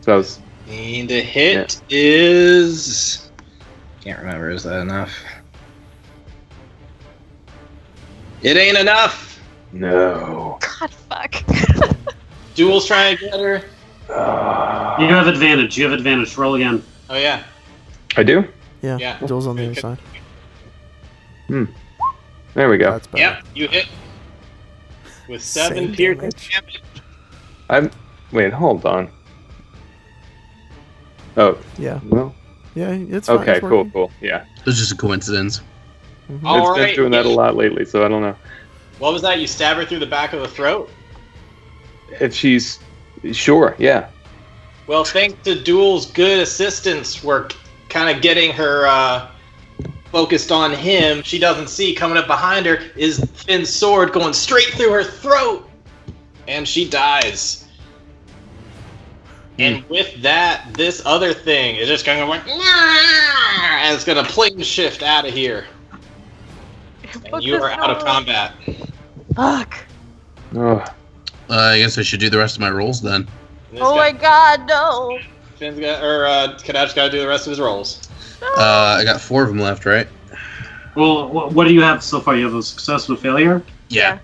[SPEAKER 9] So that was,
[SPEAKER 1] And the hit is. Can't remember. Is that enough? It ain't enough.
[SPEAKER 9] no.
[SPEAKER 6] God, fuck.
[SPEAKER 1] Duel's trying to get her.
[SPEAKER 3] You have advantage. You have advantage. Roll again.
[SPEAKER 1] Oh yeah.
[SPEAKER 9] I do?
[SPEAKER 4] Yeah,
[SPEAKER 1] Yeah.
[SPEAKER 4] Joel's on the other side.
[SPEAKER 9] There we go.
[SPEAKER 4] That's better.
[SPEAKER 1] Yep. You hit with 7
[SPEAKER 4] Same
[SPEAKER 1] piercing
[SPEAKER 4] damage.
[SPEAKER 1] damage.
[SPEAKER 9] Wait, hold on. Oh,
[SPEAKER 4] Yeah,
[SPEAKER 9] well.
[SPEAKER 4] yeah, it's fine.
[SPEAKER 9] Okay,
[SPEAKER 4] it's
[SPEAKER 9] cool,
[SPEAKER 4] working.
[SPEAKER 9] cool. Yeah.
[SPEAKER 5] It was just a coincidence.
[SPEAKER 4] Mhm.
[SPEAKER 1] All
[SPEAKER 9] It's been
[SPEAKER 1] right.
[SPEAKER 9] doing that a lot lately, so I don't know.
[SPEAKER 1] What was that? You stab her through the back of the throat?
[SPEAKER 9] If she's sure, yeah.
[SPEAKER 1] Well, thanks to Duel's good assistance, we're kind of getting her focused on him. She doesn't see coming up behind her is Finn's sword going straight through her throat, and she dies. And with that, this other thing is just going to like, and it's going to plane shift out of here. And
[SPEAKER 6] Put
[SPEAKER 1] you
[SPEAKER 6] this
[SPEAKER 1] are out of
[SPEAKER 6] noise.
[SPEAKER 1] combat.
[SPEAKER 6] Fuck.
[SPEAKER 9] Oh,
[SPEAKER 5] I guess I should do the rest of my rolls then.
[SPEAKER 1] And this
[SPEAKER 6] Oh
[SPEAKER 1] guy-
[SPEAKER 6] my god, no.
[SPEAKER 1] Finn's got, or Kadach's got to do the rest of his rolls.
[SPEAKER 5] I got 4 of them left, right?
[SPEAKER 3] Well, what do you have so far? You have a success and a failure?
[SPEAKER 5] Yeah.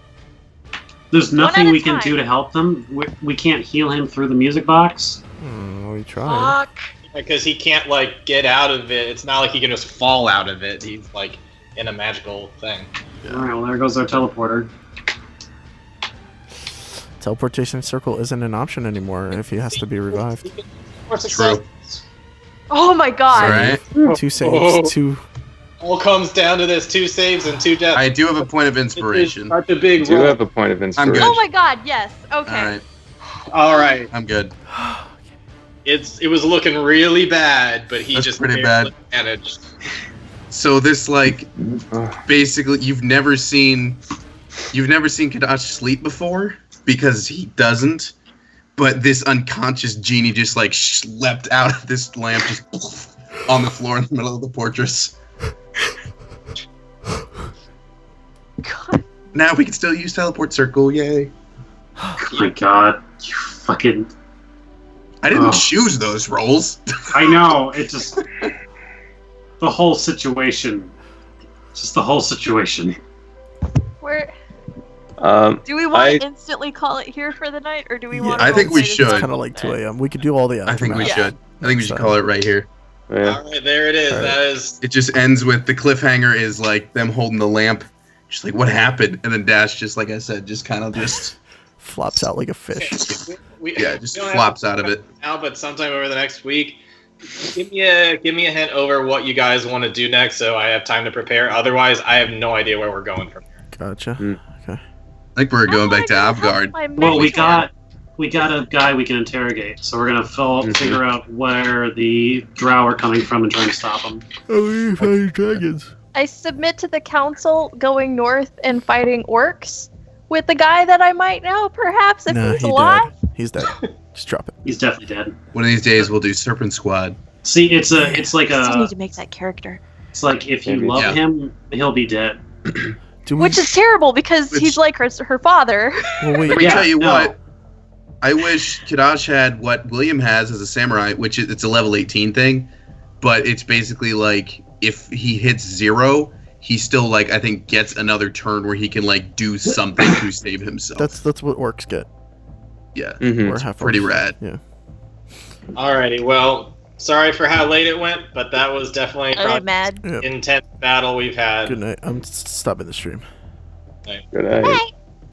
[SPEAKER 3] There's
[SPEAKER 6] One
[SPEAKER 3] nothing
[SPEAKER 6] at a
[SPEAKER 3] we can
[SPEAKER 6] time.
[SPEAKER 3] do to help them. We can't heal him through the music box.
[SPEAKER 4] We tried.
[SPEAKER 6] Fuck.
[SPEAKER 1] Because he can't, like, get out of it. It's not like he can just fall out of it. He's, like, in a magical thing.
[SPEAKER 3] All right, well, there goes our teleporter.
[SPEAKER 4] Teleportation circle isn't an option anymore if he has to be revived.
[SPEAKER 1] More success.
[SPEAKER 6] Oh my god.
[SPEAKER 5] All right.
[SPEAKER 4] 2 saves, 2.
[SPEAKER 1] All comes down to this 2 saves and 2 deaths.
[SPEAKER 5] I do have a point of inspiration.
[SPEAKER 1] Start the big
[SPEAKER 9] I do
[SPEAKER 1] roll.
[SPEAKER 9] have a point of inspiration.
[SPEAKER 5] good.
[SPEAKER 6] Oh my god, yes. Okay.
[SPEAKER 5] All right.
[SPEAKER 1] All right.
[SPEAKER 5] I'm good.
[SPEAKER 1] It was looking really bad, but he
[SPEAKER 5] That's
[SPEAKER 1] just
[SPEAKER 5] pretty
[SPEAKER 1] barely
[SPEAKER 5] bad.
[SPEAKER 1] managed.
[SPEAKER 5] So this, like,
[SPEAKER 9] Ugh.
[SPEAKER 5] basically, you've never seen Kadach sleep before because he doesn't. But this unconscious genie just like leapt out of this lamp, just on the floor in the middle of the fortress.
[SPEAKER 6] God.
[SPEAKER 5] Now we can still use teleport circle. Yay!
[SPEAKER 3] Oh my god. You fucking...
[SPEAKER 5] I didn't
[SPEAKER 3] Oh.
[SPEAKER 5] choose those rolls.
[SPEAKER 3] I know, it just... The whole situation. Just the whole situation.
[SPEAKER 6] Where
[SPEAKER 9] Do
[SPEAKER 6] we want
[SPEAKER 9] I-
[SPEAKER 6] to instantly call it here for the night, or do we
[SPEAKER 4] Yeah,
[SPEAKER 6] want?
[SPEAKER 5] I think we should.
[SPEAKER 4] It's kind of like 2 a.m. We could do all the
[SPEAKER 5] I think we
[SPEAKER 4] aftermath.
[SPEAKER 5] should. I think we should call it right here.
[SPEAKER 9] Yeah.
[SPEAKER 1] All right, there it is.
[SPEAKER 4] All right.
[SPEAKER 1] That is.
[SPEAKER 5] It just ends with the cliffhanger is like them holding the lamp. Just like, what happened? And then Dash, just like I said, just kind of just
[SPEAKER 4] Flops out like a fish.
[SPEAKER 1] We
[SPEAKER 5] just
[SPEAKER 1] we don't have
[SPEAKER 5] flops
[SPEAKER 1] to
[SPEAKER 5] out of
[SPEAKER 1] talk
[SPEAKER 5] it.
[SPEAKER 1] now, but sometime over the next week, Give me a hint over what you guys want to do next, so I have time to prepare. Otherwise, I have no idea where we're going from here.
[SPEAKER 4] Gotcha. Okay.
[SPEAKER 5] I think we're going back to Avgard.
[SPEAKER 3] Well, we got a guy we can interrogate, so we're gonna figure out where the Drow are coming from and trying to stop them.
[SPEAKER 4] Oh, we fighting dragons.
[SPEAKER 8] I submit to the council going north and fighting orcs with the guy that I might know, perhaps, if he's alive.
[SPEAKER 4] He's dead. Just drop it.
[SPEAKER 3] He's definitely dead.
[SPEAKER 5] One of these days, we'll do Serpent Squad.
[SPEAKER 3] See, it's like
[SPEAKER 8] I still need
[SPEAKER 3] a.
[SPEAKER 8] to make that character.
[SPEAKER 3] It's like if you love him, he'll be dead.
[SPEAKER 8] Which is terrible because he's like her father.
[SPEAKER 4] Well, wait.
[SPEAKER 5] Let me tell you what. I wish Kadash had what William has as a samurai, which is it's a level 18 thing, but it's basically like if he hits 0, he still like I think gets another turn where he can like do something to save himself.
[SPEAKER 4] That's what orcs get.
[SPEAKER 5] Yeah,
[SPEAKER 4] We're half
[SPEAKER 5] pretty
[SPEAKER 4] orcs.
[SPEAKER 5] rad.
[SPEAKER 4] Yeah.
[SPEAKER 1] Alrighty, well, sorry for how late it went, but that was definitely
[SPEAKER 8] I'm mad.
[SPEAKER 4] Yep.
[SPEAKER 1] intense battle we've had.
[SPEAKER 4] Good night. I'm stopping the stream.
[SPEAKER 7] Good night.
[SPEAKER 8] Bye.